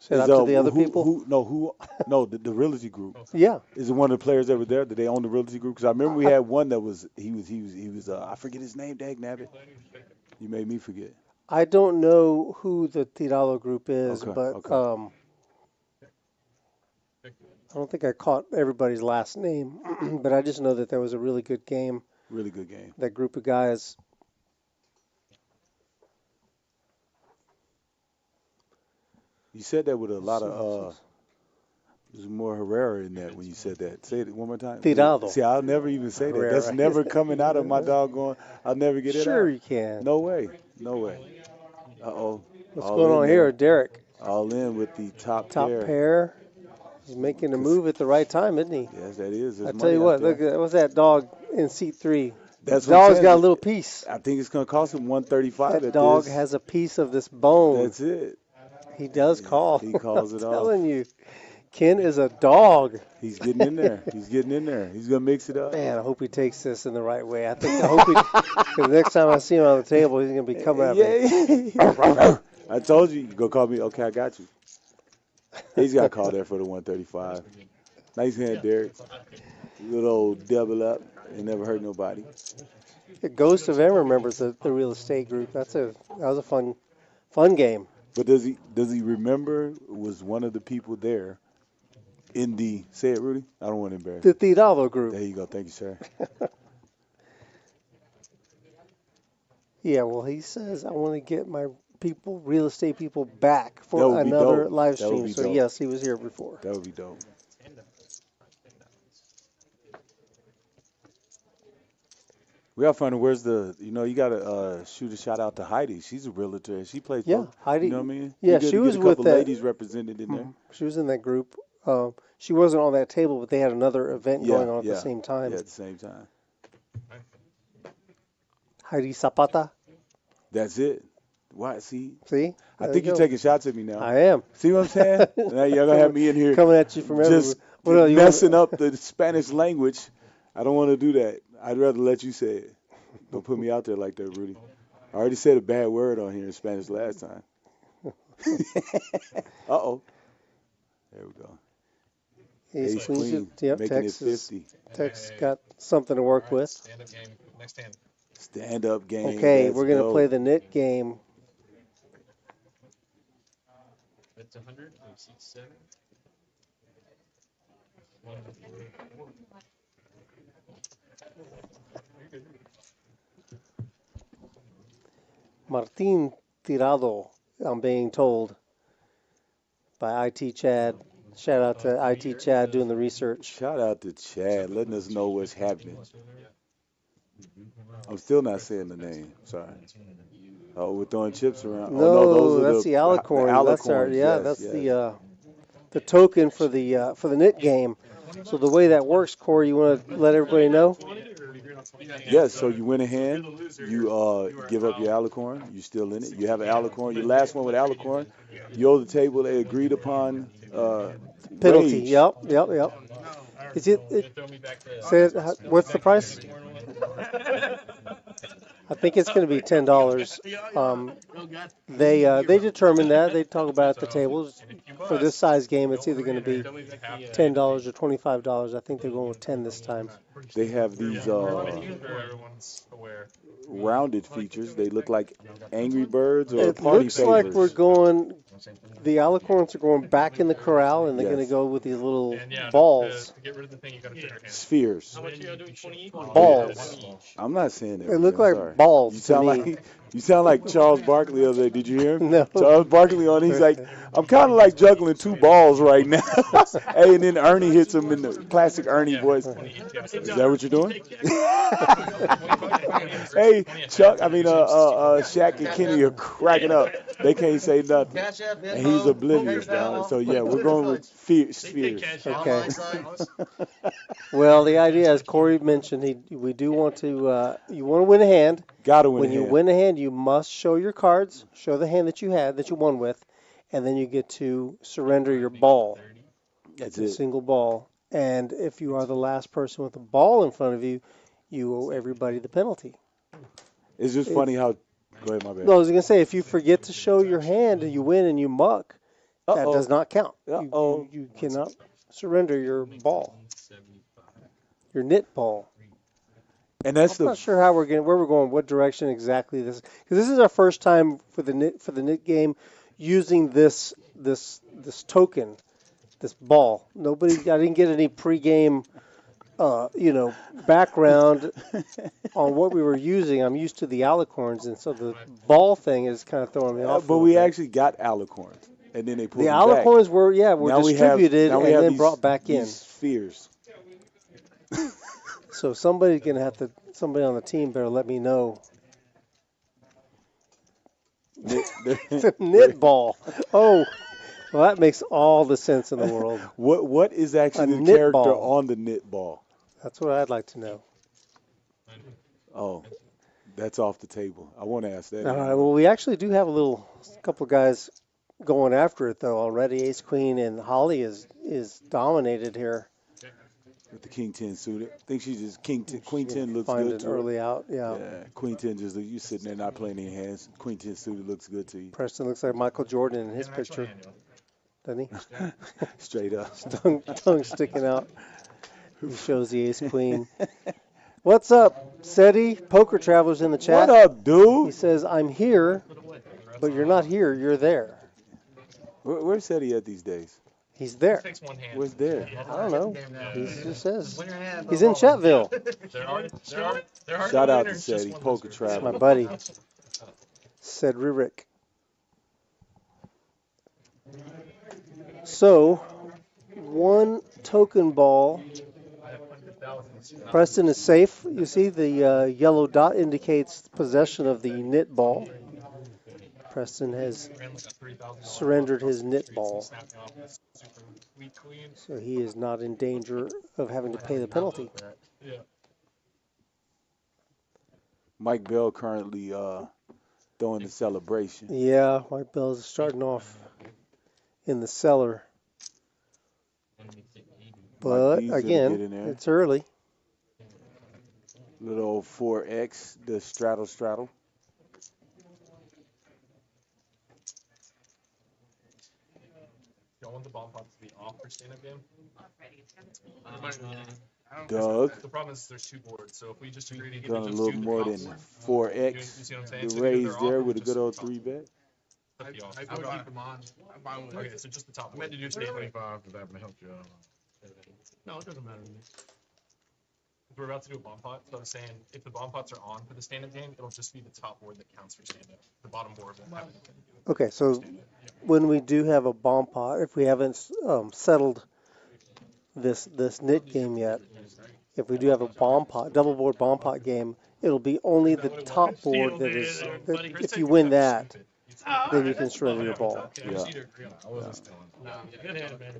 Shout Is out to the other people. the realty group. Yeah. Is it one of the players that were there? Did they own the realty group? Because I remember we I, had one that was I forget his name, dag nabbit. You made me forget. I don't know who the Tirado group is, Okay, but okay. I don't think I caught everybody's last name. But I just know that there was a really good game. Really good game. That group of guys. You said that with a lot So, of there's more Herrera in that when you said that. Say it one more time. Tirado. See, I'll never even say that. That's Herrera. never coming out of my doggone. I'll never get it Sure out. you can. No way. No way. Uh-oh. What's All going in on here, there. Derek? All in with the top Top pair. pair. He's making a 'Cause move at the right time, isn't he? yes, that is. I There's tell you money out what, look, there. what's that dog in seat 3? That's what I'm Dog's got a saying. little piece. I think it's gonna cost him 135 That at dog this. has a piece of this bone. That's it. He does call. He calls it I'm off. telling you, Ken is a dog. He's getting in there. He's getting in there. He's gonna mix it up. Man, I hope he takes this in the right way. I hope he, because next time I see him on the table, he's gonna be coming at me. Yeah. I told you, you go call me. Okay, I got you. He's got called there for the 135. Nice hand, Derek. Little old double up. It never hurt nobody. The Ghost of M remembers the real estate group. That was a fun game. But does he remember? Was one of the people there in the say it, Rudy? I don't want to embarrass. The Tirado group. There you go. Thank you, sir. Yeah, well, he says I want to get my people, real estate people, back That for would be another dope. live That would stream. be So dope. yes, he was here before. That would be dope. We gotta find out where's the. You gotta shoot a shout out to Heidi. She's a realtor. She plays. Yeah, Heidi. You know what I mean? Yeah, You get she to was get a with couple that. ladies represented in there. She was in that group. She wasn't on that table, but they had another event going on at Yeah, the same time. yeah. At the same time. Heidi Zapata. That's it. Why? See, See? I There think you you're go. taking shots at me now. I am. See what I'm saying? Now you're gonna have me in here Coming at you from everywhere. just What else, you messing up the Spanish language. I don't want to do that. I'd rather let you say it. Don't put me out there like that, Rudy. I already said a bad word on here in Spanish last time. Uh-oh. There we go. Ace Queen. Queen, Yep, making Tex, it 50. Tex got something to work with. Stand-up game. Next hand. Stand-up game. Okay, Let's we're going to go. play the NIT game. It's 100. Seat 7. 1, 2, 4. Martin Tirado, I'm being told by IT Chad. Shout out to IT Chad doing the research. Shout out to Chad, letting us know what's happening. I'm still not saying the name. Sorry. Oh, we're throwing chips around. No, Oh, no, those are that's the alicorn. That's our yes, that's yes. the token for the NIT game. So the way that works, Corey, you want to let everybody know? Yes, so you win a hand, you give up your alicorn, you're still in it. You have an alicorn, your last one with alicorn, you owe the table a agreed upon Penalty. wage. Yep. Is what's the price? I think it's going to be $10. They determine that. They talk about it at the tables. For this size game, it's either going to be $10 or $25. I think they're going with 10 this time. They have these rounded features. They look like Angry Birds or It party looks like we're favors. going. The alicorns are going back in the corral, and they're going to Yes. go with these little balls. To get rid of the thing, you got to turn Spheres. How much you got to do? 20 each? Balls. I'm not saying that. They look I'm like sorry. balls You to sound me. like Charles Barkley the other day. Did you hear him? No. Charles Barkley on. He's like, I'm kind of like juggling two balls right now. Hey, and then Ernie hits him in the classic Ernie voice. Is that what you're doing? Hey, Chuck. Shaq and Kenny are cracking up. They can't say nothing, and he's oblivious, dog. So yeah, we're going with spheres. Okay. Well, the idea, as Corey mentioned, we do want to. You want to win a hand. Gotta win. When you win a hand, you must show your cards, show the hand that you had, that you won with, and then you get to surrender your ball. That's A it. single ball. And if you are the last person with the ball in front of you, you owe everybody the penalty. It's just funny how. Go ahead, my bad. No, I was going to say, if you forget to show your hand and you win and you muck, That does not count. Uh-oh. You cannot surrender your ball, your knit ball. And that's I'm the not sure where we're going, what direction exactly this, because this is our first time for the knit game using this token, this ball. I didn't get any pregame, background on what we were using. I'm used to the alicorns, and so the ball thing is kind of throwing me off a but little we bit. actually got alicorns, and then they The pulled them back. alicorns were Now distributed and then these brought back in. these spheres. So somebody's gonna have to. Somebody on the team better let me know. The knit ball. Oh, well, that makes all the sense in the world. What is actually A the knit character ball. on the knit ball? That's what I'd like to know. Oh, that's off the table. I want to ask that. All right. anyway. Well, we actually do have a couple of guys going after it though already. Ace Queen and Holly is dominated here. With the King 10 suited. I think she's just Queen 10 looks Find good an to her. early out. Yeah. Yeah, Queen 10 just you sitting there not playing any hands. Queen 10 suited looks good to you. Preston looks like Michael Jordan in his picture, doesn't he? Straight up. Tongue sticking out. He shows the Ace Queen. What's up, Ceddy? Poker Travelers in the chat. What up, He dude? says, I'm here, but you're not here. You're there. Where's Ceddy at these days? He's there. Takes one hand. Where's there? I don't know. He just says. Win your hand, He's in bro. Chatville. There are Shout no out to winners, just Ceddy, one Poker loser. That's my Traveler. buddy, Cedric. So, one token ball. Preston is safe. You see the yellow dot indicates possession of the knit ball. Preston has surrendered his knit ball, so he is not in danger of having to pay the penalty. Mike Bell currently throwing the celebration. Yeah, White Bells is starting off in the cellar, but D's gonna again, get in there. it's early. Little old 4X, the straddle. Y'all want the bomb pots to be off for stand-up game? Doug The problem is there's two boards, so if we just agree to done a just little do the more drops, than you 4X. see what I'm saying? The So either raise they're off there or with a just good old top. 3-bet. That'd be awesome. I would keep them on. I'm fine with Okay, it. so just the top I board. meant to do 325 because that would help you out. No, it doesn't matter to me. We're about to do a bomb pot, so I was saying if the bomb pots are on for the stand-up game, it'll just be the top board that counts for stand-up. The bottom board won't have anything to do with Okay, so stand-up. when we do have a bomb pot, if we haven't settled this knit game yet, if we do have a bomb pot, double board bomb pot game, it'll be only the top board that is. That if you win that, then you can surrender your ball. Yeah. I wasn't stealing. Good hand, man.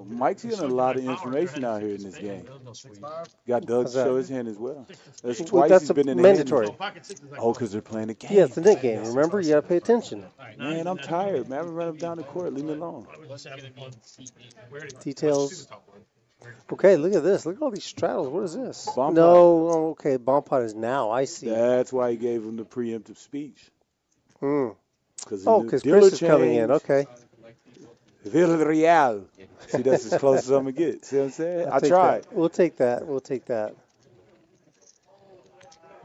Mike's getting a lot of information out here in this game. Got Doug How's to that? show his hand as well. That's Well, twice that's he's been in the mandatory. hand. Oh, because they're playing the game. Yeah, it's a knit game. Remember, you gotta pay attention. Man, I'm tired, man. I'm running down the court. Leave me alone. Details. Okay, look at this. Look at all these straddles. What is this? Bomb No, oh, okay. Bomb pot is now. I see. That's why he gave him the preemptive speech. Hmm. Because Oh, because Chris is coming in. Okay. Villarreal. See, that's as close as I'm going to get. See what I'm saying? I I'll take tried. that. We'll take that. We'll take that.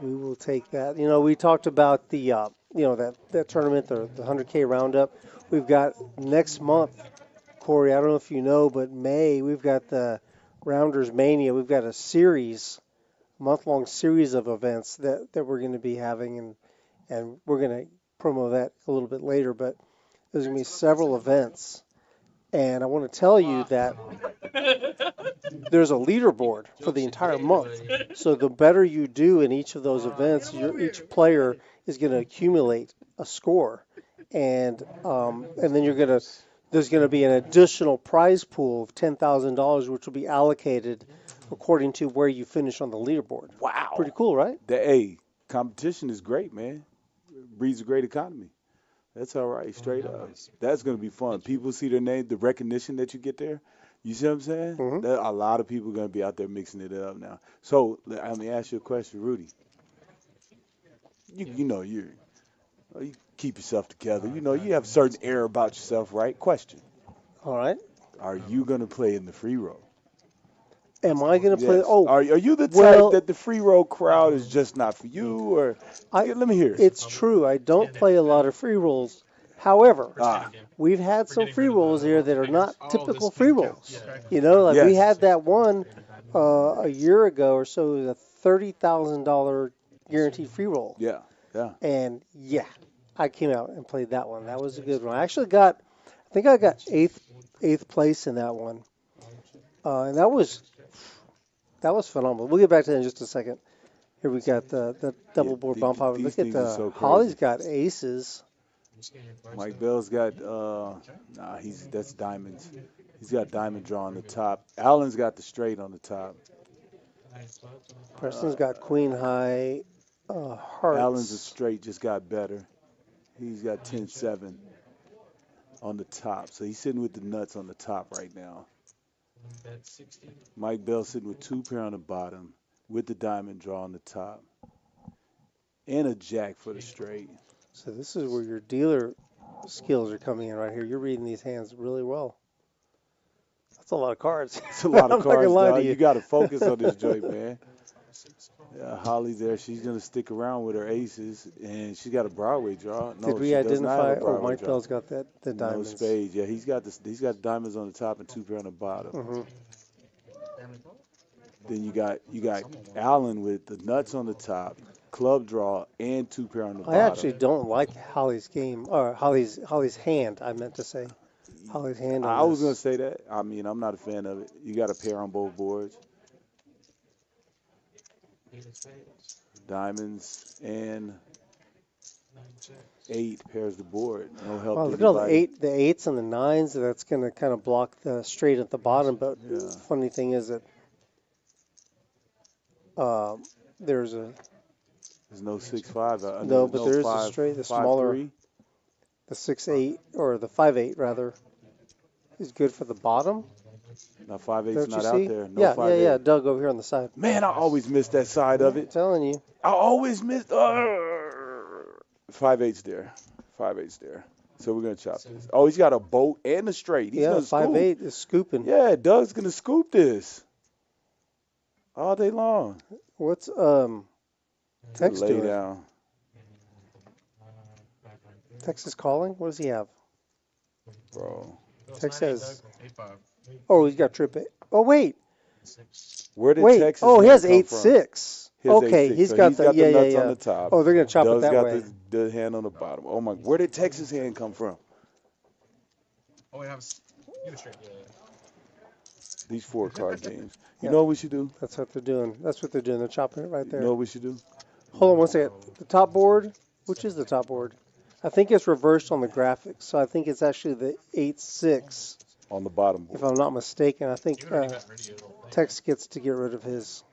We will take that. You know, we talked about the, that tournament, the 100K roundup. We've got next month, Corey, I don't know if you know, but May, we've got the Rounders Mania. We've got a month-long series of events that we're going to be having, and we're going to promo that a little bit later, but there's going to be several events. And I want to tell you that there's a leaderboard for the entire month. So the better you do in each of those events, each player is going to accumulate a score, and then there's going to be an additional prize pool of $10,000, which will be allocated according to where you finish on the leaderboard. Wow. Pretty cool, right? Competition is great, man. Breeds a great economy. That's all right, straight up. That's going to be fun. People see their name, the recognition that you get there. You see what I'm saying? Mm-hmm. A lot of people are going to be out there mixing it up now. So let me ask you a question, Rudy. You know You keep yourself together. You know, you have a certain air about yourself, right? Question: All right. are you gonna play in the free roll? Am I going to play? Yes. Oh, Are you the type well, that the free roll crowd is just not for you, or I. yeah, let me hear it. It's true. I don't play a lot of free rolls. However, For Ah, standard game. we've had We're some getting free rid of rolls here that are figures. not Oh, typical this free thing rolls. counts. Okay. You know, like we yes. had that one a year ago or so, it was a $30,000 guaranteed free roll. Yeah. Yeah. And yeah, I came out and played that one. That was a good one. I actually got, I think I got eighth place in that one. And that was phenomenal. We'll get back to that in just a second. Here we got the Yeah. double board bump out. These Look at things are so Holly's crazy. got aces. Mike Bell's got that's diamonds. He's got diamond draw on the top. Allen's got the straight on the top. Preston's Uh, got queen high Allen's a hearts. straight, just got better. He's got 10-7 on the top. So he's sitting with the nuts on the top right now. Mike Bell sitting with two pair on the bottom with the diamond draw on the top. And a jack for the straight. So this is where your dealer skills are coming in right here. You're reading these hands really well. That's a lot of cards. It's a I'm lot of not gonna cards, lie to dog. You you. got to focus on this joint, man. Holly's there. She's going to stick around with her aces. And she's got a Broadway draw. Did No, we she does not have identify? a Oh, Broadway Mike draw. Bell's got the No diamonds. spades. Yeah, he's got this. He's got diamonds on the top and two pair on the bottom. Hmm. Then you got Allen with the nuts on the top, club draw, and two pair on the I actually bottom. don't like Holly's game or Holly's hand. I meant to say Holly's hand on I was gonna this. say that. I mean, I'm not a fan of it. You got a pair on both boards, diamonds and eight pairs the board. No help Wow, to look at all anybody. the eights and the nines. That's gonna kind of block the straight at the bottom. But Yeah, funny thing is that um, there's a there's no 6-5. I mean, no, there's but no there is a five straight, the five smaller, three. the 6-8 or the 5-8 rather is good for the bottom. Now 5-8's Don't you not out see? there. No Yeah, yeah, yeah. 5-8. Doug over here on the side. Man, I always miss that side Yeah, of I'm it. telling you. I always miss. 5-8's there. 5-8's there. So we're gonna chop this. Oh, he's got a boat and a straight. He's Yeah, gonna scoop. 5-8 is scooping. Yeah, Doug's gonna scoop this all day long. What's Tex Lay doing? down. Tex is calling. What does he have? Bro. Tex says, 8-5. oh, he's got trip 8. Oh wait, Where did wait. Texas Oh, he man has come 8-6. from? His Okay, 8-6. he's So got he's the got yeah, the yeah, nuts on yeah. the top. Oh, they're gonna chop it Doug's that got way. the hand on the bottom. Oh my, where did Texas hand come from? Oh, we have. You were straight. These 4 card games. You Yeah. know what we should do? That's what they're doing. That's what they're doing. They're chopping it right You there. know what we should do? Hold on one second. The top board, which is the top board? I think it's reversed on the graphics, so I think it's actually the 8-6, On the bottom if board. I'm not mistaken. I think You already got rid of your little thing. Tex gets to get rid of his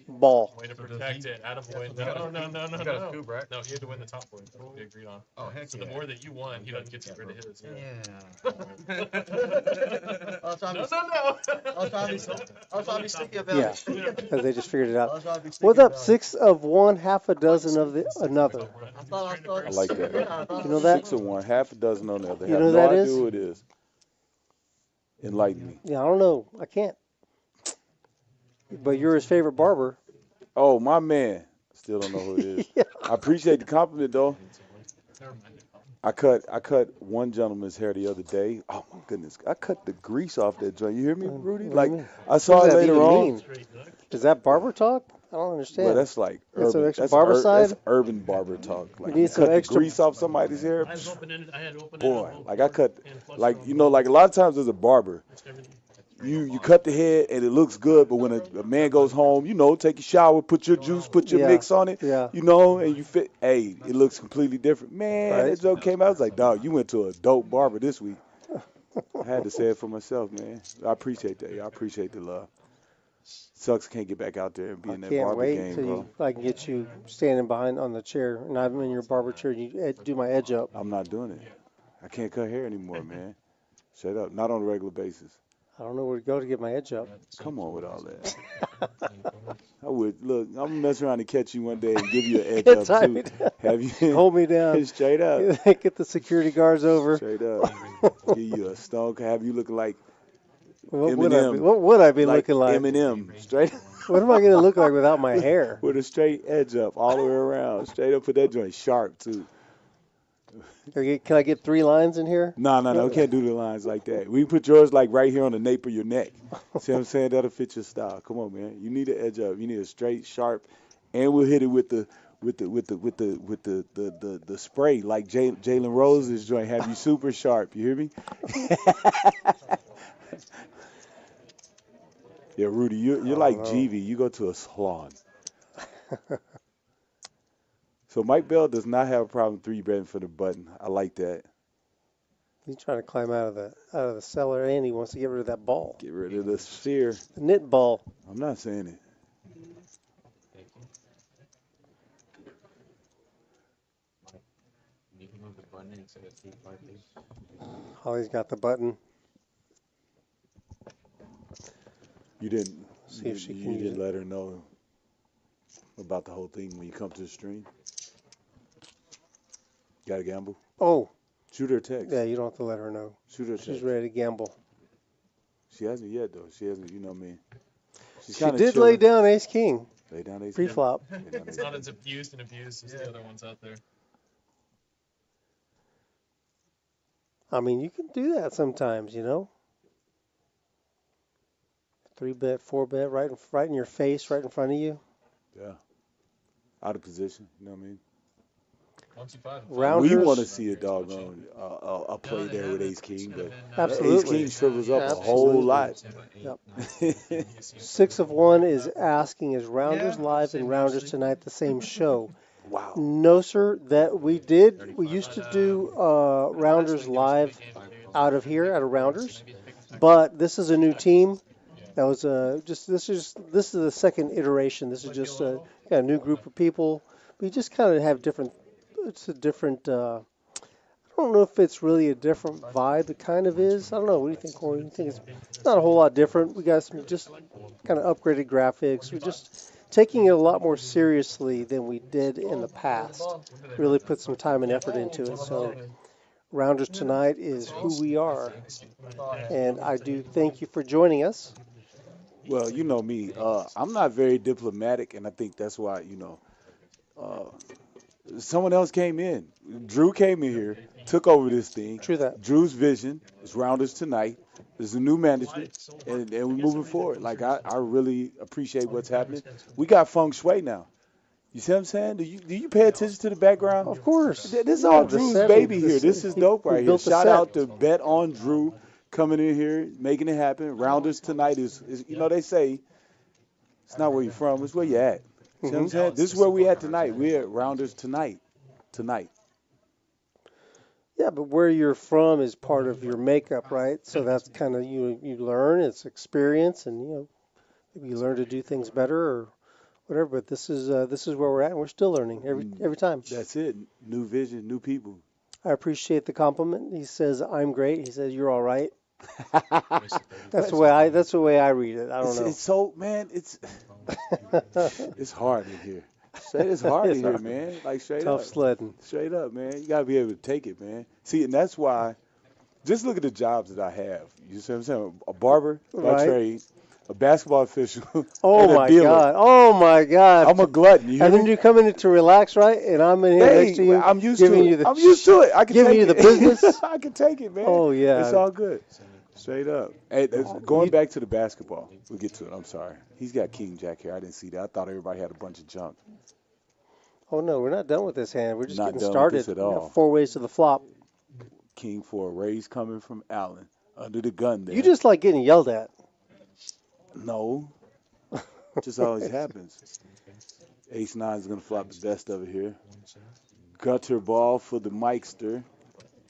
ball. Way to So does protect he- it. Attaboy. You got a No. You got a scoop, right? No, he had to win the top board. That's what we agreed on. Oh, heck So yeah. the board that you won, he doesn't get to get rid of his. I was trying No. to be sneaky about Yeah, it. because they just figured it I out. was trying to be sneaky What's up? about it. 6 of one, half a dozen of the another. I thought I like that. Yeah, I thought You know that? 6 of one, half a dozen on the other. You Have know no that idea is? who it is. Enlighten me. Yeah, I don't know. I can't. But you're his favorite barber. Oh, my man. Still don't know who it is. Yeah. I appreciate the compliment though. I cut one gentleman's hair the other day. Oh my goodness. I cut the grease off that joint. You hear me, Rudy? What do Like you mean? I saw What it does that later even on. mean? Is that barber talk? I don't understand. Well, that's like Need some urban. extra barber side? That's urban barber talk. Like need you some cut the extra- grease off somebody's hair. I had to open it. Boy, like I cut, like you know, like a lot of times as a barber, you cut the head and it looks good, but when a man goes home, you know, take a shower, put your juice, put your Yeah. mix on it, Yeah. you know, and you fit. Hey, it looks completely different. Man, Right. that joke came out. I was like, dog, you went to a dope barber this week. I had to say it for myself, man. I appreciate that. I appreciate the love. Sucks I can't get back out there and be I in that can't barber wait game, till bro. I can get you standing behind on the chair, and I'm in your barber chair. And you do my edge up. I'm not doing it. I can't cut hair anymore, man. Straight up, not on a regular basis. I don't know where to go to get my edge up. Come on with all that. I would look. I'm gonna mess around and catch you one day and give you an edge Get up too. tight. Have you Hold me down. straight up, Get the security guards over. straight up. Give you a stone. Have you looking like What would I be? Eminem, What would I be like looking like? Eminem, straight What am I going to look like without my with, hair? with a straight edge up all the way around. Straight up, put that joint sharp too. Can I get 3 lines in here? No, we can't do the lines like that. We can put yours like right here on the nape of your neck. See what I'm saying? That'll fit your style. Come on, man. You need an edge up. You need a straight, sharp, and we'll hit it with the spray like Jalen Rose's joint. Have you super sharp? You hear me? Yeah, Rudy, you're like GV. You go to a salon. So Mike Bell does not have a problem 3-betting for the button. I like that. He's trying to climb out of the cellar, and he wants to get rid of that ball, Get rid of the sphere. the knit ball. I'm not saying it. You can move the button instead of 3-5, please. Holly's got the button. You didn't. See if she you can use didn't it. let her know about the whole thing when you come to the stream. Got to gamble. Oh, Shoot her a text. yeah, you don't have to let her know. Shoot her a text. She's ready to gamble. She hasn't yet though. She hasn't. You know me. She's She kinda did chilling. lay down ace king Lay down ace. pre-flop. Lay down It's ace. not as abused as the other ones out there. I mean, you can do that sometimes, you know. 3-bet, 4-bet, right in your face, right in front of you. Yeah. Out of position. You know what I mean? 1-2-5. Rounders. We want to see a doggone a play there with ace king, but Absolutely. ace king shrivels up a Absolutely. whole lot. Yep. 6 of 1 is asking, is Rounders live and Rounders tonight the same show? Wow. No, sir. We used to do Rounders live out of here, out of Rounders, but this is a new team. That was this is the second iteration. This is just a new group of people. We just kind of have different. It's a different. I don't know if it's really a different vibe. It kind of is. I don't know. What do you think, Corey? You think it's not a whole lot different? We got some just kind of upgraded graphics. We're just taking it a lot more seriously than we did in the past. Really put some time and effort into it. So Rounders tonight is who we are, and I do thank you for joining us. Well, you know me. I'm not very diplomatic, and I think that's why, someone else came in. Drew came in here, took over this thing. True that. Drew's vision is Rounders tonight. There's a new management, and we're moving forward. Like, I really appreciate what's happening. We got feng shui now. You see what I'm saying? Do you pay attention to the background? Of course. This is Yeah, all the Drew's set- baby the here. set- This is he- dope he right here. built the Shout set. out to Bet on Drew coming in here, making it happen. Rounders tonight is they say it's not where you're from, it's where you're at. See what I'm saying? This is where we at tonight. We're at Rounders tonight. Tonight. Yeah, but where you're from is part of your makeup, right? So that's kind of you learn, it's experience, and maybe you learn to do things better or whatever. But this is where we're at, and we're still learning every time. That's it. New vision, new people. I appreciate the compliment. He says I'm great. He says you're all right. That's the way I read it. I don't know. It's so, man, it's hard in here. It's hard in here, man. Like straight Tough up. sledding. Straight up, man. You gotta be able to take it, man. See, and that's why. Just look at the jobs that I have. You see what I'm saying? A barber by Right. trade, a basketball official, Oh and a my dealer. God! Oh my God! I'm a glutton. You hear And then me? you come in to relax, right? And I'm in here Hey, next to you, I'm used giving to you it. the I'm used to it. I can giving take you the it. business. I can take it, man. Oh yeah. It's all good. Straight up. Hey, going back to the basketball. We'll get to it. I'm sorry. He's got King Jack here. I didn't see that. I thought everybody had a bunch of junk. Oh no, we're not done with this hand. We're just Not getting done with started. this at We got all. 4 ways to the flop. King for a raise coming from Allen. Under the gun there. You just like getting yelled at. No. It just always happens. Ace 9 is going to flop the best of it here. Gutter ball for the Mikester.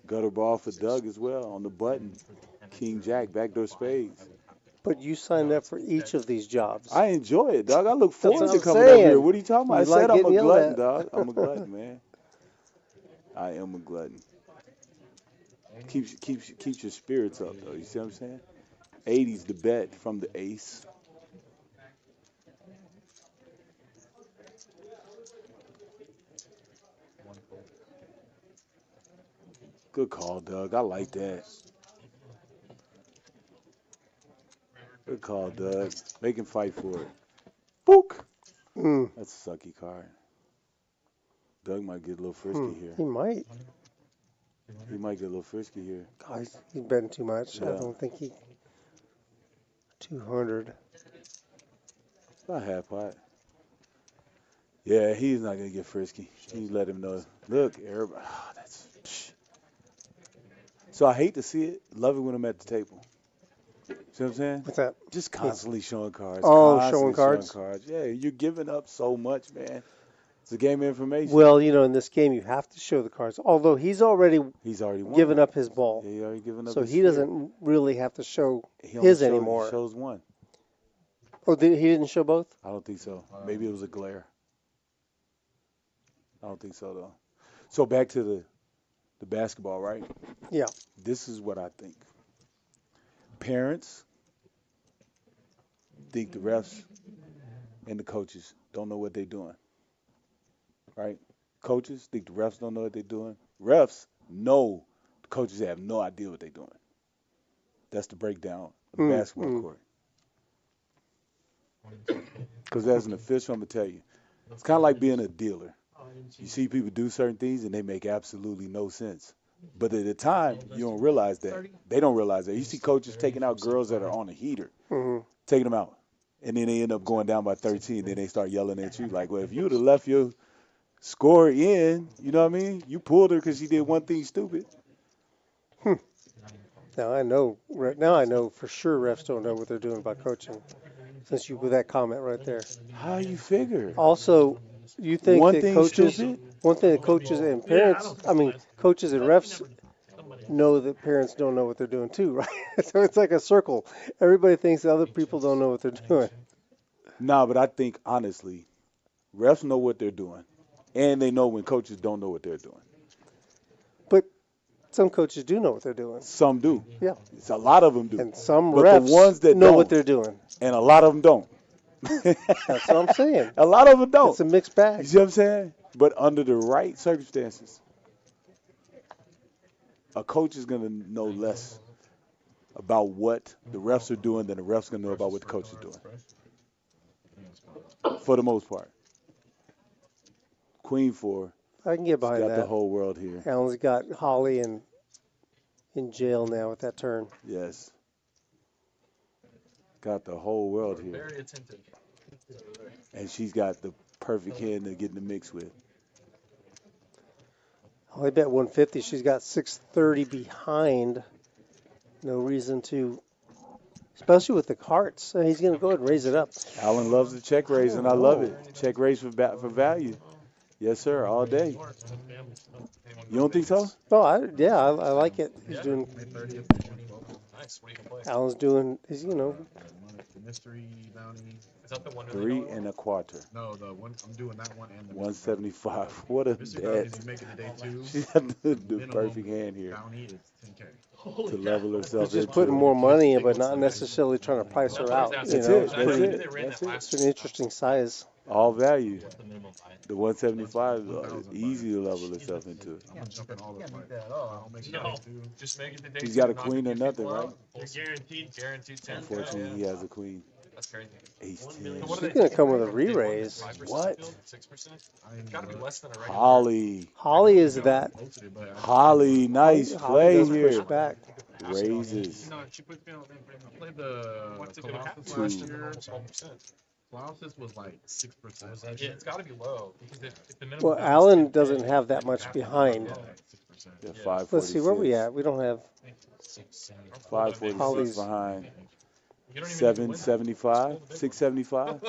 Gutter ball for Doug as well on the button. King Jack, backdoor spades. But you signed up for each of these jobs. I enjoy it, dog. I look forward what to I'm coming up saying. here. What are you talking about? You I like said I'm getting a yelled glutton, at. dog. I'm a glutton, man. I am a glutton. Keeps your spirits up, though. You see what I'm saying? 80's the bet from the ace. Good call, Doug. I like that. Good call, Doug. Make him fight for it. Book. Mm. That's a sucky card. Doug might get a little frisky here. He might. He might get a little frisky here. Oh, he's betting too much. I Yeah. don't think he. 200. Not half pot. Yeah, he's not gonna get frisky. He let him know. Look, everybody. Oh, that's. Psh. So I hate to see it. Love it when I'm at the table. See what I'm saying? What's that? Just constantly showing cards. Oh, Constantly showing cards? Yeah, you're giving up so much, man. It's a game of information. Well, in this game, you have to show the cards. Although he's already He's already won. given up his ball. Yeah, he already given up. So his he share. doesn't really have to show He only his showed- anymore. He shows one. Oh, he didn't show both? I don't think so. Maybe it was a glare. I don't think so though. So back to the basketball, right? Yeah. This is what I think. Parents think the refs and the coaches don't know what they're doing. Right? Coaches think the refs don't know what they're doing. Refs know the coaches have no idea what they're doing. That's the breakdown of the basketball court. Because as an official, I'm going to tell you, it's kind of like being a dealer. You see people do certain things and they make absolutely no sense. But at the time, you don't realize that. They don't realize that. You see coaches taking out girls that are on a heater, taking them out. And then they end up going down by 13. Then they start yelling at you like, well, if you would have left your score in, you know what I mean? You pulled her because she did one thing stupid. Now I know for sure refs don't know what they're doing about coaching. Since you put that comment right there. How you figure? Also, you think One that thing coaches, stupid? one thing that coaches and parents, coaches and refs know that parents don't know what they're doing too, right? So it's like a circle. Everybody thinks the other people don't know what they're doing. Nah, but I think, honestly, refs know what they're doing. And they know when coaches don't know what they're doing. But some coaches do know what they're doing. Some do. Yeah. It's a lot of them do. And some But refs the ones that know don't, what they're doing. and a lot of them don't. That's what I'm saying. A lot of them don't. It's a mixed bag. You see what I'm saying? But under the right circumstances, a coach is going to know less about what the refs are doing than the refs going to know about what the coach is doing. For the most part. Queen 4. I can get Got behind the that. whole world here. Allen's got Holly in jail now with that turn. Yes. Got the whole world here. Very attentive. And she's got the perfect hand to get in the mix with. Holly bet 150. She's got 630 behind. No reason to, especially with the hearts. He's going to go ahead and raise it up. Allen loves the check raise, and I love it. Check raise for value. Yes, sir, all day. You don't think so? Oh, I like it. He's doing. Nice. What do you can play? Allen's doing. He's Mystery bounty. Is that the $1 3 million? and a quarter. No, the one I'm doing that one and the 175. What a mystery bounty. bet. You make it to day 2. She got the Minimum perfect hand here bounty is 10K. to level herself just into. putting more money in, but not necessarily trying to price her out. That's You it. know, That's it's it. pretty. That's it. Ran that That's it. last It's an interesting size. All value. The minimum buy. The 175 is easy to level herself into. I'm gonna jump in all the fight. I'll make it No, day 2. just make it the day. He's two, got a knock queen it, or get nothing, people right? out. You're guaranteed 10. Unfortunately, he has a queen. That's crazy. Ace So 10. what She's are gonna they come with a taking? They won re-raise. 5% What? field, 6%? It's got to be less than a regular. Holly. Holly is that. Posted it, but I Holly, nice Holly play does push here. back. Raises. No, she put me on I played the What's it gonna happen? Colossus last Two. year. 12%. Colossus was like 6%. Yeah, it's got to be low because if the minimum. Well, balance Allen is 10K, doesn't have that much have to be behind. low. 6%. Yeah, Yeah. 546. Let's see where we at. We don't have. 546 Holly's- behind. You don't even need to win. 775, 675.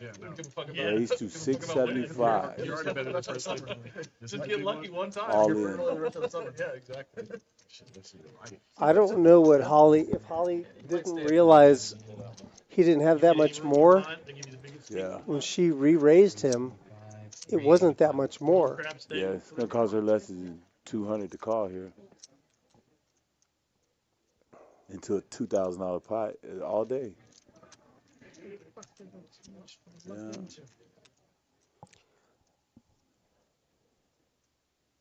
Yeah, no. Give a fuck about Raise it. to Give a fuck about winning. 675. You already bet it the first summer. Just get lucky one time. All You're in. for the rest of the summer. Yeah, exactly. Shit, this is right. I don't know what Holly. If Holly didn't realize he didn't have that much more Yeah. when she re-raised him, it wasn't that much more. Yeah, it's going to cost her less than 200 to call here. into a $2,000 pot all day. Yeah.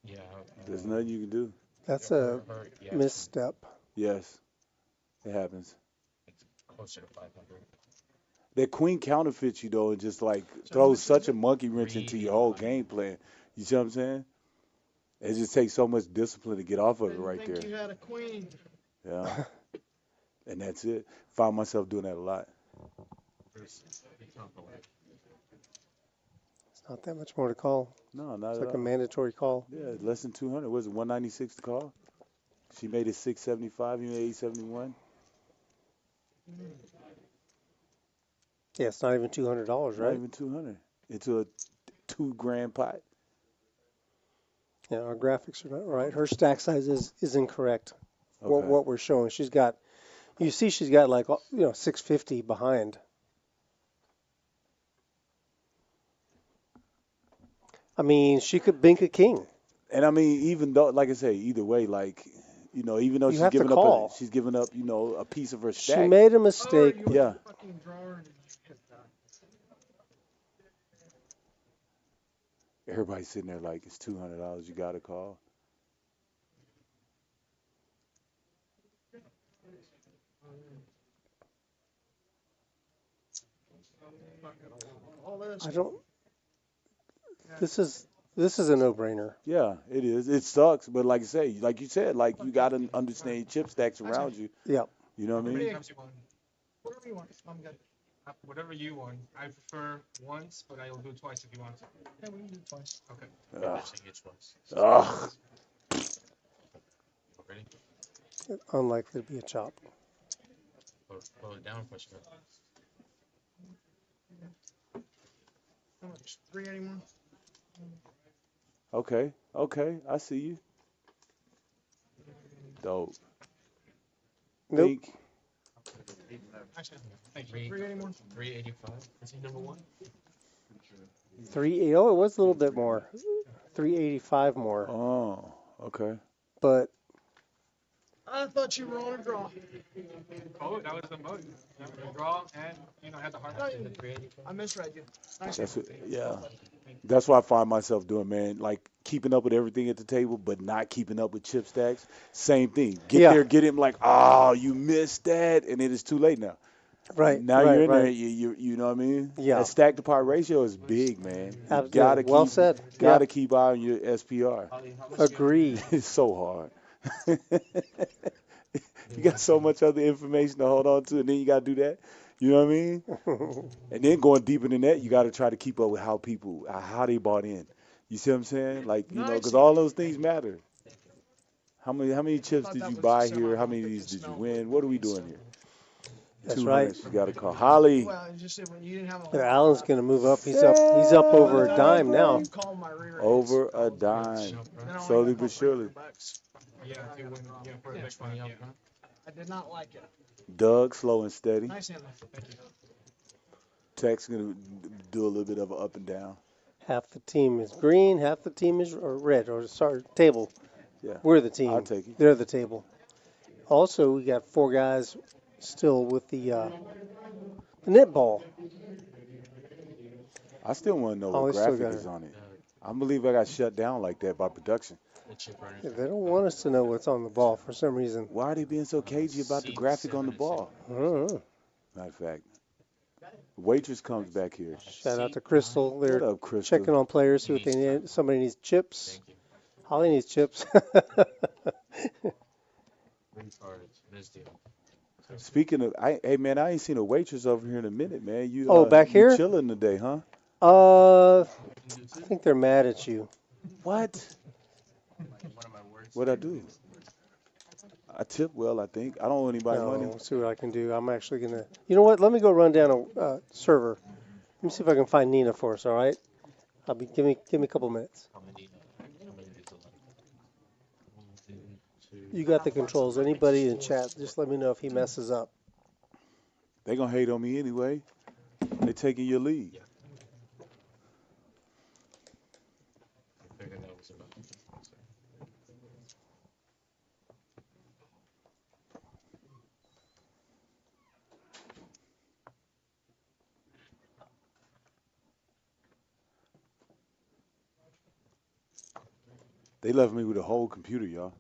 Yeah. There's nothing you can do. That's a Yeah, misstep. Yes, it happens. it's closer to 500. That queen counterfeits you though, and just like throws such a monkey wrench into your whole 385. game plan. You see what I'm saying? It just takes so much discipline to get off of it Didn't right think there. you had a queen. Yeah, and that's it. Found myself doing that a lot. It's not the way. It's not that much more to call. No, not It's at like a all. mandatory call. Yeah, less than 200. Was it 196 to call? She made it 675. You made 871. Yeah, it's not even $200, Not right? even 200 into a 2 grand pot. Yeah, our graphics are not right. Her stack size is incorrect. Okay. What we're showing, she's got. You see, she's got like 650 behind. I mean, she could bink a king. And I mean, even though, like I say, either way, like, even though You have to she's giving up, a piece of her She stack. made a Oh, mistake. you Yeah. fucking drawer and you hit that. Everybody's sitting there like it's $200. You got to call. All this. I don't. This is a no-brainer. Yeah, it is. It sucks, but like I say, like you said, like you got to understand your chip stacks around you. Yeah. You know what I mean? Sometimes you want Whatever you want. I'm good. whatever you want. I prefer once, but I will do it twice if you want to. Yeah, we can do it twice. Okay. Ugh. Saying it twice. Ugh. Ready? Unlikely to be a chop. Blow it down, push it. How much? 381. Okay, I see you. Dope. Nope. Think. Actually, thank you. 381. 385. Is he number one? 380. Oh, it was a little bit more. 385 more. Oh, okay. But I thought you were on a draw. Oh, that was the most. Draw and had the hard. No, I misread you. Nice. That's what, yeah. That's what I find myself doing, man. Like keeping up with everything at the table, but not keeping up with chip stacks. Same thing. Get Yeah. there, get him like, oh, you missed that, and it is too late now. right. Now right, you're in there. right. You know what I mean? Yeah. That stack to par ratio is big, man. You Absolutely. gotta Well keep, said. gotta keep eye on your SPR. Agree. It's so hard. You got so much other information to hold on to, and then you gotta do that. You know what I mean? And then going deeper than that, you got to try to keep up with how they bought in. You see what I'm saying? Like, because all those things matter. How many chips did you buy here? How many of these did you win? What are we doing here? That's 200. right. She's got to call Holly. Well, you just said when you didn't have Yeah, a. Alan's going to move up. He's up over a dime now. You called my re-raise. Over a dime. Then I only Slowly got but surely. $300. Yeah, if you win, for the Yeah, next one. Yeah. I did not like it. Doug, slow and steady. Nice hand. Thank you. Tech's going to do a little bit of an up and down. Half the team is green, half the team is red. Or sorry, table. Yeah. We're the team. I'll take it. They're the table. Also, we got 4 guys still with the netball. I still want to know Oh, what we still graphic got is it. on it. I believe I got shut down like that by production. The chip runner. Yeah, they don't want us to know what's on the ball for some reason. Why are they being so cagey about the graphic on the ball? I don't know. Matter of fact, waitress comes back here. Shout out to Crystal. What They're up, Crystal? checking on players, see what they need. Somebody needs chips. Thank you. Holly needs chips. 3 cards. This deal. Speaking of, hey man, I ain't seen a waitress over here in a minute, man. You Back you here? chilling today, huh? I think they're mad at you. What? One of my words. What'd I do? I tip well, I think. I don't owe anybody money. Let's see what I can do. I'm actually gonna. You know what? Let me go run down a server. Let me see if I can find Nina for us. All right. Give me a couple minutes. How many did you like? 1, 2. You got the controls. Anybody in chat, just let me know if he messes up. They gonna hate on me anyway. They taking your lead. Yeah. I figured that was about. They left me with a whole computer, y'all.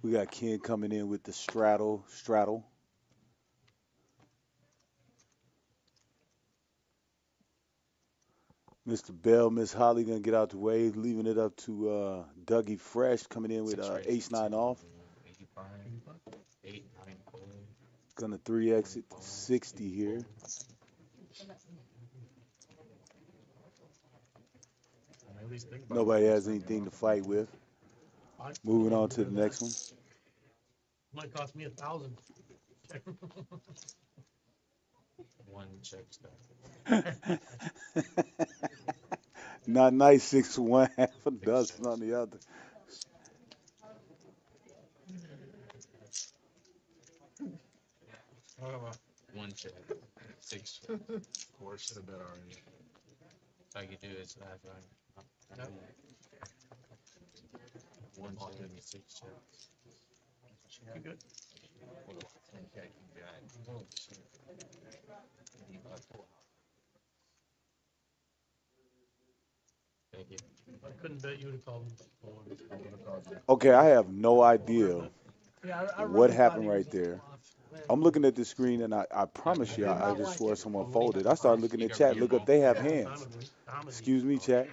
We got Ken coming in with the straddle. Mr. Bell, Miss Holly gonna get out the way, leaving it up to Dougie Fresh coming in with ace nine off. 85, 8, 9, fold. Gonna 3x it 60 here. At least think about Nobody it. has anything to fight with. Moving on to the next one. Might cost me 1,000. One check stack. Not nice 6-1, half a dozen on the other. One check. 6 check. Of course, should have bet already. All you do is have one check, 6 checks. You good? Okay, you got it. Oh, shit. Thank you. I couldn't bet you would have called him. Okay, I have no idea Yeah, I what really thought happened he right was there. off. I'm looking at the screen and I promise you, I not just like swore it. someone folded. I started looking at chat. Look up, they have hands. Excuse me, chat.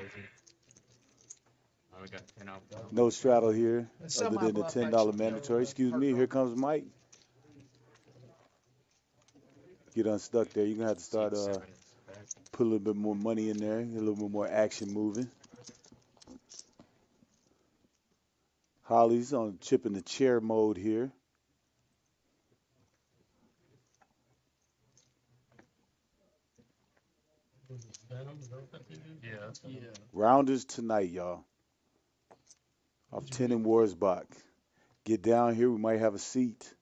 Oh, we got 10 out. No straddle here, It's other than the semi-bluff, $10 actually. mandatory. Excuse me, here comes Mike. Get unstuck there. You're gonna have to start put a little bit more money in there, get a little bit more action moving. Holly's on chip in the chair mode here. Yeah. Rounders tonight, y'all. Of 10 and Warsbach. Get down here. We might have a seat.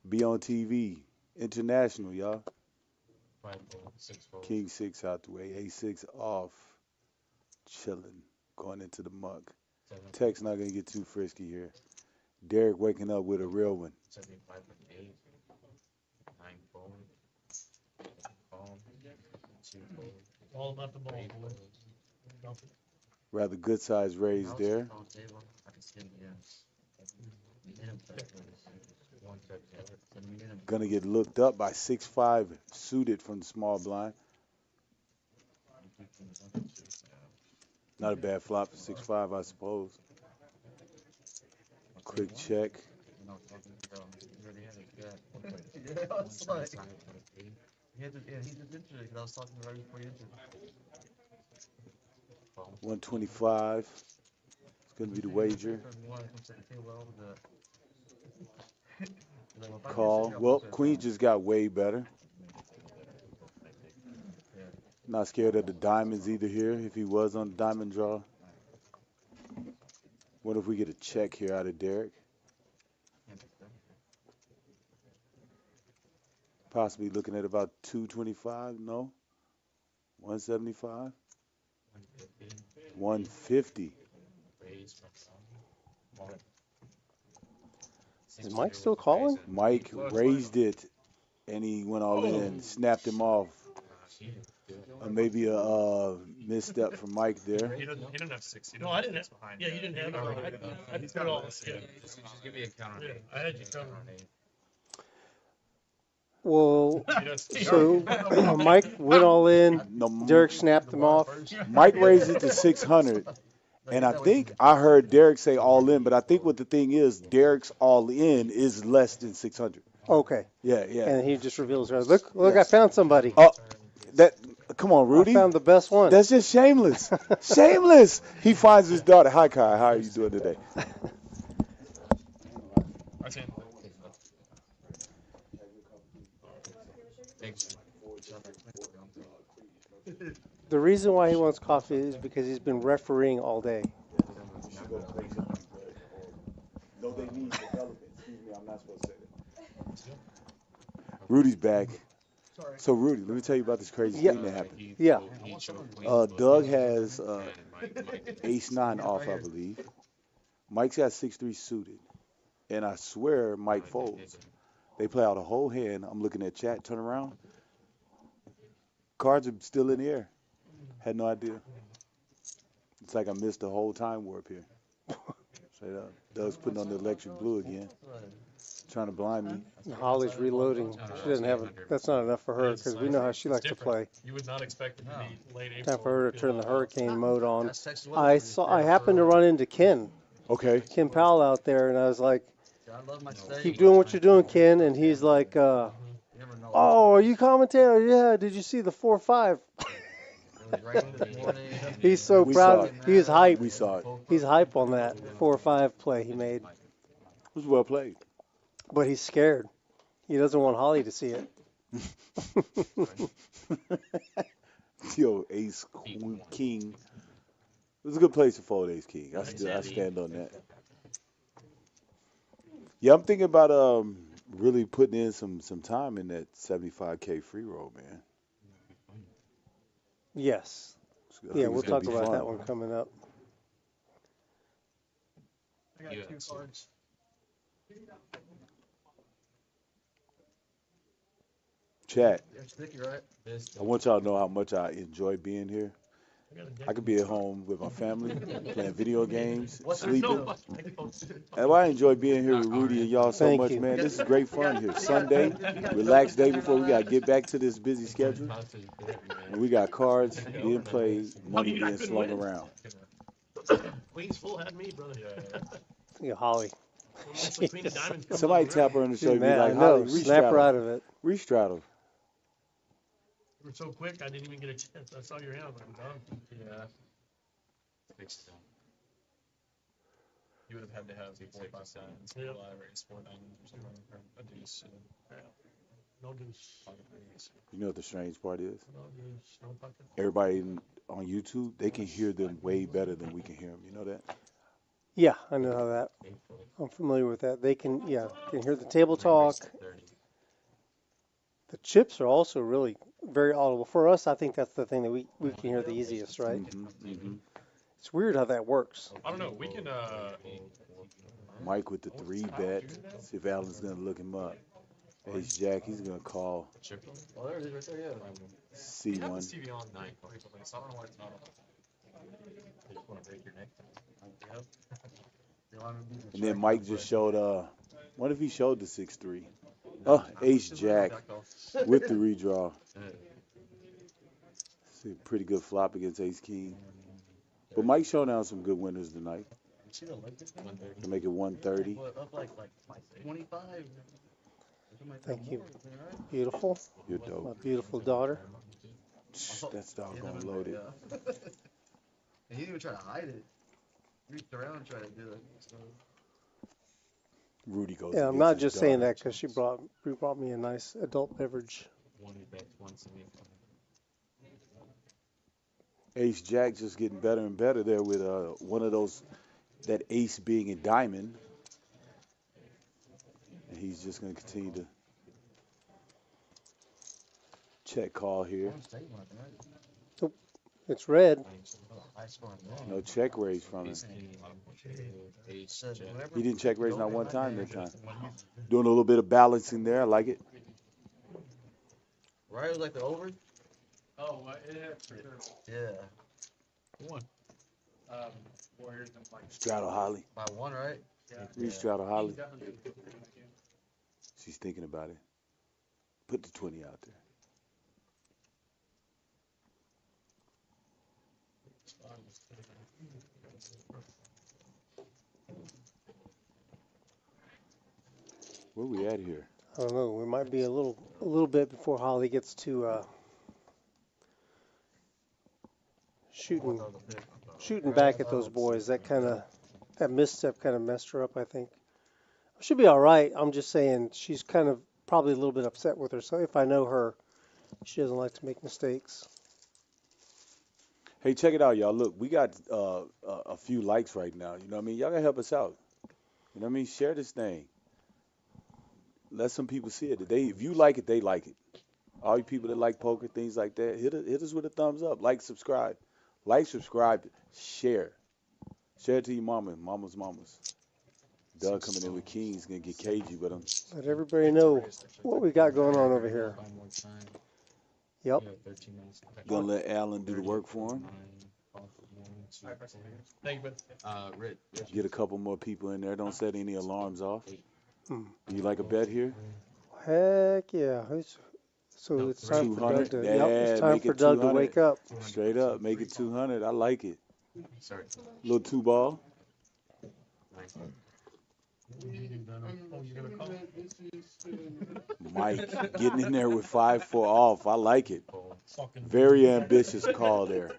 Be on TV. International, y'all. 5 fold, 6 fold. King 6 out the way. A6 off. Chilling. Going into the muck. 7 Tech's not going to get too frisky here. Derek waking up with a real one. 75 with 8. 9 fold. Fold. 2 fold. All about the ball. 3 fold. Rather good size raise there. I can see him, yeah. One check, yeah. Gonna get looked up by 6'5", suited from the small blind. Not a bad flop for 6'5", I suppose. Quick check. Yeah, it's like, he's interested because I was talking right before you entered. 125. It's gonna be the wager. Call. Well, Queen just got way better. Not scared of the diamonds either here, if he was on the diamond draw. What if we get a check here out of Derek? Possibly looking at about 225, no? 175? 150. Is Mike still calling? Mike raised it, and he went all in, snapped him off. Maybe a misstep from Mike there. He didn't have 6. He No, I didn't have have. behind. Yeah, you didn't have it. I He's put got it all. less, Yeah. Just give me a count on Yeah, it. I had you covered. Well, He does. so Mike went all in. No, Derek snapped him off. Mike raised it to 600, and I think I heard Derek say all in, but I think what the thing is, Derek's all in is less than 600. Okay. Yeah, yeah. And he just reveals, look, Yeah. I found somebody. Oh, that. Come on, Rudy. I found the best one. That's just shameless. Shameless. He finds his daughter. Hi, Kai. How are you doing today? I see him. The reason why he wants coffee is because he's been refereeing all day. No, they need development. Excuse me, I'm not supposed to say that. Rudy's back. Sorry. So, Rudy, let me tell you about this crazy Yeah. thing that happened. Yeah. Doug has ace-9 off, I believe. Mike's got 6-3 suited. And I swear Mike folds. They play out a whole hand. I'm looking at chat, turn around. Cards are still in the air. Had no idea. It's like I missed the whole time warp here. Straight up. Doug's putting on the electric blue again, trying to blind me. Holly's reloading. She doesn't have it. That's not enough for her because we know how she It's likes to different. play. You would not expect it to be late April. Time for her to turn the hurricane mode on. That's Texas weather for you. I happened to run into Ken Okay. Powell out there, and I was like, I love my steak. keep doing what you're doing, Ken. And he's like, You never know. oh, are you commentating? Yeah, did you see the 4-5? It was raining this morning. He's so We saw proud. it. He's hype. We saw it. He's hype on that 4-5 play he made. It was well played. But he's scared. He doesn't want Holly to see it. Yo, Ace Queen, King. It was a good place to fold Ace King. I stand on that. Yeah, I'm thinking about really putting in some time in that 75K free roll, man. Yes. I Yeah, think we'll it's gonna talk be about fun. that one coming up. I got 2 cards. Chat. It's sticky, right? I want y'all to know how much I enjoy being here. I got a deck I could be at home with my family, playing video games, What's that? sleeping. No, And why I enjoy being here with Rudy and y'all so Thank much, you. man. This is great fun here. Sunday, relaxed day before we gotta get back to this busy schedule. And we got cards being played, money being slung around. Queen's full had me, brother. Yeah, Holly. Once the Queen of Diamonds comes Somebody on, tap her on the She's shoulder and be mad. I like, know. Holly, Snap her out of it. restraddle. You were so quick, I didn't even get a chance. I saw your hand. I'm done. Yeah. You would have had to have 4 5 diamonds, Yeah. 4 diamonds, or something, or a deuce. No deuce. You know what the strange part is? No deuce. No pocket. Everybody on YouTube, they can hear them way better than we can hear them. You know that? Yeah, I know how that. I'm familiar with that. They can, can hear the table talk. The chips are also really very audible. For us, I think that's the thing that we can hear the easiest, right? Mm-hmm. It's weird how that works. I don't know. We can. Mike with the 3-bet. See if Alan's gonna look him up. Ace Jack, he's gonna call Oh, there it is right there, yeah. We have the C1. CV on 9 frequently, so I don't know why it's not on. You just want to break your neck. Yep. You want to be the And then strike Mike out, just but- showed what if he showed the 6-3? Oh, Ace Jack with the redraw. See, a pretty good flop against Ace King. But Mike showed down some good winners tonight You see the leg kick? to make it 130. What, up like 25. Thank you. Beautiful. You're My dope. beautiful daughter. That's doggone loaded. And he didn't even try to hide it. Reached around and tried to do it. So, Rudy goes. Yeah, I'm and not gets his just saying daughter. that because she brought me a nice adult beverage. Ace Jack just getting better and better there with one of those, that ace being a diamond. And he's just going to continue to check call here. It's red. high scoring ball. No check raise from him. Said whenever He didn't check raise not one go time back, that time. Doing a little bit of balancing there. I like it. Right, it was like the over? Oh, yeah, for sure. Yeah. Warriors and like. Straddle Holly. By 1, right? Straddle Holly. Definitely. She's thinking about it. Put the 20 out there. Where we at here? I don't know. We might be a little bit before Holly gets to shooting back at those boys. That misstep kind of messed her up, I think. She'll be all right. I'm just saying she's kind of probably a little bit upset with herself. If I know her, she doesn't like to make mistakes. Hey, check it out, y'all. Look, we got a few likes right now. You know what I mean? Y'all gotta help us out. You know what I mean? Share this thing. Let some people see it. If you like it, they like it. All you people that like poker, things like that, hit us with a thumbs up. Like, subscribe. Like, subscribe, share. Share it to your mamas. Doug coming in with Kings, gonna get cagey with him. Let everybody know what we got going on over here. Yep. Yeah, 13 minutes. Gonna let Alan do the work for him. Thank you, bud. Rich. Get a couple more people in there. Don't set any alarms off. Hmm. Do you like a bet here? Heck yeah. So No, it's time for Doug 200. to. Yeah, Yep. It's time make for it Doug to 200. wake up. Straight up, make it 200. I like it. Sorry. Little 2-ball. Oh, you're gonna call? Mike getting in there with 5-4 off. I like it. Fucking Very ambitious call there.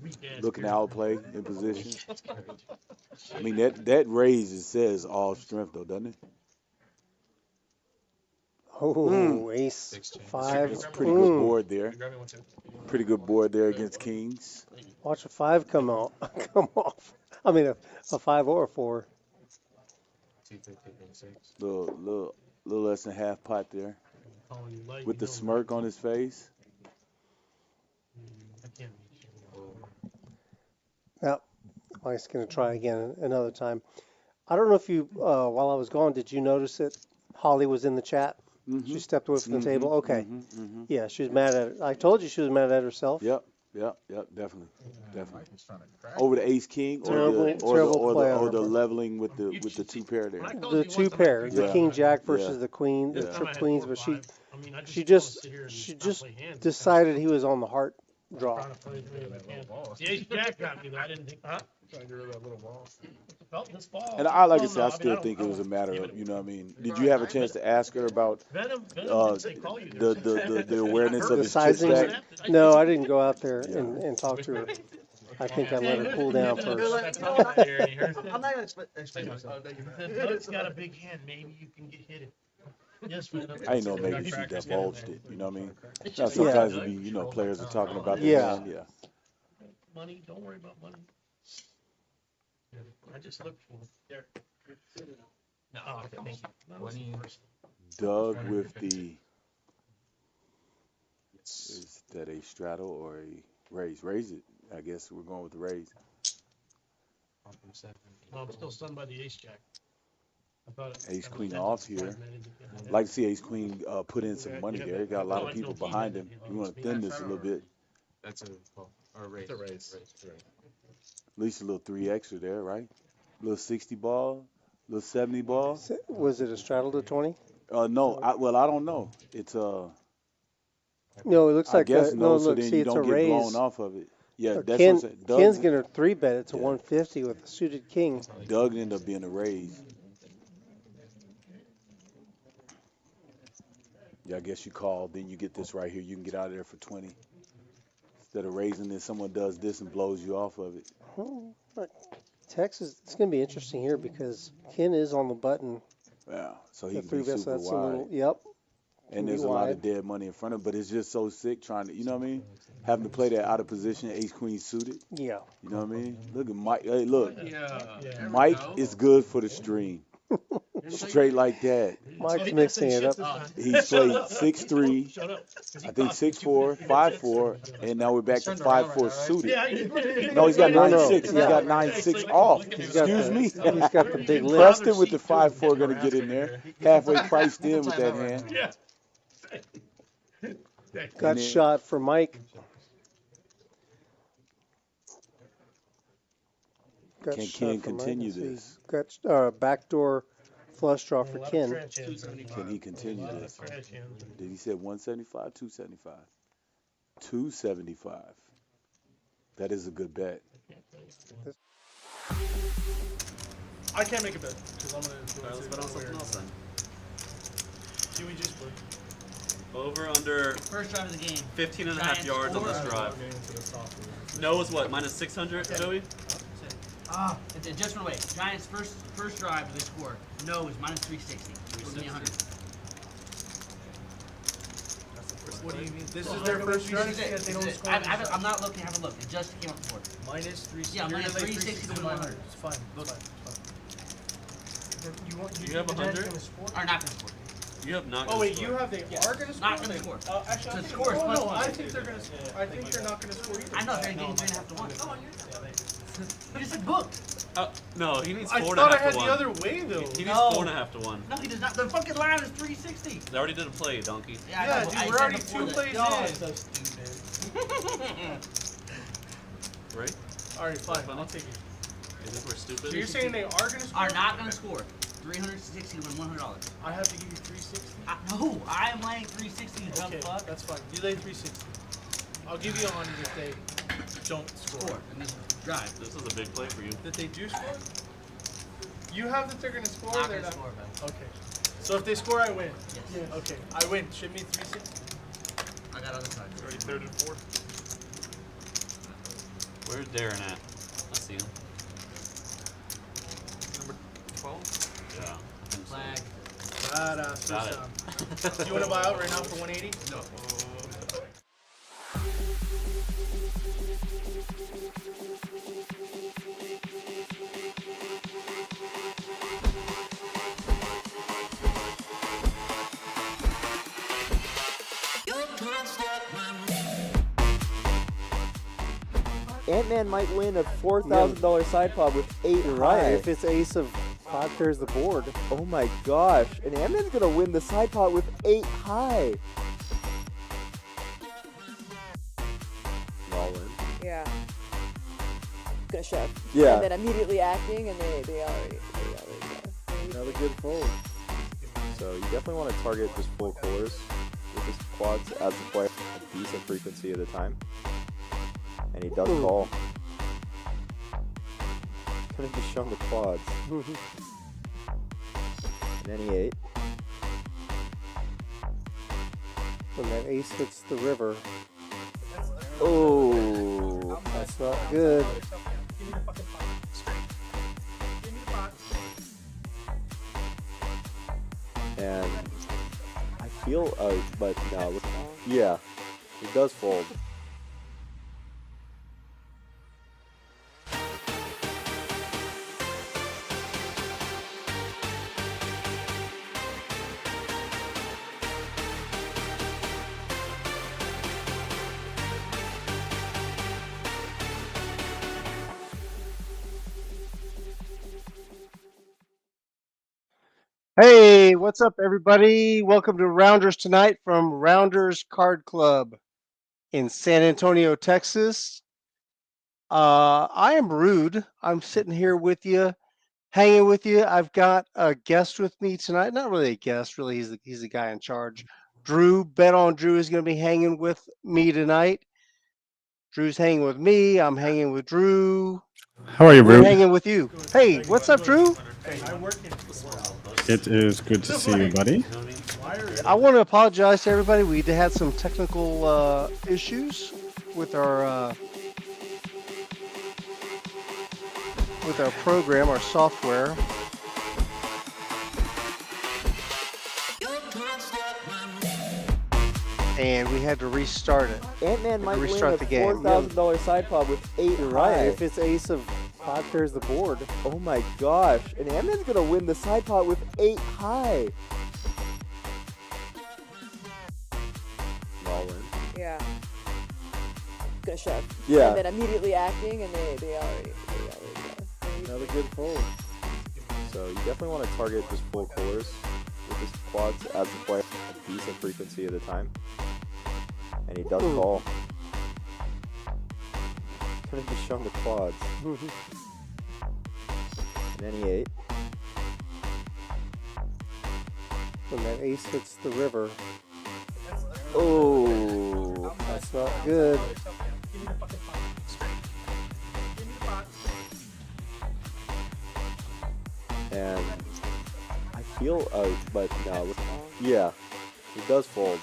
weak ass Looking to girl. outplay in position. I mean, that raise, it says all strength, though, doesn't it? Oh, ace Big change. five. That's a pretty good board there. You grab me one too. Pretty good board there against kings. Watch a 5 come out. Come off. I mean, a 5 or a 4. 250.6. Little less than half pot there. Calling you light, With you the know, smirk on his face. I can't reach you. Yep. Mike's going to try again another time. I don't know if you, while I was gone, did you notice that Holly was in the chat? Mm-hmm. She stepped away from the table? Okay. Mm-hmm. Yeah, she was mad at it. I told you she was mad at herself. Yep, definitely. Over the ace king Terrible play on or her the part. leveling with the 2 pair there. The 2 pair, the Yeah. king jack versus Yeah. the queen, the Yeah. trip queens, but she I she just just decided he was on the heart draw. The ace jack got me though. I didn't think, huh? Trying to get rid of that little ball. Felt this ball. And I like I Well, said, no, I mean, still don't- think I it was a don't matter give of, it- you know what I mean? Did you have a chance to ask her about Venom didn't say call you. the awareness of The his chip sizing? stack? No, I didn't go out there Yeah. and talk to her. I think I let her cool down first. I'm not gonna explain myself. Doug's got a big hand. Maybe you can get hit it. Yes, Venom. I didn't know maybe she divulged it, you know what I mean? Now sometimes it'd be, players are talking about their Yeah. hand, yeah. Money, don't worry about money. I just looked for it. No, okay, thank you. Doug with the, is that a straddle or a raise? Raise it. I guess we're going with the raise. No, I'm still stunned by the ace jack. I thought it- Ace that queen was off surprised, here. man. I didn't get that. Like to see ace queen put in some money there. Got a lot of people behind him. We want to thin this a little bit. That's a call. Or a raise. It's a raise. At least a little 3 extra there, right? Little 60 ball, little 70 ball. Was it a straddle to 20? No, I don't know. It's No, it looks I like guess no. no. So Look, then see, you it's a don't get blown raise. off of it. Yeah, that's what Ken, I'm saying. Ken's gonna 3-bet it to Yeah. 150 with a suited king. Doug ended up being a raise. Yeah, I guess you call, then you get this right here. You can get out of there for 20. Instead of raising this, someone does this and blows you off of it. Oh, look, Texas, it's gonna be interesting here because Ken is on the button. Yeah, so he The can 3 be bet, so super that's a wide. little. Yep. can And be there's a lot of wide. dead money in front of him, but it's just so sick trying to, you know what I mean? Having to play that out of position, ace queen suited. Yeah. You know what I mean? Look at Mike. Hey, look. Yeah. Mike is good for the stream. Straight like that. Mike's mixing it up. He's played 6'3", Shut up. I think 6'4", 5'4", and now we're back to 5'4" suited. Yeah, No, he's got No, 9'6". no, He's yeah. got 9'6" off. He's got Excuse the- me. He's got the big lift. Preston with the 5'4" gonna get in there. Halfway priced in with that hand. Yeah. Gut then- shot for Mike. Gut Can shot Ken for Mike. continue Let's see. this? Backdoor flush draw for Ken. Can he continue this? Did he say 175, 275? 275. That is a good bet. I can't make a bet because I'm gonna do Let's bet on something else then. Can we just play? Over under First drive of the game. 15 and a half Giants yards on this or- drive. I'm getting into the software. No is what? Minus 600, Joey? Just run away. Giants first drive they score. No is minus 360. So give me 100. What do you mean? This Well, is their first this drive. is it. They don't This is it. score. I'm not looking. Have a look. It just came up before. Minus 360. Yeah, minus You're gonna lay 360 to 100. 100. It's fine. It's fine. You want? You have think the Giants 100? gonna score? Are not gonna score. You have not. Oh gonna wait, score. you have they are gonna score. Not gonna score. Actually, I So think, score is oh, plus no, one. I think they're gonna score. I think they're not gonna score either. I know they're getting 3.5 to 1. You just said book. No, he needs I 4.5 thought I to had 1. the other way though. He needs No. 4.5 to 1. No, he does not. The fucking line is 360. They already did a play, donkey. Yeah, I Yeah, know, dude, I we're said already before 2 that. plays Y'all are in. so stupid. Right? Alright, fine. Funny. I'll take it. You think we're stupid? So you're saying they are gonna score? Are not gonna score. 360 to win $100. I have to give you 360. No, I am laying 360. You dumb Okay, fuck. that's fine. You lay 360. I'll give you 100 if they don't score. Score in this drive. This is a big play for you. That they do score? You have that they're gonna score. Not They're gonna not. score, man. Okay. So if they score, I win. Yes. Okay, I win. Ship me 360. I got other side. Already 3rd and 4th. Where's Darren at? I see him. Number 12. Yeah. Flag. Badass. Got First it. down. Do you want to buy out right now for 180? No. Ant-Man might win a $4,000 side pod with 8 You're high. right. If it's ace of 5 pairs the board. Oh my gosh. And Ant-Man's gonna win the side pot with 8 high. All in. Yeah. Gonna shove. Yeah. And then immediately acting, and they already Another good fold. So you definitely want to target just full colors with his quads as the play a decent frequency of the time. And he does call. Couldn't be shown the quads. An NE8. When that ace hits the river, Oh, that's not good. Give me the fucking pot. Straight. Give me the pot. and I feel, but no, look, yeah, it does fold. Hey, what's up, everybody? Welcome to Rounders tonight from Rounders Card Club in San Antonio, Texas. I am Rude. I'm sitting here with you, hanging with you. I've got a guest with me tonight. Not really a guest, really. He's the guy in charge. Drew, Bet on Drew is going to be hanging with me tonight. Drew's hanging with me. I'm hanging with Drew. How are you, We're Rude? hanging with you. Hey, what's up, Drew? Hey, I work in. It is good to see you, buddy. I want to apologize to everybody. We had some technical issues with our program, our software. And we had to restart it. Ant-Man might win restart a the game. $4,000 side pod with 8 You're high. right. If it's ace of 5 pairs the board. Oh my gosh. And Ant-Man's gonna win the side pot with 8 high. All in. Yeah. Gonna shove. Yeah. And then immediately acting, and they already Another good fold. So you definitely want to target just full colors with his quads as the play a decent frequency of the time. And he does call. Couldn't be shown the quads. An NE8. When that ace hits the river, Oh, that's not good. Give me the fucking pot. Straight. Give me the pot. and I feel, but no, look, yeah, it does fold.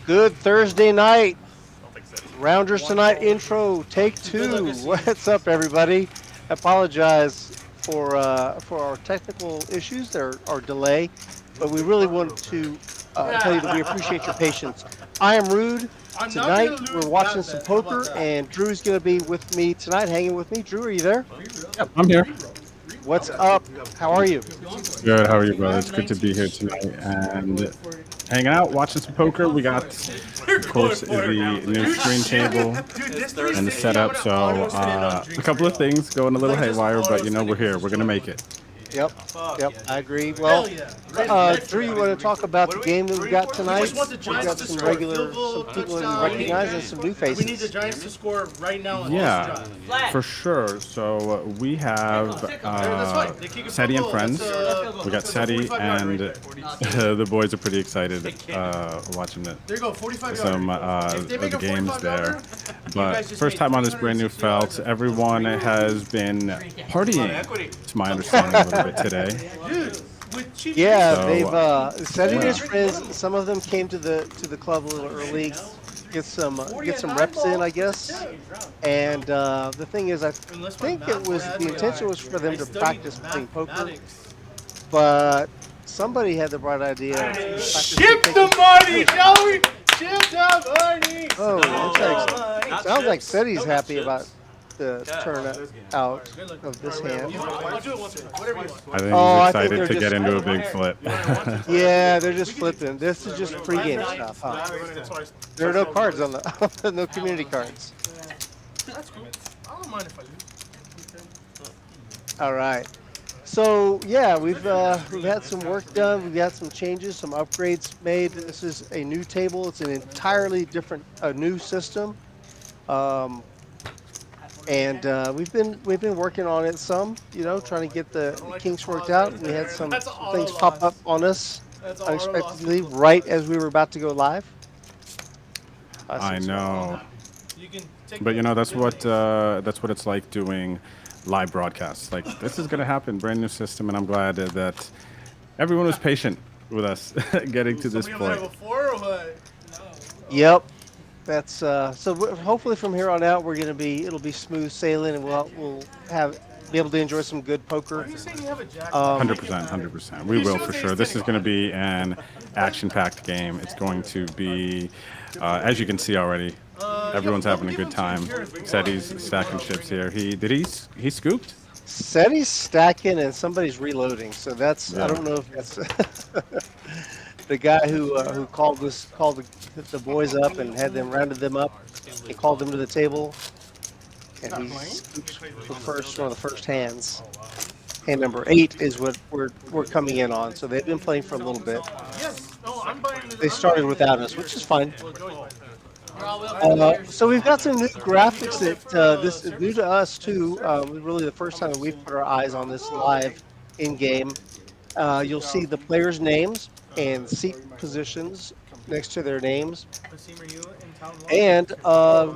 Good Thursday night. Don't think so. Rounders tonight intro, take 2. What's up, everybody? I apologize for our technical issues, our delay, but we really wanted to tell you that we appreciate your patience. I am Rude. I'm not Tonight gonna lose we're watching that some bet. How about poker, that? and Drew's going to be with me tonight, hanging with me. Drew, are you there? Yep, I'm here. What's up? How are you? Good. How are you, brother? It's good to be here tonight and hanging out, watching some poker. We got, of course, the new screen table and the setup. So a couple of things going a little haywire, but you know we're here. We're gonna make it. Yep, I agree. Well, Drew, you want to talk about the game that we got tonight? We've got some regular, some people that we recognize and some new faces. We need the Giants to score right now. On Yeah, this drive. for sure. So we have Ceddy and friends. We got Ceddy, and the boys are pretty excited watching it. There you go, 45 Some yards. of the games there. But first time on this brand new felt, everyone has been partying, to my understanding, a little bit today. Yeah, So, they've Ceddy and his friends. Some of them came to the club a little early, get some reps in, I guess. And the thing is, I think the intention was for them to practice playing poker, but somebody had the bright idea. Ship the money, shall we? Ship the money. Oh, sounds like Ceddy's happy about the turnout of this hand. I'll do it once. Whatever you want. I think Oh, I he's think excited they're to get just- into a big flip. Yeah, they're just flipping. This is just pregame stuff, huh? There are no cards on the no community cards. That's cool. I don't mind if I lose. All right. So yeah, we've had some work done. We've got some changes, some upgrades made. This is a new table. It's an entirely different, new system, and we've been working on it some. You know, trying to get the kinks worked out. We had some things pop up on us unexpectedly right as we were about to go live. I know. You can take But you know that's what it's like doing live broadcasts. Like this is gonna happen, brand new system, and I'm glad that everyone was patient with us getting to this point. before or what? Yep. That's so. Hopefully, from here on out, it'll be smooth sailing, and we'll be able to enjoy some good poker. Are you saying you have a jack? 100%. We will for sure. This is going to be an action-packed game. It's going to be, as you can see already, everyone's having a good time. Ceddy's stacking chips here. He scooped. Ceddy's stacking and somebody's reloading. So that's I don't know if that's the guy who called the boys up and had them rounded them up. He called them to the table, and he scoops one of the first hands. Hand number 8 is what we're coming in on. So they've been playing for a little bit. Yes. No, I'm buying the. They started without us, which is fine. So we've got some new graphics that this is new to us too. Really the first time that we've put our eyes on this live in game. You'll see the players' names and seat positions next to their names, and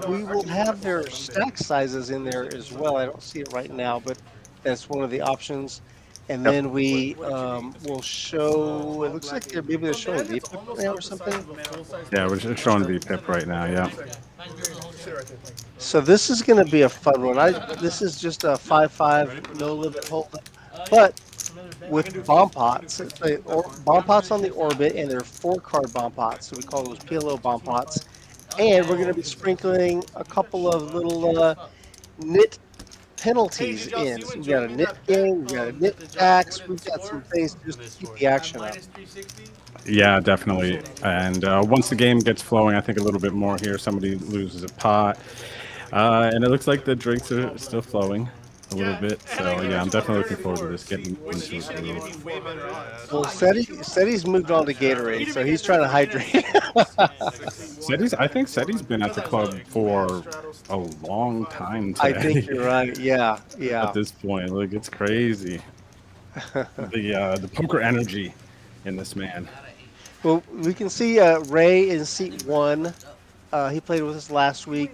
we will have their stack sizes in there as well. I don't see it right now, but that's one of the options. And then we will show. It looks like maybe they're showing VPIP now or something. Yeah, we're showing VPIP right now. Yeah. So this is going to be a fun one. This is just a 5-5 no limit hold, but with bomb pots. Bomb pots on the orbit, and they're 4-card bomb pots. So we call those PLO bomb pots. And we're going to be sprinkling a couple of little NIT penalties in. So we've got a NIT game, we've got a NIT tax, we've got some things just to keep the action up. Yeah, definitely. And once the game gets flowing, I think a little bit more here. Somebody loses a pot, and it looks like the drinks are still flowing a little bit. So yeah, I'm definitely looking forward to this getting into it. Well, Ceddy's moved on to Gatorade, so he's trying to hydrate. I think Ceddy's been at the club for a long time today. I think you're right. Yeah. At this point, like it's crazy. The poker energy in this man. Well, we can see Ray in seat 1. He played with us last week,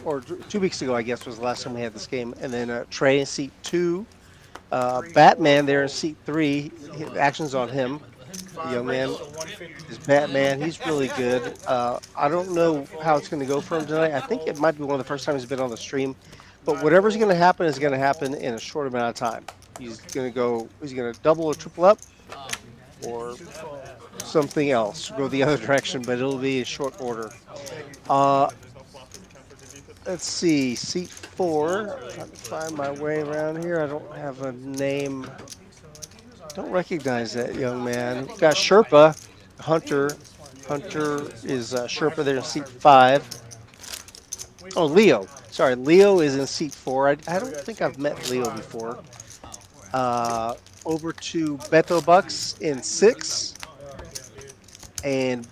or 2 weeks ago, I guess, was the last time we had this game. And then Trey in seat 2. Batman there in seat 3. Action's on him. The young man is Batman. He's really good. I don't know how it's going to go for him tonight. I think it might be one of the first times he's been on the stream. But whatever's going to happen is going to happen in a short amount of time. He's going to double or triple up, or something else, go the other direction, but it'll be in short order. Uh, let's see, seat 4. Trying to find my way around here. I don't have a name. Don't recognize that young man. We've got Sherpa, Hunter. Hunter is Sherpa there in seat 5. Oh, Leo. Sorry, Leo is in seat 4. I don't think I've met Leo before. Over to Beto Bucks in 6. And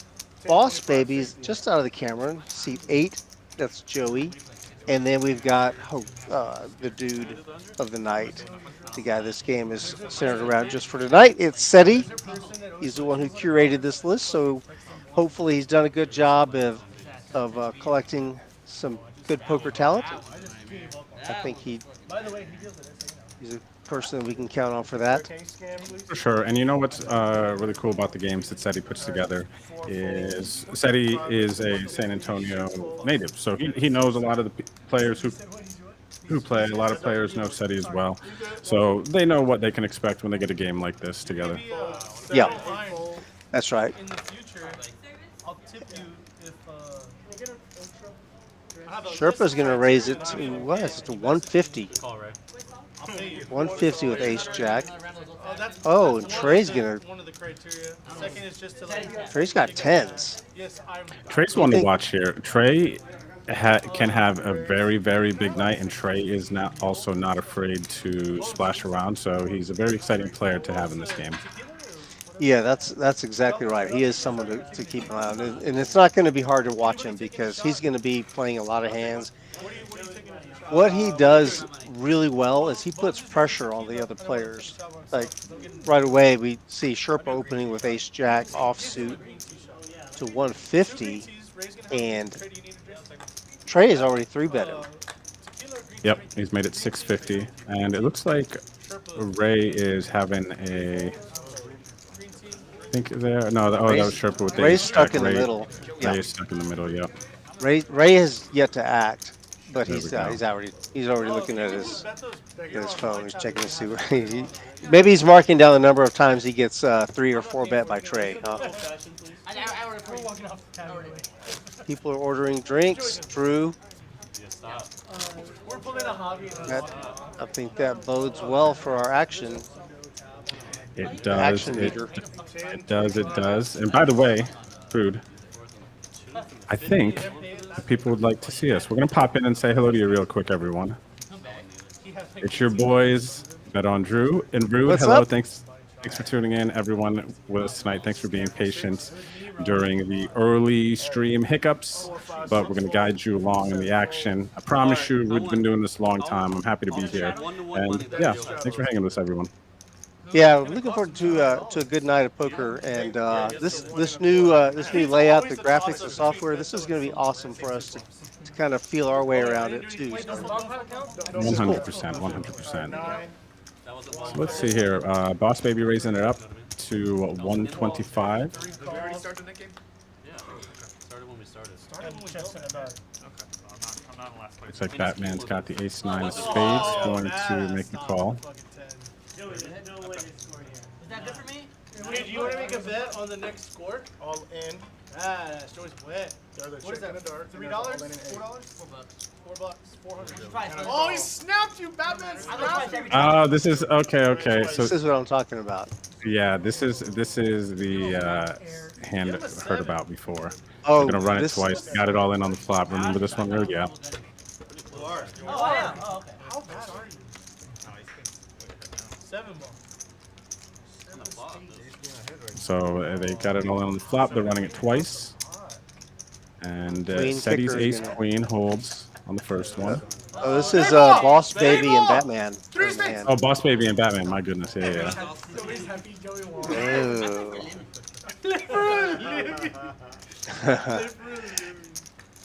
Boss Baby's just out of the camera, seat 8. That's Joey. And then we've got the dude of the night. The guy this game is centered around just for tonight. It's Ceddy. He's the one who curated this list, so hopefully he's done a good job of collecting some good poker talent. I think he's a person that we can count on for that. For sure. And you know what's really cool about the games that Ceddy puts together is Ceddy is a San Antonio native, so he knows a lot of the players who play. A lot of players know Ceddy as well, so they know what they can expect when they get a game like this together. Yeah, that's right. In the future, I'll tip you if Sherpa's going to raise it to, what is it, to 150. Call, right? 150 with Ace Jack. that's Oh, and Trey's going to, one of the criteria. Second is just to like, Trey's got 10s. yes, I'm. Trey's one to watch here. Trey can have a very, very big night, and Trey is also not afraid to splash around, so he's a very exciting player to have in this game. Yeah, that's exactly right. He is someone to keep an eye on. And it's not going to be hard to watch him because he's going to be playing a lot of hands. What he does really well is he puts pressure on the other players. Like right away, we see Sherpa opening with Ace Jack offsuit to 150, and Trey is already 3-bet him. Yep, he's made it 650, and it looks like Ray is having a. I think there. No, that was Sherpa with Ray's Ace stuck Jack. in the middle. Ray is stuck in the middle. Yep. Ray has yet to act, but There he's we go. he's already looking at his phone. He's checking to see where maybe he's marking down the number of times he gets 3 or 4 bet by Trey. Huh? People are ordering drinks. Drew. We're pulling a hobby. I think that bodes well for our action. It does. Action It, meter. it does. It does. And by the way, food. I think people would like to see us. We're gonna pop in and say hello to you real quick, everyone. It's your boys, Bet on Drew and Rude. What's Hello. up? Thanks for tuning in, everyone, with us tonight. Thanks for being patient during the early stream hiccups, but we're going to guide you along in the action. I promise you, we've been doing this a long time. I'm happy to be here. And yeah, thanks for hanging with us, everyone. Yeah, we're looking forward to a good night of poker, and this new layout, the graphics, the software. This is going to be awesome for us to kind of feel our way around it too. 100%, 100%. So let's see here. Boss Baby raising it up to 125. Did we already start the net game? Yeah. Started when we started. Looks like Batman's got the ace-9 of spades, going to make the call. Is that good for me? Hey, do you want to make a bet on the next score? All in. Ah, that's Joey's wet. What is that? $3? $4? $4, $400. Oh, He snapped you, Batman! Snapped you. Oh, this is okay. So This is what I'm talking about. yeah, this is the hand that I heard about before. Oh, We're gonna run it this- twice. Got it all in on the flop. Remember this one, Rude? Yeah. Oh, yeah. Oh, okay. How bad are you? 7 ball. So they got it all in on the flop. They're running it twice. And Queen Ceddy's kicker ace gonna- queen holds on the first one. Oh, this is Boss Baby and Batman. Three stakes. Oh, Boss Baby and Batman. My goodness. Yeah. Joey's happy, Joey won. Ew.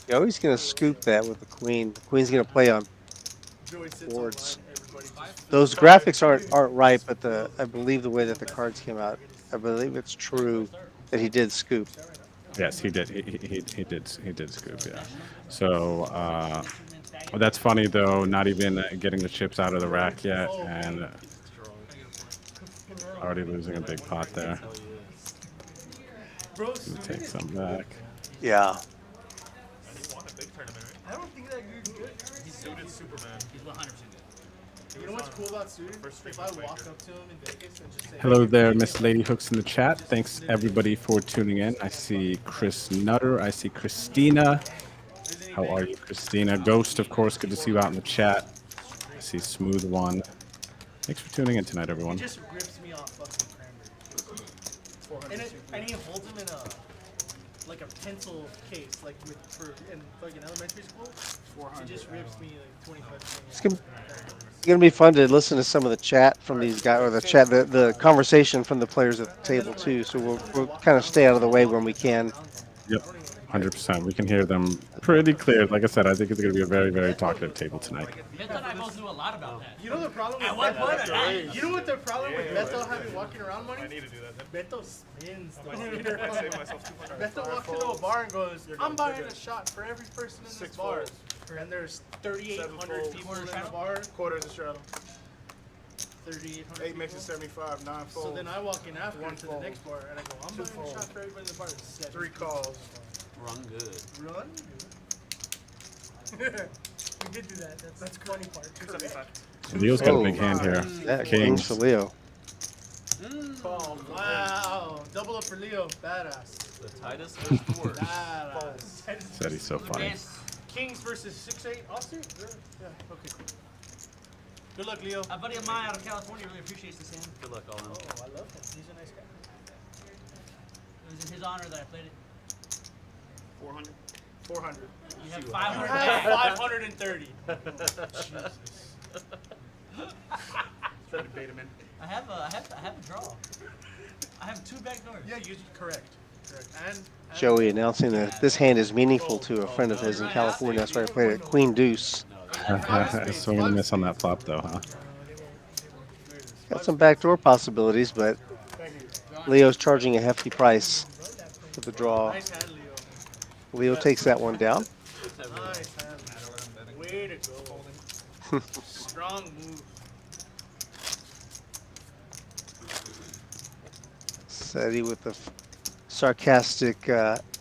You're always going to scoop that with the queen. The queen's going to play on Joey sits boards. on everybody's. Those graphics aren't right, but I believe the way that the cards came out, I believe it's true that he did scoop. Yes, he did. He did scoop. Yeah. So that's funny though. Not even getting the chips out of the rack yet, and already losing a big pot there. Bro, Gonna take some back. Yeah. And he won a big tournament, right? I don't think that dude's good. He's suited Superman. He's 100% good. You know what's cool about Suited? First If stream I was walk Baker. up to him in Vegas and just say, Hello there, Miss Lady Hooks in the chat. Thanks everybody for tuning in. I see Chris Nutter. I see Christina. How are you, Christina? Ghost, of course. Good to see you out in the chat. I see Smooth One. Thanks for tuning in tonight, everyone. he just rips me off fucking cranberry. And he holds them in a like a pencil case, like with for in fucking elementary school. He just rips me like 25 It's gonna be fun to listen to some of the chat from these guys, or the conversation from the players at the table too. So we'll kind of stay out of the way when we can. Yep, 100%. We can hear them pretty clear. Like I said, I think it's going to be a very, very talkative table tonight. Beto and I both knew a lot about that. You know the problem with At one point, Beto? You know what the problem with Beto having walking around money? I need to do that then. Beto spins though. I saved myself 200. Beto walks into a bar and goes, I'm buying a shot for every person in this bar. And there's 3,800 people in the bar. Quarter is a straddle. 3,800 8 makes it 75, 9 So fold. then I walk in after One to the fold. next bar and I go, I'm buying a shot for everybody in the bar. 3 calls. Run good. Run? We did do that. That's the funny part. 275. Leo's got a big hand here. Yeah, Kings for Leo. Oh, wow. Double up for Leo. Badass. The tightest first four. Badass. Ceddy's so funny. Kings versus 6'8". Austin? Yeah. Okay, cool. Good luck, Leo. A buddy of mine out of California really appreciates this hand. Good luck, Alan. Oh, I love him. He's a nice guy. It was in his honor that I played it. 400. 400. You have You 500 have back. 530. Jesus. Try to bait him in. I have a draw. I have 2 back doors. Yeah, you correct. Correct. And Joey announcing that this hand is meaningful to a friend of his in California. That's why I played it. Queen Deuce. Swing and a miss on that flop, though, huh? Got some backdoor possibilities, but Leo's charging a hefty price for the draw. nice hand, Leo. Leo takes that one down. Nice hand. Way to go. Strong move. Ceddy with the sarcastic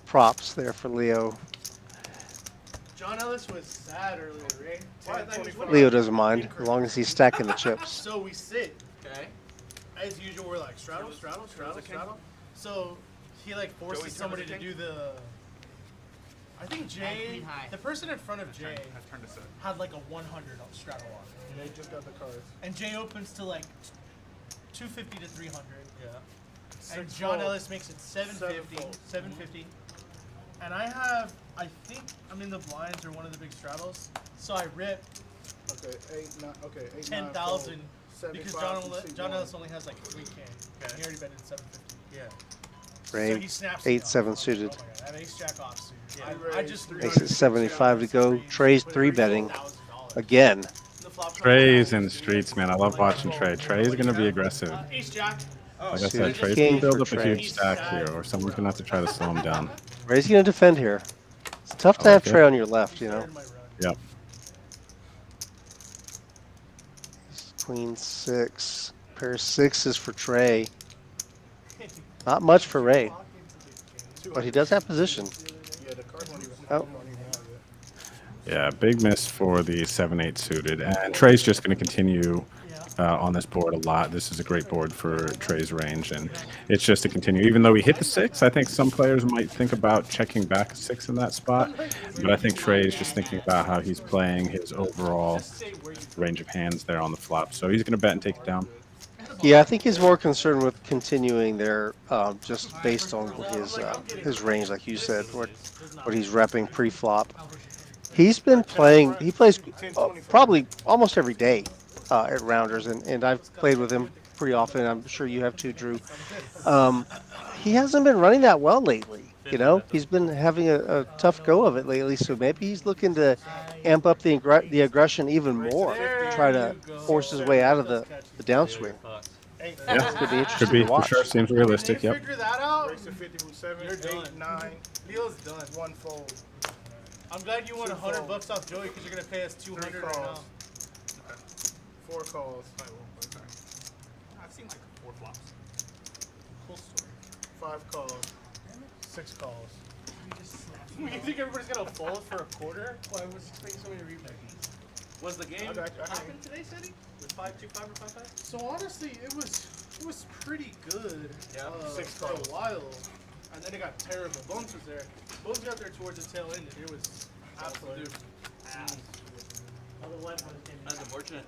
props there for Leo. John Ellis was sad earlier, right? Leo doesn't mind as long as he's stacking the chips. So we sit. Okay. As usual, we're like straddle. So he like forces Joey, turn somebody was a to king? do the. I think Jay, queen high. the person in front of Jay, I've turned to set. had like a 100 on straddle on, And they just got the cards. and Jay opens to like 250 to 300. Yeah. And Six John fold. Ellis makes it 750, fold. 750. And I think I'm in the blinds or one of the big straddles, so I rip Okay, 8, 9. Okay, 8, 9. 10,000 because 75 John Ellis only has like 3K. He already betted 750. Yeah. So Ray, he snaps me 8-7 off. suited. Oh my God, I have ace jack off suited. Yeah. I just Makes it 75 to go. Trey's 3 betting again. Trey's in the streets, man. I love watching Trey. Trey's going to be aggressive. Ace jack. Like I Suited said, Trey's king going to build for up a Trey. huge stack here, or someone's going to have to try to slow him down. Ray's going to defend here. It's tough to I have like Trey it. on your left, you know. Yep. Queen 6. Pair of 6s for Trey. Not much for Ray, but he does have position. Yeah, the card won't even. Oh. Yeah, big miss for the 7-8 suited. And Trey's just going to continue on this board a lot. This is a great board for Trey's range, and it's just to continue. Even though he hit the 6, I think some players might think about checking back a 6 in that spot. But I think Trey's just thinking about how he's playing his overall range of hands there on the flop. So he's going to bet and take it down. Yeah, I think he's more concerned with continuing there, just based on his range, like you said, what he's repping pre-flop. He's been playing. He plays probably almost every day at Rounders, and I've played with him pretty often. I'm sure you have too, Drew. He hasn't been running that well lately. You know, he's been having a tough go of it lately. So maybe he's looking to amp up the aggression even more, try to force his way out of the downswing. Yeah, Could be interesting could be to for watch. sure. Seems realistic. Yep. Figure that out. Race to 50 with 7, You're 8, done. 9. Leo's done. 1 fold. I'm glad you won 2 $100 folds. off Joey because you're gonna pay us 200 3 right now. calls. 4 calls. I've seen like 4 flops. Cool story. 5 calls. 6 calls. You think everybody's gonna fold for a quarter? Why was expecting so many replays? Was the game I got you. popping today, Ceddy? Was 5-2-5 or 5-5? So honestly, it was pretty good. Yeah. 6 for a calls. while, and then it got terrible. Bones was there. Bones got there towards the tail end, and it was absolute ass. That's unfortunate.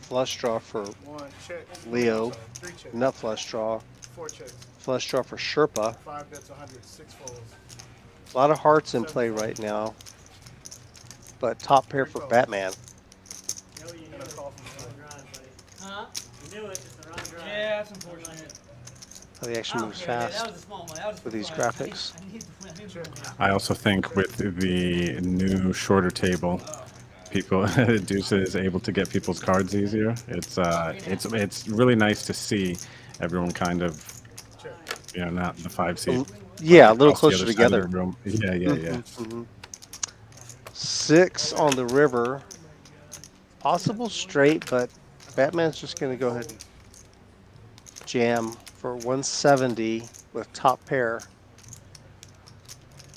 Flush draw for 1 check. Leo. 3 checks. Nut flush draw. 4 checks. Flush draw for Sherpa. 5 bets 100. 6 folds. A lot of hearts in play right now. But top pair for Batman. And a call from Huh? You knew it, just the wrong drive. Yeah, that's unfortunate. How the action moves fast with these graphics. I also think with the new shorter table, people Deuce is able to get people's cards easier. It's really nice to see everyone kind of, not the 5 seat. Yeah, a little across the closer other side of the together. room. Yeah. Mhm. 6 on the river. Possible straight, but Batman's just going to go ahead and jam for 170 with top pair.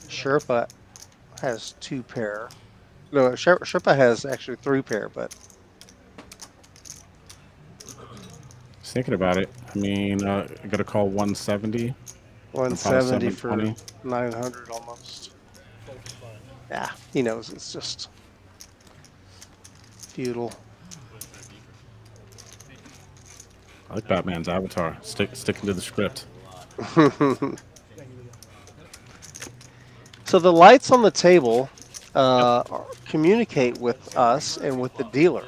Sherpa has 2 pair. No, Sherpa has actually 3 pair, but Just thinking about it, I mean, I got to call 170. 170 for 720. 900 almost. Yeah, he knows it's just futile. I like Batman's avatar, sticking to the script. So the lights on the table communicate with us and with the dealer.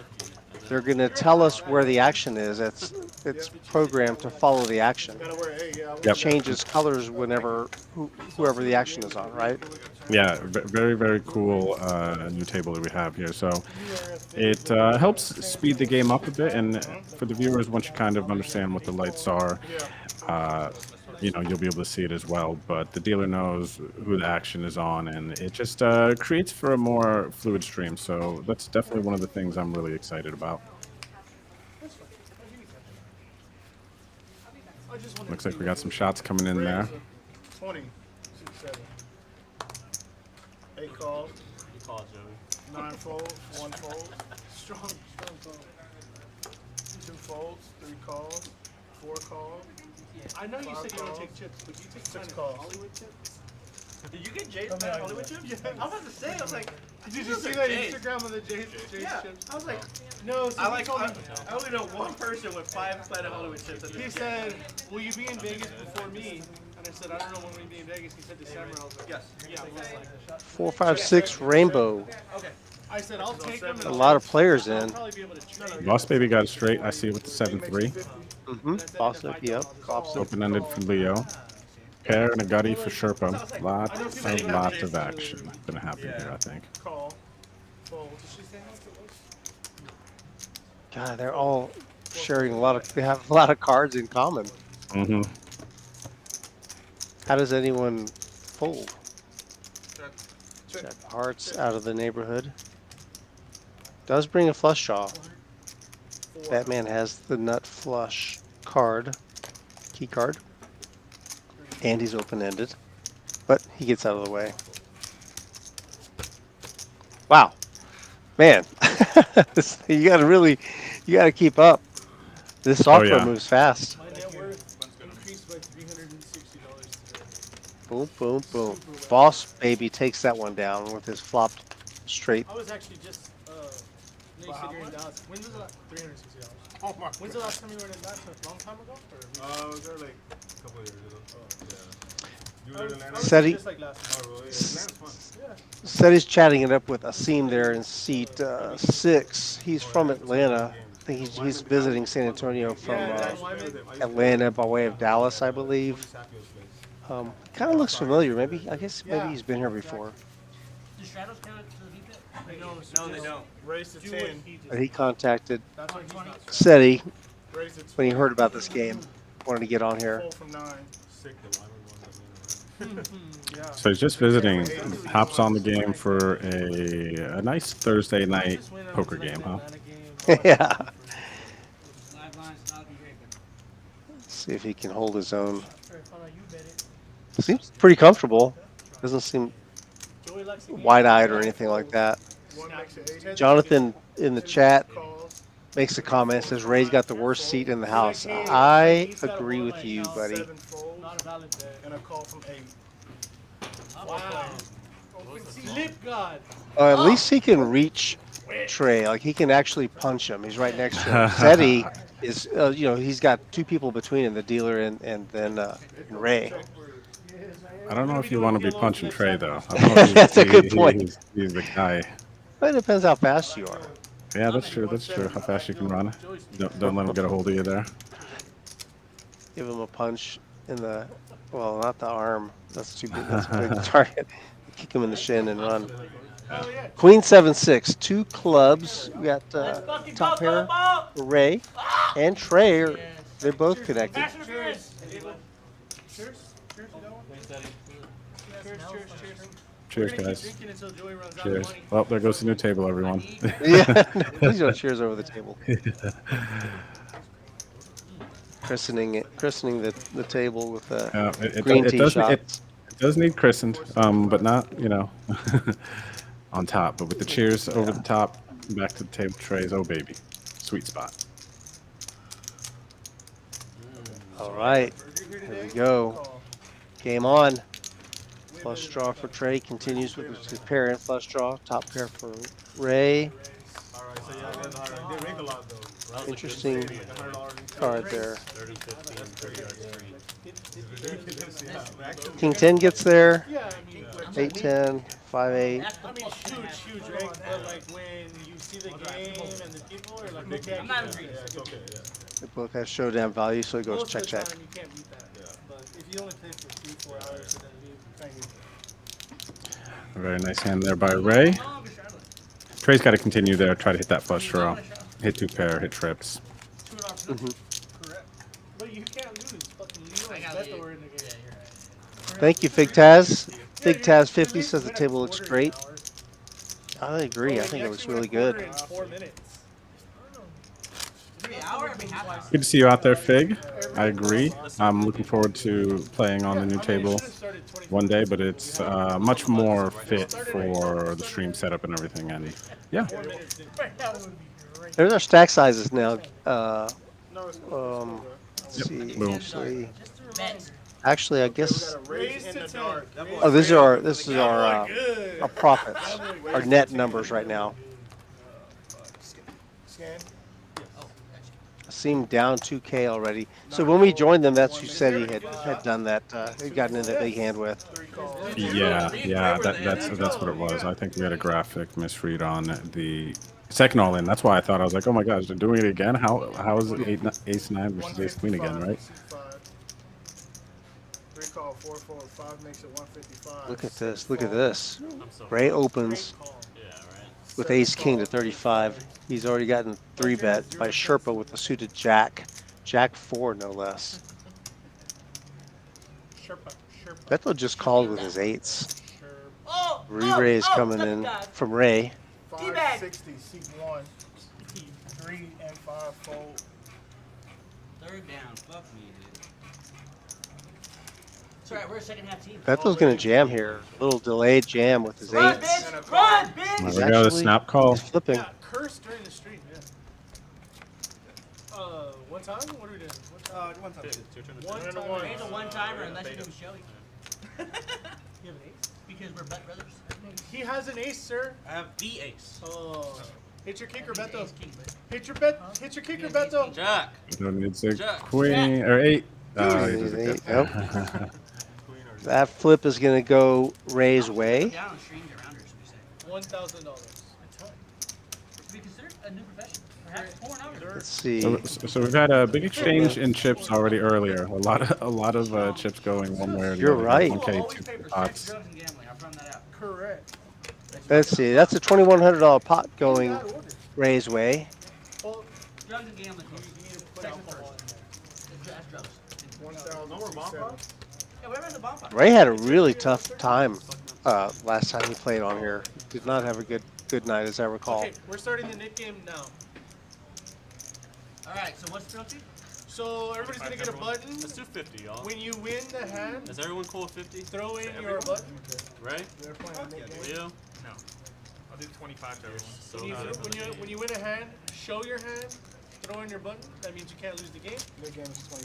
They're going to tell us where the action is. It's programmed to follow the action. It changes colors whenever whoever the action is on, right? Yeah, very, very cool new table that we have here. So it helps speed the game up a bit, and for the viewers, once you kind of understand what the lights are, you'll be able to see it as well. But the dealer knows who the action is on, and it just creates for a more fluid stream. So that's definitely one of the things I'm really excited about. Looks like we got some shots coming in there. 20. 6, 7. 8 calls. 9 folds. 1 fold. Strong fold. 2 folds. 3 calls. 4 calls. I know you 5 said you don't calls. take chips, but you take 6 kind of calls. Hollywood chips. Did you get Jay's bad Hollywood chips? Yeah. I was about to say, I was like, Did you those see are that Jay's. Instagram of the Jay's Yeah, chips? I was like, No, so I he told me, only know one person with 5 planet Hollywood chips. he said, will you be in Vegas before me? And I said, I don't know when we'll be in Vegas. He said December. I was like, Yes. Yeah, most likely. 4, 5, 6 rainbow. Okay. I said, I'll take them. A lot of players I'll in. probably be able to trade. Boss Baby got it straight. I see it with the 7-3. Boss up, yep. Boss up. Open-ended for Leo. Pair and a gutty for Sherpa. Lots of action gonna happen here, I think. Call. Fold. God, they're all sharing they have a lot of cards in common. Mm-hmm. How does anyone fold? Check hearts out of the neighborhood. Does bring a flush draw. Batman has the nut flush card, key card, and he's open-ended, but he gets out of the way. Wow, man, you gotta keep up. This software moves fast. My net worth increased by $360 today. Boom, boom, boom. Boss Baby takes that one down with his flopped straight. I was actually just next year in Dallas. When's the last $360? Oh my! When's the last time you were in Dallas? A long time ago? Or was there like a couple of years ago? Oh, yeah. You were in Atlanta? Ceddy, just like last Oh, really? Atlanta's fun. Ceddy's chatting it up with Asim there in seat 6. He's from Atlanta. I think he's visiting San Antonio from Atlanta by way of Dallas, I believe. Kind of looks familiar. Maybe he's been here before. Do shadows count to the VPIP? No, they don't. Raise to 10. But he contacted That's what he's not. Ceddy Raise to when he heard about this game. Wanted to get on here. Fold from 9. Sick, the line was Yeah. So he's just visiting. Hops on the game for a nice Thursday night poker game, huh? Yeah. Live lines, not be raping. See if he can hold his own. After I found out you Seems pretty comfortable. Doesn't seem Joey likes the game. wide-eyed or anything like that. One makes it 80. Jonathan in the chat Calls. makes a comment, says Ray's got the worst seat in the house. He's I got a agree one with like you, now, buddy. 7 folds. Not a valid bet. And a call from 8. Wow. Slip God. At least he can reach Trey. Like he can actually punch him. He's right next to him. Ceddy is, you know, he's got two people between him, the dealer and then Ray. I don't know if you want to be punching Trey though. I don't know if That's a good point. He's the guy. But it depends how fast you are. Yeah, that's true. That's true. How fast you can run. Don't let him get a hold of you there. Give him a punch in the, well, not the arm. That's too big. That's a big target. Kick him in the shin and run. Queen 7-6, 2 clubs. We got top pair, Ray and Trey. They're both connected. Cheers, guys. Cheers. Well, there goes the new table, everyone. Yeah, please don't cheers over the table. Christening the table with green tea shots. It does need christened, but not, you know, on top. But with the cheers over the top, back to the table trays. Oh, baby. Sweet spot. All right, here we go. Game on. Flush draw for Trey continues with his pair and flush draw. Top pair for Ray. Interesting card there. King 10 gets there. 8-10, 5-8. I mean, huge, right? But like when you see the game and the people are like, okay, I'm not agreeing. They both have showdown value, so it goes Most of check. the time you can't beat that. But if you only play for 3-4 hours, then you kind of. A very nice hand there by Ray. Trey's got to continue there, try to hit that flush draw. Hit 2 pair, hit trips. Correct. But you can't lose. Fucking Leo and Beto are in the game. Thank you, Fig Taz. Fig Taz 50 says the table looks great. I agree. I think it looks really good. In 4 minutes. Good to see you out there, Fig. I agree. I'm looking forward to playing on the new table one day, but it's much more fit for the stream setup and everything. And yeah. There's our stack sizes now. Let's see. Boom. Actually, I guess. Oh, this is our profits, our net numbers right now. Seemed down 2K already. So when we joined them, that's who said he had done that. He'd gotten in that big hand with. Yeah, that's what it was. I think we had a graphic misread on the second all in. That's why I thought, I was like, oh my gosh, they're doing it again. How is it ace 9 versus ace queen again, right? 3 call, 4 fold, 5 makes it 155. Look at this. Look at this. Ray opens with ace king to 35. He's already gotten 3-bet by Sherpa with the suited jack. Jack 4, no less. Beto just called with his 8s. Ray is coming in from Ray. 560, seat 1. 3 and 5 fold. Third down. Fuck me, dude. It's alright, we're a second half team. Beto's going to jam here. A little delayed jam with his 8s. Run, bitch! There we go, the snap call. He's flipping. Yeah, curse during the stream, yeah. One time? What are we doing? One time. One time. It's a one-timer unless you do a show. You have an ace? Because we're bet brothers. He has an ace, sir. I have the ace. Oh. Hit your kicker, That means Beto. ace king, but- Hit your bet. Hit your kicker, Beto. Jack. It's a queen or 8. He's 8. Yep. That flip is going to go Ray's way. Down on streams around her, should we say. $1,000. To be considered a new profession. Perhaps 4 hours. Let's see. So we've had a big exchange in chips already earlier. A lot of chips going one way or the You're other. right. Okay, Always 2 pay for sex, pots. drugs, and gambling. I'll run that out. Correct. Let's see. That's a $2,100 pot going Ray's way. Well, Drugs and gambling. you need to put alcohol in there. That's drugs. 1,067. Yeah, whatever's the bonfire. Ray had a really tough time last time he played on here. He did not have a good night, as I recall. Okay, we're starting the NIT game now. Alright, so what's the penalty? So everybody's gonna get a button. Let's do 50, y'all. When you win the hand, Is everyone cool with 50? throw in your button. Right? Leo? No. I'll do 25 to everyone. So When you win a hand, show your hand. Throw in your button. That means you can't lose the game.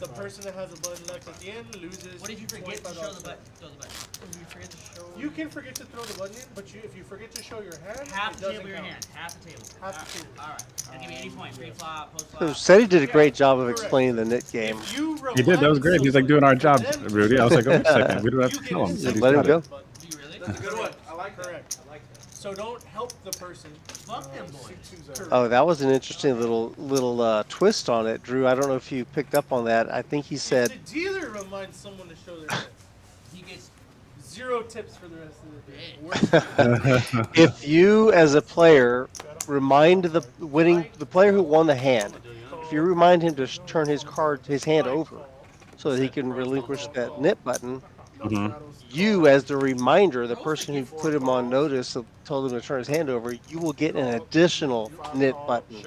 The person that has a button left at the end loses. What if you forget to show the button? Throw the button. If you forget to show. You can forget to throw the button in, but if you forget to show your hand, Half it the doesn't table your count. hand. Half the table. Half the table. Alright. I'll give you any point. Pre-flop, So post-flop. Ceddy did a great job of explaining the NIT game. If you He did. That was great. He's like doing our job, Rudy. I was like, oh, wait a second. We don't have to You Let kill him. get Ceddy's him got go. it. Do you really? That's a good one. I like correct. I like that. So don't help the person. Fuck them boys. Oh, that was an interesting little twist on it, Drew. I don't know if you picked up on that. I think he said, The dealer reminds someone to show their hand. He gets 0 tips for the rest of the day. if you as a player remind the player who won the hand, if you remind him to turn his hand over so that he can relinquish that NIT button, you as the reminder, the person who put him on notice, told him to turn his hand over, you will get an additional NIT button.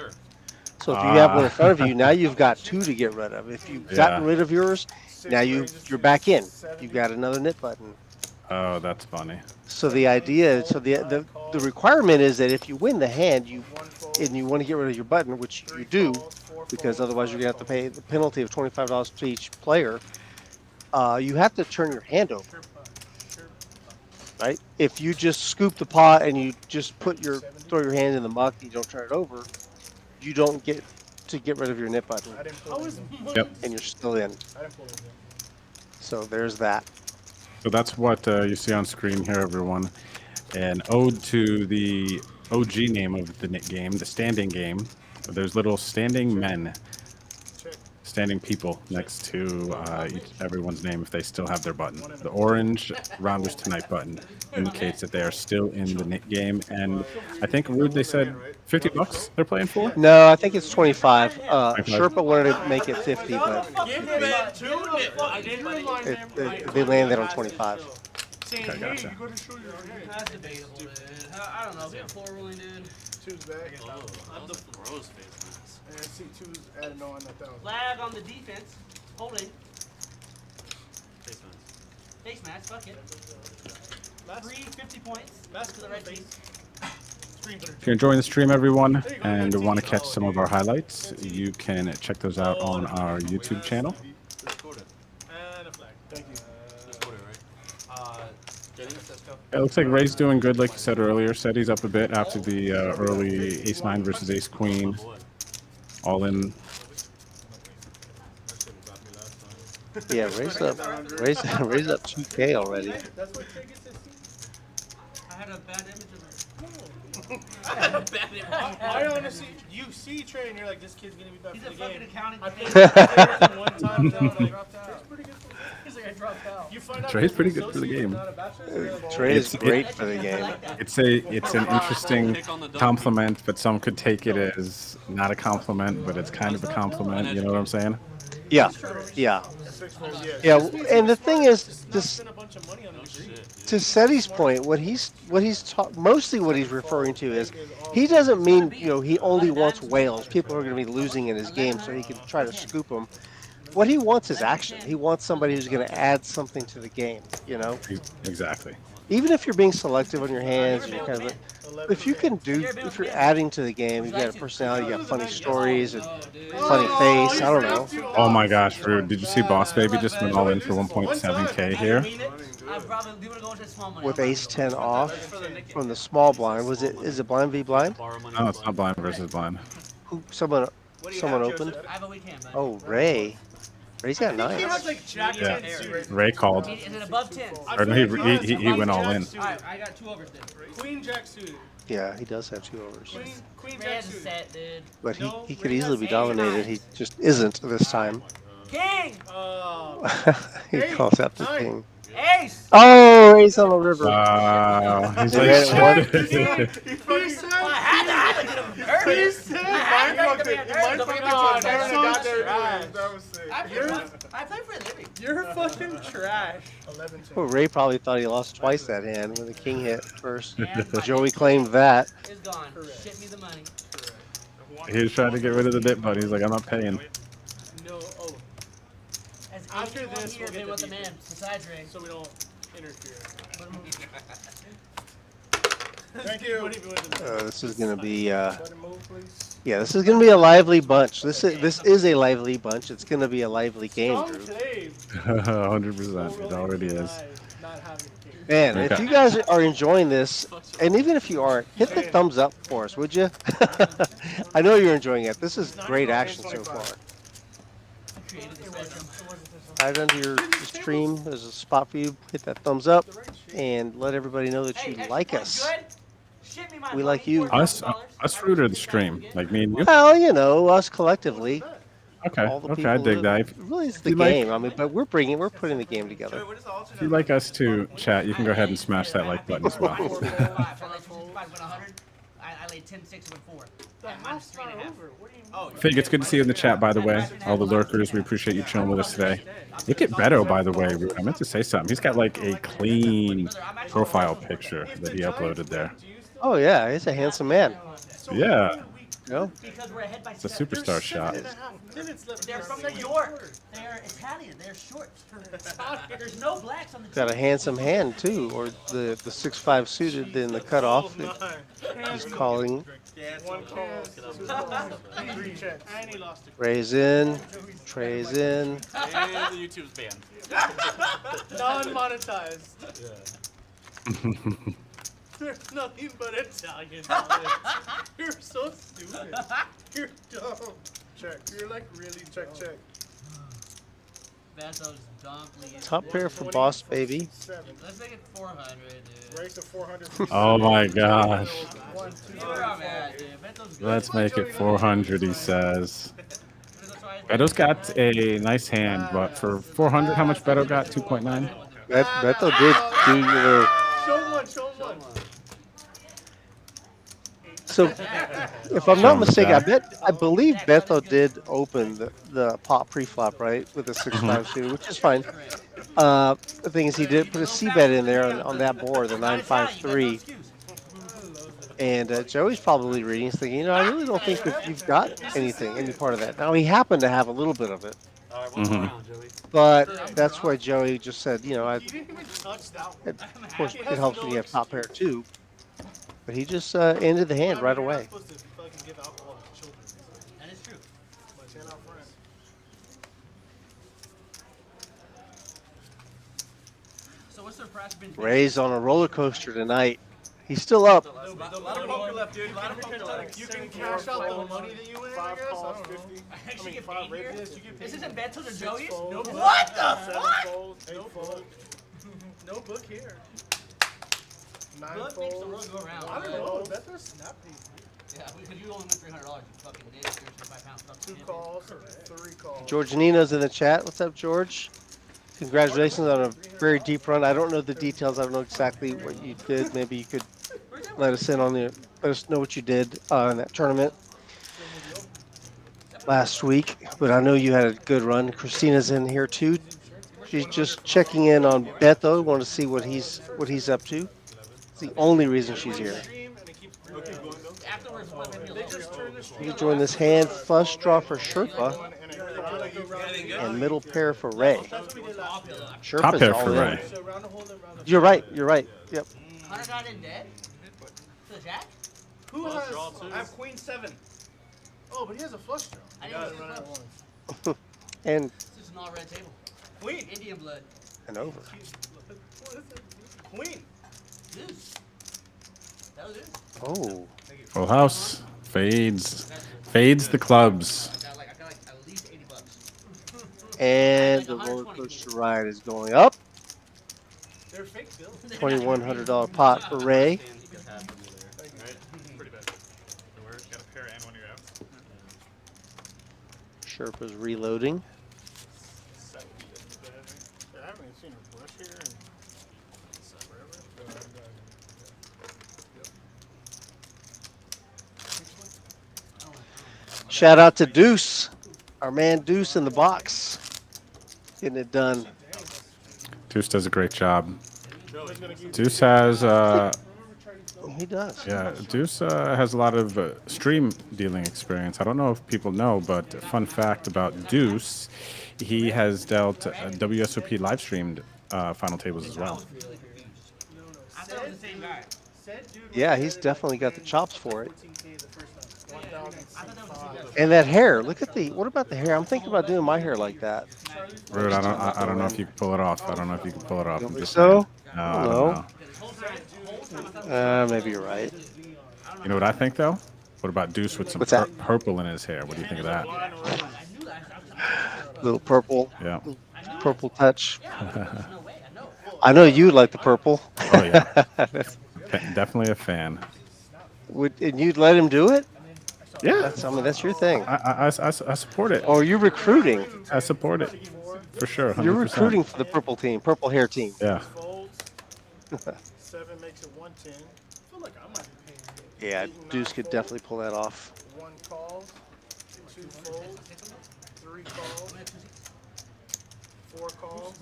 So if you have one in front of you, now you've got 2 to get rid of. If you've gotten rid of yours, now you're back in. You've got another NIT button. Oh, that's funny. So the idea, the requirement is that if you win the hand, and you want to get rid of your button, which you do, because otherwise you're gonna have to pay the penalty of $25 to each player. You have to turn your hand over. Right? If you just scoop the pot and you just throw your hand in the muck, and you don't turn it over, you don't get to get rid of your NIT button. Yep. And you're still in. So there's that. So that's what you see on screen here, everyone. An ode to the OG name of the NIT game, the standing game. There's little standing men, standing people next to everyone's name if they still have their button. The orange Rounders Tonight button indicates that they are still in the NIT game. And I think, Rude, they said $50 they're playing for? No, I think it's 25. Sherpa wanted to make it 50, but they landed on 25. Okay, gotcha. That's debatable, dude. I don't know. Get floor ruling, dude. 2's back. Oh, that was the gross face mask. And see 2's adding on 1,000. Flag on the defense. Holding. Face mask. Face match. Fuck it. Free 50 points. To the red team. If you're enjoying the stream, everyone, and want to catch some of our highlights, you can check those out on our YouTube channel. And a flag. Thank you. It looks like Ray's doing good, like you said earlier. Ceddy's up a bit after the early Ace-9 versus Ace-Queen. All in. Yeah, raise up 2K already. I had a bad image of her. I honestly, you see Trey and you're like, this kid's gonna be bad He's for a the fucking game. accounting. I played with him one time and then I dropped out. He's like, I dropped out. You find out Trey's pretty good for the game. Trey is great for the game. It's an interesting compliment, but some could take it as not a compliment, but it's kind of a compliment. You know what I'm saying? Yeah, yeah, yeah. And the thing is, to Ceddy's point, mostly what he's referring to is he doesn't mean he only wants whales. People are going to be losing in his game, so he can try to scoop them. What he wants is action. He wants somebody who's going to add something to the game. Exactly. Even if you're being selective on your hands, if you're adding to the game, you got a personality, you got funny stories, and funny face. I don't know. Oh my gosh, Rude! Did you see Boss Baby just went all in for 1.7K here? With Ace-10 off from the small blind. Is it blind v blind? No, it's not blind versus blind. Someone opened? Oh, Ray. Ray's got 9. Yeah. Ray called. Is it above 10? Or no, he went all in. Alright, I got 2 overs then. Queen Jack suited. Yeah, he does have 2 overs. Queen Jack Red suited. set, dude. But he could easily be dominated. He just isn't this time. King! He calls out the king. Ace! Oh, Ace on the river. Wow. He's He like, ran one. I play for a living. You're fucking trash. Well, Ray probably thought he lost twice that hand when the king hit first. Joey claimed that. It's gone. Ship me the money. he was trying to get rid of the dip, but he's like, I'm not paying. No, oh, After this, Here, we'll get with the the man, besides Ray. so we don't interfere. Thank you. This is gonna be Button move, please. yeah, this is gonna be a lively bunch. This is a lively bunch. It's gonna be a lively game, Strong Drew. play. 100%. It already is. Not having a game. Man, Okay. if you guys are enjoying this, and even if you aren't, hit the thumbs up for us, would you? I know you're enjoying it. This is great action so far. Right under your stream, there's a spot for you. Hit that thumbs up and let everybody know that you like us. We like you. Us fruit or the stream? Like me and you? Well, you know, us collectively. Okay. All the Okay, I people dig that. Really, it's the you like- game. I mean, but we're putting the game together. If you'd like us to chat, you can go ahead and smash that like button as well. I laid 10, 6, and 4. Minus 3.5. Oh, Fig, it's good to see you in the chat, by the way. All the lurkers, we appreciate you chilling with us today. Look at Beto, by the way. I meant to say something. He's got like a clean profile picture that he uploaded there. Oh yeah, he's a handsome man. Yeah. No? It's a superstar shot. They're from New York. They're Italian. They're short. There's no blacks on the team. Got a handsome hand too, or the 6'5" suited in the cutoff. He's calling. One call, 2 calls, 3 checks. And he lost it. Rays in, trays in. And the YouTube's banned. Non-monetized. There's nothing but Italian. You're so stupid. You're dumb. Check. You're like really check. Top pair for Boss Baby. 7. Let's make it 400, dude. Race of 400. Oh my gosh. 1, 2, 3, 4. Let's make it 400, he says. Beto's got a nice hand, but for 400, how much Beto got? 2.9? Beto did do your. Show one. So, if I'm not mistaken, I believe Beto did open the pop pre-flop, right, with the 6-5 suited, which is fine. The thing is, he did put a C-bet in there on that board, the 9-5-3. And Joey's probably reading, he's thinking, I really don't think that you've got any part of that. Now, he happened to have a little bit of it. But that's why Joey just said, of course, it helps when you have top pair too. But he just ended the hand right away. That is true. So what's the price been? Ray's on a roller coaster tonight. He's still up. A lot of poker left, dude. You can cash out the money that you win, I guess. I don't know. I actually get 5 paid here. raises. This isn't Beto's or Joey's? Fold, What the 7 fuck? folds, 8 folds, No book here. 9 Blood makes the folds. world go around. I don't know. That's a snappy. Yeah, because you only win $300. You fucking did. You're 25 pounds. Fuck 2 you. calls, 3 calls. George Nino's in the chat. What's up, George? Congratulations on a very deep run. I don't know the details. I don't know exactly what you did. Maybe you could let us know what you did in that tournament last week. But I know you had a good run. Christina's in here too. She's just checking in on Beto. Want to see what he's up to. It's the only reason she's here. You join this hand. Flush draw for Sherpa and middle pair for Ray. Sherpa's Top pair all for in. Ray. You're right. Yep. Hunter got in dead? To the jack? Who has? I have queen 7. Oh, but he has a flush draw. I didn't see the flush. And This is an all red table. Queen. Indian blood. and over. Queen. Deuce. That was it. Oh. Full house. Fades. Fades the clubs. I got like at least $80. And the roller coaster ride is going up. They're fake bills. $2,100 pot for Ray. Pretty bad. Got a pair and one of your outs. Sherpa's reloading. I haven't seen a brush here in forever. Shout out to Deuce, our man Deuce in the box, getting it done. Deuce does a great job. Deuce has, He does. yeah, Deuce has a lot of stream dealing experience. I don't know if people know, but a fun fact about Deuce he has dealt WSOP live streamed final tables as well. I thought it was the same guy. Yeah, he's definitely got the chops for it. 14K the first time. 1,005. And that hair, look at the. What about the hair? I'm thinking about doing my hair like that. Rude, I don't know if you can pull it off. I don't know if you can pull it off. Don't I'm think just so? saying. No, I don't know. Maybe you're right. You know what I think though? What about Deuce with some What's that? purple in his hair? What do you think of that? Little purple. Yeah. Purple touch. I know you like the purple. Oh yeah. Definitely a fan. And you'd let him do it? Yeah. I mean, that's your thing. I support it. Oh, you're recruiting. I support it for sure. 100%. You're recruiting for the purple team, purple hair team. Yeah. 7 makes it 110. I feel like I might be paying. Yeah, Deuce could definitely pull that off. 1 call, 2 folds, 3 calls, 4 calls,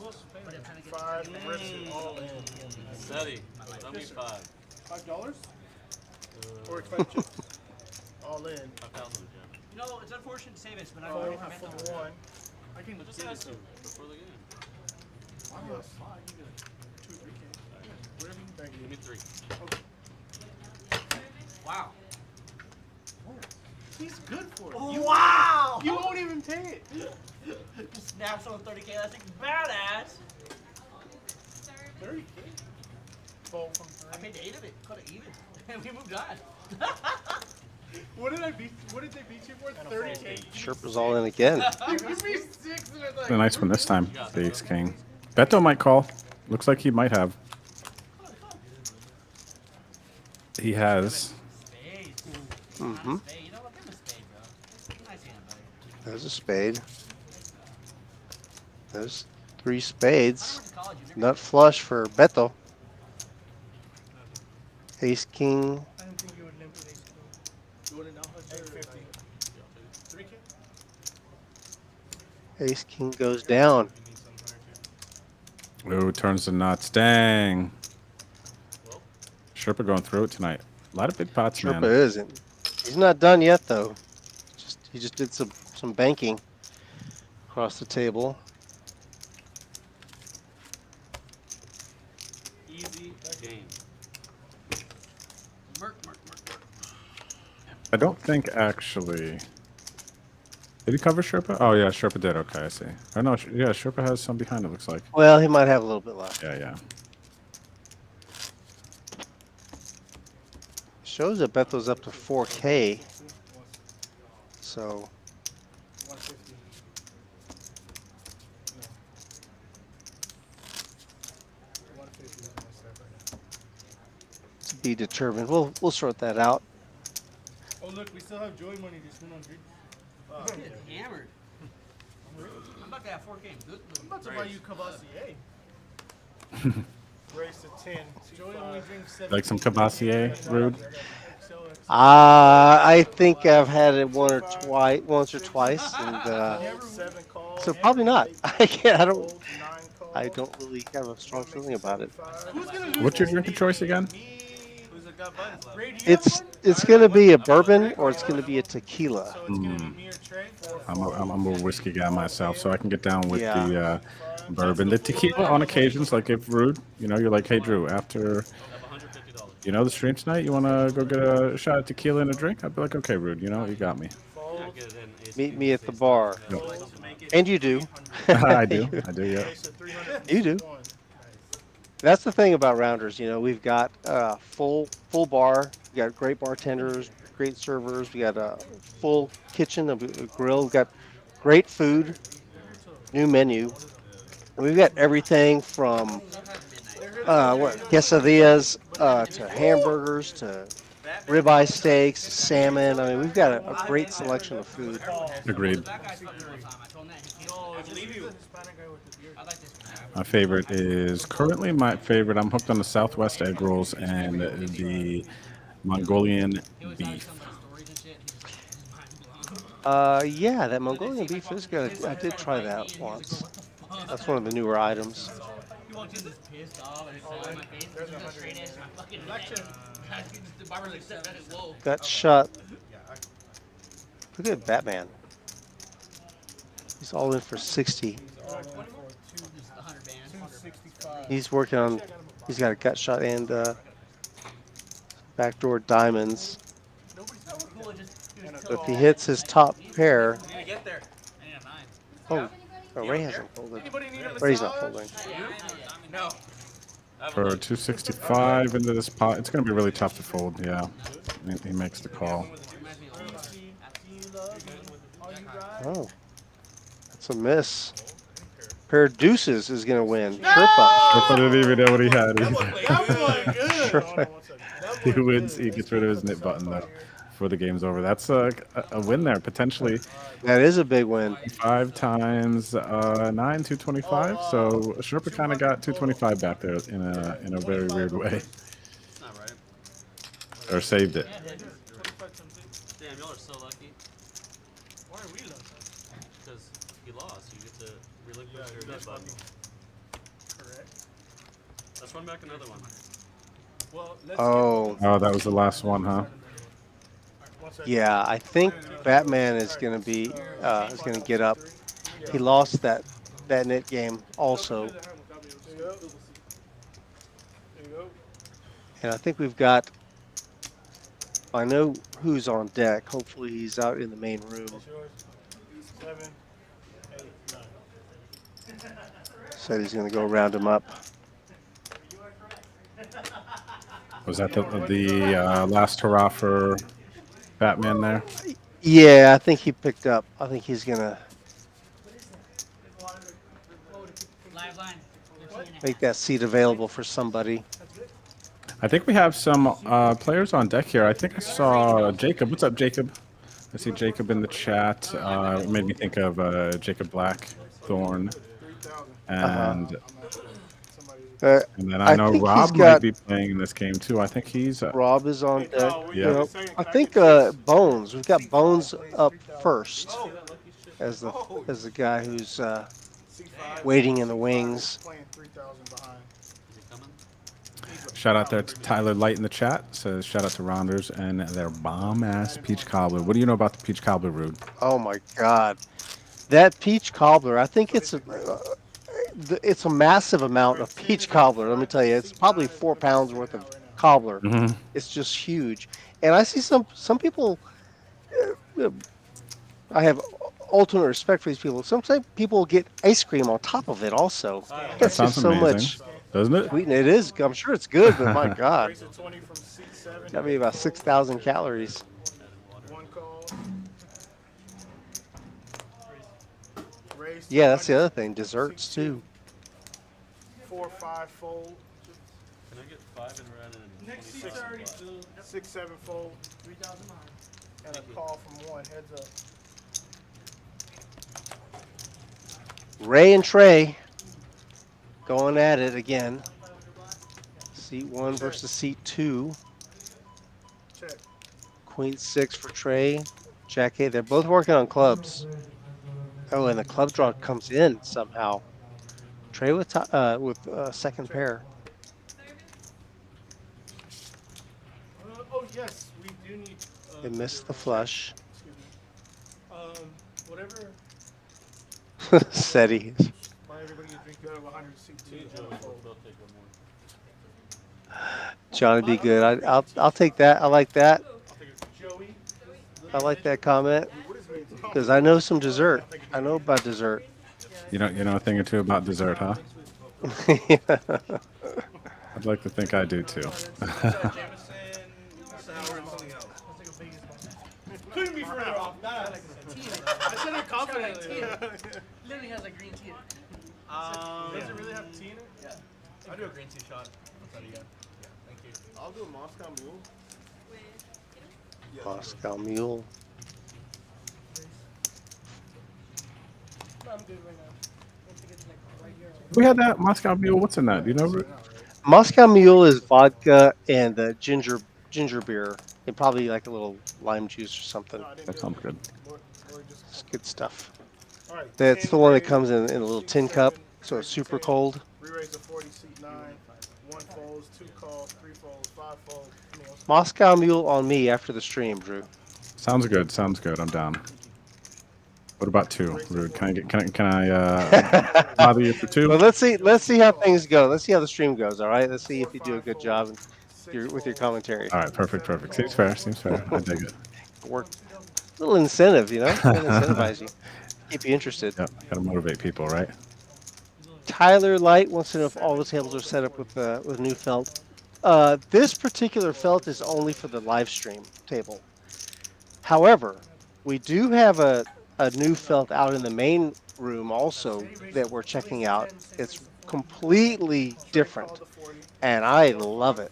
5 rips it all in. Ceddy, tell me $5. $5? Or expect chips. All in. 5,000, yeah. You know, it's unfortunate to say this, but I Fold don't have for mental. 1. I can Just get it ask to him before the game. Yes. 2, 3K. Whatever you think. Give me 3. Wow. He's good for it. Oh, wow! You won't even pay it. Just snaps on 30K. That's badass. 30K. Fold from I 3. paid the 8 of it. Cut it even. And we moved on. What did they beat you for? 30K. Sherpa's all in again. You give me 6 and it's like. A nice one this time. The Ace King. Beto might call. Looks like he might have. He has. Mm-hmm. You know what? Give him a spade, bro. Nice hand, buddy. There's a spade. There's 3 spades. Nut flush for Beto. Ace King. I didn't think you would limp with ace king. You wouldn't know how to 50. 3K? Ace King goes down. Ooh, turns the nuts. Dang. Sherpa going through it tonight. A lot of big pots, Sherpa man. isn't. He's not done yet, though. He just did some banking across the table. Easy game. Merc. I don't think actually. Did he cover Sherpa? Oh yeah, Sherpa did. Okay, I see. Oh no, yeah, Sherpa has some behind. It looks like. Well, he might have a little bit left. Yeah. Shows that Beto's up to 4K. So 150. No. 150 is my step right now. to be determined. We'll sort that out. Oh look, we still have joy money. Just went on drink. Getting hammered. I'm about to have 4 games. Good. I'm about to buy you Cavassier. Race to 10. Joy only drinks 7. Like some Cavassier, Rude? I think I've had it once or twice, and so probably not. I don't really have a strong feeling about it. What's your drinking choice again? It's gonna be a bourbon or it's gonna be a tequila. I'm a whiskey guy myself, so I can get down with the bourbon. The tequila on occasions, like if Rude, you're like, hey Drew, after the stream tonight, you want to go get a shot of tequila and a drink? I'd be like, okay, Rude, you got me. Meet me at the bar. Yep. And you do. I do, yeah. You do. That's the thing about Rounders. We've got full bar. We got great bartenders, great servers. We got a full kitchen, a grill. We've got great food, new menu. We've got everything from quesadillas to hamburgers to ribeye steaks, salmon. I mean, we've got a great selection of food. Agreed. My favorite is currently I'm hooked on the Southwest egg rolls and the Mongolian beef. Yeah, that Mongolian beef is good. I did try that once. That's one of the newer items. Got shot. Look at Batman. He's all in for 60. This is the 100 band. 265. He's working on. He's got a gut shot and backdoor diamonds. Cool, just But if he hits his top pair, I get there. I have 9. oh, Ray hasn't folded. Anybody need a Ray's not massage? folding. No. For 265 into this pot, it's going to be really tough to fold. Yeah, he makes the call. Oh, that's a miss. Pair of deuces is going to win. Sherpa. Sherpa didn't even know what he had. That was good. Sherpa. He wins. He gets rid of his NIT button though before the game's over. That's a win there potentially. That is a big win. 5 times 9, 225. So Sherpa kind of got 225 back there in a very weird way. It's not right. Or saved it. Damn, y'all are so lucky. Why are we lucky? Because you lost. You get to relinquish your NIT button. Correct. Let's run back another one. Well, let's Oh, Oh, that was the last one, huh? yeah. I think Batman is going to be is going to get up. He lost that NIT game also, There you go. There you go. and I think we've got. I know who's on deck. Hopefully, he's out in the main room. That's yours. 7, 8, 9. Said he's going to go round him up. Was that the last hurrah for Batman there? Yeah, I think he picked up. I think he's going to live line. make that seat available for somebody. I think we have some players on deck here. I think I saw Jacob. What's up, Jacob? I see Jacob in the chat. It made me think of Jacob Blackthorn. And, and then I know think Rob he's might got- be playing in this game too. I think he's Rob is on deck. Yeah. You know, I think Bones. We've got Bones up first as the guy who's waiting in the wings. Playing 3,000 behind. Is it coming? shout out there to Tyler Light in the chat. Says shout out to Rounders and their bomb ass peach cobbler. What do you know about the peach cobbler, Rude? Oh my God, that peach cobbler! I think it's a massive amount of peach cobbler. Let me tell you, it's probably 4 pounds worth of cobbler. Mhm. It's just huge, and I see some people. I have ultimate respect for these people. Sometimes people get ice cream on top of it. Also, that's sounds just so amazing. much. Doesn't it? Sweet, it is. I'm sure it's good, but my God, Raise a 20 from seat 7. got to be about 6,000 calories. 1 call. Raise Yeah, that's the 200. other thing. Desserts too. 4, 5 fold. Can I get 5 and red and Next 26 seat's already black? filled. 6, 7 fold. 3,000 behind. And a call from 1. Heads up. Ray and Trey going at it again. Seat 1 versus seat 2. Check. Queen 6 for Trey. Jack 8. They're both working on clubs. Oh, and the club draw comes in somehow. Trey with second pair. Oh yes, we do need. They missed the flush. Excuse me. Whatever. Ceddy. Buy everybody a drink. Go to 100 seat 2. Joey, they'll take one more. Johnny be good. I'll take that. I like that. Joey. I like that comment because I know some dessert. I know about dessert. You know a thing or two about dessert, huh? I'd like to think I do too. Couldn't be further off. I said it confidently. Literally has like green tea. Does it really have tea in it? Yeah. I'll do a green tea shot. I'll try to get. Yeah, thank you. I'll do a Moscow Mule. Moscow Mule. I'm good right now. Once it gets like right here. We had that Moscow Mule. What's in that? Do you know? Rude? Moscow Mule is vodka and the ginger beer and probably like a little lime juice or something. That sounds good. It's good stuff. All right. That's 10 the one that raise, comes in a little seat tin cup, 7, so it's super 10. cold. Re-raise a 40 seat 9. 1 folds, 2 calls, 3 folds, 5 folds. Anything else? Moscow Mule on me after the stream, Drew. Sounds good. Sounds good. I'm down. What about 2, Rude? Can I bother you for 2? Well, let's see how things go. Let's see how the stream goes. All right. Let's see if you do a good job with your commentary. All right, perfect. Seems fair. I dig it. Work. Little incentive, you know. Gotta incentivize you, keep you interested. Yep, gotta motivate people, right? Tyler Light wants to know if all the tables are set up with new felt. This particular felt is only for the live stream table. However, we do have a new felt out in the main room also that we're checking out. It's completely different, and I love it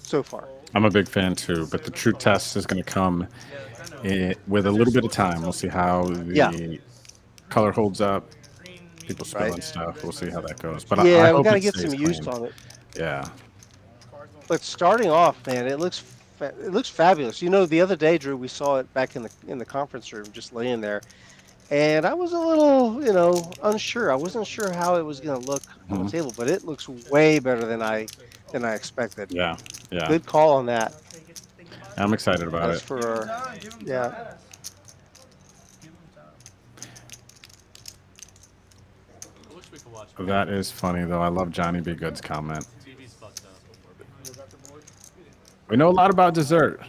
so far. I'm a big fan too, but the true test is going to come with a little bit of time. We'll see how the color holds up. People spilling stuff. We'll see how that goes. But I we hope gotta it get stays some use clean. on it. Yeah. But starting off, man, it looks fabulous. You know, the other day, Drew, we saw it back in the conference room, just laying there, and I was a little, unsure. I wasn't sure how it was going to look on the table, but it looks way better than I expected. Yeah. Good call on that. I'm excited about it. That is funny though. I love Johnny B. Good's comment. We know a lot about dessert.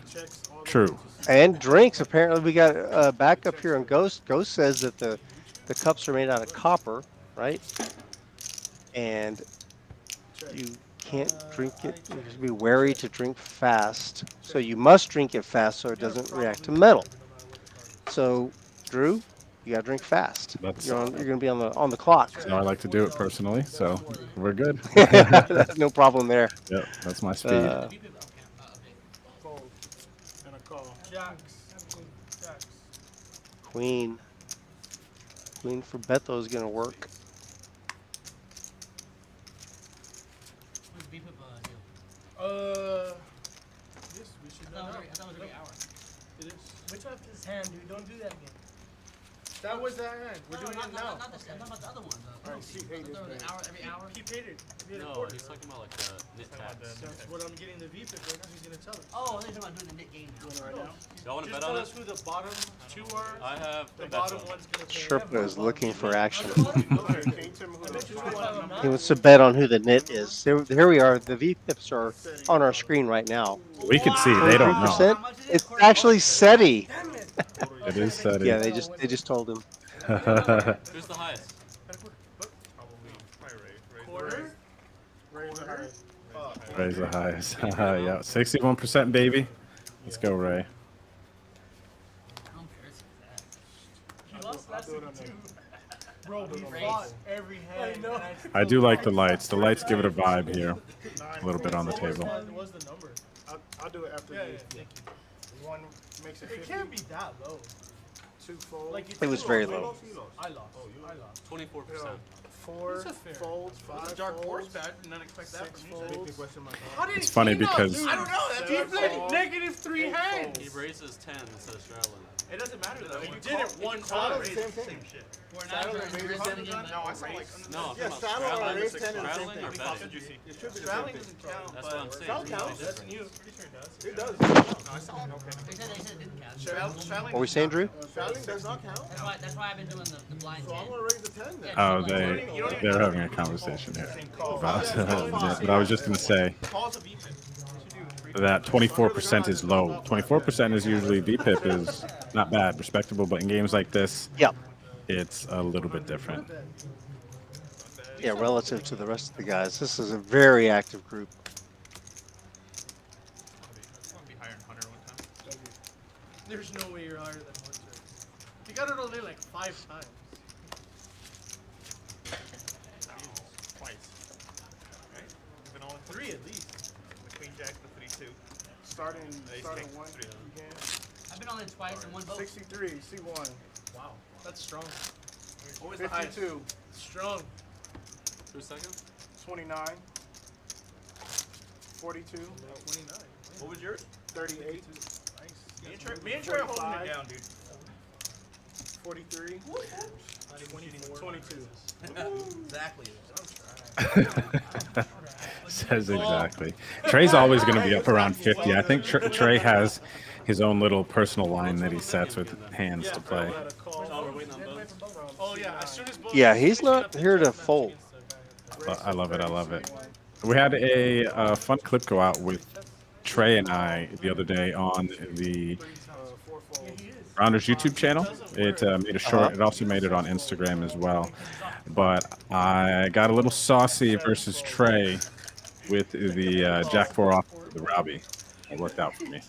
True. And drinks. Apparently, we got back up here on Ghost. Ghost says that the cups are made out of copper, right? And you can't drink it. You have to be wary to drink fast. So you must drink it fast so it doesn't react to metal. So, Drew, you gotta drink fast. You're gonna be on the clock. That's how I like to do it personally. So we're good. No problem there. Yep, that's my speed. Queen for Beto is gonna work. Yes, we should know. I thought it was every hour. It is. Switch off this hand, dude. Don't do that again. That was that hand. We're doing it now. Not this. I'm talking about the other one. Alright, see, hey, this every hour. He paid it. No, he's talking about like the NIT tabs. That's what I'm getting the VPIP right now. He's gonna tell us. Oh, they're talking about doing the NIT game right now. Y'all want to Just bet tell on us it? who the bottom 2 are. I have the bottom one's gonna pay. Sherpa is looking for action. Can you tell me who those He wants to bet on who the NIT is. Here we are. The VPIPs are on our screen right now. We can see. They don't know. 33%. It's actually Ceddy. It is Ceddy. Yeah, they just told him. Who's the highest? Quarter? Ray's the highest. Yeah, 61%, baby. Let's go, Ray. He lost last week too. Bro, we fought every hand. I know. I do like the lights. The lights give it a vibe here. A little bit on the table. What's the number? I'll do it after you. One makes it 50. It can't be that low. 2 folds. Like It was very low. I lost. 24%. 4 folds, 5 Dark Horse folds, badge. Did not expect that 6 from you. folds. How did It's funny he know, because dude? I don't know. That's he played negative 3 hands. He raises 10 instead of straddling. It doesn't matter though. You did it one time. Same shit. No, I saw like No, yeah, I'm talking saddle about or raise 10 is the same straddling or thing. betting. It should be the same Straddling thing. doesn't count. That's what I'm saying. Straddle It's really counts. That's different. new. Pretty sure it does. It does. No, I saw it. They said it didn't count. Straddling What were we saying, Drew? Straddling does not count. That's why I've been doing the blind So I'm 10. gonna raise the 10 then. Oh, they're having a conversation here about but I was just gonna say that 24% is low. 24% is usually VPIP is not bad, respectable, but in games like this, it's a little bit different. Yeah, relative to the rest of the guys, this is a very active group. There's no way you're higher than Hunter. You got it only like 5 times. Twice. Right? You've been on 3 at least. the Queen Jack, the 3-2. Starting Ace 1 King, again. I've been on it twice in one vote. 63, C1. Wow, that's strong. Always the highest. 52, Strong. Who's second? 29, 42, 29. What was yours? 38, Me and Trey are holding it down, dude. 43, 22. Exactly. Says exactly. Trey's always going to be up around 50. I think Trey has his own little personal line that he sets with hands to play. Yeah, he's not here to fold. I love it. I love it. We had a fun clip go out with Trey and I the other day on the Rounders YouTube channel. It made a short. It also made it on Instagram as well. But I got a little saucy versus Trey with the Jack 4 off the Robbie. It worked out for me.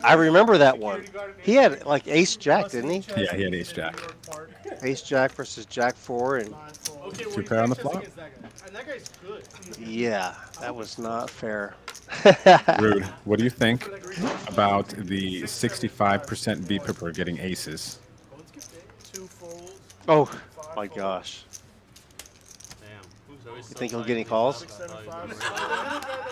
I remember that one. He had like Ace Jack, didn't he? Yeah, he had Ace Jack. Ace Jack versus Jack 4 and 2 pair on the flop. yeah, that was not fair. Rude. What do you think about the 65% VPIPer getting aces? Oh my gosh. Damn. You think he'll get any calls?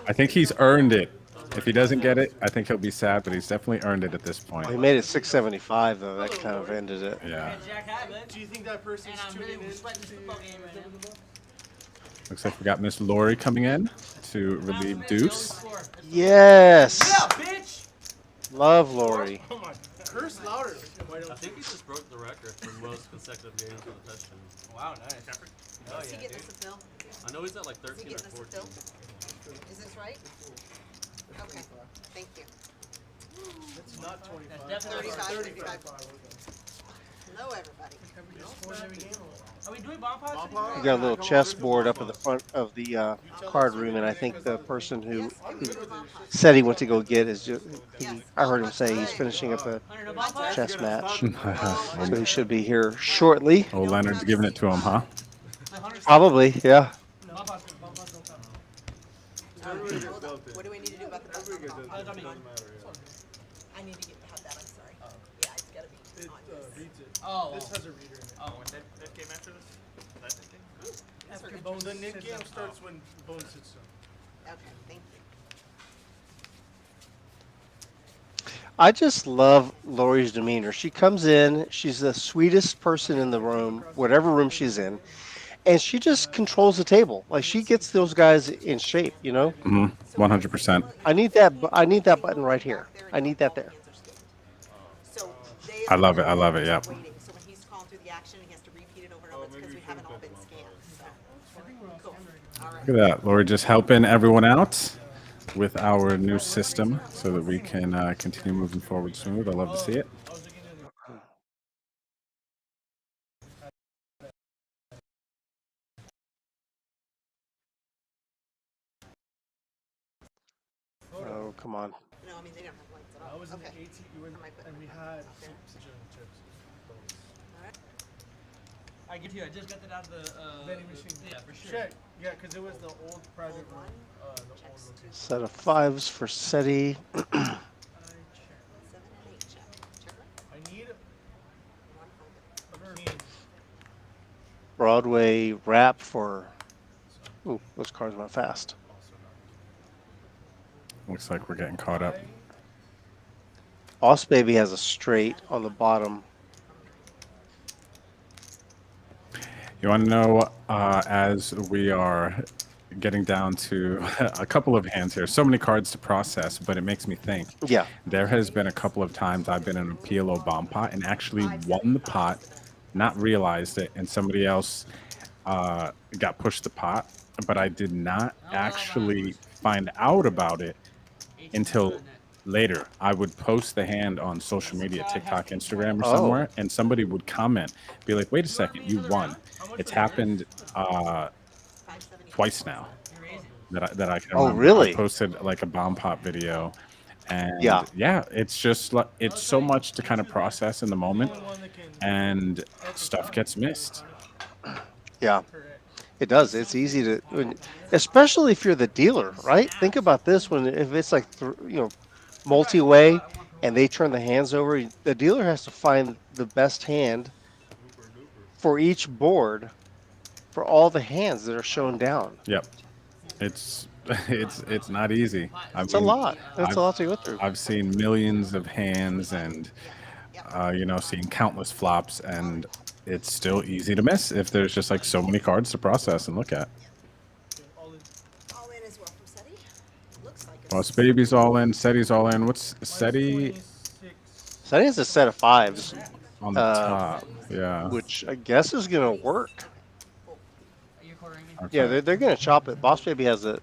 I think he's earned it. If he doesn't get it, I think he'll be sad, but he's definitely earned it at this point. He made it 675 though. That kind of ended it. Yeah. Do you think that person's tuning in? Looks like we got Miss Lori coming in to relieve Deuce. Yes. Yeah, bitch. Love Lori. Oh my! Curse louder. I think he just broke the record for most consecutive games with a touchdown. Wow, nice. Oh, is he getting us a bill? I know he's at like Is he 13 or getting us a 14. bill? Is this right? Okay, thank you. It's not 25. That's definitely 35. Hello, everybody. Are we doing bomb pots? We got a little chessboard up at the front of the card room, and I think the person who said he went to go get is just, I heard him say he's finishing up a chess match. So he should be here shortly. Oh, Leonard's giving it to him, huh? Probably, yeah. Hold on. What do we need to do about the bill? I need to have that, I'm sorry. Yeah, it's gotta be on this. Reads it. Oh. This has a reader in it. Oh. That came after this? That game? The NIT game starts when Bone sits down. Okay, thank you. I just love Lori's demeanor. She comes in, she's the sweetest person in the room, whatever room she's in, and she just controls the table. Like she gets those guys in shape, you know? 100%. I need that button right here. I need that there. I love it. I love it. Yeah. So when he's calling through the action, he has to repeat it over and over because we haven't all been scanned. So, cool. All right. Look at that. Lori just helping everyone out with our new system so that we can continue moving forward smooth. I love to see it. Oh, come on. No, I mean, they don't have lights at all. I was in the Okay. AT, and we had oxygen chips. I give you. I just got that out of the Vending machine. Yeah, for sure. Check. Yeah, because it was the old private room. The old location. Set of fives for Ceddy. 7 and 8 check. Check. I need One a king. Broadway wrap for. Ooh, those cards went fast. Looks like we're getting caught up. Boss Baby has a straight on the bottom. You want to know, as we are getting down to a couple of hands here, so many cards to process, but it makes me think. Yeah. There has been a couple of times I've been in a PLO bomb pot and actually won the pot, not realized it, and somebody else got pushed the pot, but I did not actually find out about it until later. I would post the hand on social media, TikTok, Instagram, or somewhere, and somebody would comment, be like, wait a second, you won. It's happened twice now that I can remember. Oh, really? I posted like a bomb pot video, and yeah, it's just like, it's so much to kind of process in the moment, and stuff gets missed. Yeah, it does. It's easy to, especially if you're the dealer, right? Think about this if it's like, multi-way and they turn the hands over, the dealer has to find the best hand for each board for all the hands that are shown down. Yep. It's not easy. It's a lot. That's a lot to go through. I've seen millions of hands and seen countless flops, and it's still easy to miss if there's just like so many cards to process and look at. All in as well from Ceddy. Looks like Boss Baby's all in, Ceddy's all in. What's Ceddy? Ceddy has a set of fives. On the top, yeah. Which I guess is gonna work. Okay. Yeah, they're gonna chop it. Boss Baby has the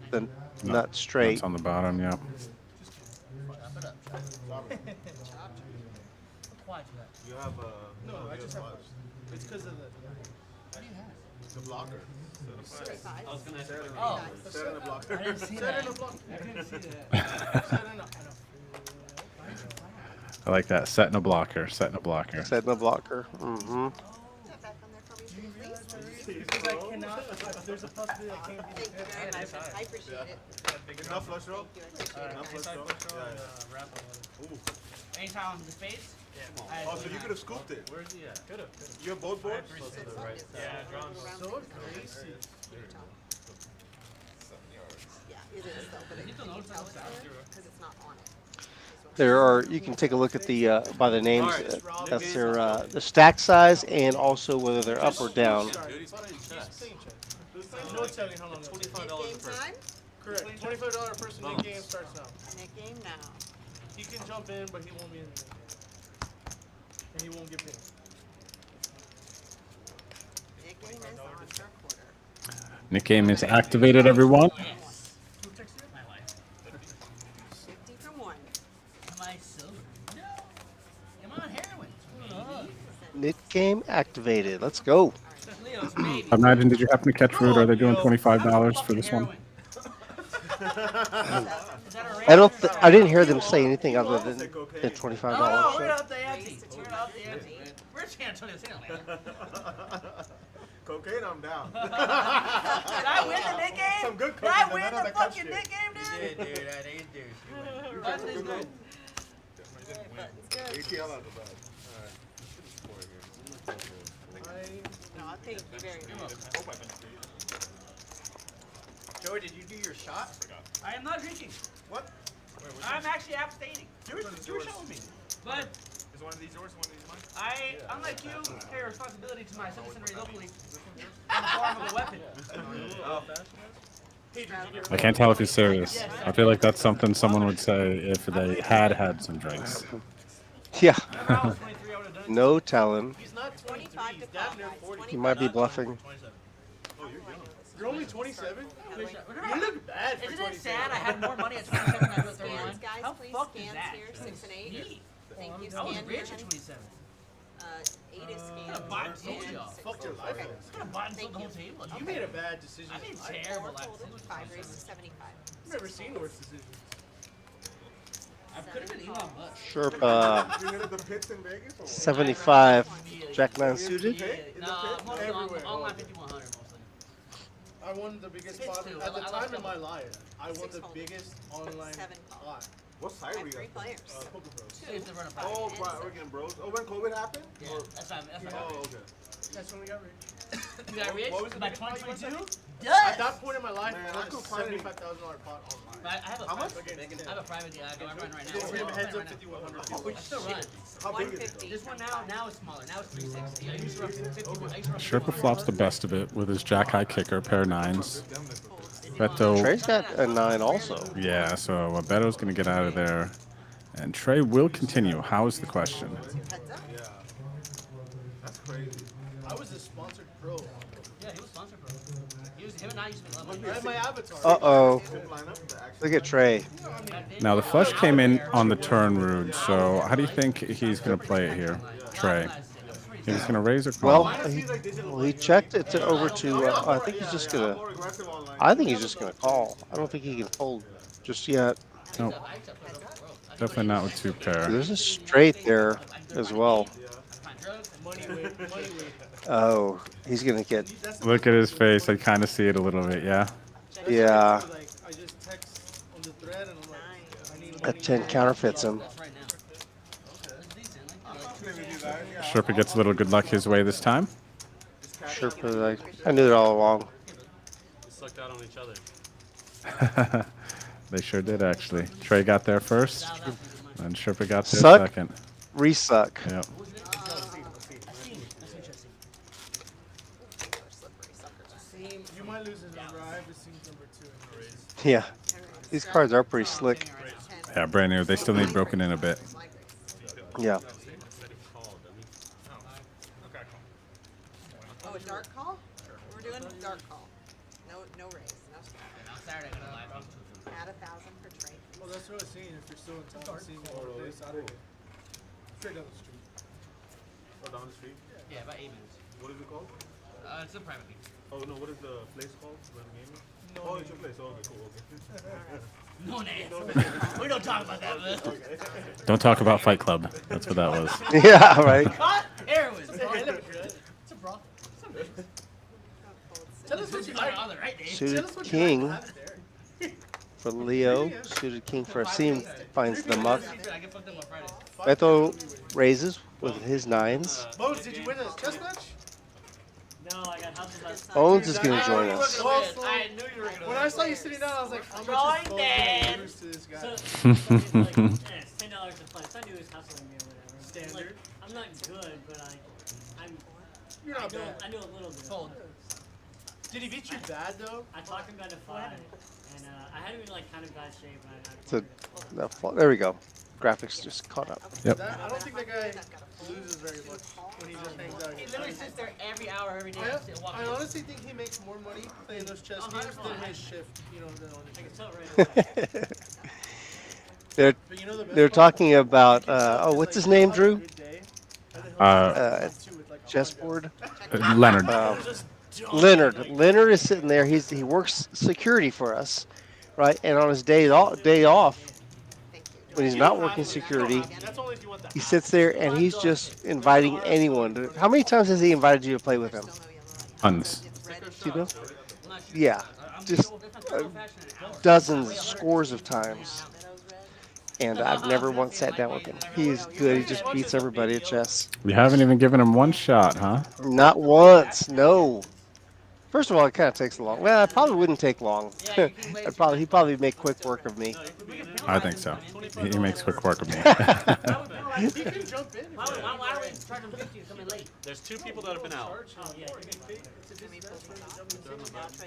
nut straight. That's on the bottom, yeah. You have a. No, I just have. It's because of the. What do you have? The blocker. I was gonna say. Oh, Set in a blocker. I didn't see Set that. in a blocker. I didn't see that. Set in a. I like that. Setting a blocker. Setting a blocker. Setting a blocker. Mm-hmm. Because I cannot. There's a possibility I can't be. Thank you very much. I appreciate it. Enough flush roll? Thank you. I appreciate it. Enough flush roll? Yeah. Ooh. Anytime on the face? Oh, so you could have scooped it. Where's he at? Could have. You have both boards? Yeah, drawn. So crazy. Yeah, it is though, but it, you can tell it's there because it's not on it. There are. You can take a look at the by the names. That's their the stack size and also whether they're up or down. No telling how long. $25 Game a person. time? Correct. $25 person mid game starts now. Net game now. He can jump in, but he won't be in the game. And he won't get paid. Net game is on for a quarter. Nick game is activated, everyone. 50 from 1. Am I silver? No. Am I on heroin? Knit game activated. Let's go. Leo's maybe. Imagine, did you happen to catch Root? Are they doing $25 for this one? I don't. I didn't hear them say anything other than $25. Oh, we're up the ante. We're up the ante. We're San Antonio, man. Cocaine, I'm down. Did I win the Nick game? Some good Did I cocaine, win none of the that fucking shit. Nick game, dude? Dude, that is douche. That's good. ATL out the bag. No, thank you very much. Joey, did you do your shot? I am not drinking. What? I'm actually abstaining. You were showing me. But Is one of these yours, one of these mine? I, unlike you, carry responsibility to my citizenry locally in the form of a weapon. I can't tell if he's serious. I feel like that's something someone would say if they had some drinks. Yeah. No telling. He's not 25 to 5. He might be bluffing. You're only 27? You look bad for Isn't it 27. sad I had more money at 27 than I do at 31? Scans, guys, How please. fucked is Scans that? here, 6 and 8. Neat. Thank you. I was Scan rich here, at honey. 27. 8 is scanned. I bought and sold and y'all. 6 Fuck your is- life. okay. I could have bought and sold the whole table. You made a bad decision. I made Four terrible last total, 5 raises 75. I've never seen worse decisions. I could have been Elon Musk. Sherpa You hit the pits in Vegas or what? 75. Jack 9 suited. No, mostly Everywhere. online 5100 mostly. I won the biggest Hits pot. too. At the I love time of them. my life, I won the 6 biggest online 7 calls. pot. What I side have were you 3 at? players. Poker Bros. I used to run a Oh, private. right, we're getting bros. Oh, when COVID happened? Yeah, Or- that's not. Oh, okay. That's when we got rich. You got rich What was the by biggest pot you won, 2022? At Yes. that point in my life, Man, I I won a couldn't find any- $75,000 pot online. But I have a How much? private. I have a private game I run right now. It's We're him all heads playing up right 5,100 now. people. I still run. How big is it? 150. This one now it's smaller. Now it's 360. I used to run 51. I used to run Sherpa flops the best of it with his jack high kicker, pair 9s. Beto, Trey's got a 9 also. yeah, so Beto's going to get out of there. And Trey will continue. How is the question? Heads up. Yeah. That's crazy. I was a sponsored pro. Yeah, he was sponsored, bro. Him and I used to be level. I had my avatar. Uh-oh. Good lineup, the action. Look at Trey. Now, the flush came in on the turn, Rude, so how do you think he's going to play it here, Trey? He's going to raise or Well, call? he checked it over to. I think he's just gonna. More aggressive online. I think he's just gonna call. I don't think he can fold just yet. Nope. Definitely not with 2 pair. There's a straight there as well. Money weight. Money weight. Oh, he's gonna get. Look at his face. I kind of see it a little bit, yeah? Yeah, Like, I just text on the thread and I'm like, I need a 10 counterfeits him. Sherpa gets a little good luck his way this time. Sherpa, like, I knew it all along. We sucked out on each other. They sure did, actually. Trey got there first, and Sherpa got there Suck. second. Resuck. Yep. You might lose his number. I have the scene number 2 in the race. Yeah, these cards are pretty slick. Yeah, brand new. They still need broken in a bit. Yeah. that's what I was saying. If you're still in town, see me on a day Saturday. Straight down the street. Oh, down the street? Yeah, about 8 minutes. What is it called? It's a private game. Oh, no, what is the place called where the game is? No Oh, name. it's your place. Oh, okay, cool, okay. No names. We don't talk about that, man. Don't talk about Fight Club. That's what that was. Yeah, right. Hot heroin. It's a brothel. Tell us what you like. Right, Dave. Suited king for Leo. Suited king for Asim finds the muck. I get fucked up on Friday. Beto raises with his 9s. Bones, did you win a chess match? No, I got houses outside. Bones is going to join us. I knew you were gonna. When I saw you sitting down, I was like, how much is Bones gonna lose to this guy? So, it's $10 to play. So I knew he was hustling me or whatever. Standard. Like, I'm not good, but I'm. You're not I know, bad. I know a little bit. Sold. Did he beat you bad though? I talked him down to 5, and I hadn't even like kind of got shape. And There we go. Graphics just caught up. Yep. I don't think that guy loses very much when he just hangs out. He literally sits there every hour, every day. I honestly think he makes more money playing those chess games than his shift, than on his I can tell right away. They're But you know the best they're part? talking about what's his name, Drew? Chessboard. Leonard. Leonard. Leonard is sitting there. He works security for us, right? And on his day off, when he's not working security, he sits there and he's just inviting anyone to. How many times has he invited you to play with him? Tons. Do you know? Yeah, just dozens, scores of times. And I've never once sat down with him. He's good. He just beats everybody at chess. You haven't even given him one shot, huh? Not once. No. First of all, it kind of takes long. Well, it probably wouldn't take long. He'd probably make quick work of me. I think so. He makes quick work of me. He can jump in. Why are we trying to 50 coming late? There's 2 people that have been out. Oh, yeah.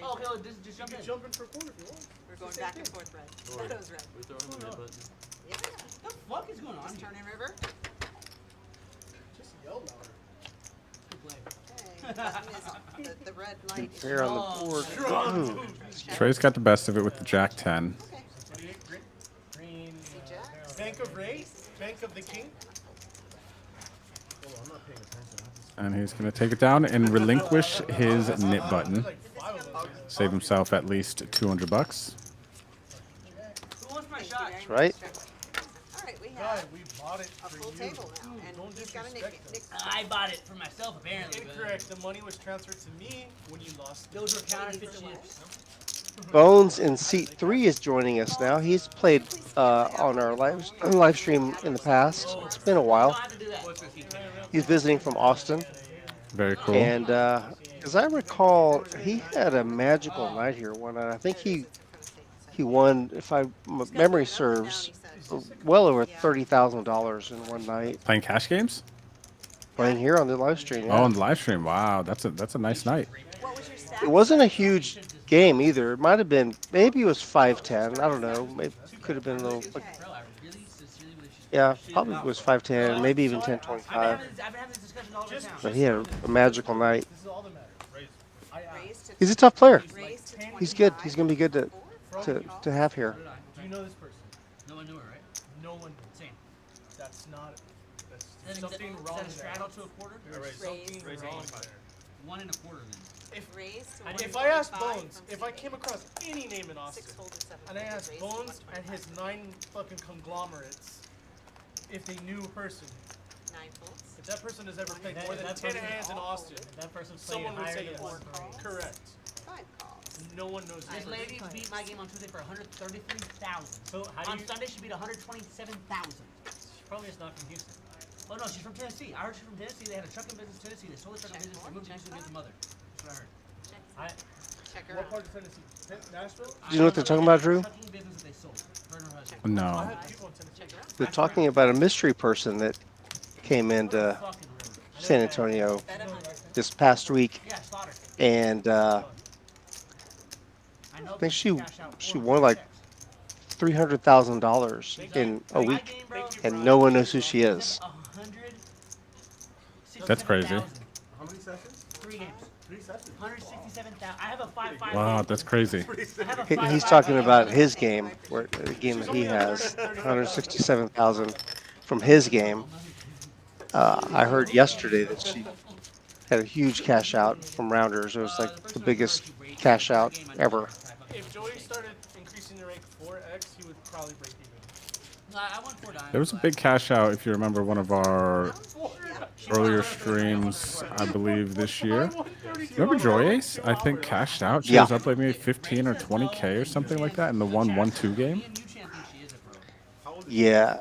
Oh, okay, well, just jump in. Jump in for a quarter if you want. We're going back and forth, Red. That was Red. We're throwing the mid button. Yeah. What the fuck is going on Just here? turn in river. Just yell louder. Okay. Button is the red light. is Here on the board. Ooh. Trey's got the best of it with the Jack 10. Green. See Jack? Bank of Ray? Bank of the King? Hold on, I'm not paying attention. And he's going to take it down and relinquish his NIT button. Save himself at least $200. Who wants my shot? That's right. All right, we God, have we bought it a for full you. table now, and Don't he's got a disrespect nick. us. I bought it for myself, apparently. but Incorrect. The money was transferred to me when you lost. Those were counterfeit chips. Bones in seat 3 is joining us now. He's played on our live stream in the past. It's been a while. He's visiting from Austin. Very cool. And as I recall, he had a magical night here one night. I think he won, if memory serves, well over $30,000 in one night. Playing cash games? Playing here on the live stream. Oh, on the live stream. Wow, that's a nice night. It wasn't a huge game either. It might have been, maybe it was 5-10. I don't know. Maybe it could have been a little. Yeah, probably was 5-10, maybe even 10-25. I've been having this discussion all the time. But he had a magical night. This is all that matters. He's a tough player. He's good. He's going to be good to have here. Do you know this person? No one knew her, right? No one. Same. That's not. That's Then something is wrong that a there. straddle to a quarter? There's something wrong there. 1 and a quarter then. If I asked Bones, if I came across any name in Austin, and I asked Bones and his 9 fucking conglomerates if they knew a person, if that person has ever played more than 10 hands in Austin, That person's someone would say yes. 4 Correct. No one knows This this lady person. beat my game on Tuesday for 133,000. So how do On you? Sunday she beat 127,000. She's probably just not from Houston. Oh no, she's from Tennessee. I heard she's from Tennessee. They had a trucking business in Tennessee. They sold the trucking business. They moved to Houston to get the mother. That's what I heard. What part of Tennessee? Nashville? Do you know what they're talking about, Drew? Trucking business that they sold. Her and her husband. No. I have people in Tennessee. They're talking about a mystery person that came into San Antonio this past week, and I think she won like $300,000 in a week, and no one knows who she is. That's crazy. How many sessions? 3 games. 167,000. I have a 5-5. Wow, that's crazy. He's talking about his game, where the game that he has, 167,000 from his game. I heard yesterday that she had a huge cash out from rounders. It was like the biggest cash out ever. If Joey started increasing the rank 4x, he would probably break even. No, I won 4 dimes. There was a big cash out, if you remember one of our earlier streams, I believe this year. Remember Joy Ace? I think cashed out. She was up like maybe 15 or 20K or something like that in the 1-1-2 game. Yeah.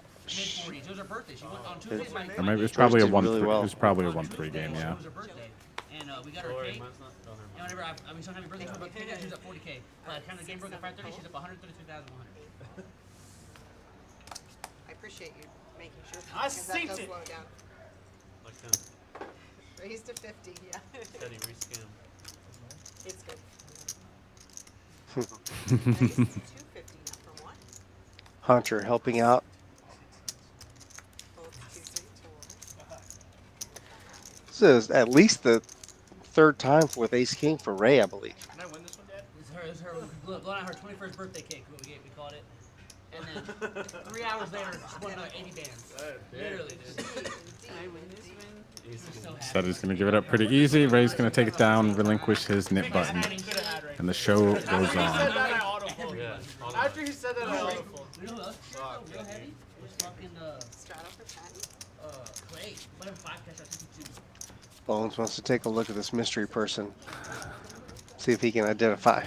Or maybe it was probably a 1-3. It was probably a 1-3 game, yeah. And we got her cake. And whenever we sometimes have birthday, she was at 40K. By the time the game broke at 5:30, she's up 132,100. I appreciate you making sure. I because that synced does it. slow down. Like that. Raise to 50, yeah. Ceddy rescam. It's good. Hmm. Hunter helping out. This is at least the third time with Ace King for Ray, I believe. Can I win this one, Dad? It's her going on her 21st birthday cake, what we called it. And then 3 hours later, she won another 80 bands. Literally, dude. Ceddy's going to give it up pretty easy. Ray's going to take it down, relinquish his knit button. And the show goes on. After he said that, I auto-pulled. Real heavy? Was fucking, Straddle for 10? Clay. Whatever, 5 cash out 52. Bones wants to take a look at this mystery person. See if he can identify.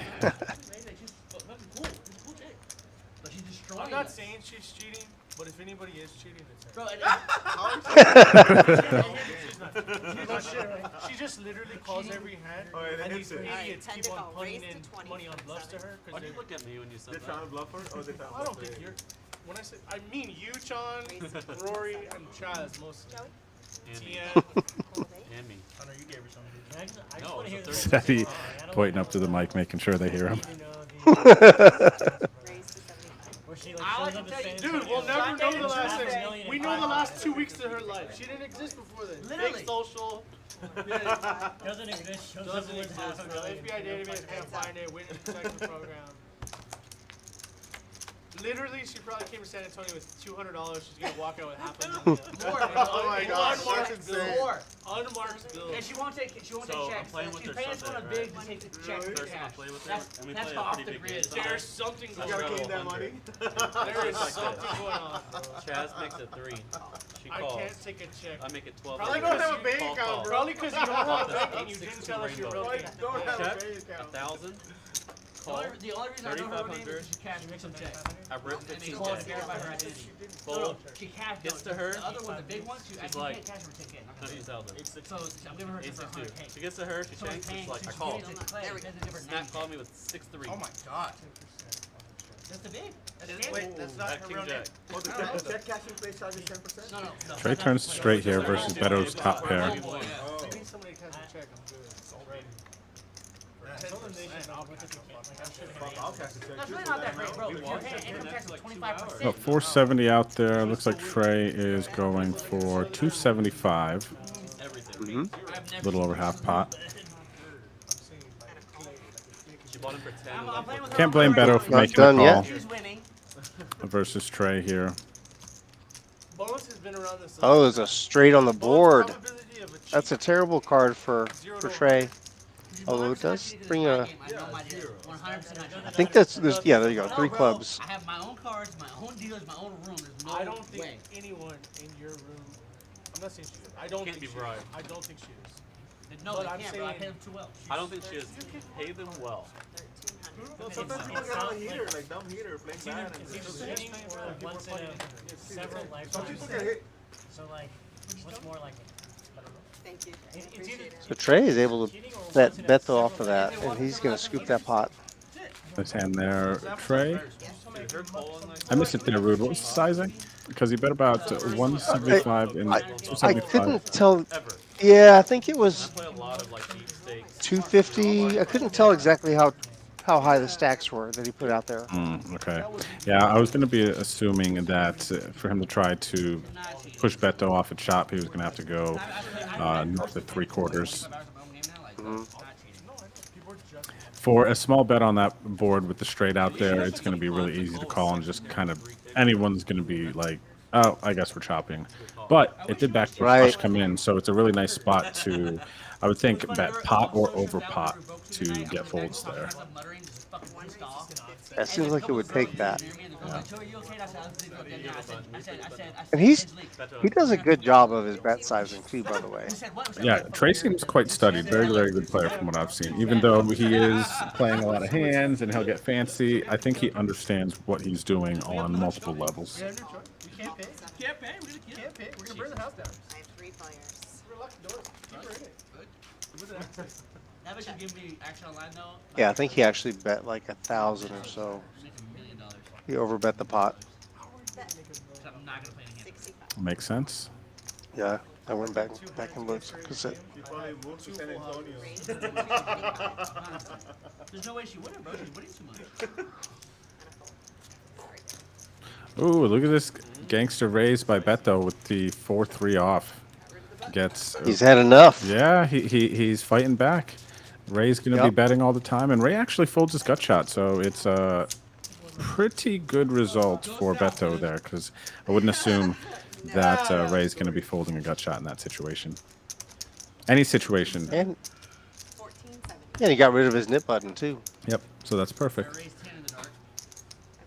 I'm not saying she's cheating, but if anybody is cheating, it's her. She just literally calls every hand, and these idiots keep on putting in money on bluffs to her. Why'd you look at me when you said that? They're trying to bluff her? Or they trying to I don't bluff think her? you're. When I say, I mean you, Sean, Rory, and Chaz mostly. Andy. And me. Hunter, you gave her something. I No, just it's want to a hear Ceddy pointing up to the mic, making sure they hear him. Dude, we'll never know the last thing. We know the last 2 weeks of her life. She didn't exist before then. Literally. Fake social. Doesn't exist. Shows up Doesn't with exist. half a million. FBI database can't find it. Witness protection program. Literally, she probably came to San Antonio with $200. She's gonna walk out with half a million. Oh my God, Unmarked that's bill. insane. Unmarked bill. And she won't take So, I'm checks. playing with She's her paying us Sunday, on a big right? to take the check for First time I cash. play with her, That's and we that's play a off pretty the big grid. game. There's something You going gotta on. keep that money. There is something going on, bro. Chaz makes it 3. She I calls. can't take a check. I make it 12. Probably don't have a because bank you- account, bro. Probably because you don't have a bank and you 860 didn't tell us your rainbow. real name. Don't have a Check, bank account. 1,000. The Call. only reason I know her name 3,500. is she cashed me some checks. I ripped And they call it 15K. verify her identity. Fold. She cashed. Gets no, to her. The other one, the big one, she She's you like, can't cash her 10K. No, she's Zelda. So I'm giving her for 862. 100K. She gets to her, she shanks, it's like, I called. Snap called me with 6-3. Oh my god. That's the big. Wait, that's not That her King real name. Jack. Oh, the check cashing place charges 10%? No. Trey turns straight here versus Beto's top pair. I need somebody to cash a check. I'm good. Already. Tell them they should not look at the Fuck, I'll cash the check. That's really not that great, bro. You're paying income tax of 25%. About 470 out there. Looks like Trey is going for 275. Everything. A little over half pot. She bought him for 10. I'm playing with her. Can't blame Beto for Not making a done call yet. She's winning. versus Trey here. Bonus has been around this. Oh, there's a straight on the board. Probability of a cheat. That's a terrible card for Trey. Although it does bring a. I think that's there's yeah. There you go. 3 clubs. I have my own cards, my own dealers, my own room. There's no I don't think way. anyone in your room. I'm not saying she is. I don't Can't think be she bribed. is. I don't think she is. No, But they I'm can't, bro. I saying- pay them too well. I don't think she is. Pay them well. No, sometimes people get on a heater, like dumb heater, playing bad. It's either cheating or like once in several Some lifetimes. people get hit. So like, what's more likely? I don't know. Thank you. I It's appreciate either it. So Trey is able to bet Beto off of that, and he's going to scoop that pot. Nice hand there, Trey. Dude, her call on that. I missed it there, Rude. What was the sizing? Because he bet about 175 and I 275. couldn't tell. Ever. Yeah, I think it I was play a lot of like deep stakes. 250. I couldn't tell exactly how high the stacks were that he put out there. Okay. Yeah, I was going to be assuming that for him to try to push Beto off at chop, he was going to have to go north of 3/4. Mhm. For a small bet on that board with the straight out there, it's going to be really easy to call and just kind of anyone's going to be like, oh, I guess we're chopping. But it did backdoor flush Right. come in, so it's a really nice spot to, I would think, bet pot or over pot to get folds there. That seems like it would take that. Yeah. And he does a good job of his bet sizing too, by the way. Yeah, Trey seems quite studied. Very, very good player from what I've seen. Even though he is playing a lot of hands and he'll get fancy, I think he understands what he's doing on multiple levels. We can't pay. Can't pay. Can't pay. We're gonna burn the house down. I have 3 players. We're locked the door. Keep her in it. That would give me action online though. Yeah, I think he actually bet like 1,000 or so. He overbet the pot. I'm not gonna play in hand. Makes sense. Yeah, I went back and looked. There's no way she wouldn't, bro. She's winning too much. Ooh, look at this gangster raise by Beto with the 4-3 off. He's had enough. Yeah, he's fighting back. Ray's going to be betting all the time, and Ray actually folds his gut shot, so it's a pretty good result for Beto there, because I wouldn't assume that Ray's going to be folding a gut shot in that situation. Any situation. And he got rid of his nip button too. Yep, so that's perfect. I've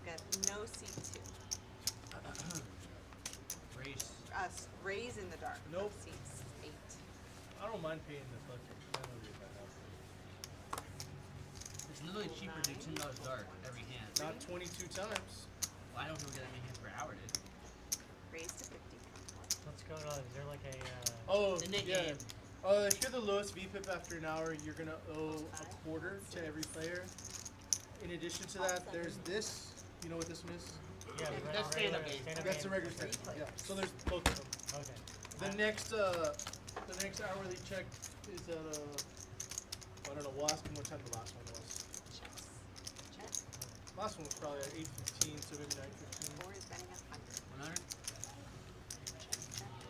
got no C2. Raise in the dark. Nope. Seats 8. I don't mind paying the fucking penalty if I have to. It's literally cheaper to do $10 dark every hand. Not 22 times. Well, I don't think we're getting hands per hour, dude. Raise to 50. What's going on? Is there like a Oh, The Nick yeah. game. If you're the lowest VPIP after an hour, you're gonna owe a quarter to every player. In addition to that, there's this. You know what this one is? yeah, That's stand-up game. That's the regular stand. Yeah. So there's both of them. Okay. The next hourly check is at I don't know. We'll ask him what time the last one was. Last one was probably at 8:15, so maybe 9:15. 4 is betting 100. 100?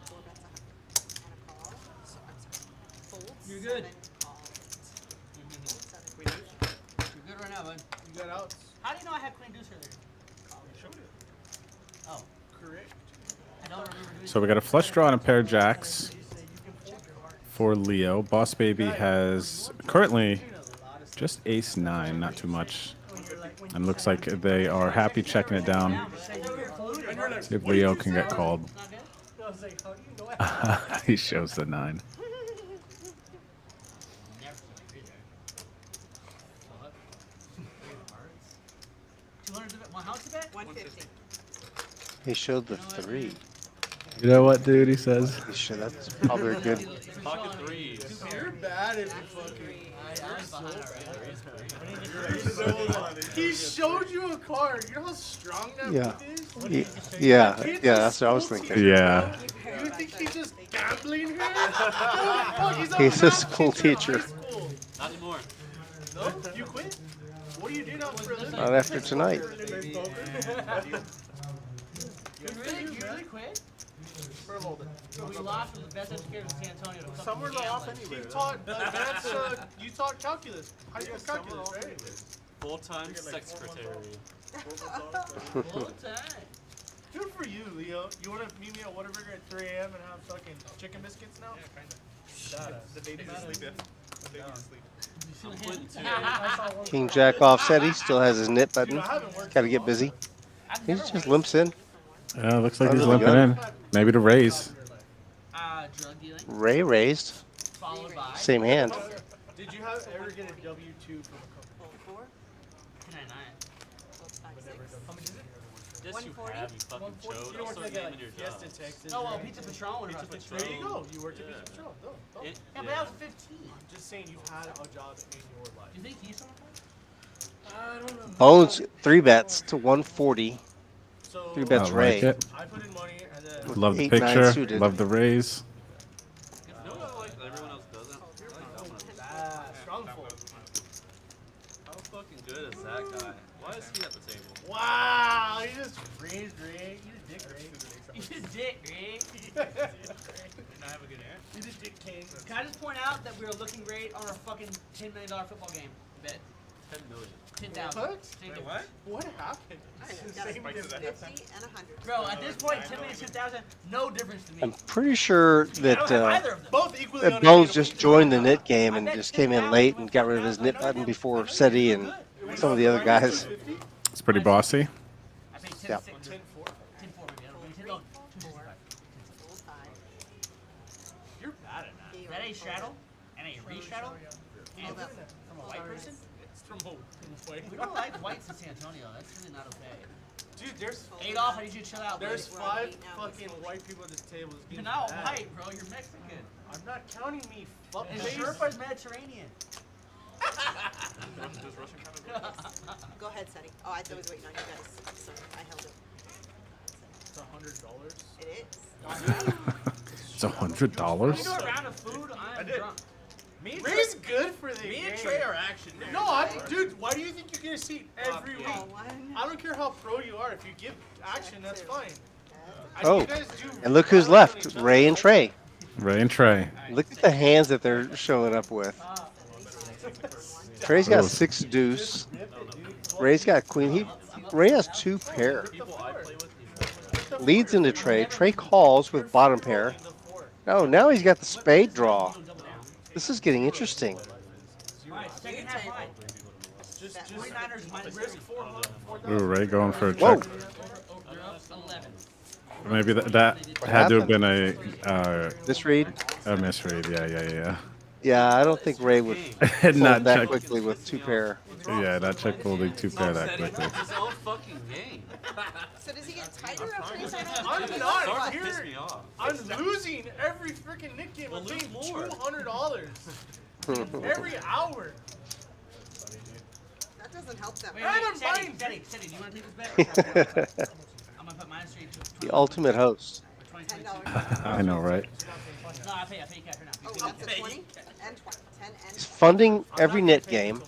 4 bets 100. And a call. So I'm sorry. Folds. You're good. 7 calls. You're good right now, bud. You got outs. How do you know I had Queen Deuce earlier? You showed it. Oh. Correct. I don't remember doing So we got a flush draw and a pair of jacks for Leo. Boss Baby has currently just ace-9, not too much. And looks like they are happy checking it down. See if Leo can get called. He shows the 9. How much is bet? 150. He showed the 3. You know what, dude? He says. He should. That's probably a good. Pocket threes. You're bad if you fucking. He showed you a card. You know how strong that Yeah. move is? Yeah. That's what I was thinking. Yeah. You think he's just gambling here? No, He's a school teacher. Not anymore. No? You quit? What do you do now for a living? Not after tonight. You really quit? For a little bit. So we lost with the best educators in San Antonio. To Somewhere off anyway. You taught calculus. High school calculus, right? Full-time secretary. Full time. Good for you, Leo. You want to meet me at Whataburger at 3 a.m. and have fucking chicken biscuits now? Yeah, kind of. The baby's asleep. The baby's asleep. I'm quitting too. King Jack off Ceddy still has his nip button. Got to get busy. He just limps in. Yeah, looks like he's Under the limping gun. in. Maybe to raise. Drug dealing. Ray raised. Followed by. Same hand. Did you ever get a W-2 from a company? 4. 299. 5, 6. How much is it? Yes, you have. You fucking chose. You don't work Also like naming your Fiesta, jobs. Texas. Oh, well, right? Pizza Patron when I was Pizza 15. There you go. You worked at Pizza Patrol. No. It- Yeah, but I was 15. I'm just saying you've had a job in your life. Do you think he's someone? I don't know. Bones 3 bets to 140. So 3 bets I Ray. like it. I put in money and then With Love the 8-9 picture. suited. Love the raise. You know what I like that everyone else doesn't? I like that one. strong fold. How fucking good is that guy? Why is he at the table? Wow, you just raised Ray. You did dick Ray. You did dick, Ray. Did I have a good answer? You did dick king. Can I just point out that we are looking great on our fucking $10 million football game bet? 10 million. 10,000. What? Same Wait, difference. what? What happened? I got Same Mike, does that difference. have 50 and 100. Bro, at this point, 10 million, 10,000, no difference to me. I'm pretty sure I don't that have either of them. Both equally that unattainable. Bones just joined the NIT game and just came in late and got rid of his NIT button before Ceddy and some of the other guys. It's pretty bossy. I paid 10, Yeah. 6, 10, 4 maybe. I don't know. 10, no, 2, 5. You're bad at that. Is that a straddle and a re-straddle? And from a white person? It's from a white. We don't like whites in San Antonio. That's really not okay. Dude, there's Adolf, I need you to chill out. there's buddy. 5 fucking white people at this table. This You're game's not bad. white, bro. You're Mexican. I'm not counting me. Fuck And face. Sherpa's Mediterranean. Does Russian kind of Go ahead, Ceddy. Oh, I was waiting on you guys. Sorry, I held it. It's $100. It is. It's $100. You know, a round of food, I'm drunk. Me Ray's good for the Me game. and Trey are action. No, dude, why do you think you get a seat every week? Oh, one. I don't care how pro you are. If you give action, that's fine. I Oh, think you guys do and look who's left, Ray and Trey. Ray and Trey. Look at the hands that they're showing up with. Trey's got Ooh. 6 deuce. Ray's got queen. Ray has 2 pair. Leads into Trey. Trey calls with bottom pair. Oh, now he's got the spade draw. This is getting interesting. Alright, second half line. 49ers minus risk 4. Ooh, Ray going for a Whoa. check. You're up 11. Maybe that had to have been a Misread? a misread. Yeah. Yeah, I don't think Ray would fold Not that check. quickly with 2 pair. Yeah, not check folding 2 pair that quickly. It's his own fucking game. So does he get tighter after he's had I'm it? not. Starts I'm to piss here. me off. I'm losing every freaking Nick game. Well, I'm lose paying more. $200 every hour. That doesn't help them. Wait, And I'm Ceddy, buying- Ceddy, do you want to take this bet? I'm going to put minus 3 to The ultimate host. for $10. I know, right? No, I pay cash right now. Oh, that's a 20 and 20. 10 and He's funding every NIT game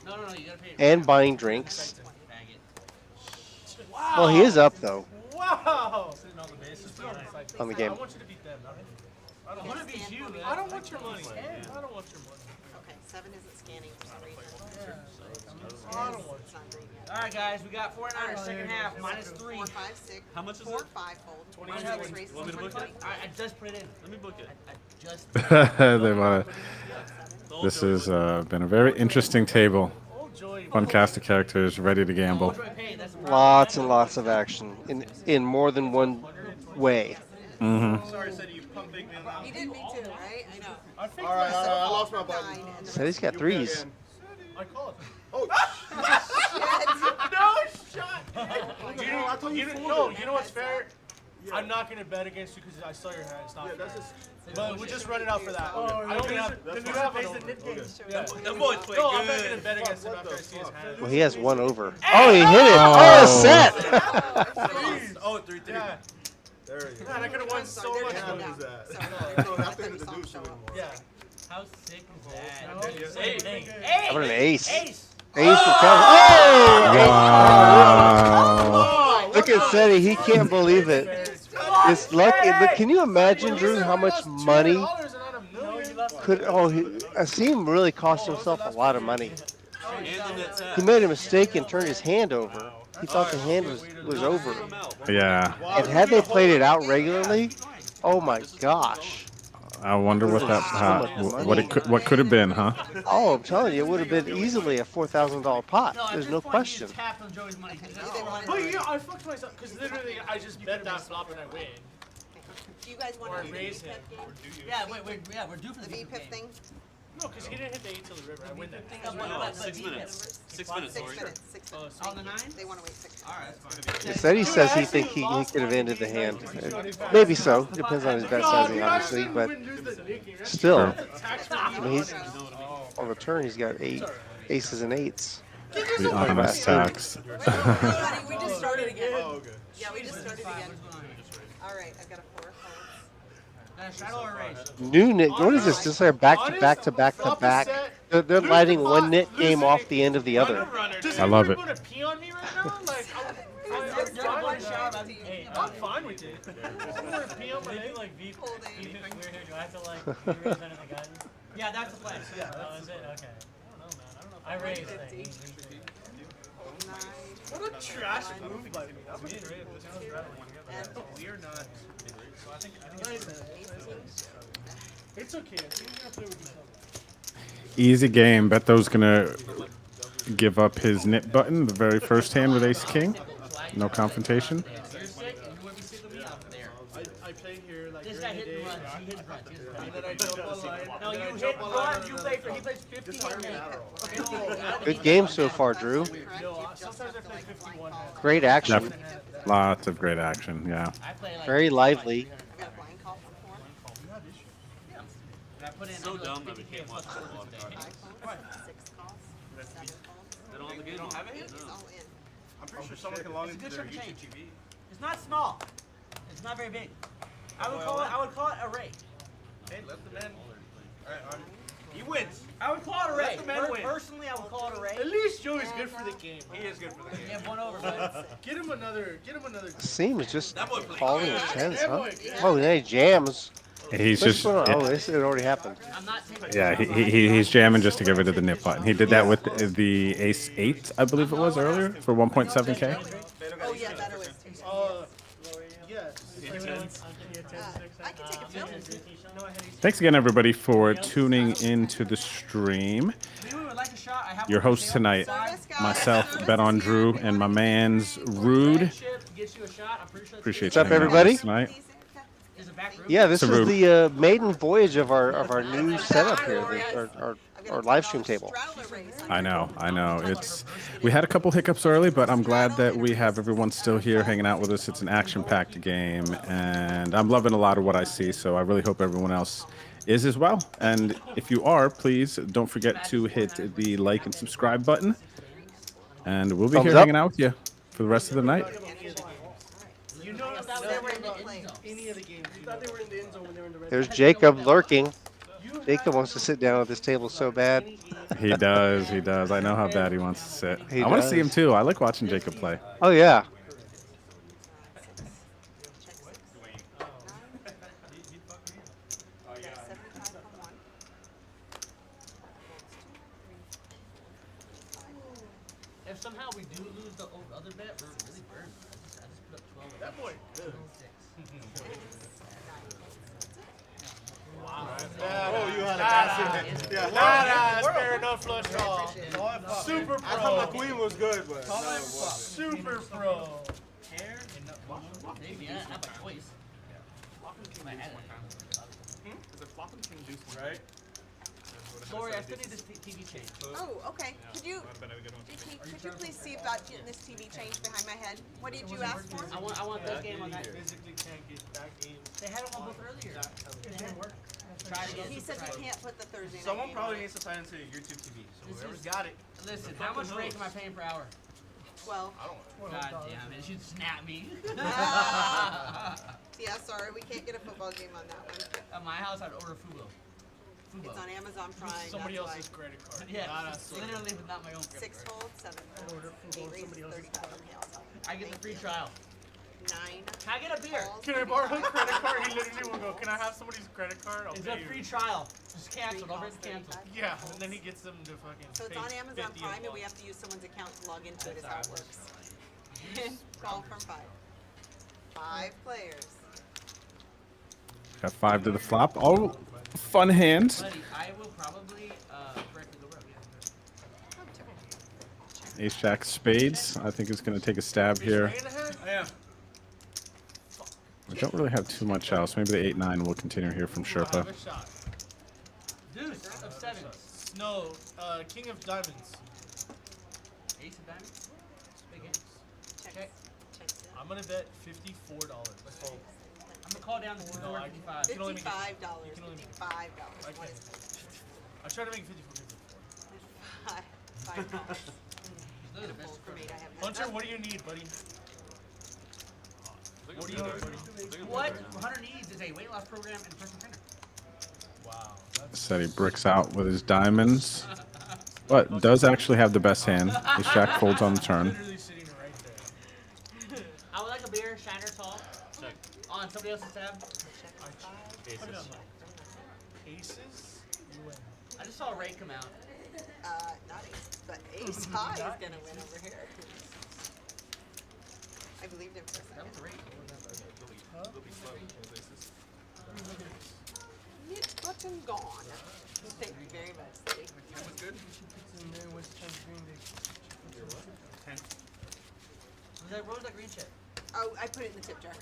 No, you got to pay. and buying drinks. Bag it. Wow. Well, he is up, though, Wow. on the I game. want you to beat them. I don't I want want to beat you, man. I don't want your money. I don't want your money. Okay, 7 isn't scanning for some reason. I don't want It's not green yet. All right, guys, we got 49ers second half minus 3. 4, 5, 6. How much is 4, it? 5 fold. 20. Minus raise Want me to book it? 20. All right, I just put it in. Let me book it. I just. They want to. This has been a very interesting table. Oh, Joey. Fun cast of characters, ready to gamble. Lots and lots of action in more than one way. Mm-hmm. Sorry, Ceddy, you pump big man out. You did me too, right? I know. I think All right, I lost my button. 9 and So he's got You play 3s. again. I called. Oh, No shot. I told you You know what's fair? I'm not gonna bet against you because I saw your hand. It's not yeah, fair. that's just. But we'll just run it out for that. Okay. I only have. That's You fine. have the NIT game. Yeah. That boy played No, I'm not gonna good. bet against him What after the I see his fuck? hand. Well, he has 1 over. Oh, he hit it. Oh, set. Oh, 3-3. Yeah. There you go. Man, I could have won so They're much just money. down. Is that? Sorry. So that's the end of the Saw news him show anymore. Yeah. How sick is that? No, Hey, How about an ace? Ace. Ace for cover. Oh! Wow. Look at Ceddy. He can't believe it. It's lucky. Look, can you imagine, Drew, how much money could? Oh, Asim really cost himself a lot of money. He made a mistake and turned his hand over. He thought the hand was over. Yeah. And had they played it out regularly, oh my gosh. I wonder what that what could have been, huh? Oh, I'm telling you, it would have been easily a $4,000 pot. There's no question. Tap on Joey's money. But yeah, I fucked myself because literally I just bet that flop and I win. Do you guys want Or to do the raise VPIP him. game? Yeah, we're due for The the VPIP game. thing? No, because he didn't hit the 8 till the river. I win that. No, 6 minutes. 6 minutes, 6 Lori. minutes. 6 minutes. On the 9? They want to wait 6 minutes. All right, that's fine. Said he says he think he could have ended the hand. Maybe so. Depends on his bet sizing, obviously. But still, I mean, he's on the turn. He's got 8 aces and 8s. The honest tax. Honey, we just started again. Oh, okay. Yeah, we just started again. All right, I've got a 4 holds. Shadow or raise? New knit. What is this? Just like back to back to back to back. They're lighting one knit game off the end of the other. I love it. Pee on me right now? Like, They're I'm fine with it. Over a PM They a do like V Cold weird day. here. Do I have to like raise under the gun? Yeah, that's the plan. Yeah, Oh, is it? Okay. I raised things. What a trash move by me. That was great. We're not. So I think it's okay. I think we're gonna play with each other. Easy game. Beto's gonna give up his NIT button the very first hand with Ace King. No confrontation. I play here like This guy during the hit and day, runs. He hit and runs. and then I jump online. No, and then you I hit jump and online, run. You play for. He plays 50 and then. Good game so far, Drew. No, sometimes I play 51. Great action. Yep. Lots of great action. Yeah. I play like Very lively. I got a blind call before. I put in So like dumb that 50K we can't watch plus football today. today. 6 calls, 7 calls. They don't have the good one. It's all in. I'm pretty sure someone can log It's a into good their chunk of YouTube change. TV. It's not small. It's not very big. I would call it array. Hey, let the man. Alright, he wins. I would call it array. Let the man win. Personally, I would call it array. At least Joey's good for the game. He is good for the You game. have one over, bud. Get him another. Seam is just That boy played calling good. it tens, That huh? boy, Oh, and then he jams. He's Which just one? Oh, it already happened. I'm not taking. yeah. He's jamming just to get rid of the NIT button. He did that with the Ace 8, I believe it was earlier, for 1.7K. Oh, yeah, that always takes. yes. I can take a film. Thanks again, everybody, for tuning into the stream. Anyone would like a shot? I have Your one for hosts sale. tonight, Service, guys. myself, Service Bet on is Drew, here. and my man's Rude. Flagship gets you a shot. I'm pretty sure it's Appreciate What's you up, hanging out with everybody? us tonight. There's a back room. Yeah, this So is Rude. the maiden voyage of our new setup here, our live stream table. I know. We had a couple hiccups early, but I'm glad that we have everyone still here hanging out with us. It's an action-packed game, and I'm loving a lot of what I see, so I really hope everyone else is as well. And if you are, please don't forget to hit the like and subscribe button, and we'll be Thumbs here up. hanging out with you for the rest of the night. You know, I thought they were in the end zone. any of the games. You thought they were in the end zone when they were in the red There's zone. Jacob lurking. Jacob wants to sit down at this table so bad. He does. I know how bad he wants to sit. He I want to see him does. too. I like watching Jacob play. Oh yeah. If somehow we do lose the other bet, we're really burned. I just put up 12. That boy. Oh, you had a pass. Yeah, That's fair enough, flush draw. Super I thought my pro. queen was good, but Super pro. Maybe not by choice. I had it. right? Lori, I still need this TV change. Oh, okay. Could you please see about getting this TV changed behind my head? What did you ask for? I want this game on that. Physically can't get that game. They had it on both earlier. It didn't work. Try it again. He said you can't put the Thursday night Someone game probably on it. needs to sign into YouTube TV. So This whoever's is- got it. Listen, how much rate am I paying per hour? 12. God damn it, she'd snap me. Yeah, sorry, we can't get a football game on that one. At my house, I'd order Fubo. It's on Amazon Prime. Somebody that's else's credit card. Yeah, Not us. literally, but not my own. 6 holds, 7 holds, 8 raises, 35. Okay, I'll tell you. I get the free trial. 9. Can I get a beer? Can I borrow a credit card? He literally will go, can I have somebody's credit card? I'll It's pay a you. free trial. Just cancel. Don't hit cancel. Yeah, and then he gets them to fucking So it's pay on Amazon 50 Prime, and we month. have to use someone's account to log into it. Is how it works. Call from 5. 5 players. Got 5 to the flop. All fun hands. Buddy, I will probably correct the road. Ace Jack Spades. I think is going to take a stab here. We don't really have too much else. Maybe the 8-9 will continue here from Sherpa. Deuce of 7s. No, King of Diamonds. Ace of diamonds. Big game. Check. I'm gonna bet $54. Let's hope. I'm gonna call down to No, I can- 55. you can only make it- $55. you can only make it- $55. I can't. I tried to make 54. $5. Those are best For me, I have Hunter, what do you need, buddy? What do you need, buddy? What Hunter needs is a weight loss program and a personal trainer. Wow. Said he bricks out with his diamonds. But does actually have the best hand. Ace Jack folds on the turn. Literally sitting right there. I would like a beer, Shiner Tall. Check. On somebody else's tab. Aces. Aces? You win. I just saw Ray come out. Not ace, but ace high is gonna win over here. I believed him for a second. Knit button gone. Thank you very much, Ceddy. That was good. And then what's 10 green? 10. What was that green chip? Oh, I put it in the tip jar.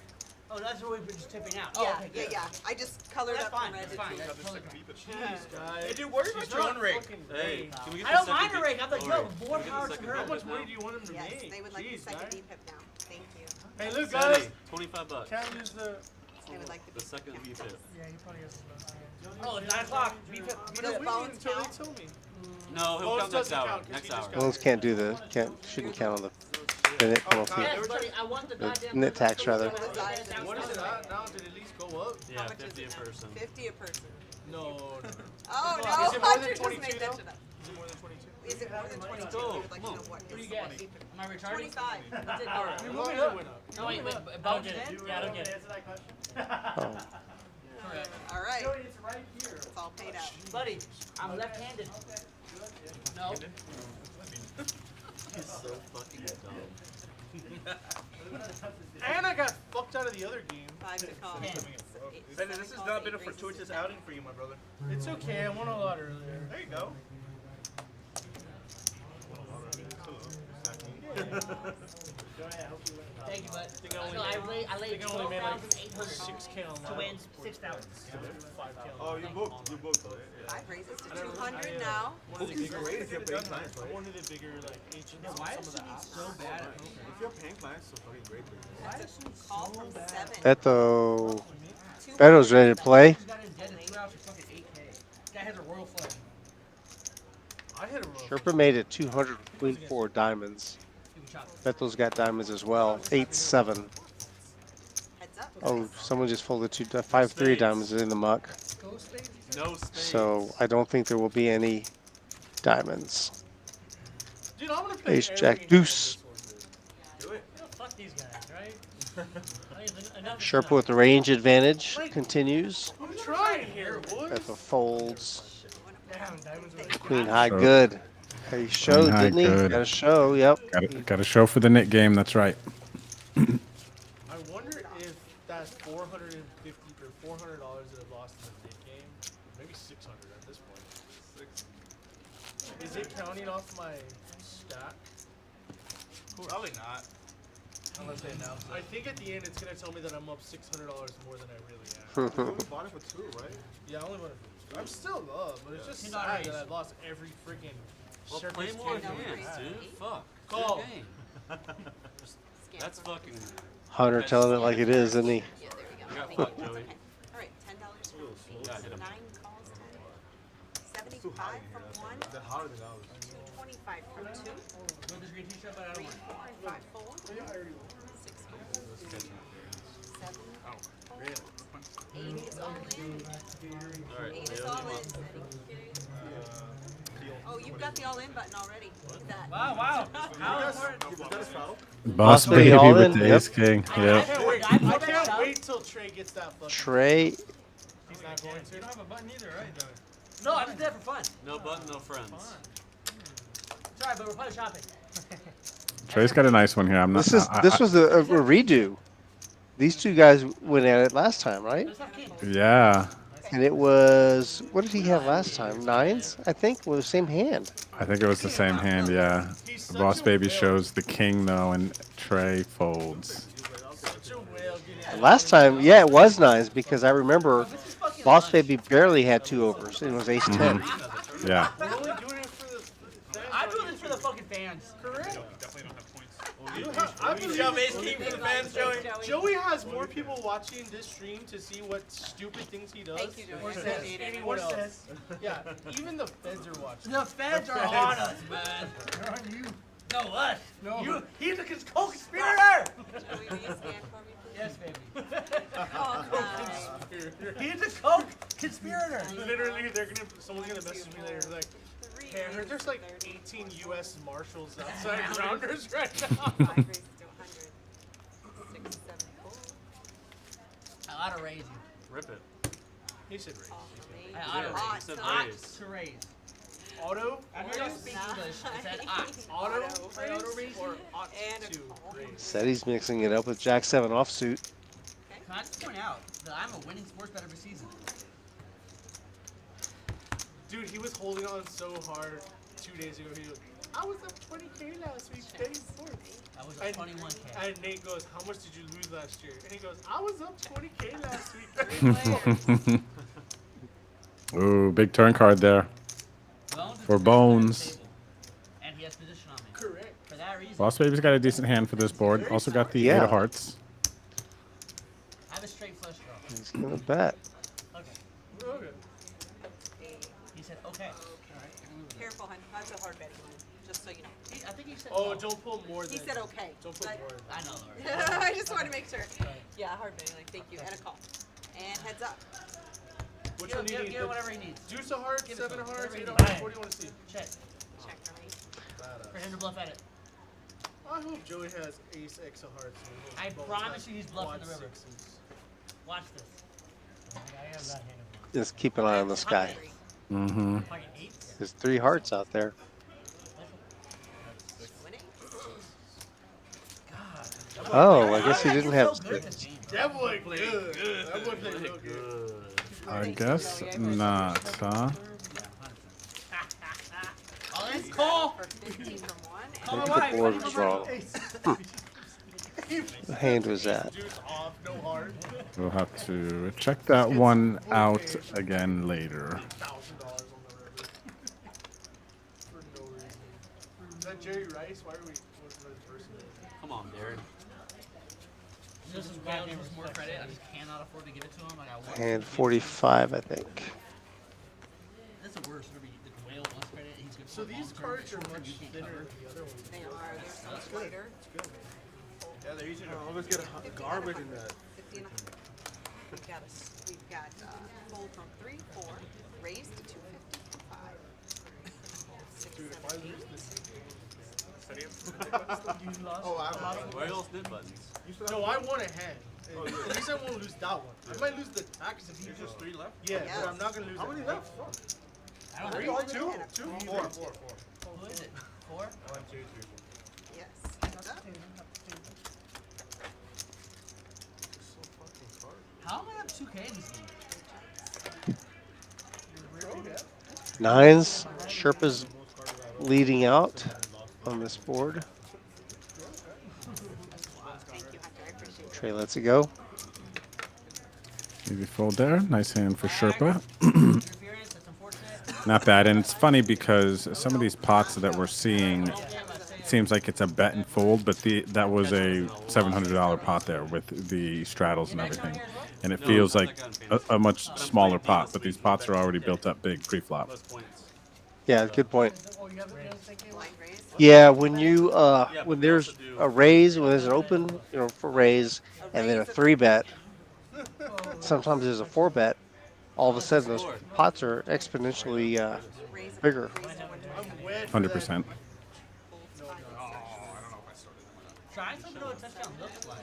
Oh, that's what we've been just tipping out. Yeah, Oh, okay, good. yeah. I just colored That's up fine. from red That's to fine. blue. That's totally fine. Jeez, guys. Hey, dude, worry about your own rake. Hey, can we get I the don't second mind a beat? rake. I'm like, yo, Lori, more can we get the power to second her. How beat much now? money do you want him to Yes, make? they would like the Jeez, second guys. V-pip now. Thank you. Hey, look, Ceddy, guys. $25. Can't lose the. They would like The second V-pip. V-pip. Yeah, he probably has his notes again. Oh, it's 9 o'clock. Does Waiting bones until they count? tell me. No, he'll Bones count next doesn't hour. count 'cause Next he just hour. got Bones can't do the shouldn't count on the NIT penalty. Yes, buddy, I want the The goddamn NIT tax rather. What is it at now? Did it at least go up? Yeah, How much is 50 it a now? person. 50 a person. No, no. Oh, no. Is it more than Hunter just 22 made that though? shit up. Is it more than 22? Is it more than 22? go. We would like to know what What do his you get? V-pip. Am I retarded? 25. That's it. Alright, Alright. move it up. Went up. No, wait, I but don't bones get it. in? Yeah, I don't get it. Oh. Correct. All right. It's right here. It's all paid out. Buddy, I'm left-handed. No. He's so fucking dumb. And I got fucked out of the other game. 5 to call. Benny, this has not been a fortuitous outing for you, my brother. It's okay. I won a lot earlier. There you go. Thank you, bud. Think I only So I made- laid think I only made like 12,800 6K on to that. win 6,000. 5K on Oh, that. you booked. You booked. 5 raises to I don't- 200 I, now. One of the Booking's bigger, great if you're paying clients, I right? wanted the bigger like agents Yeah, on why some is of the she apps. so bad at poker? If you're paying clients, so fucking great. Call from 7. Beto. Beto's ready to play. She's got in dead in 2 hours for fucking 8K. Guy has a royal flush. I hit a roll. Sherpa made it 200 queen 4 diamonds. You can chop it. Beto's got diamonds as well. 8-7. Heads up. Oh, someone just folded 5-3 diamonds in the muck. No spades. So I don't think there will be any diamonds. Dude, I'm gonna play Ace, every Jack, hand deuce. Do it. Fuck these guys, right? I think enough is Sherpa enough. with the range advantage continues. I'm trying here, boys. Beto folds. Damn, diamonds are Queen high, good. He showed, high, didn't he? good. Got a show, yep. Got to show for the NIT game. That's right. I wonder if that $450 or $400 that I lost in the big game, maybe 600 at this point. Is it counting off my stack? Probably not. Unless they announce it. I think at the end it's gonna tell me that I'm up $600 more than I really am. You only bought it for 2, right? Yeah, I only want to. I'm still up, but it's just He's sad not that I ace. lost every freaking. Well, circus play more game I hands, had. dude. Fuck. Call. Good game. That's fucking. Hunter telling it like it is, isn't he? Yeah, there we I go. got fucked, Joey. All right, $10 from Yeah, I hit him. 9 calls. 75 from 1. They're hotter than ours. 225 from 2. Want this green t-shirt, but I don't 3, want it. 4, 5, 4. 6, 7. 8 is all in. Alright, 8 is Leo, all come in. up. Oh, you've got the all-in button already. Look at that. Wow, wow. How important. You got his foul? Boss Baby baby all with in, the yep. ace king. I Yep. can't wait. I can't wait till Trey gets that fucking. Trey, He's not going to. You don't have a button either, right, Joey? No, I'm just there for fun. No button, no friends. Sorry, but we're probably shopping. Trey's got a nice one here. I'm not. this was a redo. These two guys went at it last time, right? Let's have king. Yeah, And it was, what did he have last time? 9s, I think, with the same hand. I think it was the same hand. Yeah. Boss baby shows the king though, and Trey folds. Such a whale getting. Last time, yeah, it was 9s because I remember Boss Baby barely had 2 overs. It was ace 10. Yeah. We're only doing it for the fans. I'm doing this for the fucking fans. Correct. Definitely don't have points. I believe You have ace king for the fans, Joey? Joey has more people watching this stream to see what stupid things he does. Thank you, Joey. Or I says appreciate it. anyone else. Yeah, even the feds are watching. The fans are on us, man. They're on you. No, us. No. You, he's a co-conspirator. Joey, will you scan for me, please? Yes, baby. Oh, nice. He's a co-conspirator. Literally, someone's gonna message me later like, 3 hey, I heard there's like 18 U.S. Marshals outside Rounders right now. 5 raises to 100. Rip it. He said raise. I auto He raise. said Ought raise. to raise. Auto? I know y'all speak English. It said ought. Auto raise raise or ought and a to call. raise? Ceddy's mixing it up with Jack 7 offsuit. Can I just point out that I'm a winning sports bet every season? Dude, he was holding on so hard 2 days ago. He goes, I was up 20K last week betting sports. I was And- up 21K. And Nate goes, how much did you lose last year? And he goes, I was up 20K last week. betting sports." Ooh, big turn card there Bones is for the best player on the Bones. table. And he has position on me. Correct. For that reason, Boss Baby's got a decent hand for this board. Also got the Yeah. 8 of hearts. I have a straight flush draw. He's gonna bet. Okay. Okay. He said okay. Careful, hon. That's a hard betting one. Just so you know. I think he said Oh, no. don't pull more than. He said okay. Don't put But- more. I know, Laura. I just wanted to make sure. Yeah, hard betting. Like, thank you. And a call. And heads up. Which Give one do you him- need? give him whatever he needs. Deuce of hearts, Give it to 7 of him. hearts, Whatever 8 he of needs. hearts. What do you want to see? Check. Check for me. For him to bluff at it. I hope Joey has ace X of hearts. and he I holds both promise sides. you he's bluffing the Quad river. sixes. Watch this. I have that hand. Just keep an eye on this guy. Mm-hmm. Fucking eights. There's 3 hearts out there. Winning. Oh, I guess he didn't have So good this spades. game. That boy played good. That boy played real good. I guess not, huh? Oh, let's call. For 50 from one. Call Maybe my the wife. board was wrong. The hand was that. Deuce off, no heart. We'll have to check that one out again later. $1,000 on the river. For no reason. Is that Jerry Rice? Why are we? What's the person? Come on, Darren. This is Whale needs more credit. I just cannot afford to give it to him. I got one. Hand 45, I think. That's the worst. Whenever the Whale wants credit, he's good. So for these long-term, cards are short-term, much you can't thinner cover. than the other ones. They are. They're so much lighter. Yeah, they're easy to always get garbage in that. 50 and 100. We've got fold from 3, 4, raised to 250 from 5. 6, Dude, if 7, I 8. lose this game. You lost. Oh, I Where else did buttons? No, I won a hand. At least I won't lose that one. I might lose the tax if he just 3 left? Yeah, Yes. but I'm not gonna lose. How many left? I don't Three? know. Two? Four. Who is it? 4? 1, 2, 3, 4. Yes. Heads up. How am I up 2K in this game? Nines. Sherpa's leading out on this board. Thank you, Hunter. I appreciate it. Trey lets it go. Easy fold there. Nice hand for Sherpa. Interference, that's unfortunate. Not bad. And it's funny because some of these pots that we're seeing, it seems like it's a bet and fold, but that was a $700 pot there with the straddles and everything. And it feels like a much smaller pot, but these pots are already built up big pre-flop. Less points. Yeah, good point. Blind raise. Yeah, when you when there's a raise, when there's an open, for raise, and then a 3-bet, sometimes there's a 4-bet. All of a sudden, those pots are exponentially bigger. 100%. Try something to know what touchdown looks like.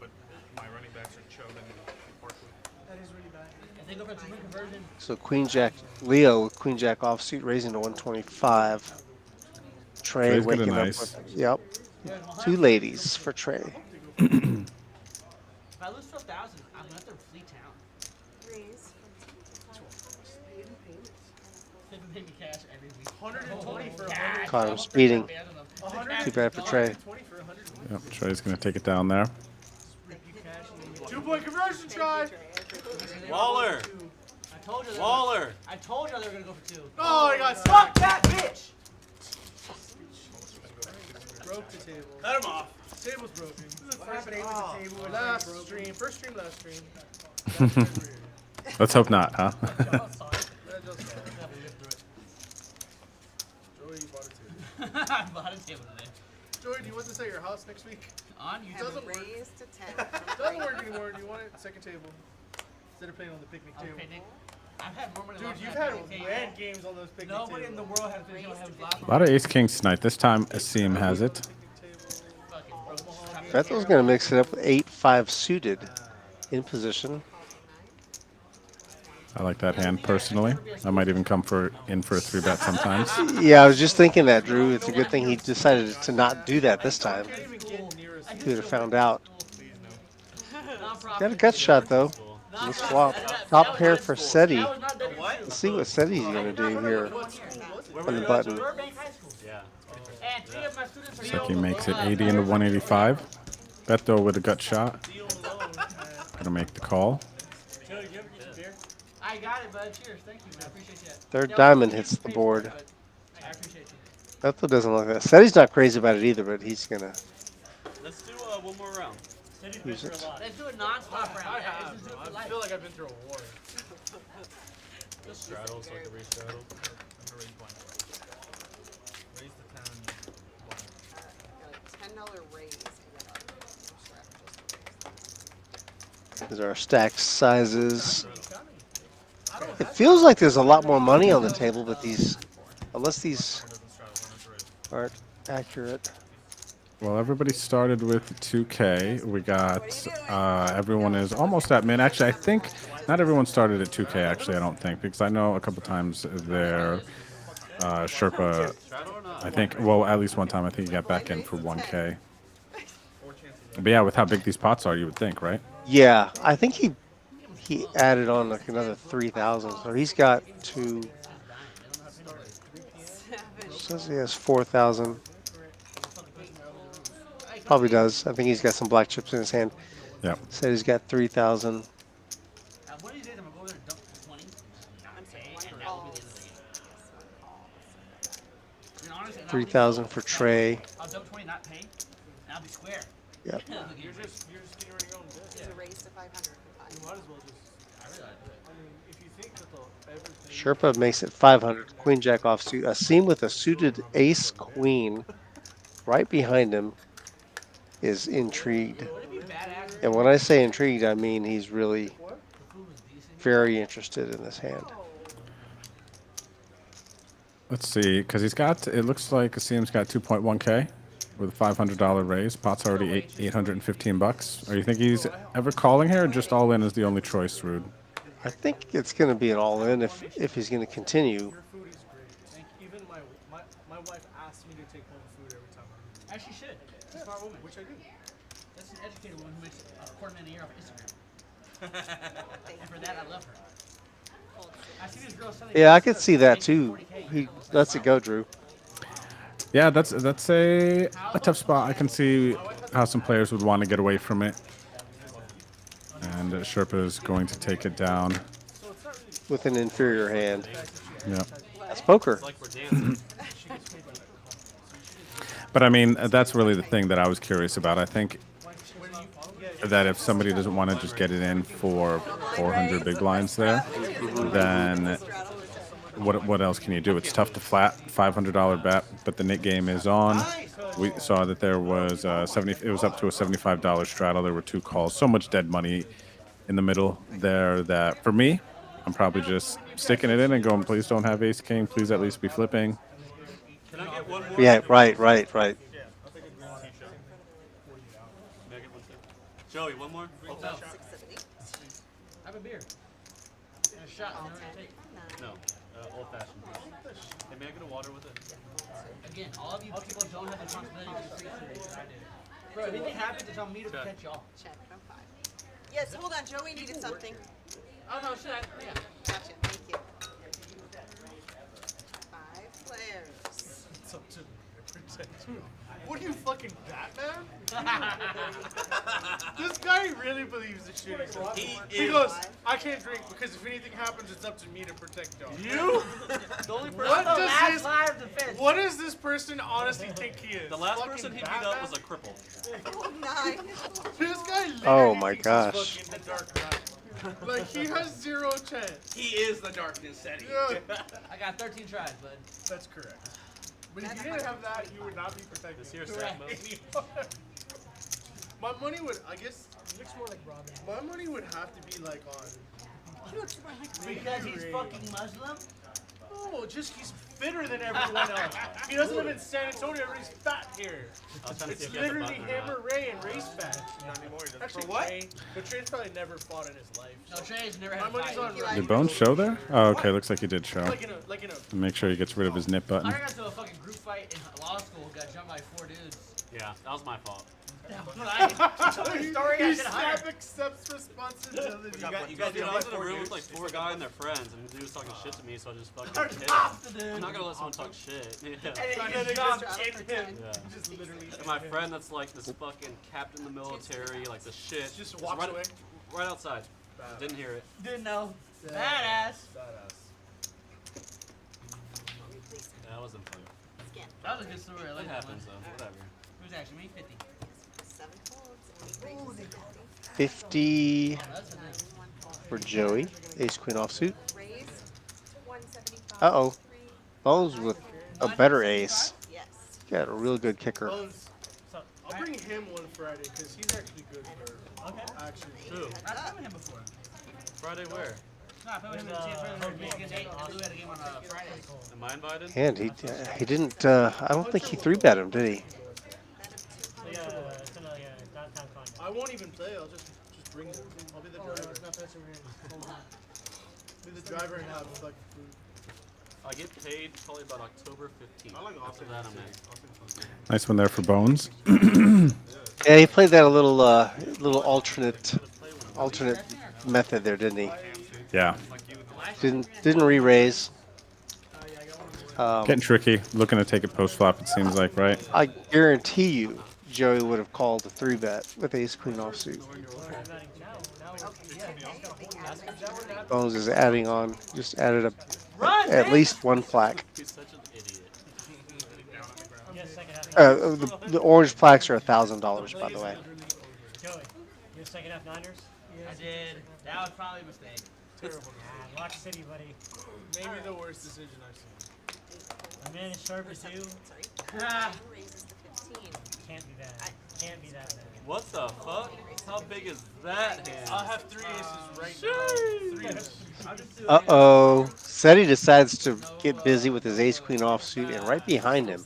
But my running backs are Choden and Barkley. That is really bad. If they go for a 2-point conversion, So Queen Jack Leo with Queen Jack offsuit raising to 125. Trey Trey's got a waking nice. up with, yep, 2 ladies for Trey. if I lose 12,000, I'm gonna have to flee town. Raise from 2 to 5. They pay me cash every week. 120 for Cash. Caught him speeding. $100. Too bad for Trey. 20 for 100. Yep, Trey's going to take it down there. 2-point conversion try. Waller! I told you. Waller! I told you they were gonna go for 2. Oh, I got Fuck that bitch! broke the table. Cut him off! Table's broken. What happened with the table? Last stream, first stream, last stream. Let's hope not, huh? That just Joey, you bought a table. I bought a table today. Joey, do you want this at your house next week? On you. Have Doesn't a work. raise to 10. Doesn't work anymore. Do you want it second table? Instead of playing on the picnic table. Okay, Nick. I've had more money. Dude, lost you've than had that picnic rad table. games on those picnic Nobody in the tables. world has been able to have last A lot of ace kings tonight. This time, Asim has it. fucking broke. Bethel's going to mix it up with 8-5 suited in position. I like that hand personally. I might even come in for a 3-bet sometimes. Yeah, I was just thinking that, Drew. It's a good thing he decided to not do that this time. He would have found out. Got a gut shot though. Let's swap. Top pair for Ceddy. Let's see what Ceddy's gonna do here on the button. Looks like he makes it 80 into 185. Beto with a gut shot. Gonna make the call. I got it, bud. Cheers. Thank you. I appreciate that. Third diamond hits the board. Beto doesn't look that. Ceddy's not crazy about it either, but he's gonna Let's do one more round. use it. Let's do a non-stop round. I feel like I've been through a war. Just straddle so I can re-straddle. Raise the 10. $10 raise. These are our stack sizes. It feels like there's a lot more money on the table, but unless these aren't accurate. Well, everybody started with 2K. We got, everyone is almost at min. Actually, I think not everyone started at 2K, actually, I don't think, because I know a couple times their Sherpa, I think, well, at least one time, I think he got back in for 1K. But yeah, with how big these pots are, you would think, right? Yeah, I think he added on like another 3,000, so he's got says he has 4,000. Probably does. I think he's got some black chips in his hand. Yep. Said he's got 3,000. 3,000 for Trey. I'll dump 20, not pay. And I'll be square. Yep. You're just getting rid of your own debt. It's a raise to 500. You might as well just. I mean, if you think that everything. Sherpa makes it 500. Queen Jack offsuit. A seam with a suited ace queen right behind him is intrigued. And when I say intrigued, I mean he's really very interested in this hand. Let's see, because he's got, it looks like Asim's got 2.1K with a $500 raise. Pot's already 815 bucks. Are you think he's ever calling here, or just all in is the only choice, Rude? I think it's going to be an all in if he's going to continue. Even my wife asks me to take home food every time I'm eating. As she should. She's a smart woman. Which I do. That's an educated woman who makes $250,000 a year off Instagram. And for that, I love her. I see this girl selling. Yeah, I could see that too. He lets it go, Drew. Yeah, that's a tough spot. I can see how some players would want to get away from it. And Sherpa is going to take it down. With an inferior hand. Yeah. That's poker. But I mean, that's really the thing that I was curious about. I think that if somebody doesn't want to just get it in for 400 big blinds there, then what else can you do? It's tough to flat $500 bet, but the NIT game is on. We saw that there was it was up to a $75 straddle. There were 2 calls. So much dead money in the middle there that for me, I'm probably just sticking it in and going, please don't have ace king. Please at least be flipping. Can I get one more? Yeah, right. Joey, one more? Old fashioned. Have a beer. And a shot. No, old fashioned. Hey, may I get a water with it? Again, all of you people don't have the responsibility to be free today. I did. Bro, if anything happens, it's on me to protect y'all. Check. I'm fine. Yes, hold on. Joey needed something. Oh, no, shit. Yeah. Gotcha. Thank you. 5 players. It's up to me to protect you. What are you, fucking Batman? This guy really believes this shit. He goes, I can't drink because if anything happens, it's up to me to protect y'all. You? The only person. What does this person honestly think he is? The last person he beat up was a cripple. Oh, nice. This guy Oh my gosh. the Dark Knight. Like, he has 0 chance. He is the darkness, Ceddy. Yeah. I got 13 tries, bud. That's correct. But if you didn't have that, you would not be protected. This here's sack mode. My money would, I guess, looks more like Robin. My money would have to be like on. Because he's fucking Muslim? No, just he's fitter than everyone else. He doesn't live in San Antonio. Everybody's fat here. It's literally him or Ray and race fat. Actually, For what? Trey, but Trey's probably never fought in his life. No, Trey's never My had a money's fight. on Did Bones show there? Oh, okay. Looks like he did show. Like in a. Make sure he gets rid of his nip button. I got into a fucking group fight in law school. Got jumped by 4 dudes. Yeah, that was my fault. He snap accepts responsibility. You guys, I was in a room with like 4 guys and their friends, and the dude was talking shit to me, so I just fucking hit him. I'm not gonna let someone talk shit. Yeah. Just literally. And my friend that's like this fucking captain in the military, like the shit. Just walks away. Right outside. Didn't hear it. Didn't know. Badass. That wasn't funny. That was a good story. I like It that happens one. though. Whatever. Who's actually me? 50. 50 for Joey. Ace queen offsuit. Uh-oh. Bones with a better ace. Got a real good kicker. Bones. I'll bring him one Friday because he's actually good for action. Who? I've played with him before. Friday where? No, I played with him in the chance against 8, and Lou had a game on Friday. Am I invited? And he didn't, I don't think he 3-bet him, did he? I won't even play. I'll just bring him. I'll be the driver. Be the driver and have like food. I get paid probably about October 15th. After that, I'm in. Nice one there for Bones. Yeah, he played that a little alternate method there, didn't he? Yeah. Didn't re-raise. Getting tricky. Looking to take it post flop, it seems like, right? I guarantee you, Joey would have called a 3-bet with ace queen offsuit. Bones is adding on, just added at least 1 plaque. He's such an idiot. The orange plaques are $1,000, by the way. Joey, you have second half Niners? I did. That was probably a mistake. Terrible. Watch City, buddy. Maybe the worst decision I've seen. A man is sharper too. Can't be bad. Can't be that bad. What the fuck? How big is that hand? I'll have 3 aces right now. 3. Uh-oh. Ceddy decides to get busy with his ace queen offsuit, and right behind him,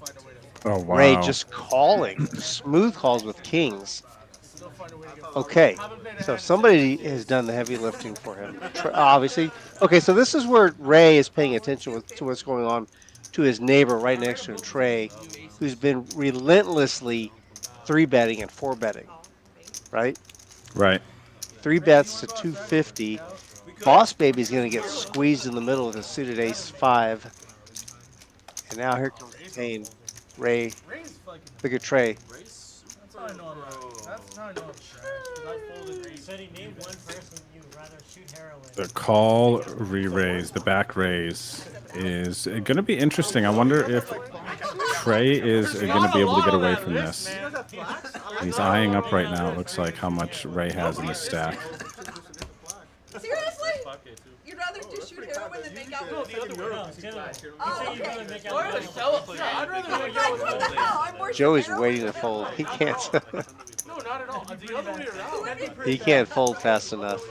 Oh, wow. Ray just calling. Smooth calls with kings. Okay, so somebody has done the heavy lifting for him, obviously. Okay, so this is where Ray is paying attention to what's going on to his neighbor right next to him, Trey, who's been relentlessly 3-betting and 4-betting, right? Right. 3 bets to 250. Boss Baby's going to get squeezed in the middle with a suited ace-5. And now here comes Kane. Ray. Look at Trey. That's how I know I'm right. That's how I know I'm trash. Because I folded Reese. Said he named one person you would rather shoot heroin. The call re-raise, the back raise, is going to be interesting. I wonder if Trey is going to be able to get away from this. He's eyeing up right now, it looks like, how much Ray has in his stack. Seriously? You'd rather do shoot heroin than make out with Joey's waiting to fold. He can't. No, not at all. The other way around. He can't fold fast enough.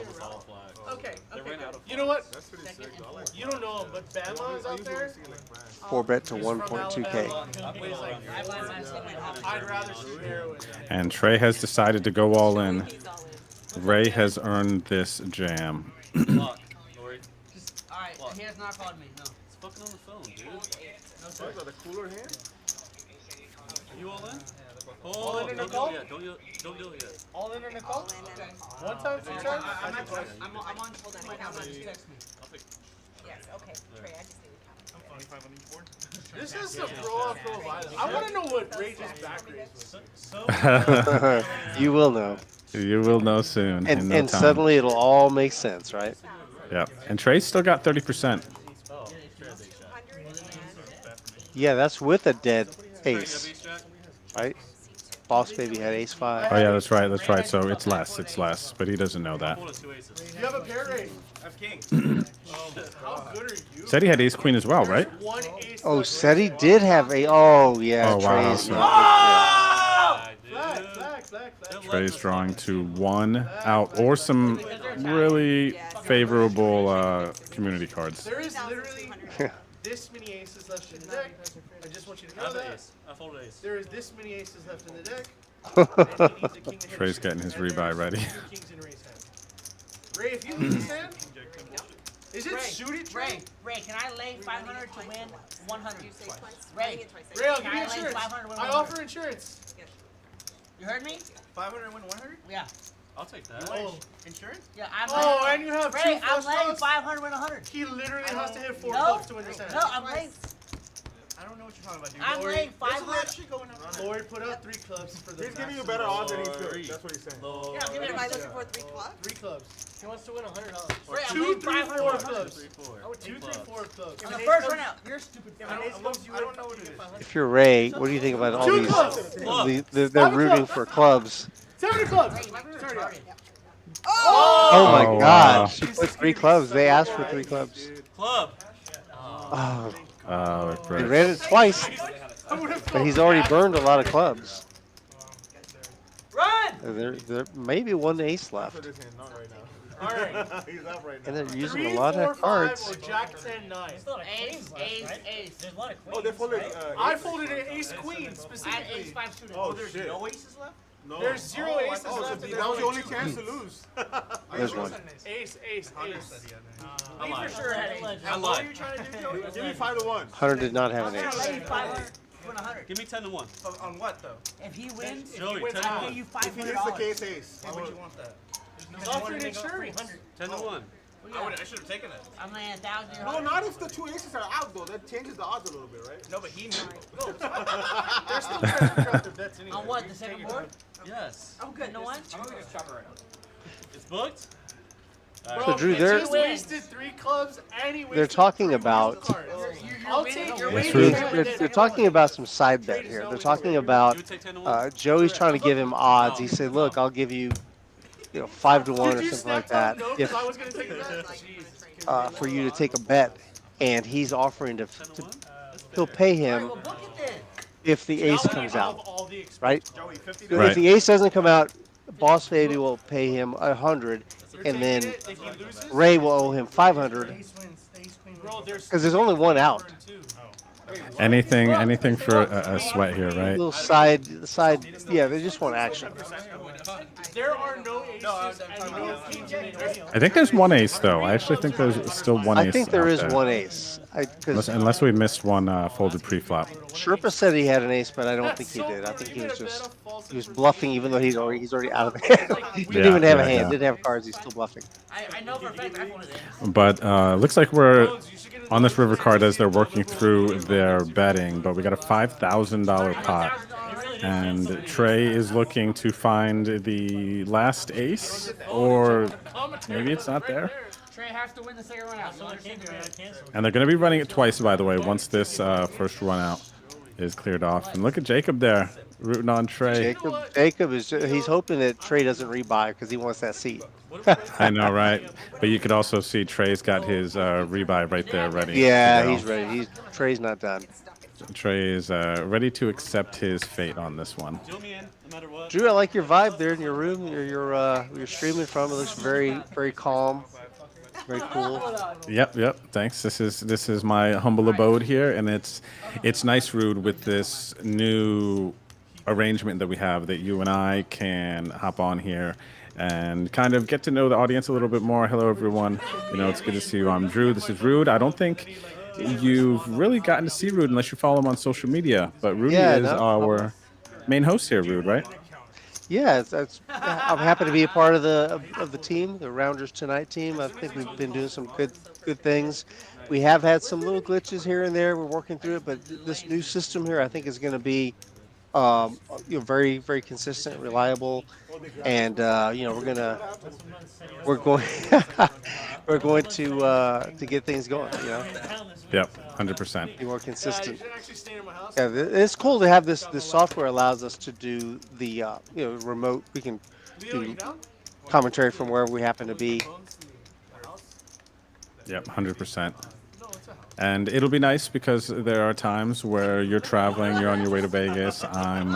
Okay. You know what? You don't know him, but Bama is out there. 4-bet to 1.2K. I'd rather shoot heroin. And Trey has decided to go all in. Ray has earned this jam. Alright, he has not called me. No. It's fucking on the phone, dude. No, sir. The cooler hand? Are you all in? All in Don't and a do call? it yet. Don't do it yet. All in and a call? One time, 2 times? I'm on. Right now, just text me. Yes, okay. Trey, I just need to count. This is the pro violence. I want to know what Rage's back raise was. You will know. You will know soon. in no And time. suddenly it'll all make sense, right? Yeah. And Trey's still got 30%. Yeah, that's with a dead ace, right? Boss Baby had ace-5. Oh yeah, that's right. That's right. So it's less, but he doesn't know that. You have a pair raise. I have king. How good are you? Said he had ace queen as well, right? One ace. Oh, Ceddy did have a. Oh yeah, Oh, wow. Trey's. Black. Trey's drawing to 1 out or some really favorable community cards. There is literally this many aces left in the deck. I just want you to know that. I folded ace. There is this many aces left in the deck. Trey's getting his rebuy ready. Ray, if you lose this hand, is it Ray, shoot it, Trey? Ray, can I lay 500 to win 100? You say twice. Ray, Ray, I'll give can you I lay insurance. 500 to win I 100? offer insurance. You heard me? 500 and win 100? Yeah. I'll take that. Oh, Insurance? Yeah, I'm oh, laying, and you have Ray, two I'm flush laying draws? 500 to win 100. He literally has to hit 4 No. clubs to win this hand. No, I'm laying. I don't know what you're talking about, dude. I'm Lord, laying There's a lot 500. of shit going on. Lord put up 3 clubs for the He's giving you maximum. better odds than he should. That's what he's saying. Yeah, give me Am a I looking for 3 clubs? 3 clubs. He wants to win $100. Ray, I'm 2, laying 3, 4 500. clubs. 4. 2, 3, 4 clubs. On the first run out. You're stupid. I don't know what it is. If you're Ray, what do you think about all Two these? clubs. They're rooting for clubs. 70 clubs. Ray, you might be retarded. Oh my Oh, God! wow. She put 3 clubs. They asked for 3 clubs. Club. Oh, Oh, he right. ran it twice, but he's already burned a lot of clubs. Run! There may be 1 ace left, For this hand, not right now. All right. He's up right now. and they're using 3, a lot 4, of 5, cards. or Jack 10, 9. There's a lot of Ace, queens left, ace, right? ace. There's a lot of queens. Oh, they folded. right? I folded an ace queen I had ace specifically. 5 suited. Oh, There's shit. no aces left? No. There's 0 aces Oh, so left. and that was there's the only 2 chance queens. to lose. There's one. Ace, ace, ace. I He lied. for sure had ace. I What are lied. you trying to do, Joey? Give me 5 to 1. Hunter did not have I'm an gonna ace. lay you 500 to win 100. Give me 10 to 1. On what, though? If he wins, Joey, wins 10 out. to I'll pay 1. you If he hits the $500. case ace. Why would you want that? He's offering insurance. 10 to 1. I should have taken it. I'm laying 1,000. No, not if the 2 aces are out, though. That changes the odds a little bit, right? No, but he knew. They're still trying to figure out their bets anyway. On what? The second board? Yes. I'm good. No one? It's booked? Bro, So, Drew, he they're- just wasted 3 clubs and he wasted They're talking 3 about. cards. I'll take your Yes, waiting. they're talking about some side bet here. They're talking about You would take 10 to 1? Joey's trying to give him odds. He said, "Look, I'll give you, 5 to 1 or Did you something like snap that, up? No, if 'cause I was gonna take that. for you to take a bet." And he's offering to he'll pay him Well, book it then. if the ace That way comes I have out, all the expenses. right? Joey, 50 If Right. the ace doesn't come out, Boss Baby will pay him 100, You're and taking then it, if he loses, Ray will owe him 500 Ace wins. Ace queen bro, wins. there's because there's only 1 out. Anything for a sweat here, right? Little side, yeah, they just want action. There are no aces and no queens in the I think there's 1 ace though. I actually think there's still 1 ace. I think there out is there. 1 ace. Unless we missed one folded pre-flop. Sherpa said he had an ace, but I don't think he did. I think he was bluffing, even though he's already out of the hand. He didn't even have a hand. Didn't have cards. He's still bluffing. I know for a fact I wanted it. But looks like we're on this river card as they're working through their betting. But we got a $5,000 pot, and Trey is looking to find the last ace, or maybe it's not there. Trey has to win the second run out. So I can't do it. And they're going to be running it twice, by the way, once this first run out is cleared off. And look at Jacob there, rooting on Trey. Jacob he's hoping that Trey doesn't rebuy because he wants that seat. I know, right? But you could also see Trey's got his rebuy right there ready. Yeah, to go. he's ready. Trey's not done. Trey is ready to accept his fate on this one. Drew, I like your vibe there in your room. You're streaming from. It looks very, very calm, very cool. Yep. Thanks. This is my humble abode here, and it's nice, Rude, with this new arrangement that we have that you and I can hop on here and kind of get to know the audience a little bit more. Hello, everyone. It's good to see you. I'm Drew. This is Rude. I don't think you've really gotten to see Rude unless you follow him on social media, but Rude is our main host here, Rude, right? Yeah, I'm happy to be a part of the team, the Rounders Tonight team. I think we've been doing some good things. We have had some little glitches here and there. We're working through it, but this new system here, I think, is going to be very, very consistent, reliable, and we're going to get things going. Yep, 100%. Be more consistent. Yeah, it's cool to have this software allows us to do the remote. We can do commentary from wherever we happen to be. Yep, 100%. And it'll be nice because there are times where you're traveling, you're on your way to Vegas, I'm,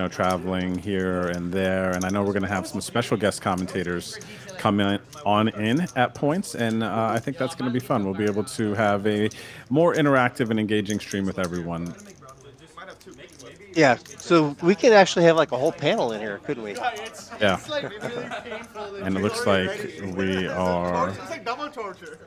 traveling here and there, and I know we're going to have some special guest commentators come in at points, and I think that's going to be fun. We'll be able to have a more interactive and engaging stream with everyone. Yeah, so we can actually have like a whole panel in here, couldn't we? Yeah. It's like really painful. And it looks like we are It's like double torture.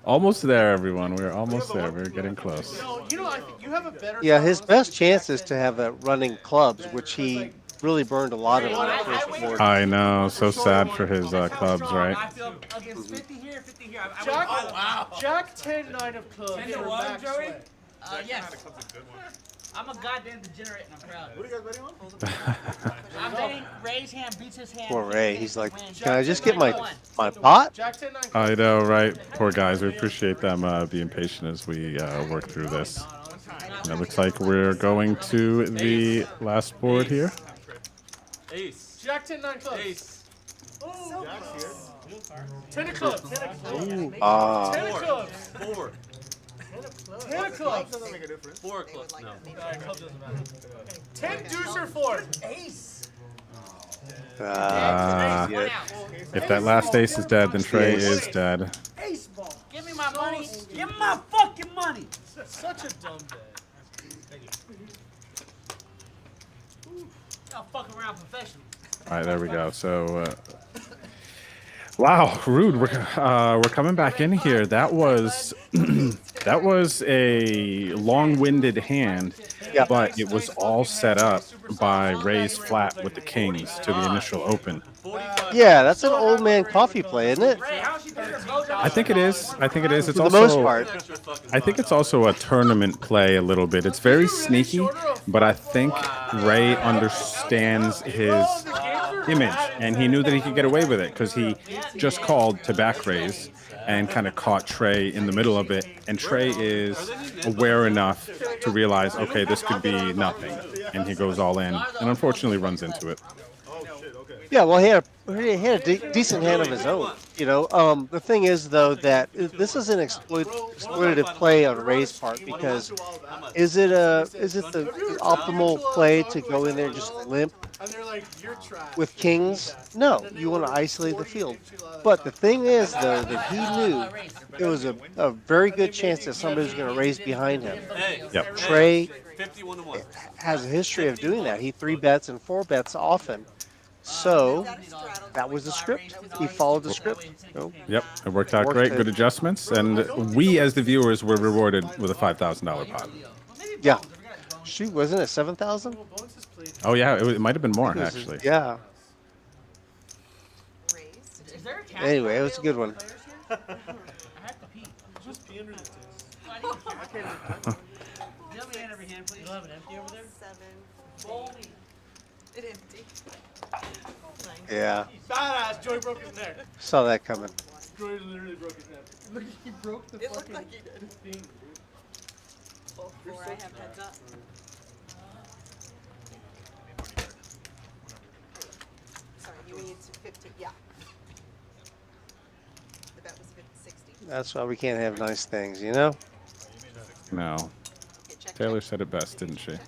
almost there, everyone. We're almost there. We're getting close. No, you know, I think you have a better. Yeah, his best chance is to have that running clubs, which he really burned a lot of on the first board. I know. So sad for his clubs, right? I feel against 50 here, 50 here. I Jack, oh, wow. Jack 10, 9 of clubs. 10 to for 1, max Joey? sweat. Yes. I'm a goddamn degenerate and I'm proud. What are you guys betting on? I'm betting Ray's hand beats his hand. Poor Ray, he's like, can I just get my pot? Jack 10, 9 clubs. I know, right? Poor guys. We appreciate them being patient as we work through this. And it looks like we're going to the last board here. Ace. Jack 10, 9 clubs. Ace. Oh, 10 of clubs. 10 of clubs. 10 of clubs. 4. 10 of clubs. Doesn't make a difference. 4 of clubs. No. Alright, clubs doesn't matter. 10 deuce or 4. Ace. Yeah. If that last ace is dead, then Trey is dead. Ace ball. Give me my money. Give me my fucking money. Such a dumb bet. Y'all fuck around professional. All right, there we go. So, wow, Rude, we're coming back in here. That was that was a long-winded hand, but it was all set up by Ray's flat with the kings to the initial open. Yeah, that's an old man coffee play, isn't it? I think it is. I think it is. It's For the also, most part. I think it's also a tournament play a little bit. It's very sneaky, but I think Ray understands his image, and he knew that he could get away with it because he just called to back raise and kind of caught Trey in the middle of it. And Trey is aware enough to realize, okay, this could be nothing, and he goes all in, and unfortunately runs into it. Yeah, well, he had a decent hand of his own. You know, the thing is though that this is an exploitative play on Ray's part because is it the optimal play to go in there and just limp with kings? No, you want to isolate the field. But the thing is though that he knew there was a very good chance that somebody was going to raise behind him. Yep. Trey 51 to 1. has a history of doing that. He 3-bets and 4-bets often. So that was the script. He followed the script. Yep, it worked out great. Good adjustments, and we as the viewers were rewarded with a $5,000 pot. Yeah. Shoot, wasn't it 7,000? Oh yeah, it might have been more actually. Yeah. Anyway, it was a good one. Just pee under the table. You'll have an empty over there? 7. It empty. Yeah. Badass. Joey broke his neck. Saw that coming. Joey literally broke his neck. Look, he broke the It looked fucking like he did. thing. Before I have heads up. Sorry, you need to 50. Yeah. The bet was 60. That's why we can't have nice things, you know? No. Taylor said it best, didn't she?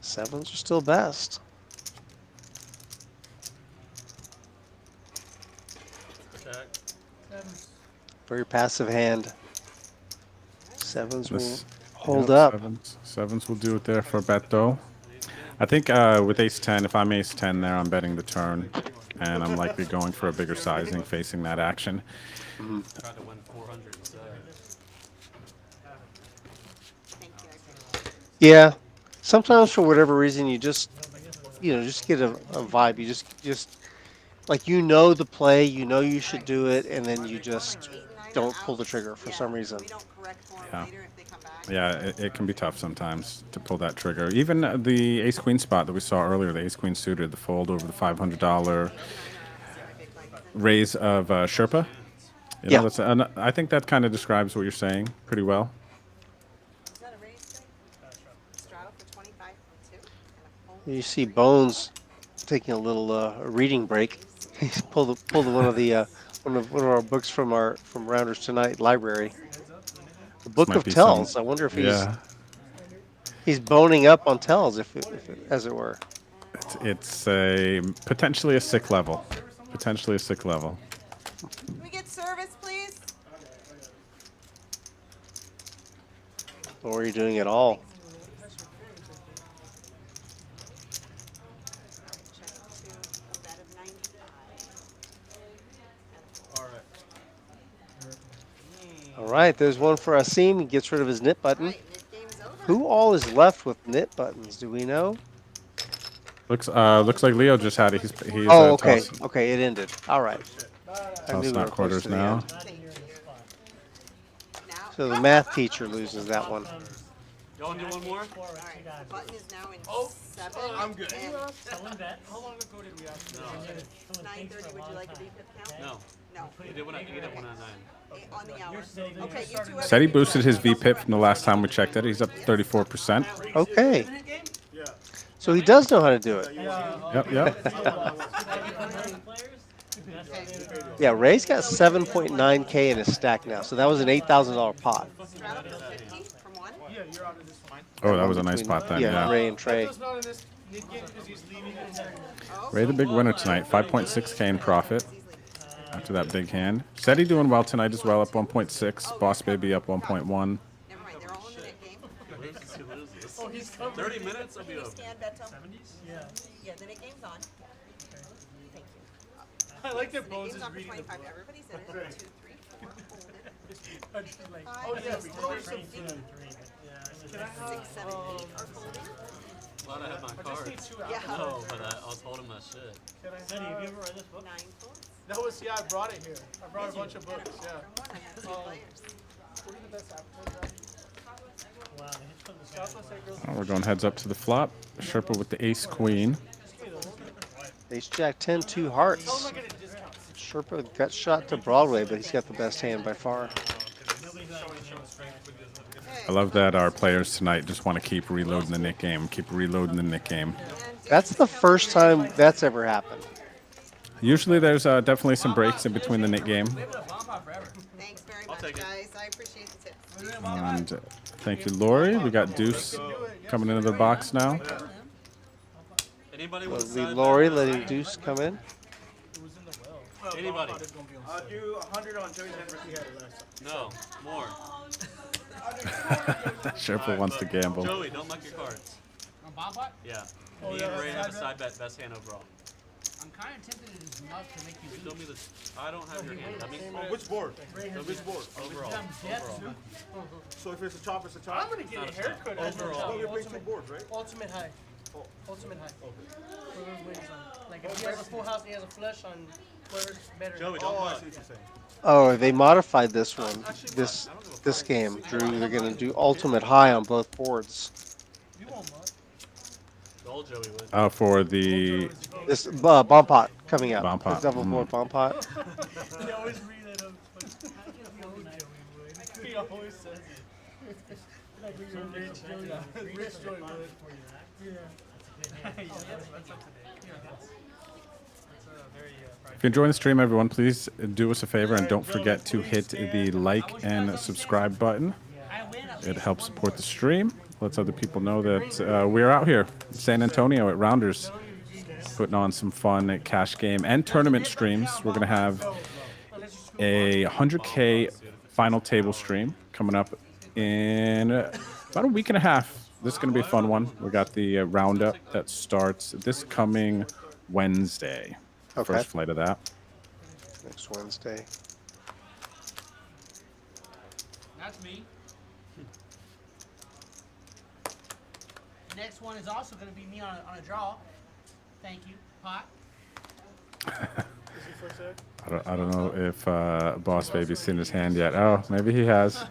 Sevens are still best. Very passive hand. Sevens will This- hold yep, up. Sevens will do it there for Beto. I think with ace 10, if I'm ace 10 there, I'm betting the turn, and I'm likely going for a bigger sizing facing that action. Tried to win 400 instead. Yeah. Sometimes for whatever reason you just just get a vibe. You just like the play, you should do it, and then you just don't pull the trigger for some reason. Yeah, yeah, it can be tough sometimes to pull that trigger. Even the ace queen spot that we saw earlier, the ace queen suited, the fold over the $500 raise of Sherpa. You know, Yeah. I think that kind of describes what you're saying pretty well. You see Bones taking a little reading break. He's pulled one of the one of our books from Rounders Tonight library. The Book Might of be Tells. some- I wonder if he's. Yeah. He's boning up on tells, as it were. It's a potentially a sick level. Potentially a sick level. Can we get service, please? Or are you doing it all? All right, there's one for Asim. He gets rid of his knit button. Who all is left with knit buttons? Do we know? Looks like Leo just had it. He's oh, okay. Okay, it ended. All right. Toss not quarters now. So the math teacher loses that one. You want to do one more? Alright, button is now in 7. I'm good. How long ago did we ask? No. 9:30, would you like a VPIP count? No. No. You did one at 109. On the hour. Okay, you two have Ceddy boosted his VPIP from the last time we checked it. He's up 34%. Okay. So he does know how to do it. Yep. Yeah, Ray's got 7.9K in his stack now, so that was an $8,000 pot. Oh, that was a nice pot then. Yeah. Ray and Trey. Ray the big winner tonight. 5.6K in profit after that big hand. Ceddy doing well tonight as well, up 1.6. Boss Baby up 1.1. Never mind, they're all in the net game. Oh, he's 30 minutes? I'll be over. Stand, Beto. 70s? Yeah. Yeah, the net game's on. Thank you. I like that Bones is on for reading the 25. book. Everybody's in it. 2, 3, 4. Hold it. Oh, yeah, we Five, some six, food. Can I have, 6, 7, 8 are folded. Glad I had my I just card. need 2 Yeah. No, but I was holding my shit. Can I Ceddy, have you ever read this book? 9 folds. That was, yeah, I brought it here. I brought a bunch of books, yeah. I have 2 players. What are the best appetizers? Wow, the hits from the side. Oh, we're going heads up to the flop. Sherpa with the ace queen. Ace Jack 10, 2 hearts. Sherpa got shot to Broadway, but he's got the best hand by far. I love that our players tonight just want to keep reloading the Nick game. Keep reloading the Nick game. That's the first time that's ever happened. Usually there's definitely some breaks in between the Nick game. Thanks very much, guys. I appreciate the tips. And thank you, Lori. We got Deuce coming into the box now. Anybody We'll with leave Lori letting Deuce come in. Anybody? Do 100 on Joey's anniversary header last time. No, more. Sherpa wants to gamble. Joey, don't muck your cards. On bomb pot? Yeah. Oh, Me yeah, and Ray have a side side bet, best hand overall. I'm kind of tempted to just muck to make you Show me the. I don't have your hand. I mean, Which board? so Which board? overall. Overall. So if it's a chop, it's a chop? I'm gonna get a haircut. Overall. You're playing 2 boards, right? Ultimate high. Ultimate high. Whoever wins on. Like if he has a full house, he has a flush on whoever's better. Joey, don't Oh, I muck. see what you're saying. Oh, they modified this one. This game, Drew. They're gonna do ultimate high on both boards. You won't muck. The old Joey would. For the This bomb pot coming up. Bomb pot. The double board bomb pot. They always read that up. He always says it. Like you're rich Joey. Rich Joey would. Yeah. Yeah, that's up to date. If you're enjoying the stream, everyone, please do us a favor and don't forget to hit the like and subscribe button. It helps support the stream. Lets other people know that we're out here in San Antonio at Rounders putting on some fun cash game and tournament streams. We're going to have a 100K final table stream coming up in about a week and a half. This is going to be a fun one. We got the roundup that starts this coming Wednesday. Okay. First flight of that. Next Wednesday. That's me. Next one is also going to be me on a draw. Thank you, Pot. I don't know if Boss Baby's seen his hand yet. Oh, maybe he has.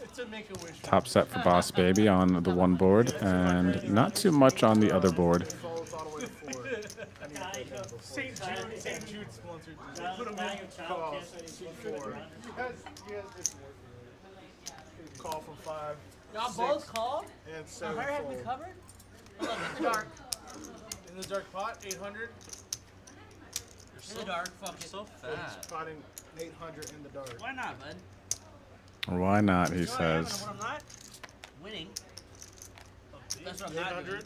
It's a make-a-wish. Top set for Boss Baby on the one board, and not too much on the other board. St. Jude sponsored. Put him in. Call from 5. Y'all both called? And My 7. hair has me covered? Look, in the dark. In the dark pot, 800. In the dark, fuck it. So He's fat. spotting 800 in the dark. Why not, bud? Why not, he You know what I am says. and what I'm not? winning. That's what I'm not doing.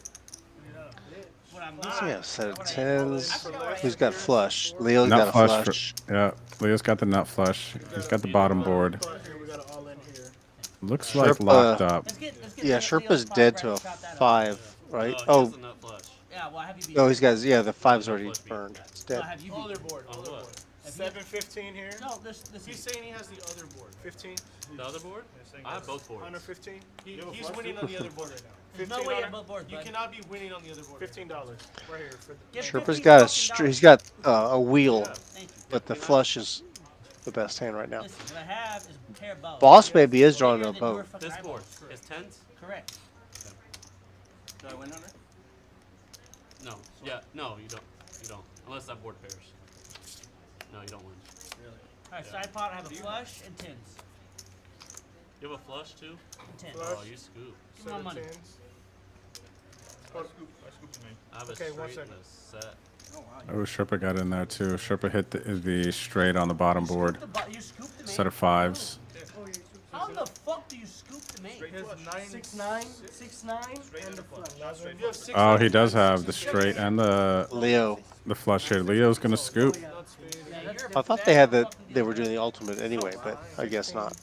What I'm So not. yeah, set of tens. Who's got flush? Leo's Nut got a flush. flush. Yeah, Leo's got the nut flush. He's got the bottom board. Looks like locked up. Yeah, Sherpa's dead to a 5, right? Oh, Yeah, well, have you beat no, he's got, yeah, the 5's already burned. It's dead. have you beat Other board. Other board. 715 here. No, He's saying he has the other board. 15. The other board? I have both boards. 115. He's winning on the other board right now. There's no way you have both boards, You bud. cannot be winning on the other board. $15 right here. For the Sherpa's got he's got a wheel, but the flush is the best hand right now. Listen, what I have is a pair of bows. Boss maybe is drawing a bow. This board is tens? Correct. Do I win, Hunter? No. Yeah, no, you don't. You don't. Unless that board pairs. No, you don't win. Really? Alright, side pot, I have a flush and tens. You have a flush too? Tens. Oh, you scoop. Give me my money. I scooped him in. I have a Okay, 1 straight and second. a set. Oh, Sherpa got in there too. Sherpa hit the straight on the bottom board. You scooped the Set of 5s. How the fuck do you scoop the main? 6'9", 6'9", and the flush. Oh, he does have the straight and the Leo. The flush here. Leo's gonna scoop. I thought they had they were doing the ultimate anyway, but I guess not.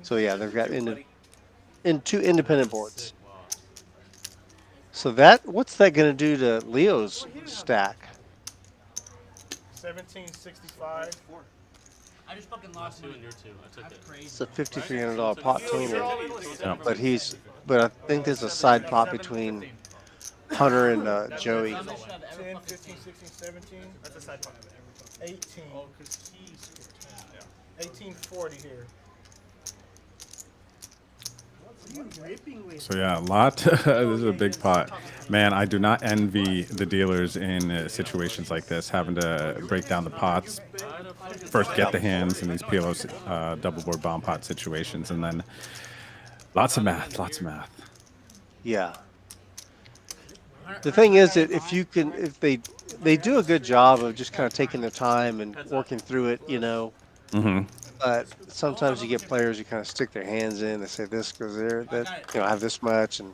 So yeah, they've got in 2 independent boards. So what's that gonna do to Leo's stack? 1765. I just fucking lost 2 and your 2. I took it. It's a $5,300 pot cleaner, but I think there's a side pot between Hunter and Joey. 10, 15, 16, 17. That's a side pot. 18. Oh, because he's 1840 here. So yeah, a lot. This is a big pot. Man, I do not envy the dealers in situations like this, having to break down the pots. First get the hands in these PLO double board bomb pot situations, and then lots of math, Yeah. The thing is that if they do a good job of just kind of taking their time and working through it, you know. Mm-hmm. But sometimes you get players who kind of stick their hands in. They say this goes there, that I have this much, and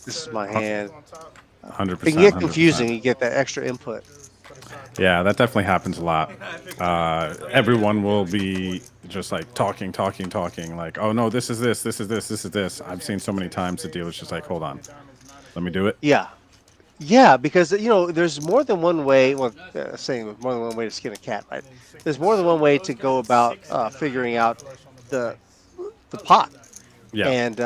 this is my hand. 100%. It can get confusing. You get that extra input. Yeah, that definitely happens a lot. Everyone will be just like talking. Like, oh no, this is this. I've seen so many times the dealer's just like, hold on, let me do it. Yeah, because there's more than one way. Well, saying more than one way to skin a cat, right? There's more than one way to go about figuring out the pot. Yeah. And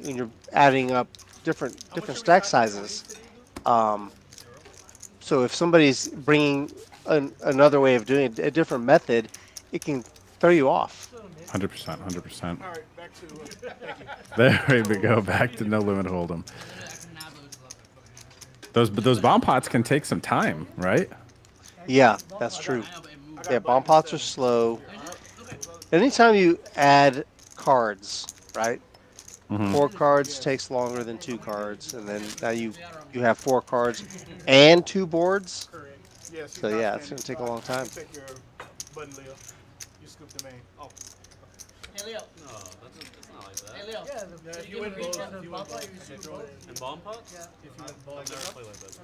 you're adding up different stack sizes. So if somebody's bringing another way of doing it, a different method, it can throw you off. 100%. All right, back to thank you. There we go. Back to no limit hold'em. Those bomb pots can take some time, right? Yeah, that's true. Yeah, bomb pots are slow. Anytime you add cards, right? Mhm. 4 cards takes longer than 2 cards, and then now you have 4 cards and 2 boards. So yeah, it's gonna take a long time. Take your button, Leo. You scoop the main. Oh. Hey, Leo. No, that's not like that. Hey, Leo. Yeah, if you win both, you win both. In bomb pots? Yeah. If you win both. I've never played like that. Is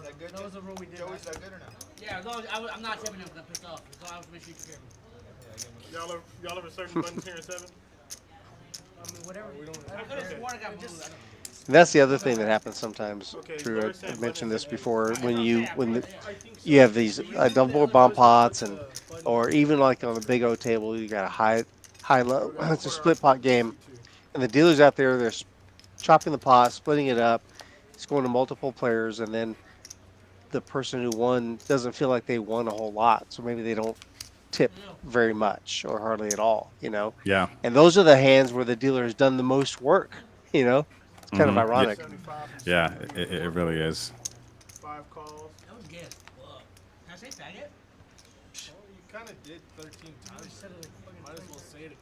that good? That was the rule we did. Joey, is that good or not? Yeah, as long as I'm not tipping him because I'm pissed off. So I was make sure you hear me. Y'all have a certain button here in 7? I mean, whatever. I could have sworn I got moved. And that's the other thing that happens sometimes. Drew, I mentioned this before. When you have these double board bomb pots, or even like on the Big O table, you got a high low. It's a split pot game, and the dealers out there, they're chopping the pot, splitting it up. It's going to multiple players, and then the person who won doesn't feel like they won a whole lot, so maybe they don't tip very much or hardly at all, you know. Yeah. And those are the hands where the dealer has done the most work, you know. It's kind of ironic. Yeah, it really is. 5 calls. That was good. Can I say faggot? Well, you kind of did 13 times. Might as well say it again.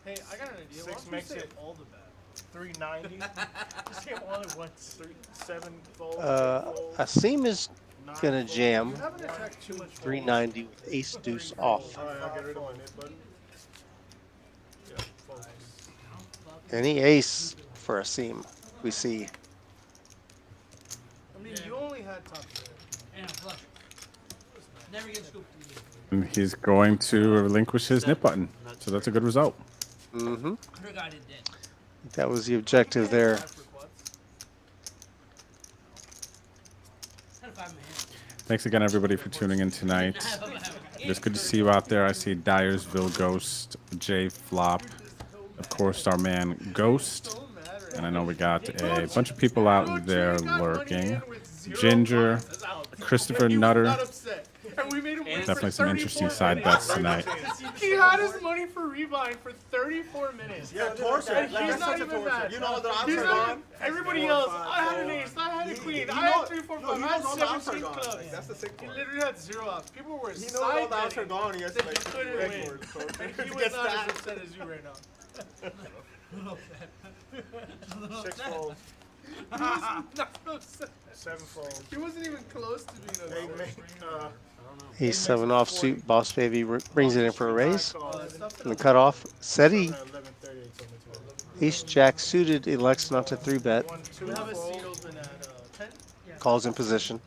Hey, I got an idea. 6 makes it all the bet. 390. Just say them all at once. 7 fold. Asim is gonna jam. You haven't attacked too much. 390 with ace deuce off. Alright, I'll get rid of my mid button. Yeah, focus. Any ace for a seam, we see. I mean, you only had top pair. And a flush. Never get scooped. And he's going to relinquish his nip button. So that's a good result. Mm-hmm. Her guy did that. That was the objective there. Thanks again, everybody, for tuning in tonight. It is good to see you out there. I see Dyersville Ghost, Jay Flop, of course, our man Ghost. And I know we got a bunch of people out there lurking. Ginger, Christopher Nutter. Definitely some interesting side bets tonight. He had his money for rebind for 34 minutes. Yeah, torture. And Like, he's that's not such a even torture. mad. You know the odds He's are not gone. everybody else, I had an ace, I had a queen, I had 3, 4, 5, I had all the odds are 17 gone. clubs. Like, that's the sick He part. literally had 0 outs. People were He knows all the odds are gone. He has to that like he couldn't beg win. for it. So And he to was get not as stacked. upset as you right now. 6 folds. He was not upset. 7 folds. He wasn't even close to being upset. Ace 7 offsuit. Boss Baby brings it in for a raise. And the cutoff. Ceddy. Ace Jack suited elects not to 3-bet. We have a seat open at 10. Calls in position.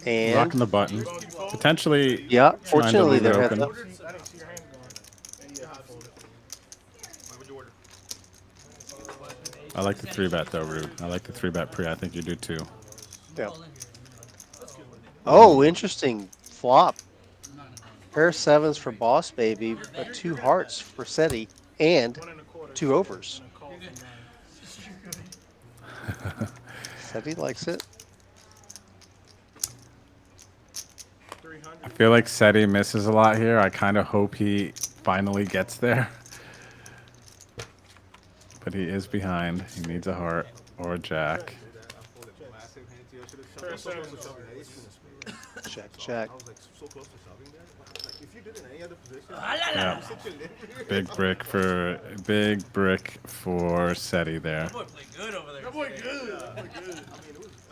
And Rocking the button. Potentially. yeah, trying to fortunately leave it they're heads open. up. I like the 3-bet though, Rude. I like the 3-bet pre. I think you do too. Yeah. Oh, interesting flop. Pair of 7s for Boss Baby, but 2 hearts for Ceddy, and 2 overs. Ceddy likes it. I feel like Ceddy misses a lot here. I kind of hope he finally gets there. But he is behind. He needs a heart or a jack. Check, check. Yeah. Big brick for Ceddy there. That boy played good over there. That boy good.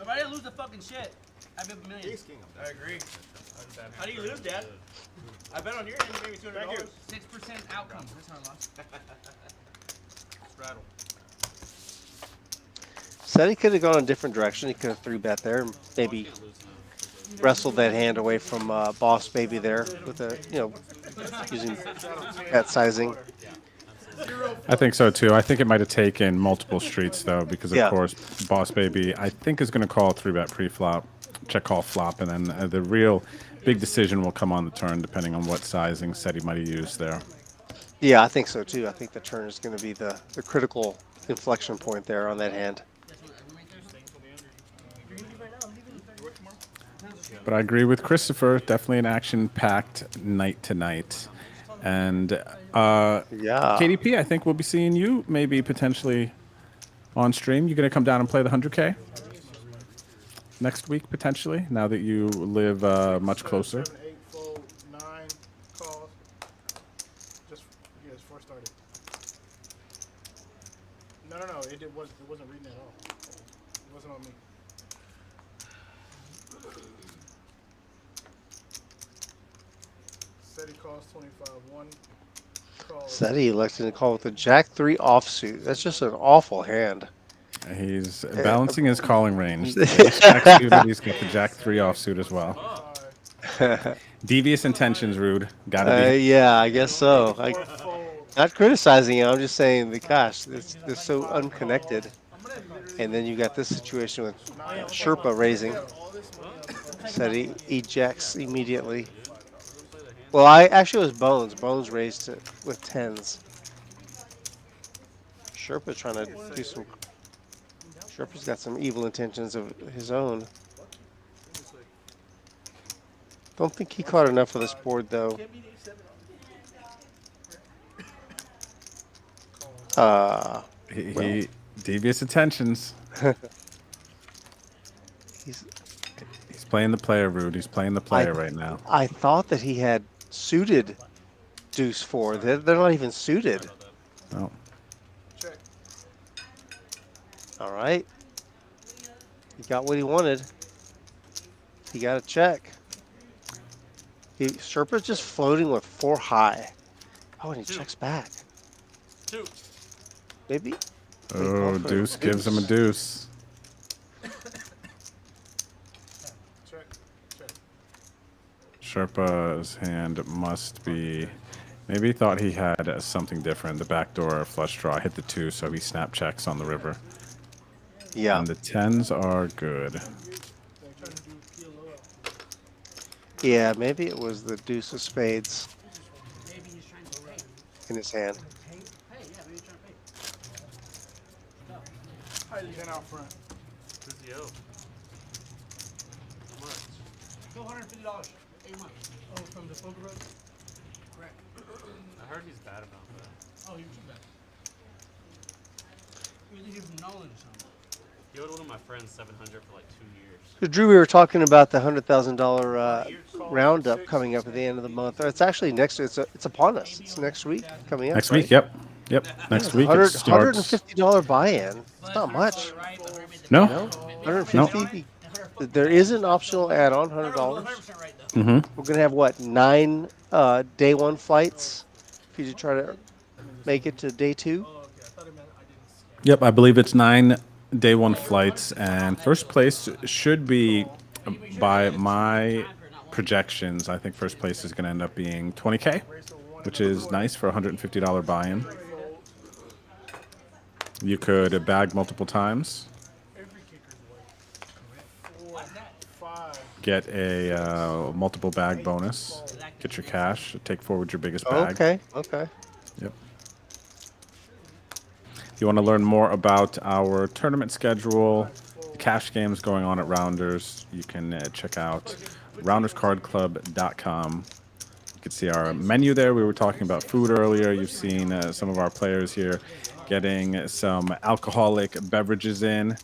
If I didn't lose the fucking shit, I'd be up a million. I agree. How do you lose, Dad? I bet on your end, you gave me $200. 6% outcome. That's how I lost. Rattle. Ceddy could have gone a different direction. He could have 3-bet there and maybe wrestled that hand away from Boss Baby there with a, using bet sizing. I think so too. I think it might have taken multiple streets though, because of course Boss Baby I think is going to call 3-bet pre-flop, check call flop, and then the real big decision will come on the turn depending on what sizing Ceddy might have used there. Yeah, I think so too. I think the turn is going to be the critical inflection point there on that hand. But I agree with Christopher. Definitely an action-packed night tonight. And KDP, I think we'll be seeing you maybe potentially on stream. You going to come down and play the 100K next week potentially? Now that you live much closer. 7, 8 fold, 9 calls. Just it's 4 started. No. It wasn't reading at all. It wasn't on me. Ceddy calls 25. 1 call. Ceddy elected to call with a Jack 3 offsuit. That's just an awful hand. He's balancing his calling range. He's got the Jack 3 offsuit as well. Devious intentions, Rude. Gotta be. Yeah, I guess so. Not criticizing you. I'm just saying that, gosh, they're so unconnected. And then you got this situation with Sherpa raising. Ceddy ejects immediately. Well, actually it was Bones. Bones raised it with 10s. Sherpa's trying to do some. Sherpa's got some evil intentions of his own. Don't think he caught enough of this board though. He devious intentions. He's playing the player, Rude. He's playing the player right now. I thought that he had suited deuce 4. They're not even suited. No. All right. He got what he wanted. He got a check. Sherpa's just floating with 4 high. Oh, and he checks back. 2. Maybe. Oh, deuce gives him a deuce. Check. Check. Sherpa's hand must be. Maybe he thought he had something different. The backdoor flush draw hit the 2, so he snap checks on the river. Yeah. And the 10s are good. Yeah, maybe it was the deuce of spades in his hand. Ten out front. Who's the O? How much? $250. 8 months. Oh, from the poker road? Correct. I heard he's bad about that. Oh, you're too bad. You think you're from Nolan or something? He owed one of my friends $700 for like 2 years. So Drew, we were talking about the $100,000 roundup coming up at the end of the month. It's actually next. It's upon us. It's next week coming up. Next week, yep. Yep. Next week it starts. $150 buy-in. It's not much. No. No. 150. There is an optional add-on, $100. Mm-hmm. We're gonna have what 9 day 1 flights for you to try to make it to day 2. Yep, I believe it's 9 day 1 flights, and first place should be, by my projections, I think first place is going to end up being $20K, which is nice for a $150 buy-in. You could bag multiple times, get a multiple bag bonus, get your cash, take forward your biggest bag. Okay. Okay. Yep. If you want to learn more about our tournament schedule, the cash games going on at Rounders, you can check out rounderscardclub.com. You can see our menu there. We were talking about food earlier. You've seen some of our players here getting some alcoholic beverages in,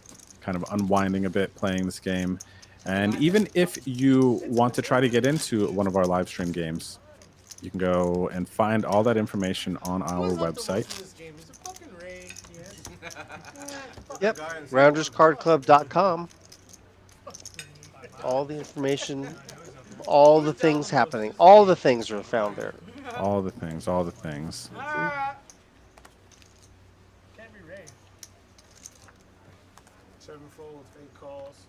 kind of unwinding a bit, playing this game. And even if you want to try to get into one of our live stream games, you can go and find all that information on our website. Yep. Rounderscardclub.com. All the information, all the things happening, all the things are found there. All the things, all the things. Can't be Ray. 7-fold, 8 calls.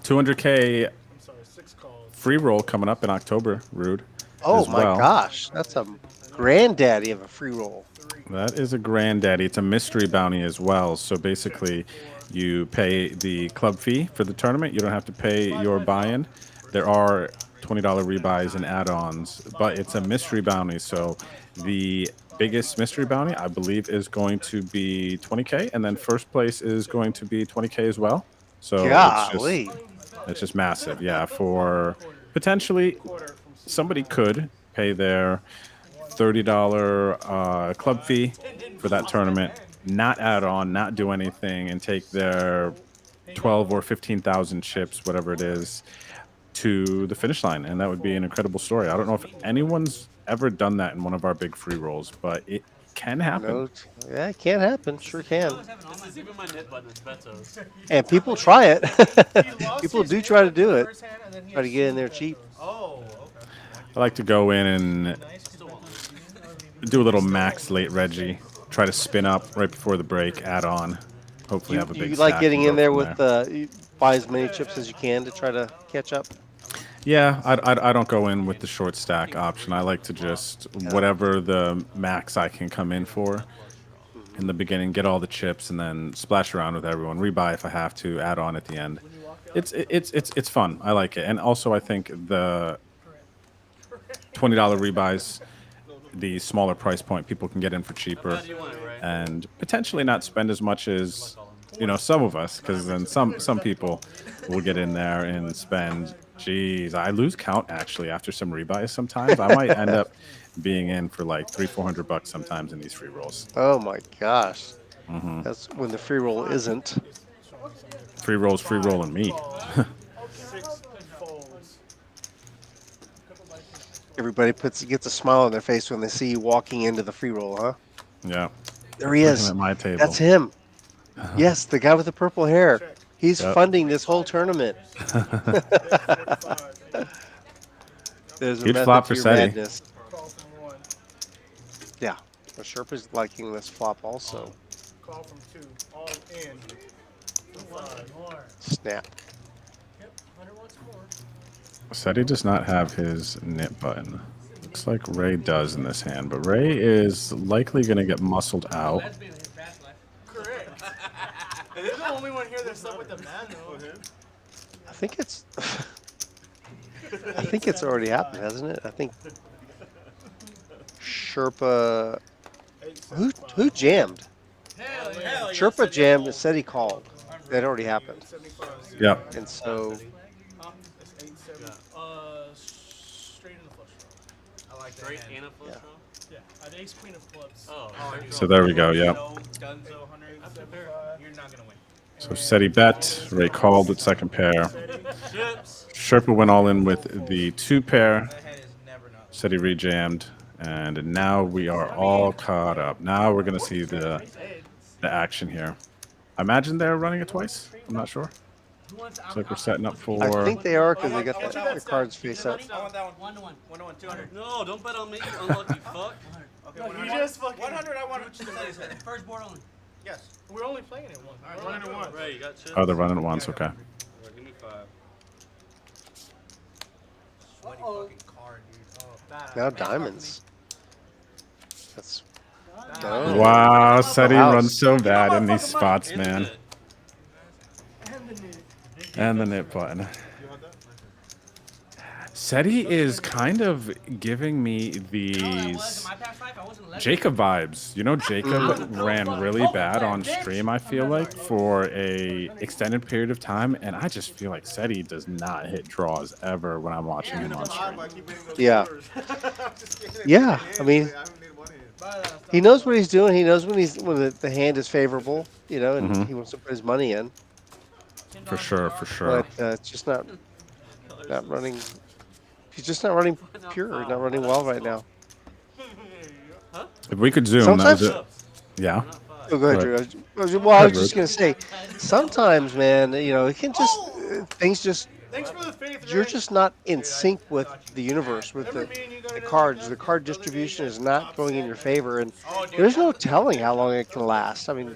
200K I'm sorry, 6 calls. free roll coming up in October, Rude. Oh as my well. gosh, that's a granddaddy of a free roll. That is a granddaddy. It's a mystery bounty as well. So basically, you pay the club fee for the tournament. You don't have to pay your buy-in. There are $20 rebuys and add-ons, but it's a mystery bounty. So the biggest mystery bounty, I believe, is going to be 20K, and then first place is going to be 20K as well. So it's just massive. Yeah, for potentially somebody could pay their $30 club fee for that tournament, not add on, not do anything, and take their 12 or 15,000 chips, whatever it is, to the finish line. And that would be an incredible story. I don't know if anyone's ever done that in one of our big free rolls, but it can happen. No, yeah, it can happen. Sure can. This is even my knit button. It's Beto's. And people try it. People do try to do it. Try to get in there cheap. Oh, okay. I like to go in and do a little max late Reggie. Try to spin up right before the break, add on. Hopefully have a big You like stack getting and in go there from with you buy as many chips as you can to try to catch up? Yeah, I don't go in with the short stack option. I like to just whatever the max I can come in for in the beginning, get all the chips, and then splash around with everyone. Rebuy if I have to, add on at the end. It's fun. I like it, and also I think the $20 rebuys, the smaller price point, people can get in for cheaper, and potentially not spend as much as some of us, because then some people will get in there and spend. Jeez, I lose count actually after some rebuys sometimes. I might end up being in for like $300-400 sometimes in these free rolls. Oh my gosh. That's when the free roll isn't. Free rolls, free rolling me. Everybody gets a smile on their face when they see you walking into the free roll, huh? Yeah. There he is. At my table. That's him. Yes, the guy with the purple hair. He's funding this whole tournament. There's a Huge method flop to for your Ceddy. madness. Yeah. The Sherpa's liking this flop also. Call from 2. All in. One more. Snap. Yep, 100 once more. Ceddy does not have his NIT button. Looks like Ray does in this hand, but Ray is likely going to get muscled out. Correct. You're the only one here that's up with the man, though. I think it's. I think it's already happened, hasn't it? I think Sherpa. Who jammed? Sherpa jammed and said he called. That already happened. Yep. And so. Straight in the flush draw. I like straight and a flush draw. Yeah, I had ace queen of clubs. Oh. So there we go. Yep. Dunzo, 175. You're not gonna win. So Ceddy bet. Ray called with second pair. Sherpa went all in with the 2 pair. Ceddy rejammed. And now we are all caught up. Now we're going to see the action here. I imagine they're running it twice. I'm not sure. Looks like we're setting up for... I think they are because they got the cards face up. I want that one. 1 to 1. 200. No, don't bet on me, you unlucky fuck. Okay, you just fucking 100. I want to first board only. Yes. We're only playing it once. All right, 1 and 1. Ray, you got chips? Oh, they're running it once. Okay. Give me 5. Now diamonds. That's. Oh. Wow, Ceddy runs so bad in these spots, man. And the NIT button. Ceddy is kind of giving me these Jacob vibes. You know, Jacob ran really bad on stream, I feel like, for a extended period of time, and I just feel like Ceddy does not hit draws ever when I'm watching him on stream. Yeah. Yeah, I mean, he knows what he's doing. He knows when the hand is favorable, you know, and he wants to put his money in. For sure, for sure. But it's just not running. He's just not running pure. Not running well right now. If we could zoom, sometimes, that was it. Yeah. Oh, go ahead, Drew. Well, I was just gonna say, sometimes, man, you know, it can just things just. You're just not in sync with the universe, with the cards. The card distribution is not going in your favor, and there's no telling how long it can last. I mean,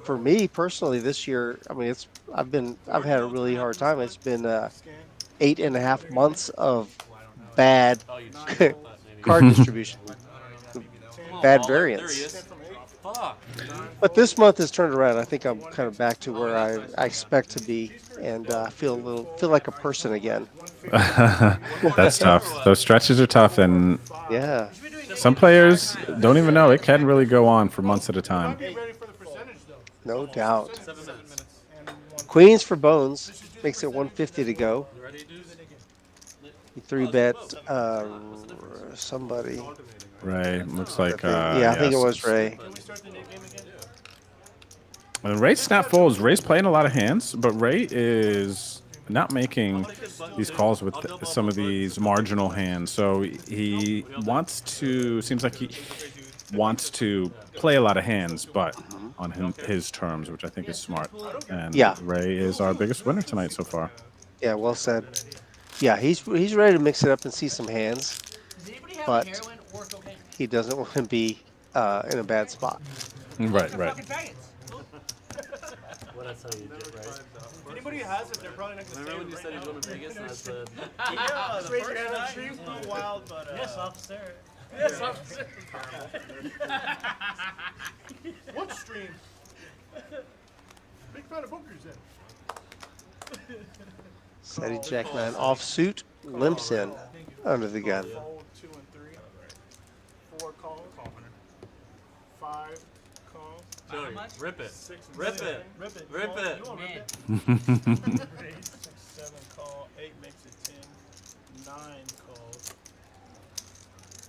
for me personally, this year, I mean, I've had a really hard time. It's been 8.5 months of bad card distribution, bad variance. But this month has turned around. I think I'm kind of back to where I expect to be, and feel like a person again. That's tough. Those stretches are tough, and yeah, some players don't even know it can really go on for months at a time. No doubt. Queens for bones makes it 150 to go. You 3-bet somebody. Ray, looks like. I think it was Ray. And Ray snap folds. Ray's playing a lot of hands, but Ray is not making these calls with some of these marginal hands. So he wants to. Seems like he wants to play a lot of hands, but on his terms, which I think is smart. And Ray is our biggest winner tonight so far. Yeah, well said. Yeah, he's ready to mix it up and see some hands, but he doesn't want to be in a bad spot. Right. What I tell you, right? If anybody has it, they're probably not going to Remember when you said you're going to Vegas and I said... Yeah, the first time the stream flew wild, but... Yes, officer. Yes, officer. What stream? Big fan of poker's in. Ceddy Jackman offsuit, limps in under the gun. 2 and 3. 4 calls. 5 calls. Joey, rip it. 6 Rip it. Rip it. Rip it. You want rip it? 6, 7 call. 8 makes it 10. 9 calls.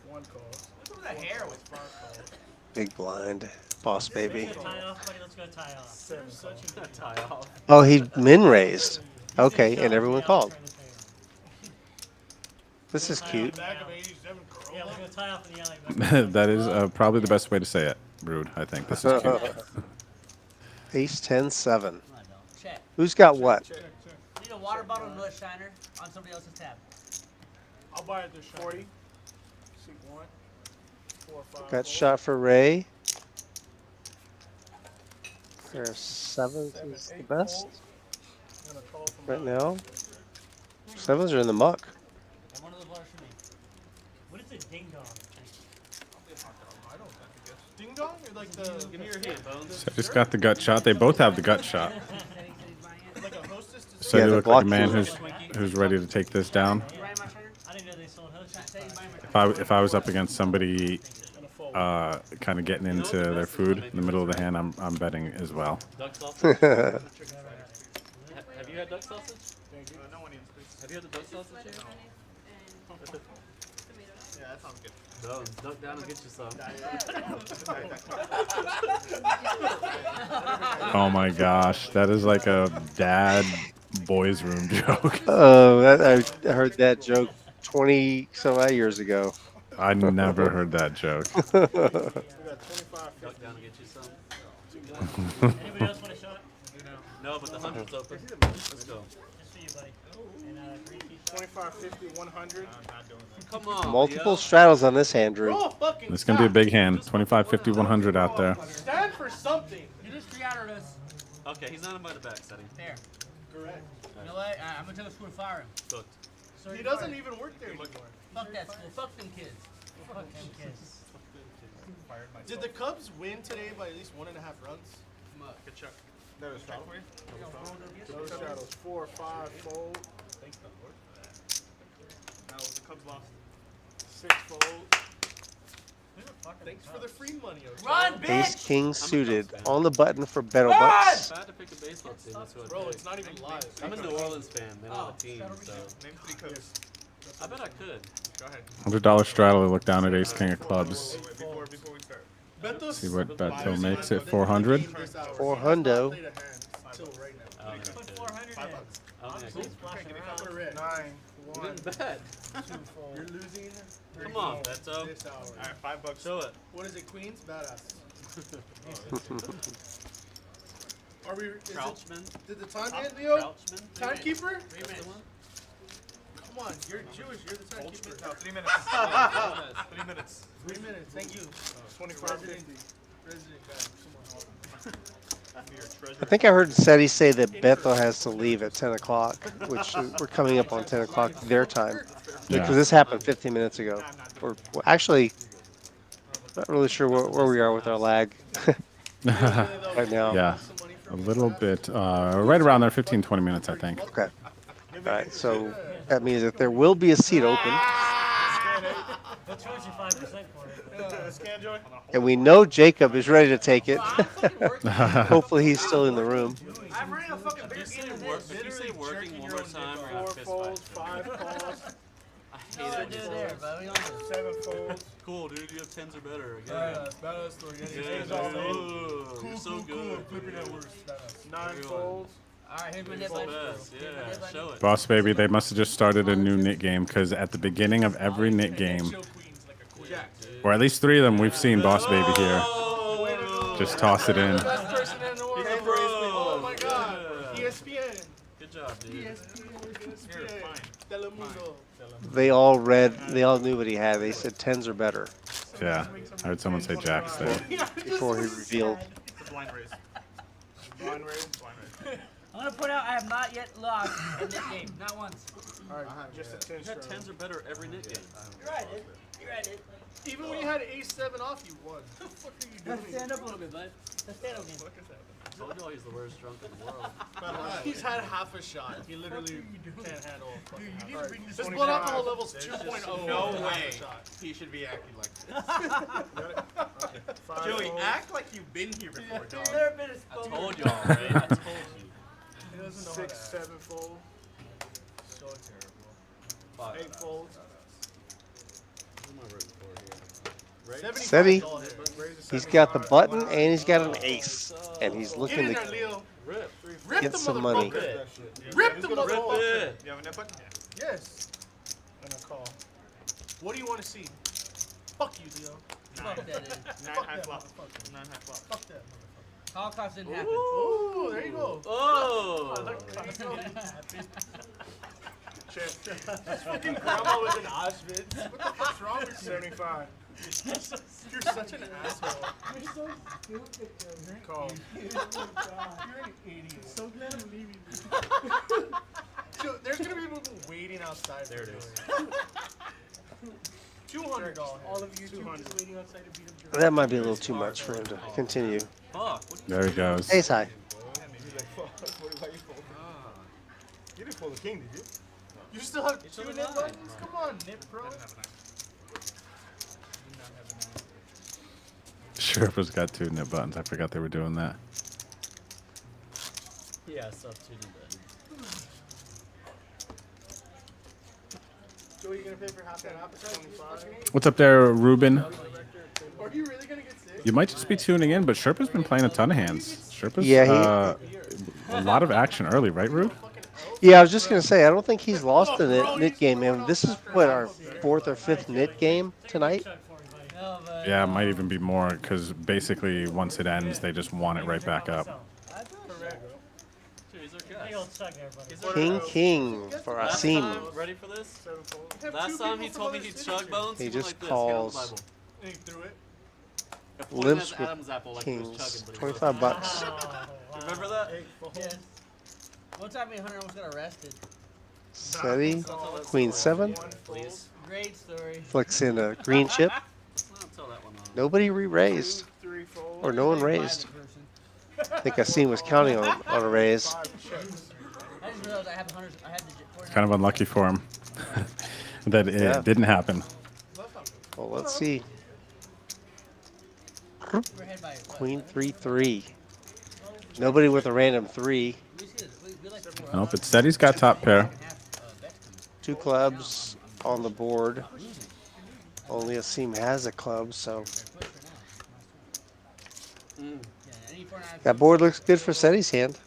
1 call. What's with the hair with 5 calls. Big blind, boss baby. Tie off, buddy. Let's go tie off. 7 calls. Tie off. Oh, he min raised. Okay, and everyone called. This is cute. Yeah, let's go tie off in the alley. That is probably the best way to say it, Rude. I think this is cute. Ace 10-7. Who's got what? Need a water bottle and another shiner on somebody else's tab. I'll buy it this 40. Seek 1. Got shot for Ray. Their 7th is the best right now. 7s are in the muck. And one of those letters for me. What is a ding dong? Ding dong? Or like the. Give me your hand, Bones. So just got the gut shot. They both have the gut shot. Like a hostess to So Yeah, you the look like a block man is- who's ready to take this down. I didn't know they sold hostess. If I was up against somebody kind of getting into their food in the middle of the hand, I'm betting as well. Duck sausage? Have you had duck sausage? No one eats this. Have you had the duck sausage yet? Yeah, that sounds good. Bones, duck down and get you some. Oh my gosh, that is like a dad boys room joke. Oh, I heard that joke 20 some odd years ago. I never heard that joke. Duck down and get you some. Anybody else want a shot? No, but the 100's open. Let's go. Just for you, buddy. And green tea. 25, 50, 100. Come on. Multiple straddles on this hand, Drew. Roll fucking It's gonna be a big hand. 25, 50, 100 out there. Stand for something. You just 3-outered us. Okay, he's not in by the back, Ceddy. There. Correct. You know what? I'm gonna take a school and fire him. Cooked. Sorry, He doesn't even work there anymore. Fuck that school. Fuck them kids. Fuck them kids. Did the Cubs win today by at least 1.5 runs? Good check. That was shadow for you? Those shadows. 4 or 5 fold. Thanks, the Lord. Now the Cubs lost. 6 fold. Thanks for the free money, okay? Run, bitch! Ace King suited on the button for Beto If Bucks. I had to pick a baseball team, that's what I'd Bro, pick. it's not even live. I'm a New Orleans fan. They don't have a team, so Name 3 Cubs. I bet I could. Go ahead. $100 straddle. Look down at Ace King of Clubs. Before we start. Betos. See what Beto makes it. 400. 400. Played a hand till right now. I don't think I Put could. 400 in. I don't think I could. Splashing around. Put a red. 9, You 1, didn't bet. 2 fold. You're losing. Come on, Beto. This hour. Alright, $5. Show it. What is it, Queens? Badass. Are we? Is it, Crouchman. did the time hit, Leo? Crouchman. Timekeeper? 3 minutes. Come on, you're Jewish. You're the timekeeper. No, 3 minutes. 3 minutes. 3 minutes. Thank you. 25, 50. Resident guy. I think I heard Ceddy say that Beto has to leave at 10 o'clock, which we're coming up on 10 o'clock their time. Yeah. Because this happened 15 minutes ago. We're actually not really sure where we are with our lag right now. Yeah, a little bit. Right around there, 15, 20 minutes, I think. Okay. All right, so that means that there will be a seat open. They'll charge you 5% for it. Scanjoy. And we know Jacob is ready to take it. Hopefully he's still in the room. I'm running a fucking Did you beer say game. did you say working one more time or 4 a fist folds, fight? 5 calls, I hate it. Do there, bro. We don't do 7 folds. Cool, dude. You have 10s or better again. Badass story. Yeah, ooh, you're so good. Flipping that worse. Badass. 9 folds. Alright, here's my You're the deadline. best. Yeah, show it. Boss baby, they must have just started a new NIT game because at the beginning of every NIT game, Show Queens like a queen. or at least 3 of them, we've seen Boss Baby here. Oh, Just toss it in. Best person in the world. He's a pro. Oh my god. Yeah. ESPN. Good job, dude. ESPN. Telemundo. They all knew what he had. They said 10s or better Yeah, I heard someone say Jacks there. before he revealed. It's a blind race. Blind race, blind race. I'm gonna point out I have not yet lost a NIT game. Not once. Alright, just a 10 You had straddle. 10s or better every NIT game. You're right, dude. You're right, dude. Even when you had ace-7 off, you won. What the fuck are you Let's doing? stand up a little bit, bud. Let's stand up again. I told y'all he's the worst drunk in the world. He's had half a shot. He literally can't handle a fucking Dude, you need half. to bring this Let's 25. blow out the whole levels There's 2.0. No half a way shot. he should be acting like this. Got it? Okay. 5 Joey, folds. act like you've been here before, dog. Never been a I spoken. told y'all, right? I told you. He doesn't know 6, how to 7 fold, act. So terrible. 5. 8 folds. What am I rooting for here? Right? 75 Ceddy, all here. he's got the button and he's got an ace. And he's Get looking in there, to Leo. Rip. Rip get the some money. motherfucker. Rip. Rip the Rip motherfucker. it. You have a net button? Yes. And a call. What do you want to see? Fuck you, Leo. Fuck that, dude. 9 Fuck high that flop. motherfucker. 9 high flop. Fuck that motherfucker. Call class didn't happen. Ooh, there you go. Oh. There you go. Check. Fucking grandma was in Auschwitz. What the fuck's wrong with you? 75. You're such an asshole. You're so stupid, Joe. Call. You're an idiot. So glad I'm leaving you. Joe, there's gonna be people waiting outside. There it is. $200. All of you two just waiting outside to beat up Joe. That might be a little too much for him to continue. Fuck. There he goes. Ace high. He's like, fuck. Why you fold? You didn't fold the king, did you? You still have 2 nip buttons? Come on, nip bro. Sherpa's got 2 nip buttons. I forgot they were doing that. Yeah, sub 2 D Joe, you gonna pay for half that appetite? What's up there, Ruben? Are you really gonna get sick? You might just be tuning in, but Sherpa's been playing a ton of hands. Sherpa's Yeah, a lot of action early, right, Rude? Yeah, I was just gonna say I don't think he's lost a NIT game, man. This is what our 4th or 5th NIT game tonight. Yeah, it might even be more because basically once it ends, they just want it right back up. King for Asim. Ready for this? Last time he told me he'd chug bones. He went just like this. calls And he threw it. limps Adam's with apple like he was kings. chugging, but he 25 bucks. Remember that? Yes. One time me and Hunter almost got arrested. Ceddy, Queen 7. Please. Great story. Flicks in a green chip. Nobody re-raised. Or no one raised. I think Asim was counting on a raise. I just realized I have Hunter's. I had the. Kind of unlucky for him that it didn't happen. Well, let's see. Queen 3-3. Nobody with a random 3. Nope, it's Ceddy's got top pair. 2 clubs on the board. Only Asim has a club, so. That board looks good for Ceddy's hand.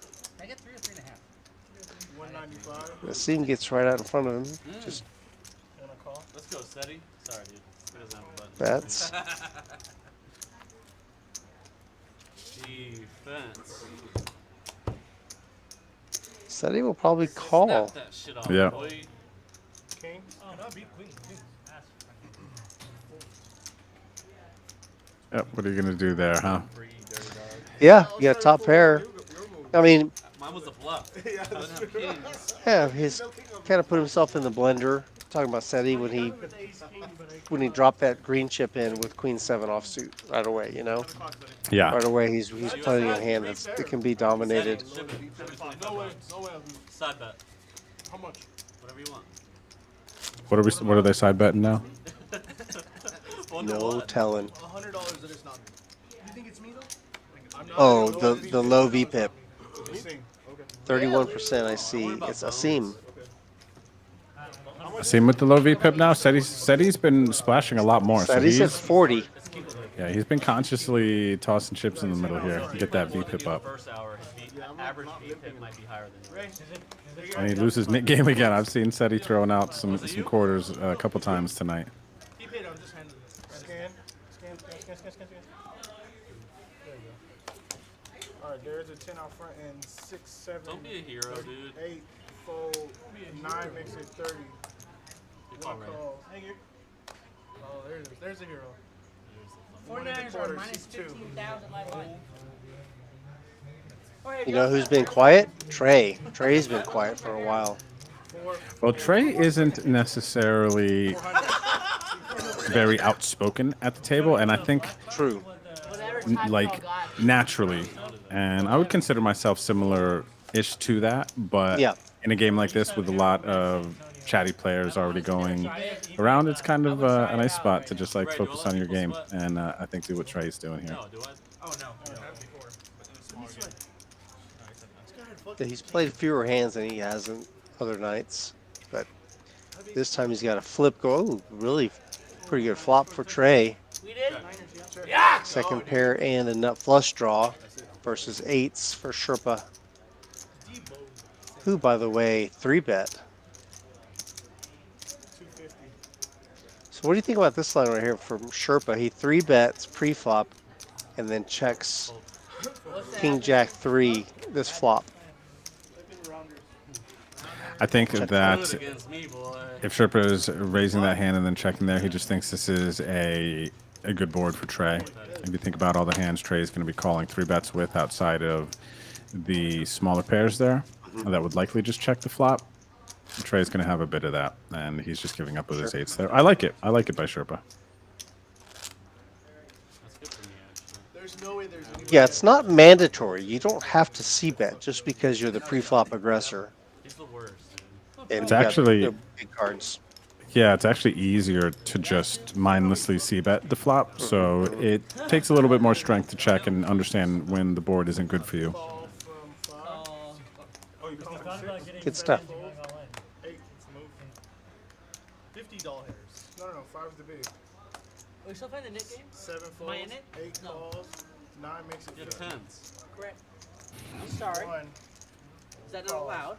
I get 3 or 3.5. 195. Asim gets right out in front of him. Just Wanna call? Let's go, Ceddy. Sorry, dude. He doesn't have a button. bets. Defense. Ceddy will probably call. Snap that shit off, Yeah. boy. King? Oh, no, beat queen. Yep, what are you going to do there, huh? Yeah, you got a top pair. I mean, Mine was a bluff. I didn't have kings. yeah, he's kind of put himself in the blender. Talking about Ceddy when he dropped that green chip in with Queen 7 offsuit right away, you know? Yeah. Right away, he's playing a hand that can be dominated. No way. No way. Side bet. How much? Whatever you want. What are they side betting now? No telling. $100 that it's not me. You think it's me though? Oh, the low VPIP. 31% I see. It's Asim. Asim with the low VPIP now. Ceddy's been splashing a lot more. Ceddy's at 40. Yeah, he's been consciously tossing chips in the middle here to get that VPIP up. First hour, his average VPIP might be higher than yours. And he loses NIT game again. I've seen Ceddy throwing out some quarters a couple times tonight. He paid, I'm just handling it. Scan. There you go. Alright, there's a 10 out front and 6, 7. Don't be a hero, dude. 8, fold, 9 makes it 30. Call, One Ray. call. Oh, there it is. There's a hero. 49ers are minus 15,000 live line. You know who's been quiet? Trey. Trey's been quiet for a while. Well, Trey isn't necessarily very outspoken at the table, and I think true, like naturally, and I would consider myself similar-ish to that. But yeah. In a game like this, with a lot of chatty players already going around, it's kind of a nice spot to just like focus on your game, and I think do what Trey's doing here. Yeah, he's played fewer hands than he has in other nights, but this time he's got a flip go. Ooh, really pretty good flop for Trey. Second pair and a nut flush draw versus 8s for Sherpa, who, by the way, 3-bet. So what do you think about this line right here from Sherpa? He 3-bets pre-flop and then checks King Jack 3 this flop. I think That's that good against me, boy. if Sherpa is raising that hand and then checking there, he just thinks this is a good board for Trey. If you think about all the hands Trey is going to be calling 3-bets with outside of the smaller pairs there, that would likely just check the flop. Trey's going to have a bit of that, and he's just giving up with his 8s there. I like it. I like it by Sherpa. There's no way there's any Yeah, it's not mandatory. You don't have to c-bet just because you're the pre-flop aggressor. He's the worst, dude. And It's you got actually- the big cards. Yeah, it's actually easier to just mindlessly c-bet the flop, so it takes a little bit more strength to check and understand when the board isn't good for you. Good stuff. $50. No, 5 is the big. Are we still playing the NIT game? 7 Am I folds, in it? 8 No. calls, 9 makes it You have 50. 10s. Correct. I'm sorry. 1, Is that not allowed?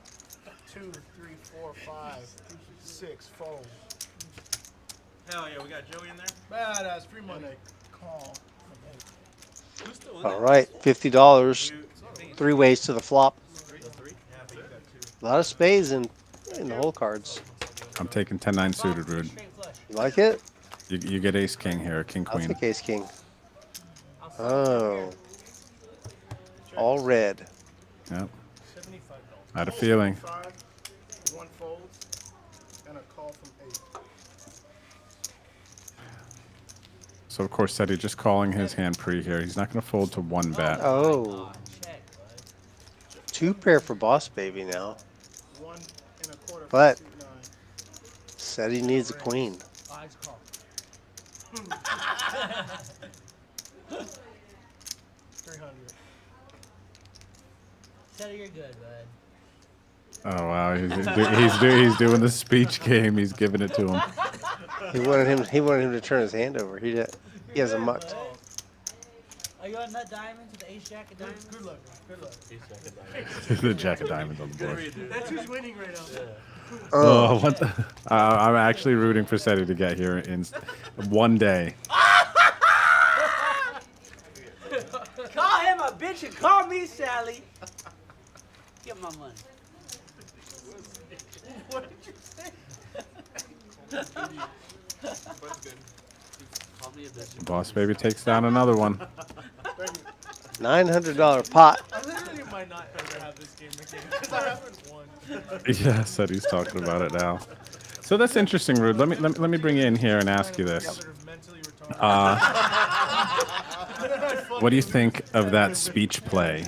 2, 3, 4, 5, 6 folds. Hell yeah, we got Joey in there. Badass free money. Call. Who's still in All there? right, $50. 3 ways to the flop. A lot of spades in the whole cards. I'm taking 10-9 suited, Rude. You like it? You get ace-king here, I'll king-queen. take ace king. Oh. All red. Yep. I had a feeling. 5, 1 folds, and a call from 8. So, of course, Ceddy just calling his hand pre here. He's not going to fold to 1 bet. Oh. 2 pair for boss baby now. 1 and a quarter. But for suit 9. said he needs a queen. Eyes call. 300. Ceddy, you're good, bud. Oh, wow. He's doing the speech game. He's giving it to him. He wanted him to turn his hand over. He has a mutt. Are you on that diamond to the ace jack of diamonds? Good luck. Good luck. The jack of diamonds on the board. That's who's winning right now. Oh, what the? I'm actually rooting for Ceddy to get here in 1 day. Call him a bitch and call me Sally. Give my money. What did you say? Call me a bitch. Boss baby takes down another one. $900 pot. I literally might not ever have this game again because I haven't won. Yeah, Ceddy's talking about it now. So that's interesting, Rude. Let me bring you in here and ask you this. What do you think of that speech play?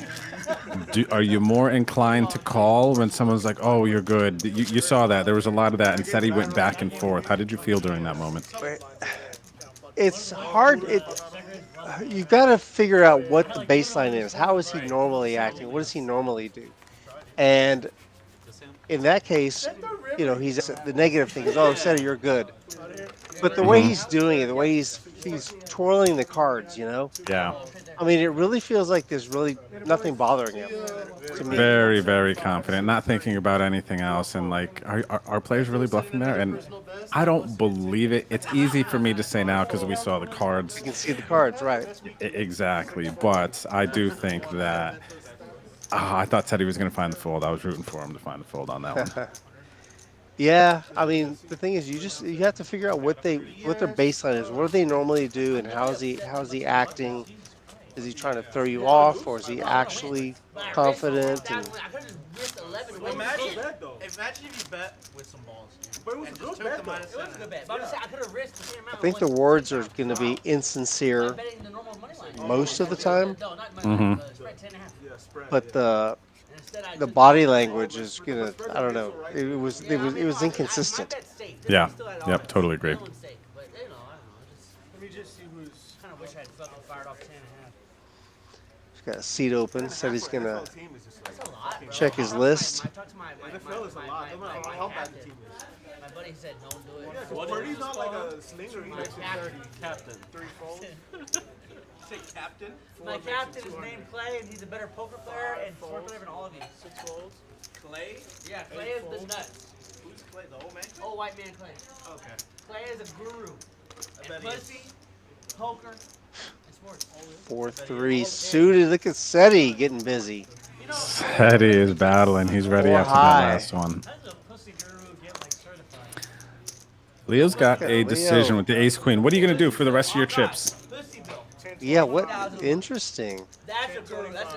Are you more inclined to call when someone's like, "Oh, you're good"? You saw that. There was a lot of that, and Ceddy went back and forth. How did you feel during that moment? It's hard. You've got to figure out what the baseline is. How is he normally acting? What does he normally do? And in that case, he's the negative thing is, "Oh, Ceddy, you're good." But the way he's doing it, the way he's twirling the cards, Yeah. I mean, it really feels like there's really nothing bothering him. To me. Very, very confident, not thinking about anything else. And like, are players really bluffing there? And I don't believe it. It's easy for me to say now because we saw the cards. You can see the cards, right? Exactly. But I do think that I thought Ceddy was going to find the fold. I was rooting for him to find the fold on that one. Yeah, I mean, the thing is, you have to figure out what their baseline is. What do they normally do, and how's he acting? Is he trying to throw you off, or is he actually confident? And Imagine if you bet with some balls, dude. But it was a good bet, though. It was a good bet. But I'm just saying, I could have risked the same amount. I think the words are going to be insincere most of the time. But the body language is gonna, I don't know. It was inconsistent. Yeah. Yep. Totally agree. Let me just see who's. Kind of wish I had fucking fired off 10 and a half. He's got a seat open. Said he's gonna Team is just That's a lot, bro. check his list. I talked to my NFL is a lot. No matter how bad the team is. My buddy said, don't do it. What Purdy's not like a slinger. He makes it 30. Captain. 3 folds. Say captain. My captain is named Clay, and he's a better poker player and sport player than all of you. 6 folds. Clay. Yeah, Clay is the nuts. Who's Clay? The old man? Old white man Clay. Okay. Clay is a guru. bet And he is. pussy, poker, and sports. 4-3 suited. Look at Ceddy getting busy. He Ceddy is battling. He's ready Four after high. that last one. How does a pussy guru get like certified? Leo's got Look a at decision Leo. with the ace queen. What are you gonna do for the rest of your chips? Pussy bill. Yeah, what? Interesting. That's a guru. That's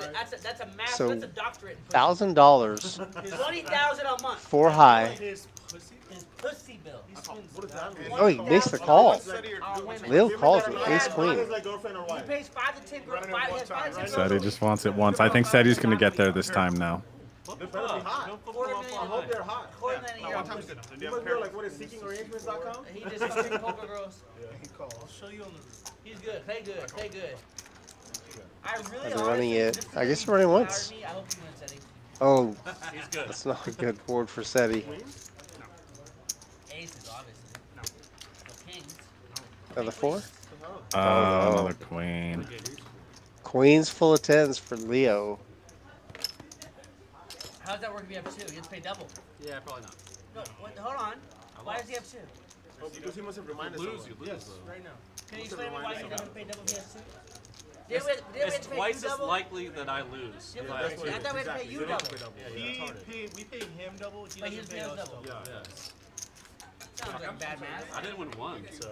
a master. So, That's a doctorate. in pussy. $1,000, 20,000 a month. 4 high. His pussy bill. What is that? Oh, he makes the call. Women. Leo calls with ace queen. Like girlfriend or He wife? pays 5 to 10 girls. Ceddy just wants it once. I think Ceddy's gonna get there this time now. They better be hot. I hope they're hot. You must go like what is seekingarrangements.com? He just fucking poker girls. I'll show you on the roof. He's good. Play good. Play good. I really Hasn't running yet. this is I guess gonna we're running inspire once. me. I hope you win, Ceddy. Oh, He's good. that's not a good board for Ceddy. Aces, obviously. No. Kings. Another 4? Oh, no. another queen. Queens full of 10s for Leo. How does that work if you have 2? You have to pay double. Yeah, probably not. No, what, hold on. Why does he have 2? Oh, because he must have reminded You someone. lose. Yes, right now. Can you explain why he doesn't pay double if he has 2? It's, Did we have to pay twice you as double? likely that I lose. Yeah, if but I have I two. thought we had to pay you They double. don't pay double. We paid him double. He But he doesn't doesn't pay pay us us double. double. Yeah. Sounds like bad math. I didn't win one, so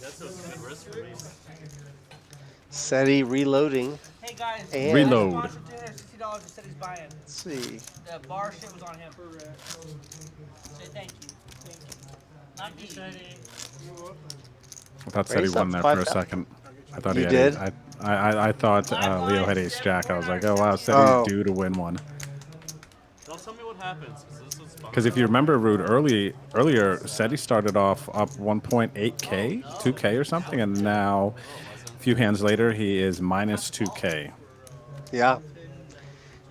that's a good risk for me. Ceddy reloading. Hey guys, And- Reload. sponsored $260 for Ceddy's buy-in. Let's see. The bar shit was on him. Say thank you. Not you, Ceddy. I thought Ceddy Raise won up there for a 5,000. second. I thought You he had. did? I thought Leo had ace jack. I was like, oh wow, Ceddy's due to win one. Don't tell me what happens. 'Cause this was fun. Because if you remember, Rude, earlier, Ceddy started off up 1.8k, 2k or something, and now, a few hands later, he is minus 2k. Yeah.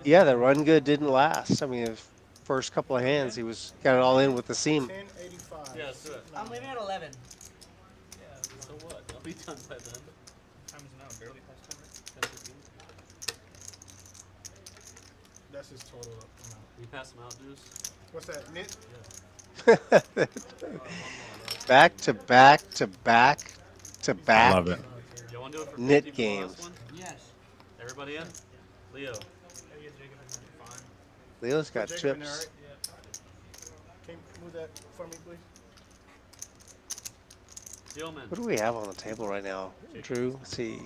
Yeah, the run good didn't last. I mean, the first couple of hands, he got it all in with the seam. 1085. Yeah, let's do it. I'm leaving at 11. So what? I'll be done by then. Time's now barely past 10. That's his total amount. You pass them out, dudes? What's that? NIT? Back to back to back to back. Love it. Y'all want to do it for NIT 50 for the games. last one? Yes. Everybody in? Leo. Leo's got Jacob in there, chips. right? Can you move that for me, please? Gentlemen. What do we have on the table right now, Drew? Let's see.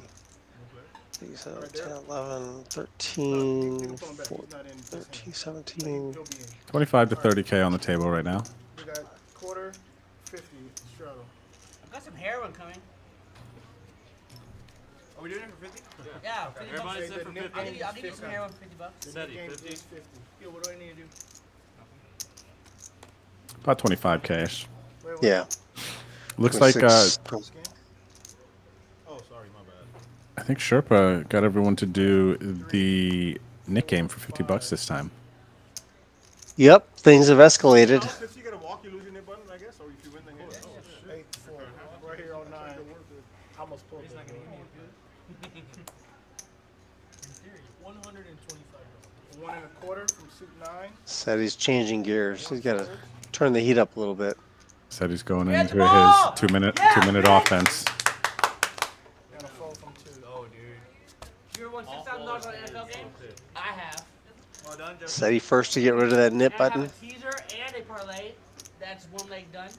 So Right there. 10, 11, Give 13, him phone back. 14, He's not in this 13, hand. 17. He'll be in. 25 to 30k on the table right now. We got quarter, 50, straddle. I've got some heroin coming. Are we doing it for 50? Yeah, 50 bucks. Everybody's in for The NIT 50. I'll give you some heroin for 50 bucks. The Ceddy, game 50. is 50. Yo, what do I need to do? About 25k-ish. Wait, Yeah. Looks like, 26. Oh, sorry, my bad. I think Sherpa got everyone to do the Nick game for 50 bucks this time. Yep, things have escalated. If you get a walk, you lose your NIT button, I guess, or if you win the hand. Oh, shit. 8-4. Right here on 9. I almost pulled it. In theory, $125. 1 1/4 from suit 9. Said he's changing gears. He's got to turn the heat up a little bit. Said he's going Get the into ball! his two-minute Yeah, offense. And a fold from 2. Oh, dude. You ever won $6,000 on an NFL game? I have. Well done, Joe. Said he first to get rid of that And nip I button. have a teaser and a parlay. That's one leg done.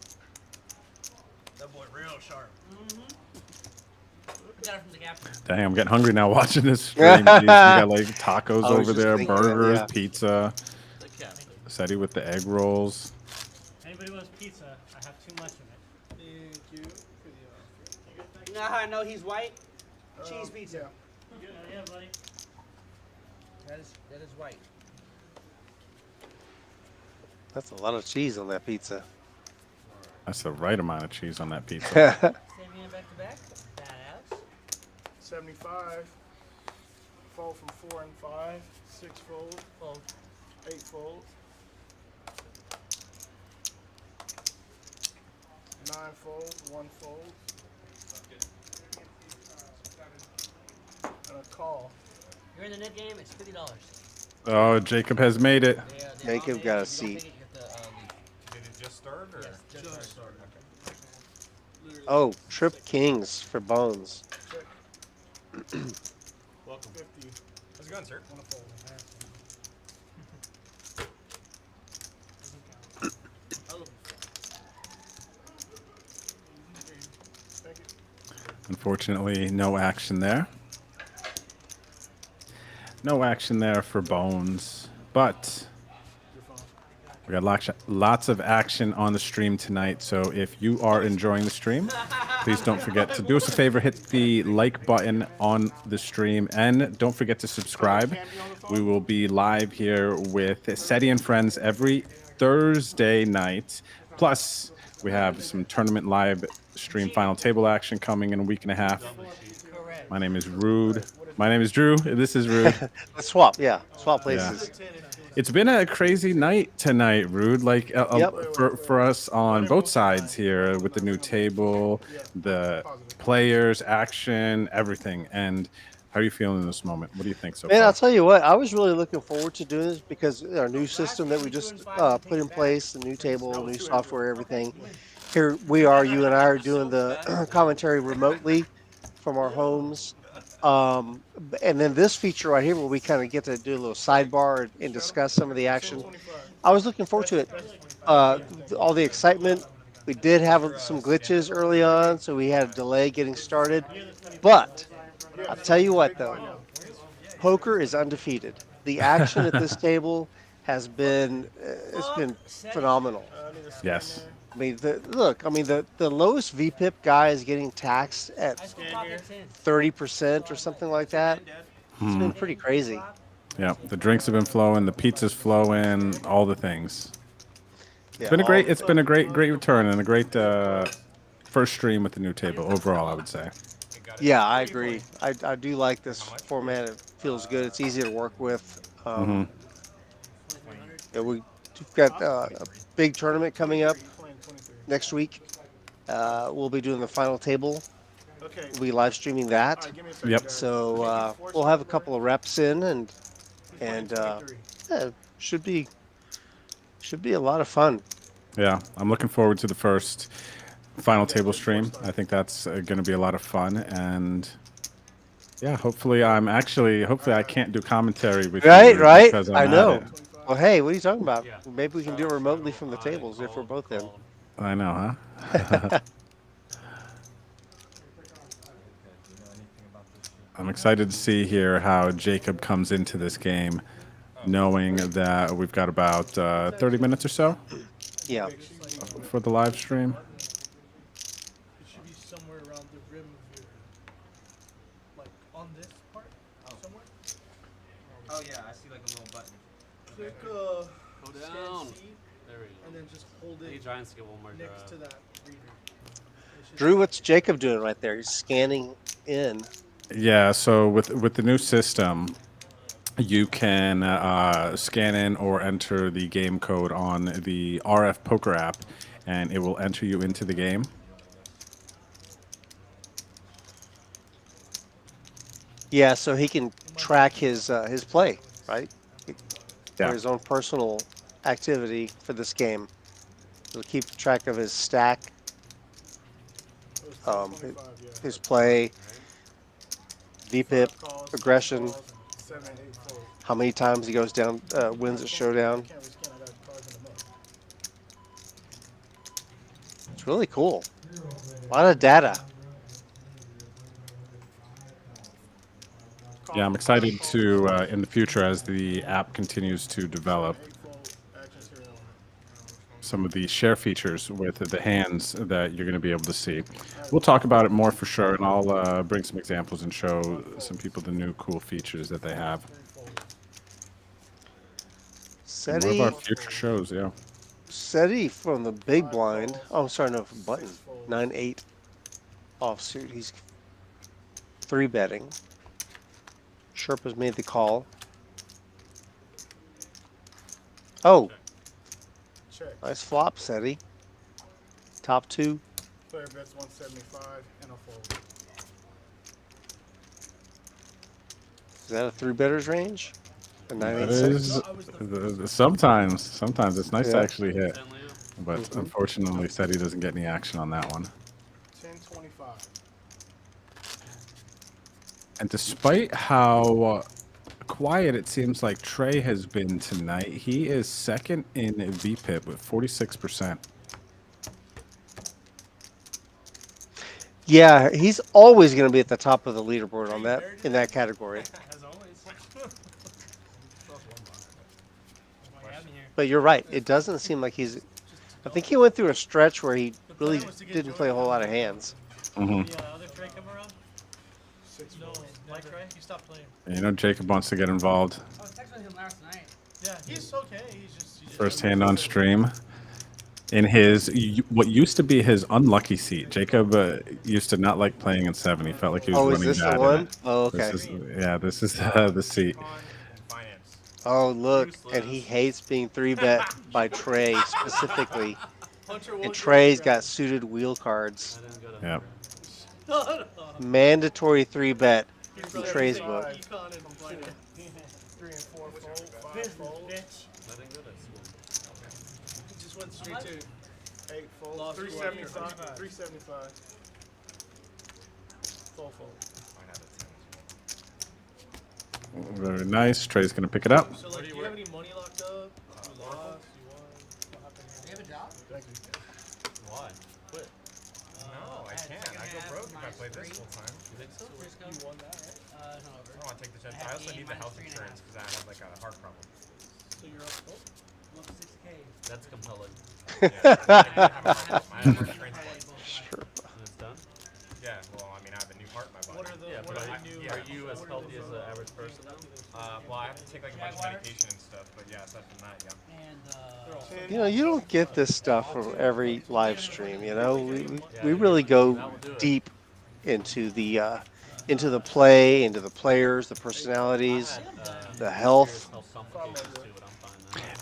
That boy real sharp. Got it from the captain. Dang, I'm getting hungry now watching this stream. Jeez, we got like tacos I was over just there, thinking that, burgers, yeah. pizza. The captain. Ceddy with the egg rolls. Anybody wants pizza? I have too much of it. Thank you for the You know how I know he's white? Cheese pizza. Yeah. Yeah, buddy. That is white. That's a lot of cheese on that pizza. That's the right amount of cheese on that pizza. Same hand back to back. Badass. 75. Fold from 4 and 5. 6 fold. Fold. 8 fold. 9 fold. 1 fold. And a call. You're in the net game. It's $50. Oh, Jacob has made it. Jacob got a seat. Did it just start or? Just started. Okay. Oh, trip kings for bones. Welcome. 50. How's it going, sir? On a fold. Unfortunately, no action there. No action there for Bones, but we got lots of action on the stream tonight. So if you are enjoying the stream, please don't forget to do us a favor, hit the like button on the stream, and don't forget to subscribe. We will be live here with Ceddy and friends every Thursday night. Plus, we have some tournament live stream final table action coming in a week and a half. My name is Rude. My name is Drew. This is Rude. Let's swap. Yeah, swap places. Yeah. It's been a crazy night tonight, Rude. Like for us on both sides here with the new table, the players, action, everything. And how are you feeling in this moment? What do you think so Man, far? I'll tell you what. I was really looking forward to doing this because our new system that we just put in place, the new table, new software, everything. Here we are. You and I are doing the commentary remotely from our homes. And then this feature right here where we kind of get to do a little sidebar and discuss some of the action. I was looking forward to it. All the excitement. We did have some glitches early on, so we had a delay getting started. But I'll tell you what, though. Poker is undefeated. The action at this table has been it's been phenomenal. Yes. I mean, the lowest VPIP guy is getting taxed at 30% or something like that. It's been pretty crazy. Yeah, the drinks have been flowing, the pizza's flowing, all the things. Yeah, It's been a great return and a great first stream with the new table overall, I would say. Yeah, I agree. I do like this format. It feels good. It's easy to work with. Yeah, we've got a big tournament coming up next week. We'll be doing the final table. We'll be live streaming that. Yep. So we'll have a couple of reps in, and yeah, should be a lot of fun. Yeah, I'm looking forward to the first final table stream. I think that's going to be a lot of fun, and yeah, hopefully I can't do commentary with you. Right. Because I know. Well, hey, what are you talking about? Maybe we can do it remotely from the tables if we're both in. I know, huh? I'm excited to see here how Jacob comes into this game, knowing that we've got about 30 minutes or so. Yeah. For the live stream. It should be somewhere around the rim of your, like on this part, somewhere. Oh yeah, I see like a little button. Click Go scan down. C, There we go. and then just hold it Hey, Giants get one more next draw. to that reader. Drew, what's Jacob doing right there? He's scanning in. Yeah, so with the new system, you can scan in or enter the game code on the RF Poker app, and it will enter you into the game. Yeah, so he can track his play, right? Yeah. For his own personal activity for this game. He'll keep track of his stack, his play, VPIP, aggression, how many times he goes down, wins at showdown. It's really cool. A lot of data. Yeah, I'm excited to, in the future, as the app continues to develop, some of the share features with the hands that you're going to be able to see. We'll talk about it more for sure, and I'll bring some examples and show some people the new cool features that they have. Ceddy, One of our future shows, yeah. Ceddy from the big blind. Oh, I'm sorry, no, button. 9-8 offsuit. He's 3-betting. Sherpa's made the call. Oh. Nice flop, Ceddy. Top two. Player bets 175 and a fold. Is that a 3-betters range? A 9-8 It is. Sometimes it's nice to Yeah. actually hit, but unfortunately, Ceddy doesn't get any action on that one. 1025. And despite how quiet it seems like Trey has been tonight, he is second in VPIP with 46%. Yeah, he's always going to be at the top of the leaderboard on that in that category. As always. But you're right. It doesn't seem like he's. I think he went through a stretch where he really didn't play a whole lot of hands. Mm-hmm. The other Trey come around? No, Mike Trey, he stopped playing. You know, Jacob wants to get involved. I was texting him last night. Yeah, he's okay. He's just First hand on stream. In his what used to be his unlucky seat, Jacob used to not like playing in 7. He felt like he was Oh, is running this the bad in one? it. Oh, okay. This is the seat. Oh, look, and he hates being 3-bet by Trey specifically. And Trey's got suited wheel cards. Yep. Mandatory 3-bet in Trey's book. 3 and 4 fold, 5 fold. He just went straight to 8 fold. Lost 375. 375. Full fold. Very nice. Trey's gonna pick it up. So, like, do you have any money locked up? You lost, you won. What happened here? Do you have a job? Thank you. Why? Quit. No, I can't. I go broke if I play this full time. You think so? You won that, right? No, over. I don't want to take the chance. I also need the health insurance because I have like a heart problem. So you're up. Oh. Look, 6K. That's compelling. I have a heart insurance. Sure. And it's done? Yeah, well, I mean, I have a new heart in my body. What are the Yeah, what but are are the new? you as healthy as the average person now? Well, I have to take like a bunch of medication and stuff, but yeah, aside from that, yeah. And, You know, you don't get this stuff from every live stream. You know, we really go deep into the play, into the players, the personalities, the health.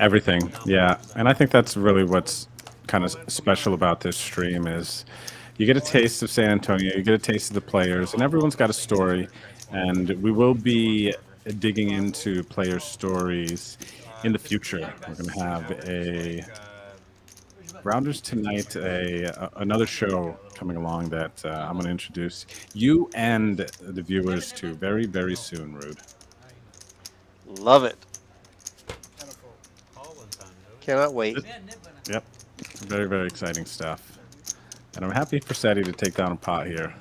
Everything, yeah. And I think that's really what's kind of special about this stream is you get a taste of San Antonio, you get a taste of the players, and everyone's got a story. And we will be digging into player stories in the future. We're going to have a Rounders Tonight, another show coming along that I'm going to introduce you and the viewers to very, very soon, Rude. Love it. Cannot wait. Yep. Very, very exciting stuff. And I'm happy for Ceddy to take down a pot here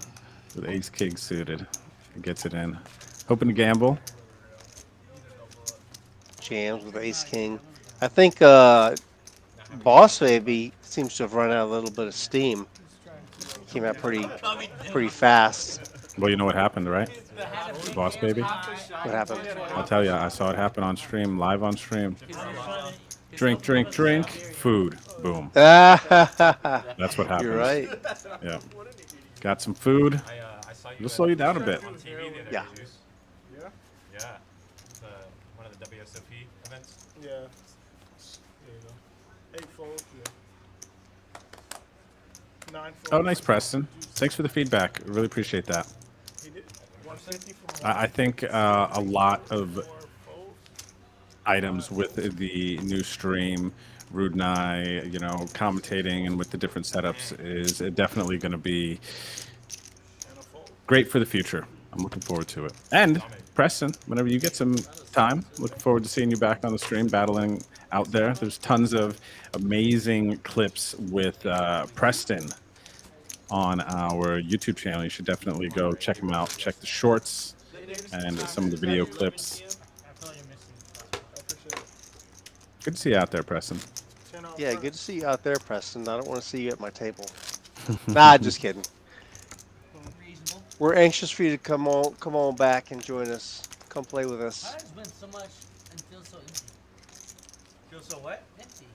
with Ace King suited. He gets it in. Hoping to gamble. Jams with Ace King. I think Boss Baby seems to have run out a little bit of steam. Came out pretty fast. Well, you know what happened, right? Boss Baby? What happened? I'll tell you, I saw it happen on stream, live on stream. Drink, drink, drink, food, boom. That's what happens. You're right. Yeah. Got some food. It'll slow you down a bit. Yeah. Yeah? Yeah. One of the WSOP events. Yeah. There you go. 8 fold. Yeah. 9 fold. Oh, nice, Preston. Thanks for the feedback. I really appreciate that. He did 150 from I think a lot of items with the new stream, Rude and I, you know, commentating and with the different setups is definitely going to be great for the future. I'm looking forward to it. And Preston, whenever you get some time, looking forward to seeing you back on the stream battling out there. There's tons of amazing clips with Preston on our YouTube channel. You should definitely go check them out. Check the shorts and some of the video clips. Good to see you out there, Preston. Yeah, good to see you out there, Preston. I don't want to see you at my table. Nah, just kidding. We're anxious for you to come on back and join us. Come play with us. Why does win so much and feel so empty? Feel so what? Empty.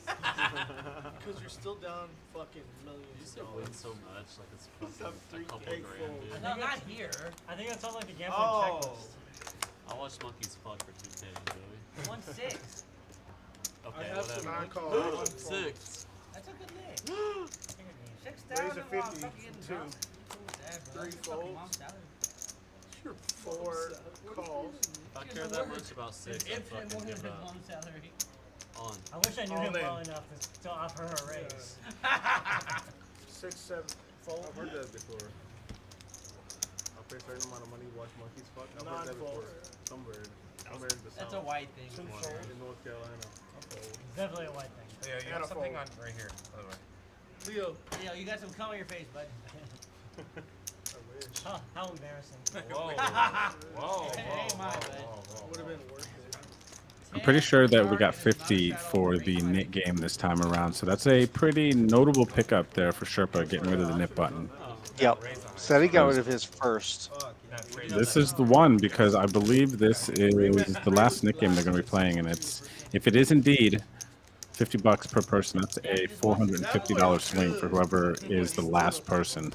Because you're still down fucking millions. You said win so much, like it's fucking a couple grand, dude. No, not here. I think that's on like the gambling checklist. I watched monkeys fuck for 2K, Joey. 1-6. Okay, I have some whatever. 9 calls. 6. That's a good lick. 6,000 Raise a 50. while fucking getting 2. drunk. 3 folds. 4 calls. If I care that much about 6, I'd Infinite fucking more give than up. mom salary. On. I wish I knew All him in. well enough to offer her a raise. 6, 7 fold. I've heard that before. I'll pay a certain amount of money to watch monkeys fuck. I've heard that before. Somewhere in the That's a South. white thing. In North Carolina. It's definitely a white thing. Yeah, you have something on right here, by the way. Leo, Yo, you got some cum on your face, bud. Huh, how embarrassing. Whoa. Whoa. Hey, my bad. Would have been worth it. I'm pretty sure that we got 50 for the NIT game this time around, so that's a pretty notable pickup there for Sherpa, getting rid of the NIT button. Yep. Ceddy got rid of his first. This is the one because I believe this is the last NIT game they're going to be playing, and it's if it is indeed $50 per person, that's a $450 swing for whoever is the last person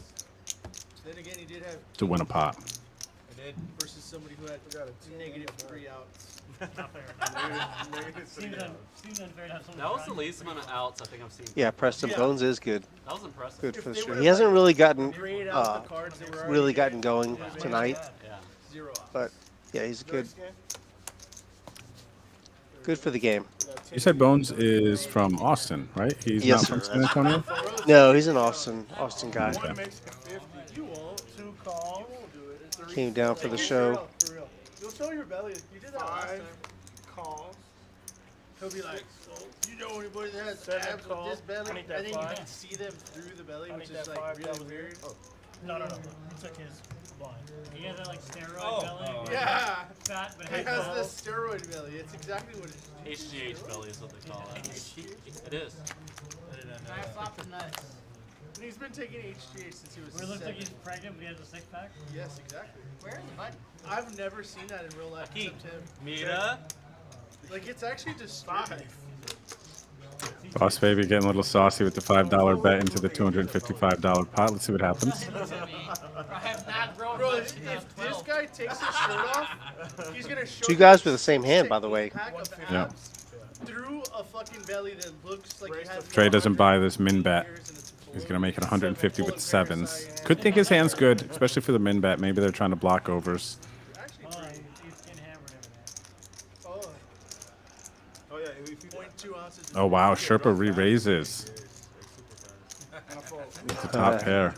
Then again, he did have to win a pot. versus somebody who had negative 3 outs. Not fair. Seems unfair to have someone That was the run. least amount of outs I think I've seen. Yeah, Preston Bones is good. That was impressive. Good for If they sure. would've, He hasn't like, really gotten grayed out the cards that were already really there, gotten going tonight, Yeah. 0 outs. but yeah, he's good. Good for the game. You said Bones is from Austin, right? He's Yes, not from sir. San Antonio? No, he's an Austin guy. Okay. You won't. 2 calls. You won't do it. Came down for the show. For real. You'll show your belly. You did that last time. Calls. He'll be like, so you know anybody that has 7 abs with calls. this belly? I need that And then you 5. can see them through the belly, I which need is that like 5. really That was weird. No. He took his blind. He has that like steroid Oh. belly. Oh. Yeah. Fat, but He has has balls. the steroid belly. It's exactly what it is. HGH belly is what they call it. It is. I flopped the nuts. And he's been taking HGH since he was Where it looks 7. like he's pregnant, but he has a six pack. Yes, exactly. Where is the button? I've never seen that in real life except him. Mira. Like, it's actually disturbing. Boss Baby getting a little saucy with the $5 bet into the $255 pot. Let's see what happens. I have not grown Bro, much if since I was this 12. guy takes his shirt off, he's gonna show 2 you guys a with the same hand, by the way. pack of Yeah. abs through a fucking belly that looks like it has Trey doesn't no buy this min bet. years and it's He's going to make it 150 with 7s. Could think his hand's good, especially for the min bet. Maybe they're trying to block overs. actually Oh, pretty. he's getting hammered over there. Oh, Oh yeah, if you 0.2 ounces. Oh, wow. Sherpa re-raises. It's a top pair.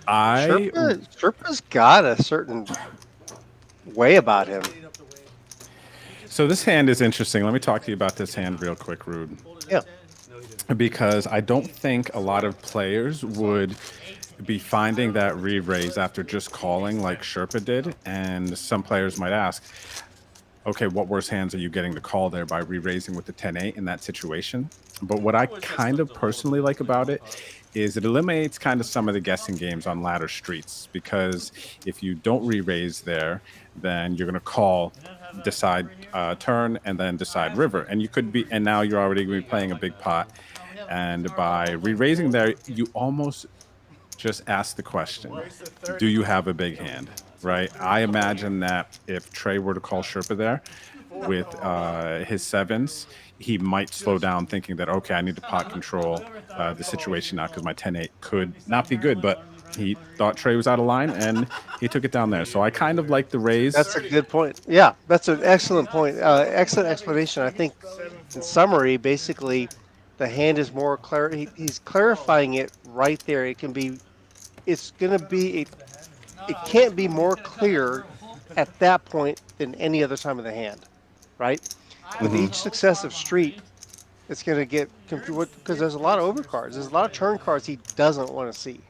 Sherpa's got a certain way about him. So this hand is interesting. Let me talk to you about this hand real quick, Rude. Yeah. Because I don't think a lot of players would be finding that re-raise after just calling like Sherpa did. And some players might ask, okay, what worse hands are you getting to call there by re-raising with the 10-8 in that situation? But what I kind of personally like about it is it eliminates kind of some of the guessing games on ladder streets, because if you don't re-raise there, then you're going to call, decide turn, and then decide river. And you could be, and now you're already going to be playing a big pot. And by re-raising there, you almost just ask the question, do you have a big hand, right? I imagine that if Trey were to call Sherpa there with his 7s, he might slow down thinking that, okay, I need to pot control the situation now because my 10-8 could not be good, but he thought Trey was out of line and he took it down there. So I kind of like the raise. That's a good point. Yeah, that's an excellent point. Excellent explanation. I think in summary, basically, the hand is more clear. He's clarifying it right there. It can be, it's going to be, it can't be more clear at that point than any other time of the hand, right? With each successive street, it's going to get confused because there's a lot of overcards. There's a lot of turn cards he doesn't want to see.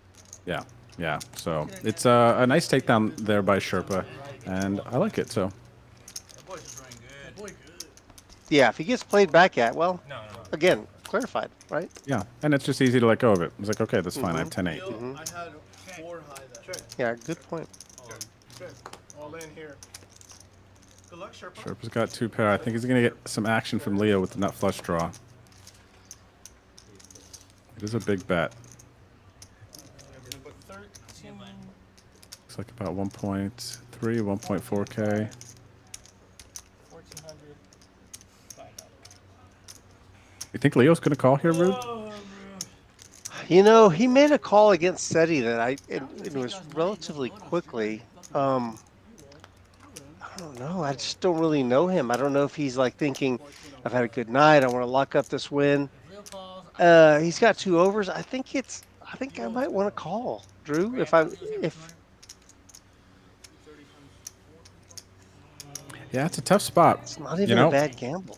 Yeah, yeah. So it's a nice takedown there by Sherpa, and I like it. So Yeah, if he gets played back at, well, again, clarified, right? yeah, and it's just easy to let go of it. It's like, okay, that's fine. I have 10-8. I had 4 high that. Yeah, good point. all in here. Good luck, Sherpa. Sherpa's got 2 pair. I think he's going to get some action from Leo with the nut flush draw. It is a big bet. Looks like about 1.3, 1.4K. You think Leo's going to call here, Rude? You know, he made a call against Ceddy that it was relatively quickly. I don't know. I just don't really know him. I don't know if he's like thinking, I've had a good night. I want to lock up this win. He's got 2 overs. I think I might want to call Drew Yeah, it's a tough spot. It's not even a bad gamble.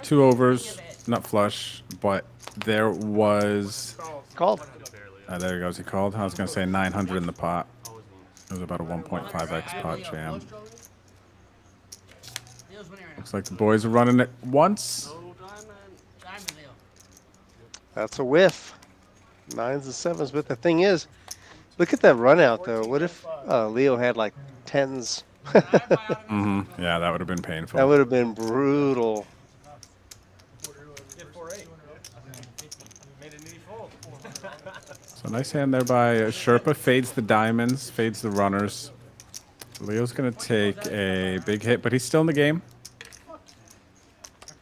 2 overs, nut flush, but there was called. There he goes. He called. I was gonna say 900 in the pot. It was about a 1.5x pot jam. Looks like the boys are running it once. That's a whiff. 9s and 7s. But the thing is, look at that run out though. What if Leo had like 10s? Yeah, that would have been painful. That would have been brutal. So nice hand there by Sherpa. Fades the diamonds, fades the runners. Leo's going to take a big hit, but he's still in the game.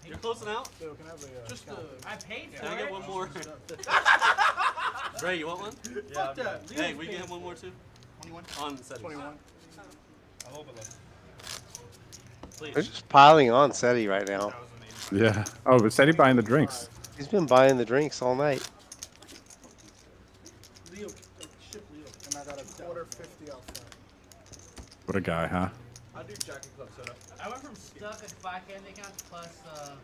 You're closing out? I paid for Can I get one more? Ray, you want one? Fuck that. Hey, we get him one more too? 21. On Ceddys. 21. I hope it Please. They're just piling on Ceddy right now. Yeah. Oh, but Ceddy buying the drinks. He's been buying the drinks all night. Leo, ship Leo. And I got a quarter 50 out front. What a guy, huh? I do Jackie Club setup. I went from stuck at 5K account plus 7.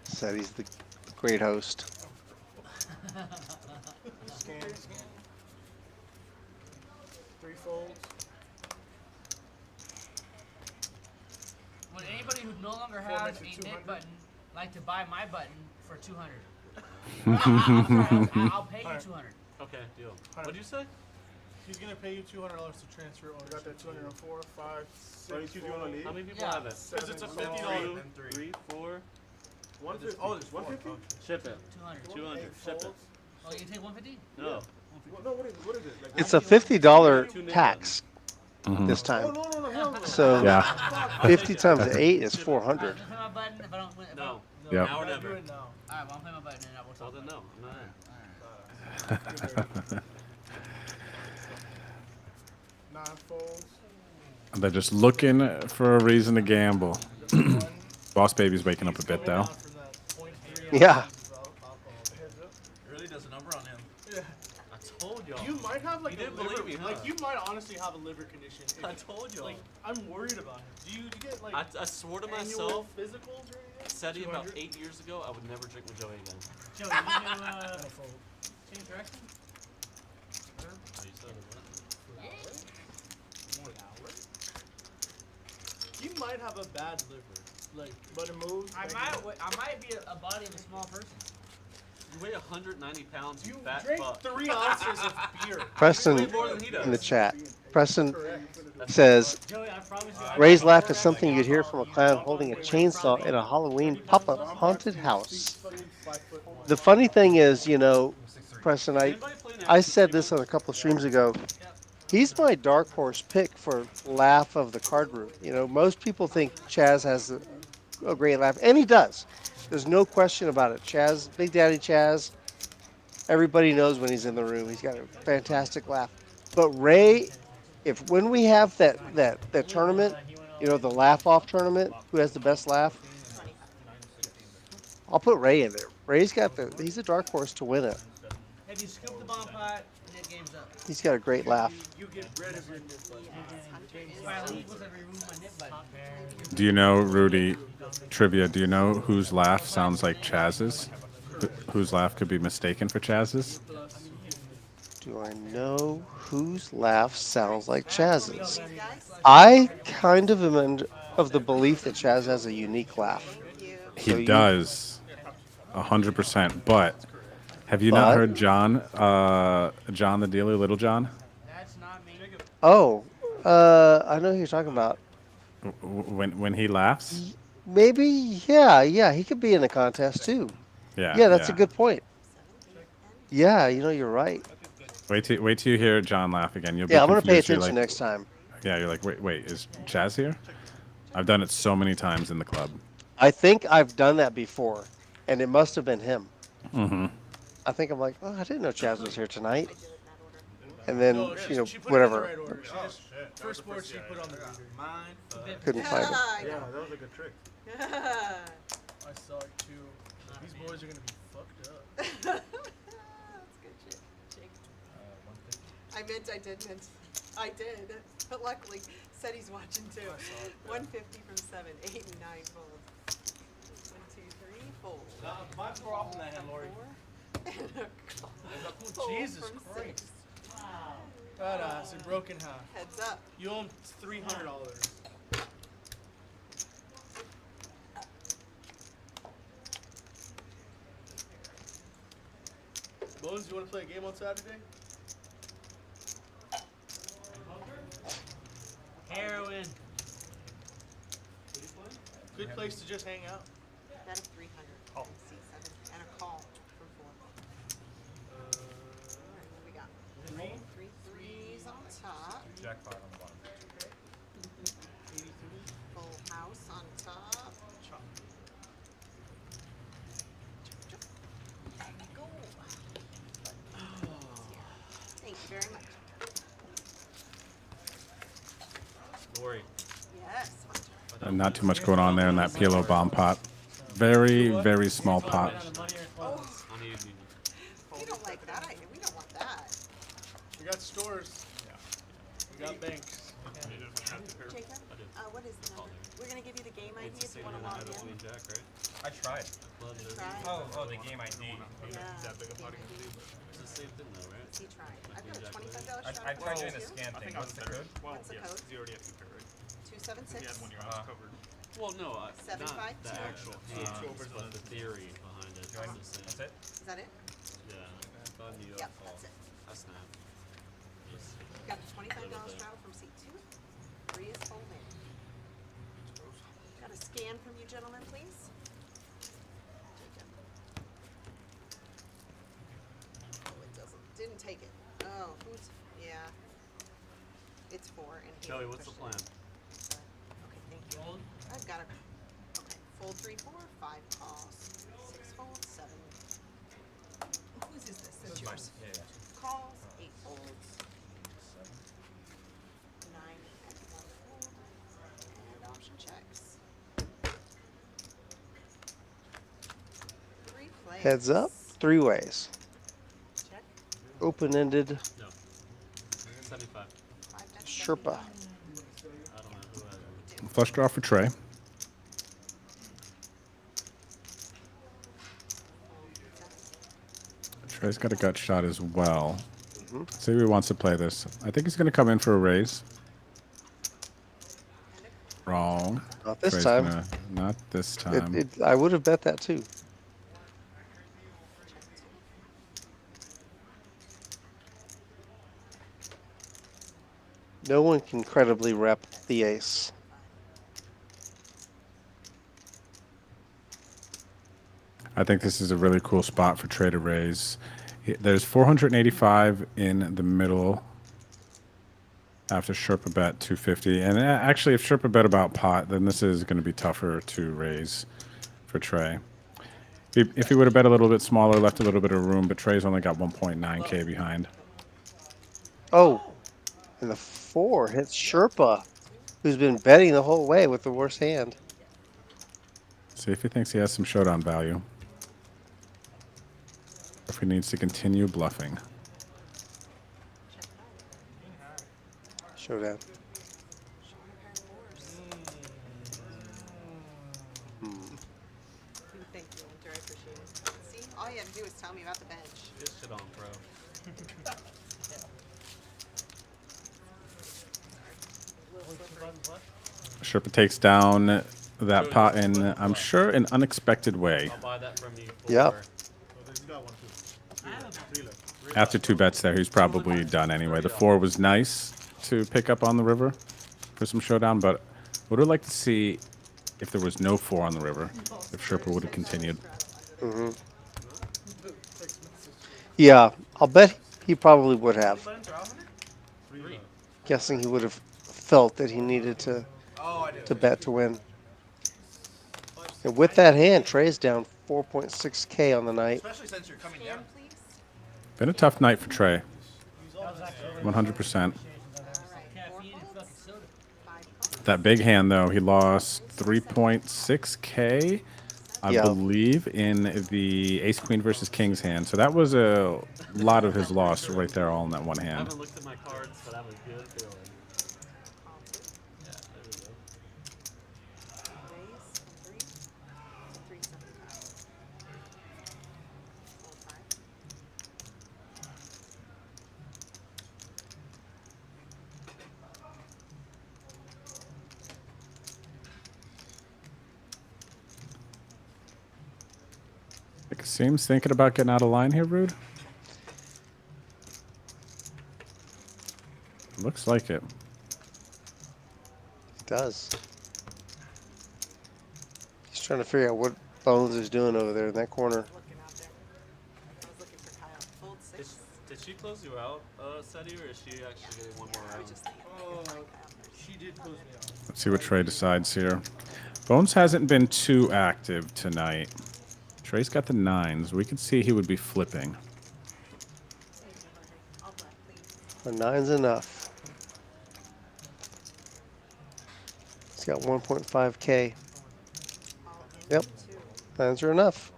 Ceddy's the great host. Scan. 3 folds. Would anybody who no longer has a knit button like to buy my button for 200? I'll pay you 200. Okay, deal. What did you say? He's gonna pay you $200 to transfer. I got that 204, 5, 6. How many people have it? Because it's a $50. 3, 4. 150. Oh, there's 150? Ship it. 200. 200. Ship it. Oh, you take 150? No. No, what is it? Like, It's a $50 tax this time. No, hell no. So Yeah. 50 times 8 is 400. Pay my button if I don't win. No. Yep. Now or never. Do it now. Alright, well, I'll pay my button and I will Well, then no. I'm not in. 9 folds. They're just looking for a reason to gamble. Boss Baby's waking up a bit, though. Yeah. It really does a number on him. Yeah. I told y'all. You might have like You a didn't liver, believe me, huh? like you might honestly have a liver condition. I told y'all. Like I'm worried about him. Do you get like I swore to annual myself, physicals or anything? Ceddy, about 200? 8 years ago, I would never drink with Joey again. Joe, you do change direction? Oh, you said it, You might have a bad liver. Like, but it moves. I might be a body of a small person. You weigh 190 pounds, you You fat drink fuck. 3 ounces of beer. Preston Way more than he does. in the chat. Preston says, Joey, I promise you. Ray's laugh is something you'd hear from a clown holding a chainsaw in a Halloween pop-up haunted house. The funny thing is, you know, Preston, I said this on a couple of streams ago. He's my dark horse pick for laugh of the card room. You know, most people think Chaz has a great laugh, and he does. There's no question about it. Chaz, Big Daddy Chaz, everybody knows when he's in the room. He's got a fantastic laugh. But Ray, when we have that tournament, you know, the laugh-off tournament, who has the best laugh, I'll put Ray in there. Ray's got he's a dark horse to win it. If you scoop the bomb pot, net game's up. He's got a great laugh. You get rid of your nip button. Do you know, Rudy, trivia, do you know whose laugh sounds like Chaz's? Whose laugh could be mistaken for Chaz's? Do I know whose laugh sounds like Chaz's? I kind of am of the belief that Chaz has a unique laugh. He does, 100%. But have you not heard John, John the dealer, Little John? Oh, I know who you're talking about. When he laughs? Maybe, yeah, he could be in the contest too. Yeah, that's a good point. Yeah, you know, you're right. Wait till you hear John laugh again. You'll be I'm gonna pay confused. You're attention like, next time. Yeah, you're like, wait, is Chaz here? I've done it so many times in the club. I think I've done that before, and it must have been him. Mm-hmm. I think I'm like, oh, I didn't know Chaz was here tonight. And then, you know, whatever. First board she put on the reader. Couldn't find him. Yeah, that was a good trick. I saw it too. These boys are gonna be fucked up. That's good shit. Jake. I did. But luckily, Ceddy's watching too. 150 from 7, 8 and 9 folds. 1, 2, 3, fold. Mine's more often than that, Lori. Jesus Christ. Badass, a broken half. Heads up. You own $300. Bones, you want to play a game on Saturday? Heroin. Good place to just hang out. Bet of 300. Call. C7 and a call from 4. Alright, what do we got? Three threes on top. Jack 5 on the bottom. Full house on top. Go. Thank you very much. Lori. Yes. Not too much going on there in that PLO bomb pot. Very, very small pot. Uneasy. We don't like that idea. We don't want that. We got stores. We got banks. Jacob, what is the number? We're going to give you the game ID if you want to log in. I tried. Tried? Oh, the game ID. Yeah. That big a pot It's the same thing though, right? He tried. I've got a $25 shot. I tried doing the too. scan thing. What's the code? What's the code? You already have to pair, right? 276. Covered. Well, no, not 752. the actual hands, but the theory behind it. Join. It's the same. That's it? Is that it? Yeah. Thought New York Yep, fall. that's it. I snap. Just Got the $25 live with that. travel from seat 2. 3 is full in. Got a scan from you gentlemen, please. Jacob. Oh, it didn't take it. Oh, who's, yeah. It's 4 and he Joey, what's the pushed it. plan? Okay, thank you. I've got a, okay, fold 3, 4, 5 calls, 6 folds, 7. Whose is this? It's yours. Yeah. Calls, 8 folds, 9 and 1 fold, and option checks. 3 plays. Heads up, 3 ways. Check. Open-ended No. 75. 5 and Sherpa. I don't know who has it. Flush draw for Trey. Trey's got a gut shot as well. See who wants to play this. I think he's going to come in for a raise. Wrong. Not this Trey's time. Not this time. I would have bet that too. No one can credibly rep the ace. I think this is a really cool spot for Trey to raise. There's 485 in the middle after Sherpa bet 250. And actually, if Sherpa bet about pot, then this is going to be tougher to raise for Trey. If he would have bet a little bit smaller, left a little bit of room, but Trey's only got 1.9K behind. Oh, and the 4 hits Sherpa, who's been betting the whole way with the worst hand. See if he thinks he has some showdown value. If he needs to continue bluffing. Showdown. Thank you, Winter. I appreciate it. See, all you have to do is tell me about the bench. Just shit on, bro. Sherpa takes down that pot in, I'm sure, an unexpected way. I'll buy that from you for Yep. After 2 bets there, he's probably done anyway. The 4 was nice to pick up on the river for some showdown, but would have liked to see if there was no 4 on the river, if Sherpa would have continued. Yeah, I'll bet he probably would have. Guessing he would have felt that he needed to bet to win. And with that hand, Trey's down 4.6K on the night. Especially since you're coming down. Been a tough night for Trey. 100%. That big hand, though, he lost 3.6K, I believe, in the Ace Queen versus King's hand. So that was a lot of his loss right there, all in that one I hand. haven't looked at my cards, but I have a good feeling. Yeah, there we go. Seems thinking about getting out of line here, Rude. Looks like it. It does. He's trying to figure out what Bones is doing over there in that corner. Did she close you out, Ceddy, or is she actually getting one more round? She did close me out. Let's see what Trey decides here. Bones hasn't been too active tonight. Trey's got the 9s. We could see he would be flipping. A 9's enough. He's got 1.5K. Yep. 9s are enough.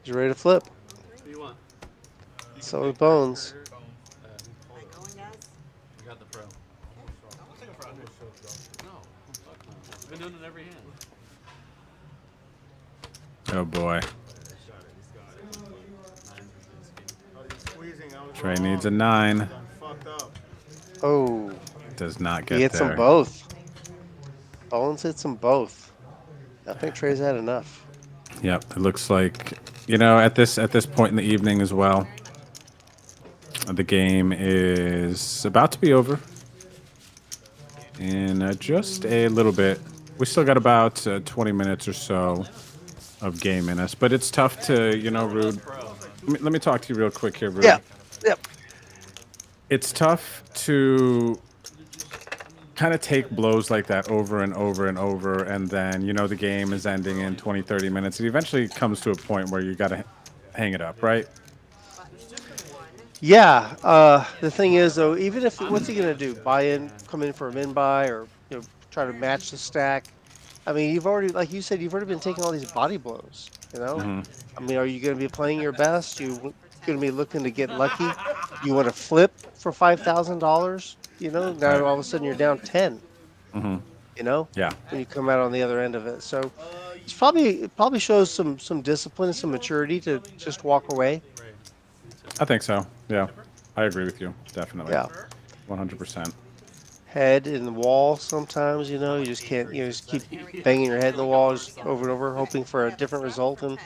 He's ready to flip. What do you want? So is Bones. You got the pro. No, fuck no. I've been doing it every hand. Oh boy. Trey needs a 9. Oh. Does not get He hits there. them both. Bones hits them both. I think Trey's had enough. Yep, it looks like, you know, at this point in the evening as well, the game is about to be over in just a little bit. We still got about 20 minutes or so of game in us, but it's tough to, you know, Rude. Let me talk to you real quick here, Rude. Yeah. Yep. It's tough to kind of take blows like that over and over and over, and then, you know, the game is ending in 20, 30 minutes. It eventually comes to a point where you got to hang it up, right? Yeah. The thing is, though, even if, what's he going to do? Buy in, come in for a min buy, or, you know, try to match the stack? I mean, you've already, like you said, you've already been taking all these body blows, you know? I mean, are you going to be playing your best? You going to be looking to get lucky? You want to flip for $5,000? You know, now all of a sudden you're down 10. You know? Yeah. When you come out on the other end of it. So it probably shows some discipline and some maturity to just walk away. I think so. Yeah. I agree with you. Definitely. Yeah. 100%. Head in the wall sometimes, you know, you just can't, you know, just keep banging your head in the wall just over and over, hoping for a different result. And,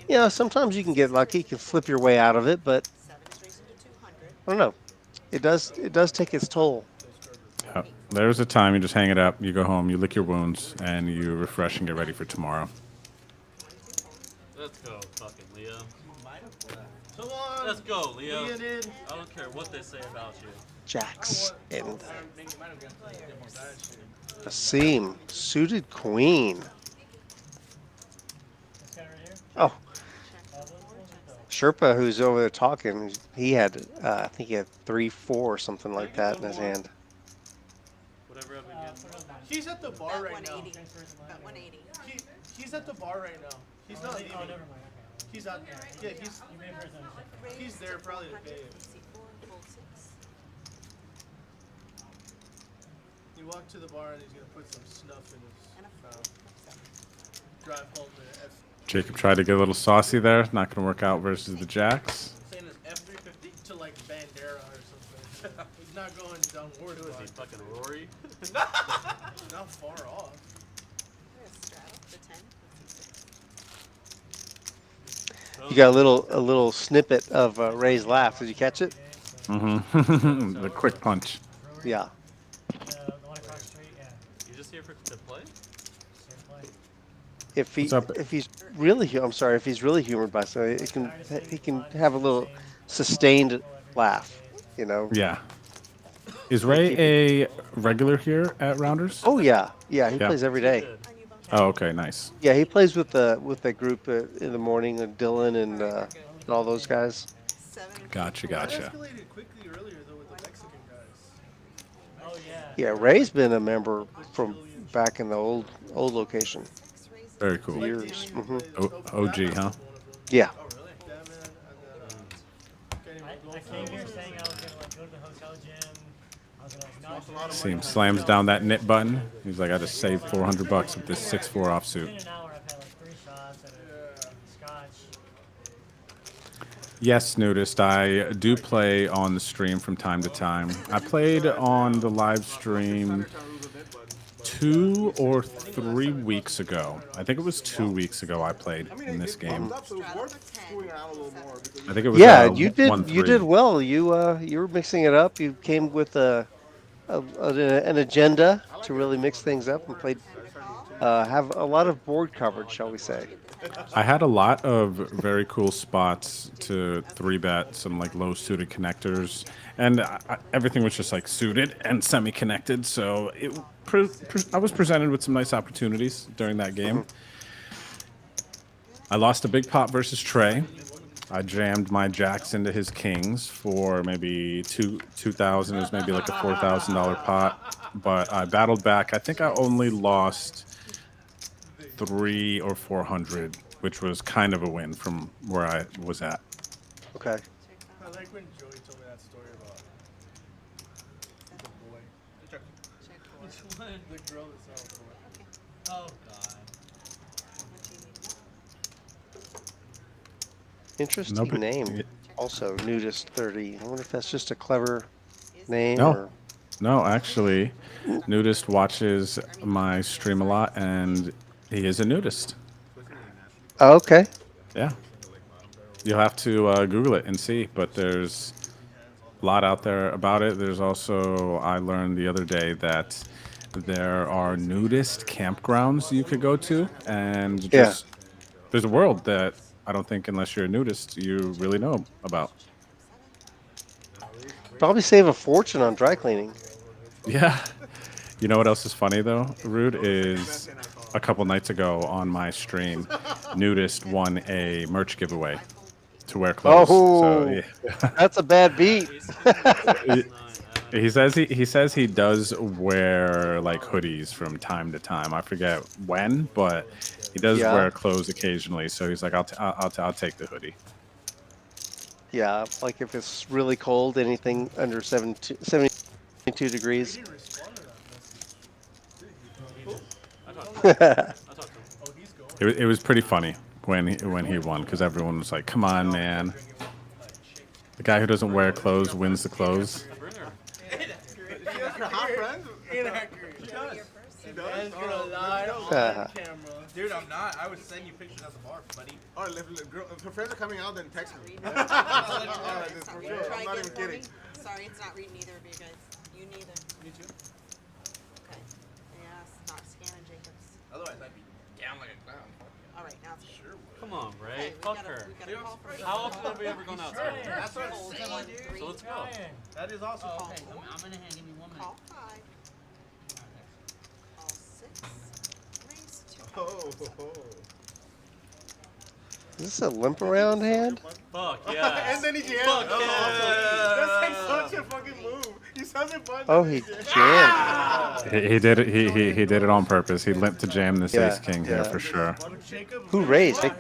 you know, sometimes you can get lucky, you can flip your way out of it, but I don't know. It does take its toll. Yep. There's a time you just hang it up, you go home, you lick your wounds, and you refresh and get ready for tomorrow. Let's go, fucking Leo. Come on. Let's go, Leo. I don't care what they say about you. Jacks and a seam suited queen. Oh, Sherpa, who's over there talking, he had I think he had 3-4 or something like that in his hand. He's at the bar right now. He's at the bar right now. He's not leaving. He's out there. Yeah, he's there probably to pay it. He walked to the bar and he's gonna put some snuff in his mouth. Drive home to F. Jacob tried to get a little saucy there. Not going to work out versus the Jacks. Saying an F350 to like Bandera or something. He's not going down Ward. Who is he, fucking Rory? Not far off. You got a little snippet of Ray's laugh. Did you catch it? Mm-hmm. The quick punch. Yeah. You just here to play? If he's really humored by something, he can have a little sustained laugh, you know. Yeah. Is Ray a regular here at Rounders? Oh yeah, he plays every day. Oh, okay, nice. Yeah, he plays with that group in the morning, Dylan and all those guys. Gotcha. It escalated quickly earlier though with the Mexican guys. Oh yeah. Yeah, Ray's been a member from back in the old location. Very cool. Years. OG, huh? Yeah. I came here saying I was gonna like go to the hotel gym. I was gonna like See him slams down that knit button. He's like, I just saved $400 with this 6'4" offsuit. In an hour, I've had like 3 shots at a scotch. Yes, Nudist, I do play on the stream from time to time. I played on the live stream 2 or 3 weeks ago. I think it was 2 weeks ago I played in this game. Up, so it's worth screwing around a little more because I think it was Yeah, you did. 1-3. You did well. You were mixing it up. You came with an agenda to really mix things up and played. Have a lot of board coverage, shall we say? I had a lot of very cool spots to 3-bet, some like low suited connectors, and everything was just like suited and semi-connected. So I was presented with some nice opportunities during that game. I lost a big pot versus Trey. I jammed my jacks into his kings for maybe 2,000. It was maybe like a $4,000 pot, but I battled back. I think I only lost 300 or 400, which was kind of a win from where I was at. Okay. I like when Joey told me that story about the boy. Which one? The girl that sells boy. Oh God. Interesting name. Also, Nudist 30. I wonder if that's just a clever name. No, Or... no, actually, Nudist watches my stream a lot, and he is a nudist. Oh, okay. Yeah. You'll have to Google it and see, but there's a lot out there about it. There's also, I learned the other day that there are nudist campgrounds you could go to, and just there's a world that I don't think, unless you're a nudist, you really know about. Probably save a fortune on dry cleaning. Yeah. You know what else is funny, though, Rude, is a couple nights ago on my stream, Nudist won a merch giveaway to wear clothes. Oh, so, yeah. That's a bad beat. He says he does wear like hoodies from time to time. I forget when, but he does wear clothes occasionally. So he's like, I'll take the hoodie. Yeah, like if it's really cold, anything under 72 degrees. It was pretty funny when he won, because everyone was like, "Come on, man! The guy who doesn't wear clothes wins the clothes." Dude, I'm not. I was sending you pictures at the bar, buddy. All right, if her friends are coming out, then text me. All right, for sure. I'm not even kidding. Sorry, it's not reading either of you guys. You neither. Me too. Okay. Yeah, it's not scanning Jacobs. Otherwise, I'd be down like a clown. All right, now it's Sure. Come on, Ray. Okay, we Fuck gotta- her. we gotta call for How often have we ever gone out together? That's what I'm saying, So let's go. That is awesome. Oh, okay. I'm in a hand. Give me 1 minute. Call 5. Call 6. Raise 2. Oh. Is this a limp around hand? Fuck yeah. And then he jammed. Fuck That's yeah. awesome. That's like such a fucking move. He says it, but Oh, he jammed. He did it. He did it on purpose. He limped to jam this ace king here for sure. Who raised? Yeah,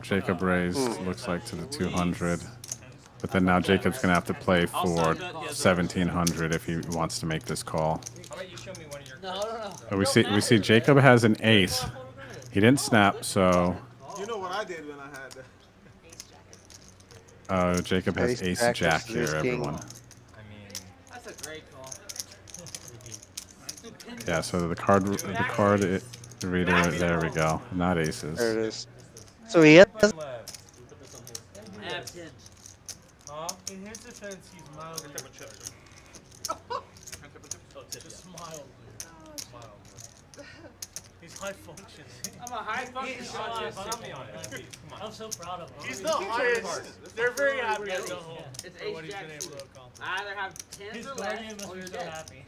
Jacob raised looks like to the 200, but then now Jacob's gonna have to play for 1,700 if he wants to make this call. We see Jacob has an ace. He didn't snap, so. You know what I did when I had Jacob has ace jack here, everyone. That's a great call. Yeah, so the card reader. There we go. Not aces. There it is. So he has. In his defense, he's mildly. Just mildly. He's high functioning. I'm a high functioning autistic. I'm so proud of him. He's the highest. They're very happy at the home. It's for what ace he's jack been able to suited. accomplish. I either have 10s His or guardian less, must or be you're so dead. happy.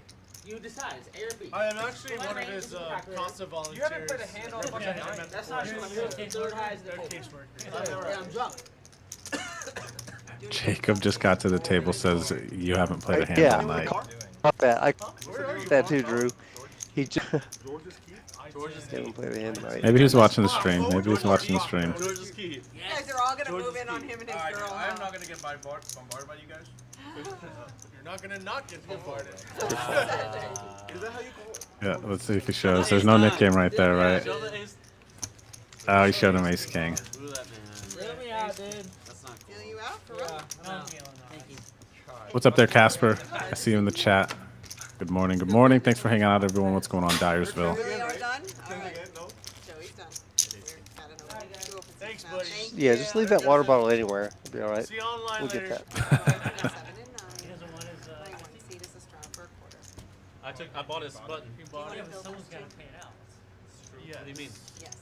You decide. It's A or B. I am actually one of his Costa volunteers. You haven't played a hand on a bunch of nines. That's not true. You're the third highest in They're the caseworkers. Yeah, I'm drunk. Jacob just got to the table. Says you haven't played a hand Yeah. all night. I that too, Drew. He just George's haven't played a hand tonight. Maybe he's watching the stream. Maybe he's watching the stream. George's key. You guys are all gonna George's move in on key. him and his Alright, girl. I am huh? not gonna get bombarded by you guys. You're not gonna not get bombarded. Is that how you call it? Yeah, let's see if he shows. There's no Nick game right there, right? Oh, he showed him ace king. Fill me out, dude. That's not cool. Feel you out for real? I'm feeling that. Thank you. What's up there, Casper? I see you in the chat. Good morning. Good morning. Thanks for hanging out, everyone. What's going on, Dyersville? Really are done? All right. Joey's done. Thanks, buddy. Yeah, just leave that water bottle anywhere. It'll be all right. See you online We'll later. get that. 7 and 9. My 1 seed is a straw for a quarter. I bought his button. Someone's got to pay it out. What do you mean? Yes.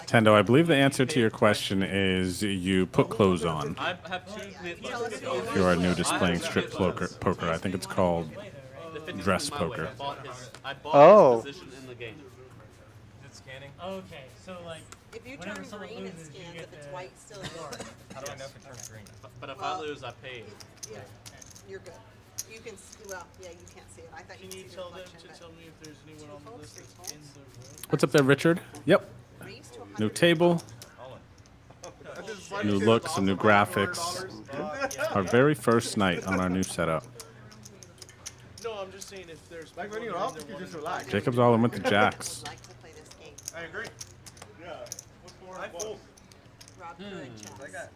Tendo, I believe the answer to your question is you put clothes on. I have two. If you are new displaying strip poker, I think it's called dress poker. I bought Oh. his position in the game. Is it scanning? Okay, so like. If you whenever turn someone green, it loses, you scans. get If it's the- white, still yours. How do I know if it turns green? But if Well, I lose, I pay. Yeah, you're good. You can, well, yeah, you can't see it. I thought Can you you could see tell the them reflection, to but tell me if there's anyone on the list that's in the room? What's up there, Richard? Yep. New table. New look, some new graphics. Our very first night on our new setup. No, I'm just saying if there's Like when people you're in off, there you can wanting just to relax. play. Jacob's all in with the jacks. I agree. Yeah. What's more important? Rob Kerr and Chaz. I got.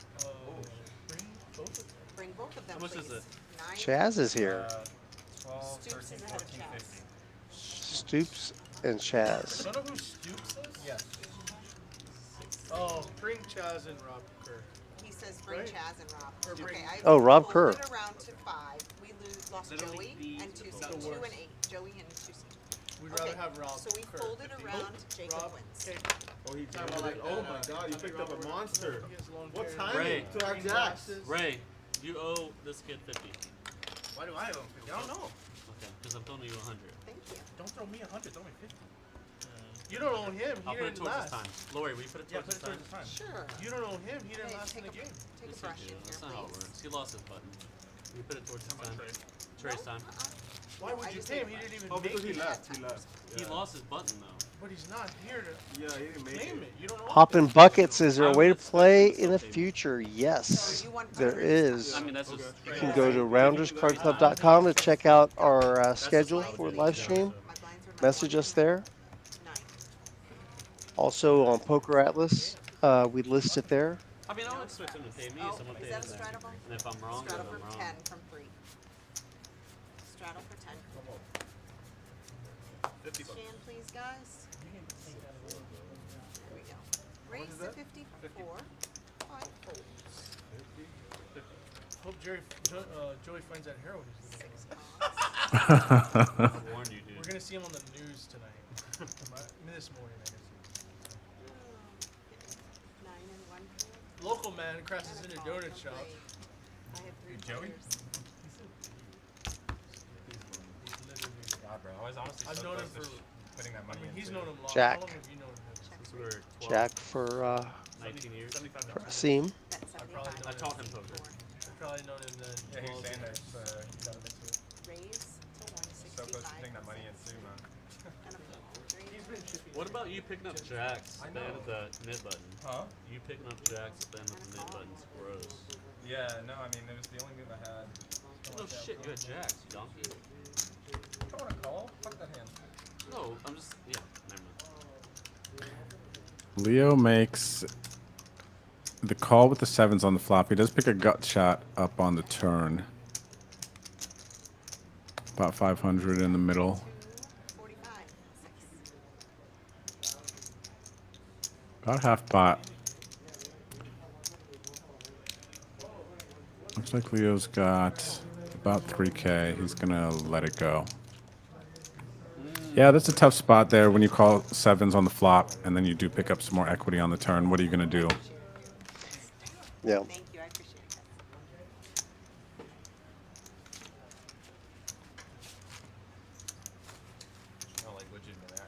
Bring both of them, How much is please. it? 9. Chaz is here. 12, Stoops 13, is ahead of 14, Chaz. 15. Stoops and Chaz. Don't know who Stoops is? Yes. Oh, bring Chaz and Rob Kerr. He says bring Right. Chaz and Rob. Or bring- Okay, I Oh, Rob Kerr. folded around to 5. We lost They don't Joey need and 2 the seed. vote. 2 and 8. Joey and 2 seed. We'd Okay, rather have Rob so we Kerr. folded 15. around. Jacob Rob, wins. okay. Oh, he jammed it. Oh my God! You picked up a monster. He has long What hair. timing Ray. to our jacks? Ray, you owe this kid 50. Why do I owe him 50? I don't know. Okay, because I'm throwing you 100. Thank you. Don't throw me 100, throw me 50. You don't own him. He I'll put it didn't towards last. his time. Lori, will you put it Yeah, towards put it his towards time? his time. Sure. You don't own him. He didn't Hey, last in take the a, game. take Yes, a brush you in do. here, That's not how it please. works. He lost his button. You put it towards his time. Trey's time. Why No, would I you just pay him? need He a didn't even Oh, make because he it. left. He left. He Yeah. lost his button though. But he's not here to Yeah, he didn't make claim it. it. You don't know. Poppin' buckets. Is there a I way to would expect play him to in the still pay me. future? Yes, You want there hundreds. is. I mean, that's just. You can go to rounderscardclub.com to check out our schedule for live stream. My blinds are my Message 1 us there. and 9. Also on PokerAtlas, we list it there. I mean, I would expect him to pay me, Oh, someone is pay that him a there. straddle? And if I'm wrong, then Straddle I'm for wrong. 10 from 3. Straddle for 10. 50 bucks. Scan, please, guys. There we go. Raise to 54. 5 folds. Hope Joey finds that heroin. 6 I warned you, We're dude. gonna see him on the news tonight. This morning, I guess. 9 and 1 fold. Local man crashes And into a a call donut from shop. 3. I have 3 Joey? players. God, bro. I was honestly I've so known him close to for. putting that I money mean, he's into known him long. Jack. How long have you known him? Since we were 12, Jack for 19 years. Seam. Bet probably 75. I taught him poker. I've probably known him then. Yeah, he was 12 saying that years. he got him into it. Raise to So close to putting that money 165. in too, man. And a fold. 3. He's been chipping. What about you picking up jacks I at the end of know. the mid button? Huh? You picking up jacks at the end of the mid button's gross. Yeah, no, I mean, it was the only move I had. No shit, you had jacks, you donkey. I don't want to call. Fuck that hand. No, I'm just, yeah, never mind. Leo makes the call with the sevens on the flop. He does pick a gut shot up on the turn. About 500 in the middle. 45. 6. About half pot. Looks like Leo's got about 3K. He's gonna let it go. Yeah, that's a tough spot there when you call sevens on the flop and then you do pick up some more equity on the turn. What are you gonna do? Yeah. Thank you. I appreciate it. No, like, legitimately, I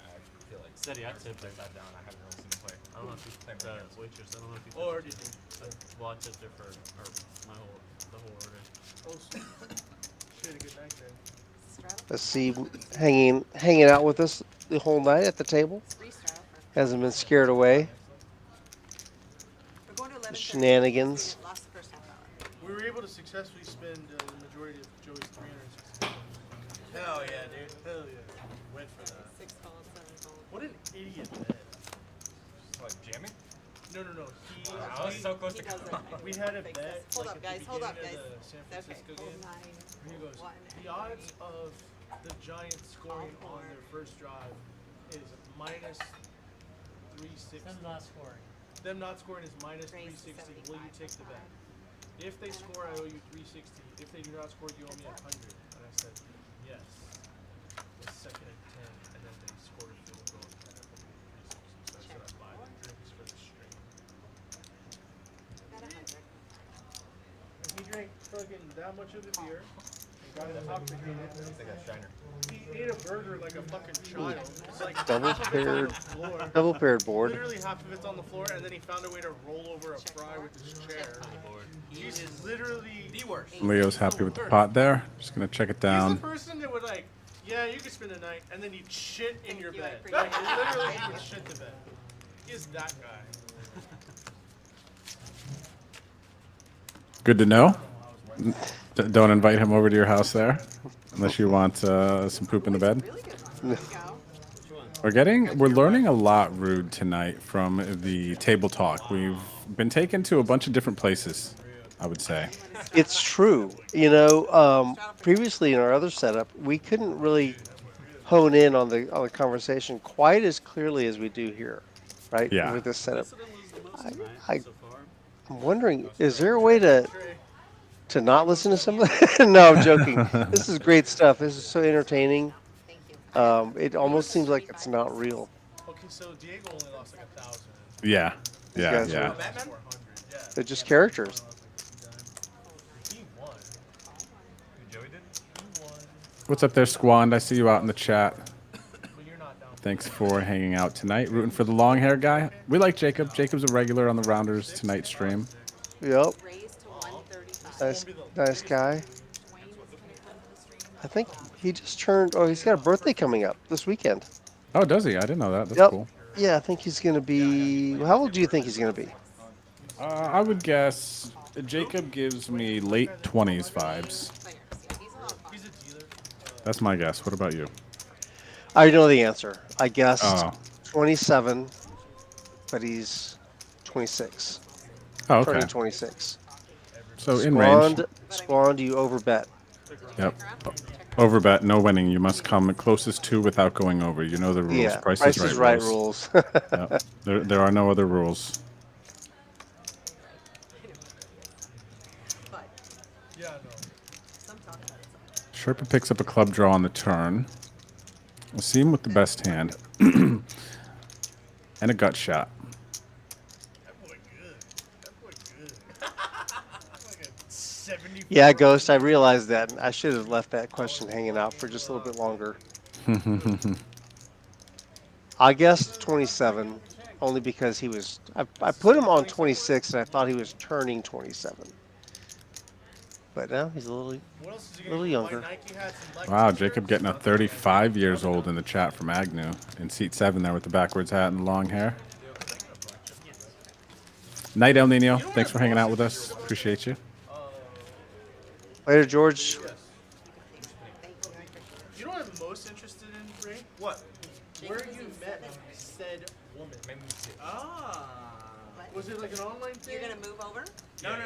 feel like. Ceddy, I tipped her. That down. I haven't really seen him play. I don't know if you Same tipped with waitress. I don't know if you tipped Or her. did you? Well, I tipped her for my whole, the whole order. Oh, she had a good night then. Straddle. Let's see, hanging out with us the whole night at the table. 3 straddle for. Hasn't been scared away. We're going to 11. Shenanigans. Lost the first half hour. We were able to successfully spend the majority of Joey's 360. Hell yeah, dude. Hell yeah. Went for that. 6 folds, 7 folds. What an idiot bet. Just like jamming? No. I was so close to We had a bet. Hold like, up, at guys. the Hold up, beginning guys. of the San Okay, Francisco hold game. 9, He goes, 1, the odds of the Giants scoring on their first drive is minus 360. Them not scoring. Them not scoring is minus Raise to 360. Will you take the bet? If they score, I owe you 360. If they do not score, you owe me 100. And I said, yes. The second and 10, and then they scored a field goal and I owe you 360. So I said I buy the drinks for the stream. Got 100. And he drank fucking that much of the beer and got intoxicated. He ate a burger like a fucking child. It's like Double half of it's on paired, the floor. double paired board. Literally half of it's on the floor, and then he found a way to roll over a fry with his chair. He's literally the worst. Leo's happy with the pot there. Just gonna check it He's down. the person that would like, yeah, you can spend the night, and then he'd shit in your bed. Like literally, he would shit the bed. He is that guy. Good to know. Don't invite him over to your house there, unless you want some poop in the bed. We're learning a lot, Rude, tonight from the table talk. We've been taken to a bunch of different places, I would say. It's true. Previously in our other setup, we couldn't really hone in on the conversation quite as clearly as we do here, right? Yeah. With this setup. I'm wondering, is there a way to not listen to some of that? No, I'm joking. This is great stuff. This is so entertaining. It almost seems like it's not real. Okay, so Diego only lost like 1,000. Yeah. These Yeah. guys Yeah. are- They're just characters. He won. Joey did? What's up there, Squand? I see you out in the chat. Thanks for hanging out tonight. Rooting for the long hair guy. We like Jacob. Jacob's a regular on the Rounders Tonight stream. Yep. Nice guy. I think he just turned. Oh, he's got a birthday coming up this weekend. Oh, does he? I didn't know that. That's Yep. cool. Yeah, I think he's going to be. How old do you think he's going to be? I would guess Jacob gives me late 20s vibes. That's my guess. What about you? I know the answer. I guessed Oh. 27, but he's 26. Oh, okay. Turning 26. So in range. Squand, you overbet. Yep. Overbet, no winning. You must come closest to without going over. You know the rules. Yeah, Price Price is is right Right rules. Yep. There are no other rules. Sherpa picks up a club draw on the turn. We'll see him with the best hand. And a gut shot. Yeah, Ghost, I realized that. I should have left that question hanging out for just a little bit longer. I guessed 27, only because he was. I put him on 26, and I thought he was turning 27. But now he's a little younger. Wow, Jacob getting a 35 years old in the chat from Agnew in seat 7 there with the backwards hat and the long hair. Night, El Nino. Thanks for hanging out with us. Appreciate you. Later, George. You know what I'm most interested in, Ray? What? Where you met said woman. Ah. Was it like an online thing? You're gonna move over? No. Are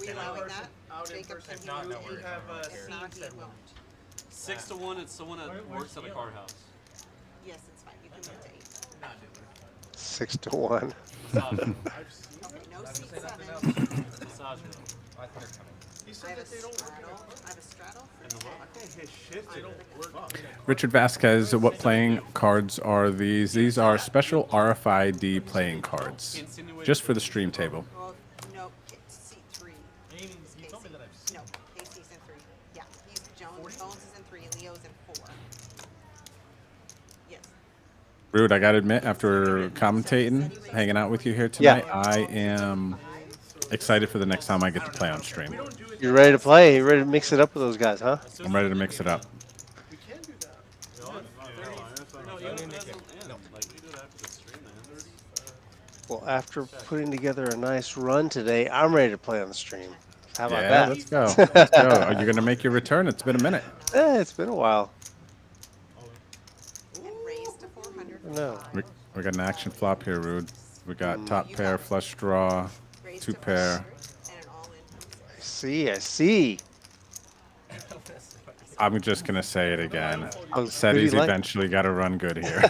we allowing that? Out in Jacob, person. can you You have seen not said woman. 6 to 1. It's someone that works at a card house. Yes, it's fine. You can move to 8. Not doing 6 to 1. Okay, no seat 7. Massage. He said that they don't work in I have a straddle. I can't hit shit. They don't work. Richard Vasquez, what playing cards are these? These are special RFID playing cards, just for the stream table. Well, no, it's seat 3. You told me that I've seen. No, Casey's in 3. Yeah, he's Bones is in 3 and Leo's in 4. Yes. Rude, I gotta admit, after commentating, hanging out with you here tonight, I am excited for the next time I get to play on stream. You're ready to play? You ready to mix it up with those guys, huh? I'm ready to mix it up. Well, after putting together a nice run today, I'm ready to play on the stream. How about Yeah, that? let's go. Let's go. Are you gonna make your return? It's been a minute. It's been a while. And raised to 400. No. We got an action flop here, Rude. We got top pair, flush draw, 2 pair. I see. I see. I'm just gonna say it again. Oh, Ceddy's like? eventually got to run good here.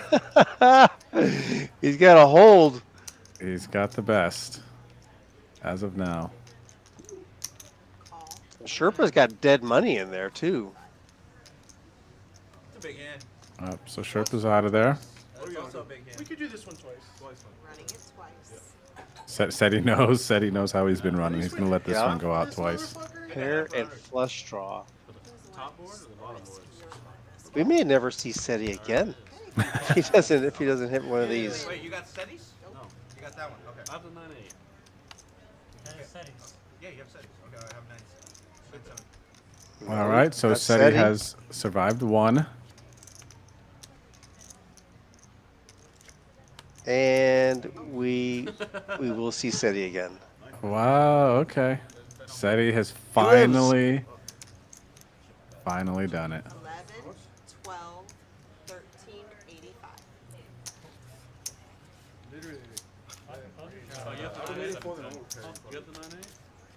He's got a hold. He's got the best as of now. Sherpa's got dead money in there too. It's a big hand. So Sherpa's out of there. It's also a big hand. We could do this one twice. Running it twice. Ceddy knows. Ceddy knows how he's been running. He's gonna let this one go out twice. Pair and flush draw. Top board or the bottom board? We may never see Ceddy again. if he doesn't hit one of these. Wait, you got Ceddys? No. You got that one. Okay. I have the 9-8. Yeah, you have Ceddys. Okay, I have 9s. Good 7. All right, so That's Ceddy Ceddy. has survived 1. And we will see Ceddy again. Wow. Okay. Ceddy has finally done it. 11, 12, 13, 85. Literally. Oh, you have the 9-8? You have the 9-8?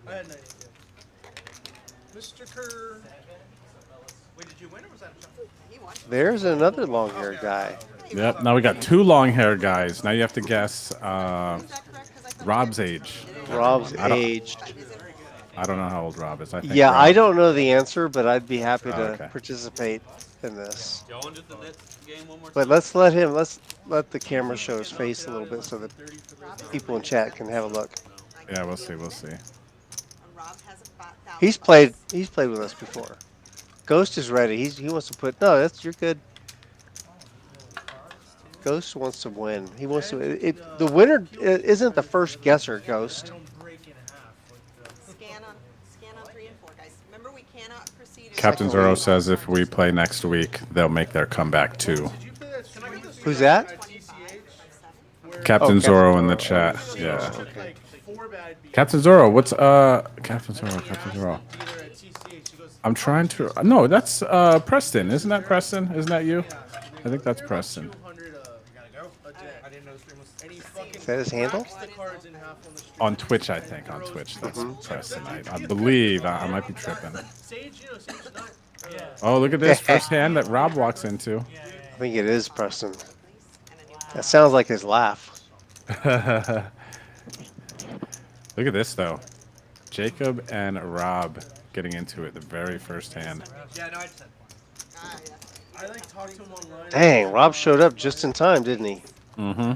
I had 9. Mr. Kerr. Wait, did you win or was that a jump? He won. There's another long-haired guy. Yep. Now we got 2 long-haired guys. Now you have to guess Rob's age. Rob's I don't- age. I don't know how old Rob is. I think Yeah, Rob- I don't know the answer, but I'd be happy to Okay. participate in this. Y'all want to do the NIT game one more time? But let's let the camera show his face a little bit so that people in chat can have a look. Yeah, we'll see. We'll see. Rob has about 1,000 He's played with us before. Ghost is ready. He wants to put you're good. Ghost wants to win. He wants to. The winner isn't the first guesser. Ghost. Scan on 3 and 4, guys. Remember, we cannot proceed. Captain Zoro says if we play next week, they'll make their comeback too. Who's that? Captain Zoro in the chat. Yeah. Captain Zoro, what's Captain Zoro? I'm trying to. No, that's Preston. Isn't that Preston? Isn't that you? I think that's Preston. Is that his handle? On Twitch, I think. On Twitch, that's Preston. I believe. I might be tripping. Oh, look at this first hand that Rob walks into. I think it is Preston. That sounds like his laugh. Look at this though. Jacob and Rob getting into it the very first hand. Yeah, no, I just said. I like talked to him online. Dang, Rob showed up just in time, didn't he? Mm-hmm.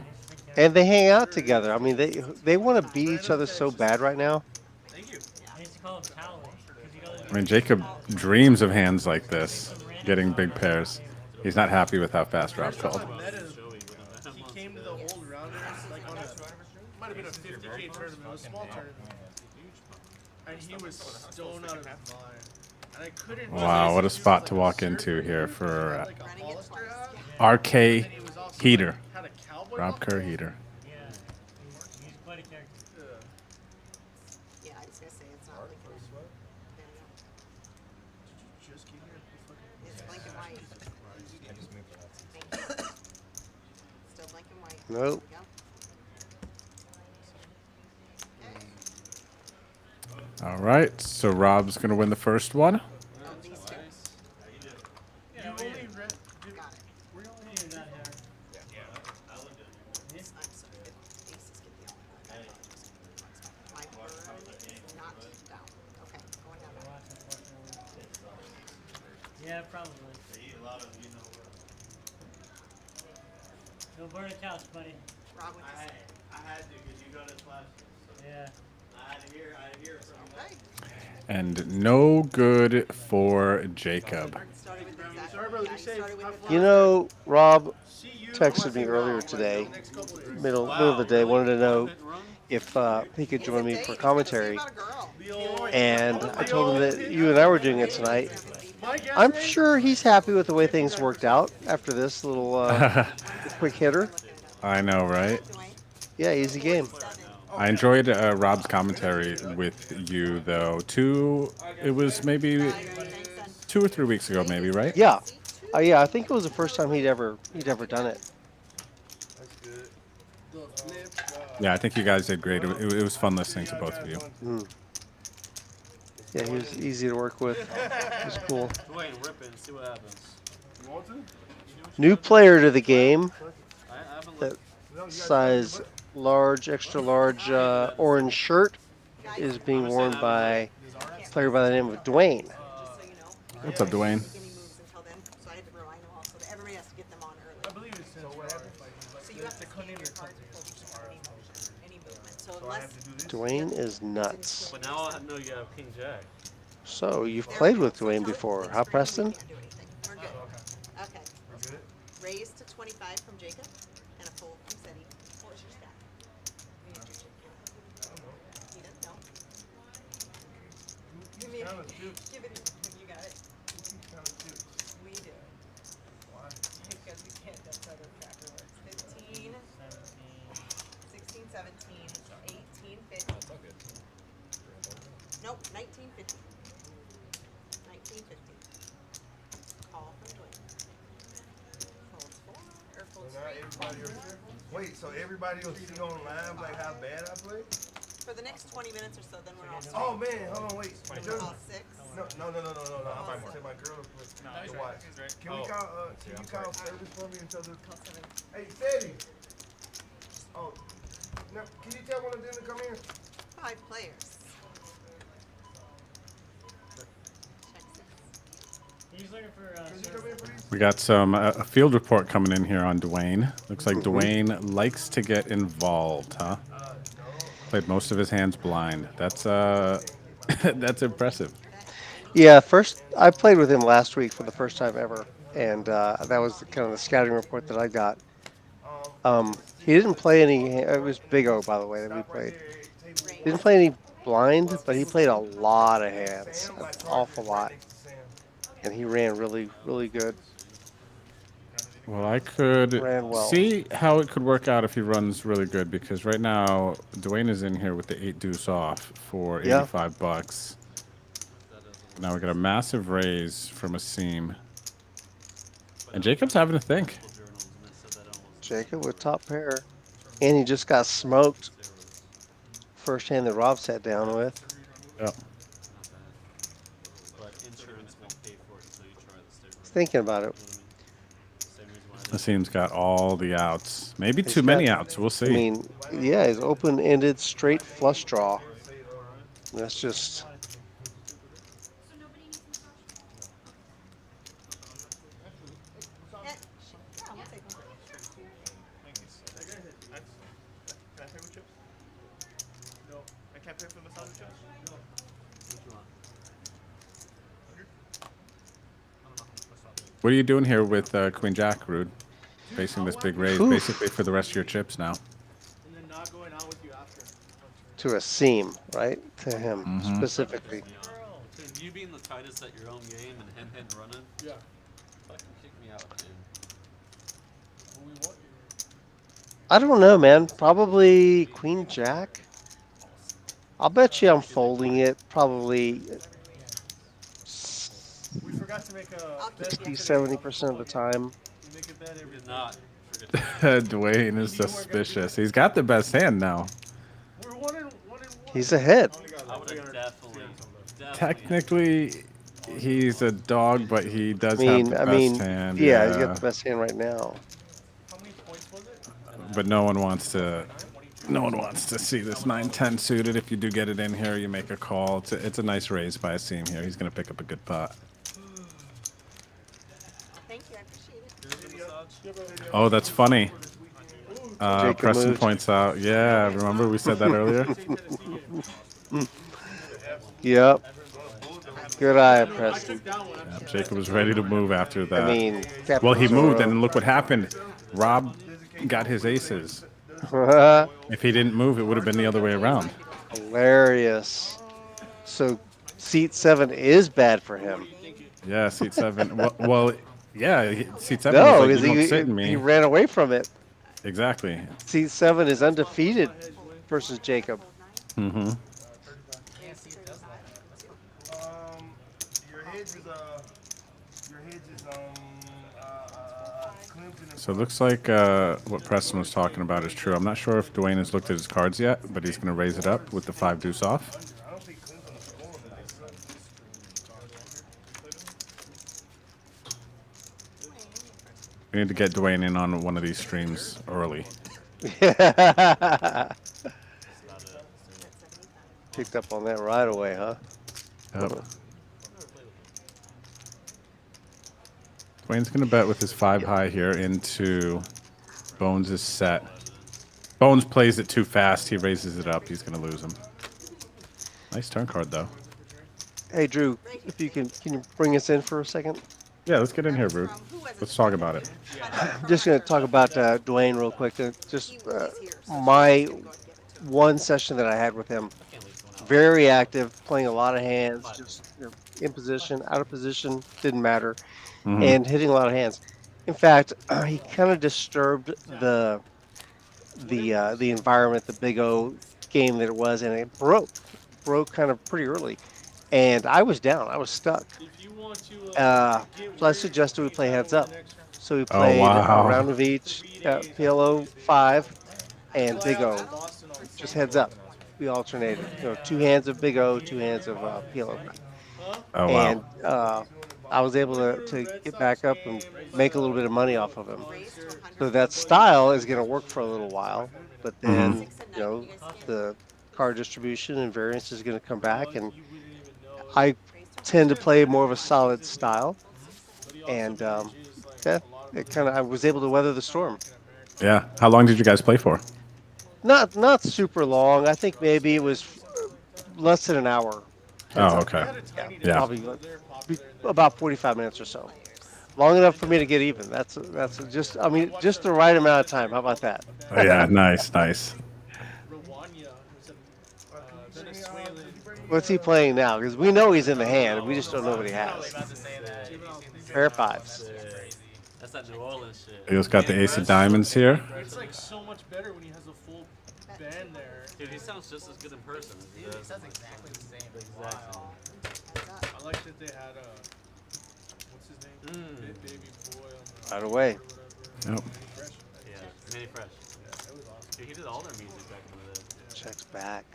And they hang out together. I mean, they want to beat each other so bad right now. Thank you. I mean, Jacob dreams of hands like this, getting big pairs. He's not happy with how fast Rob called. He came to the old rounders like on a might have been a 50K tournament, it was a small tournament, and he was stoned out of his mind. And I couldn't. Wow, what a spot to walk into here for RK Heater. Rob Kerr Heater. He's quite a character. Yeah, I was gonna say it's not like it's blank and white. Still blank and white. Nope. All right, so Rob's gonna win the first one. Yeah, probably. Don't burn a couch, buddy. I had to because you got us last year. Yeah. I had to hear it from you. And no good for Jacob. You know, Rob texted me earlier today, middle of the day, wanted to know if he could join me for commentary. And I told him that you and I were doing it tonight. I'm sure he's happy with the way things worked out after this little quick hitter. I know, right? Yeah, easy game. I enjoyed Rob's commentary with you, though. It was maybe 2 or 3 weeks ago, maybe, right? Yeah, yeah. I think it was the first time he'd ever done it. That's good. The flip, Yeah, I think you guys did great. It was fun listening to both of you. Yeah, he was easy to work with. It was cool. Dwayne, rip it and see what happens. You want to? New player to the game. I haven't That looked. size large, extra large orange shirt is being worn by a player by the name of Dwayne. What's up, Dwayne? I believe it's so whatever. So you have to come in your cards any movement. So unless Dwayne is nuts. But now I know you have King Jack. So you've played with Dwayne before, huh, Preston? we're good. Okay. Raise to 25 from Jacob and a fold from Ceddy. What's your stack? He doesn't know. Give it. You got it. We do. Why? Because we can't. That's how the tracker works. 15, 16, 17, 18, 50. Nope, 1950. 1950. Call from Dwayne. Folds 4 or folds 3. Wait, so everybody will see online like how bad I play? For the next 20 minutes or so, then we're all Oh man, hold on, wait. All 6. No. I'm about to my girl to watch. Can you call service for me until the Hey, Ceddy. Oh, now, can you tell one of them to come in? 5 players. He's looking for We got some a field report coming in here on Dwayne. Looks like Dwayne likes to get involved, huh? Played most of his hands blind. That's that's impressive. Yeah, I played with him last week for the first time ever, and that was kind of the scouting report that I got. He didn't play any. It was Big O, by the way, that we played. He didn't play any blind, but he played a lot of hands, an awful lot, and he ran really, really good. Well, I could Ran well. see how it could work out if he runs really good, because right now Dwayne is in here with the 8 deuce off for Yeah. $85. Now we got a massive raise from a seam, and Jacob's having to think. Jacob with top pair, and he just got smoked. First hand that Rob sat down with. Yep. He's thinking about it. The seam's got all the outs. Maybe He's too many got- outs. We'll see. I mean, yeah, he's open-ended straight flush draw. That's just. Can I pay with chips? No. I can't pay for the massage chips? No. What are you doing here with Queen Jack, Rude? Facing this big raise, Oof. basically for the rest of your chips now. And then not going out with you after. To a seam, right? To him Mhm. specifically. Dude, you being the tightest at your own game and him hitting running, Yeah. fucking kick me out, dude. I don't know, man. Probably Queen Jack. I'll bet you I'm folding it probably We forgot to make a bet 60-70% of the time. We make a bet every Did not. Dwayne is suspicious. He's got the best hand now. We're one and He's ahead. I would have definitely. Technically, he's a dog, but he does I have the best hand. yeah, he's got the best hand right now. How many points was it? But no one wants to. No one wants to see this 9-10 suited. If you do get it in here, you make a call. It's a nice raise by a seam here. He's going to pick up a good pot. Thank you, I appreciate it. Oh, that's funny. Jacob Preston moved. points out. Yeah, remember we said that earlier? Yep. Good eye, Preston. Yeah, Jacob was ready to move after that. I mean, well, he Captain moved, Zorro. and look what happened. Rob got his aces. If he didn't move, it would have been the other way around. Hilarious. So, seat 7 is bad for him. Yeah, seat 7. Well yeah, seat 7 No, was like, because you don't sit in me. he ran away from it. Exactly. Seat 7 is undefeated versus Jacob. Mm-hmm. Your hedge is Clemson and So it looks like what Preston was talking about is true. I'm not sure if Dwayne has looked at his cards yet, but he's going to raise it up with the 5 deuce off. We need to get Dwayne in on one of these streams early. Picked up on that right away, huh? Yep. Dwayne's going to bet with his 5 high here into Bones' set. Bones plays it too fast. He raises it up. He's going to lose him. Nice turn card, though. Hey, Drew, if you can you bring us in for a second? Yeah, let's get in here, Rude. Let's talk about it. I'm just going to talk about Dwayne real quick. Just my one session that I had with him. Very active, playing a lot of hands, just in position, out of position, didn't matter, and hitting a lot of hands. In fact, he kind of disturbed the environment, the Big O game that it was, and it broke kind of pretty early, and I was down, I was stuck. So I suggested we play heads up. So we played a round of each, PLO 5 and Big O, just heads up. We alternated, 2 hands of Big O, 2 hands of PLO. Oh, wow. And I was able to get back up and make a little bit of money off of him. So that style is going to work for a little while, but then, the card distribution and variance is going to come back, and I tend to play more of a solid style, and I was able to weather the storm. Yeah. How long did you guys play for? Not super long. I think maybe it was less than an hour. Oh, okay. Yeah. Probably about 45 minutes or so. Long enough for me to get even. That's just the right amount of time. How about that? Oh, yeah, nice. What's he playing now? Because we know he's in the hand, and we just don't know what he has. Pair of 5s. That's that New Orleans shit. He just got the ace of diamonds here. It's like so much better when he has a full band there. Dude, he sounds just as good in person. He sounds exactly the same. Exactly. I like that they had what's his name? Baby boy. Right away. Yep. Yeah, Manny Fresh. Yeah, that was awesome. Dude, he did all their music back in the day. Checks back.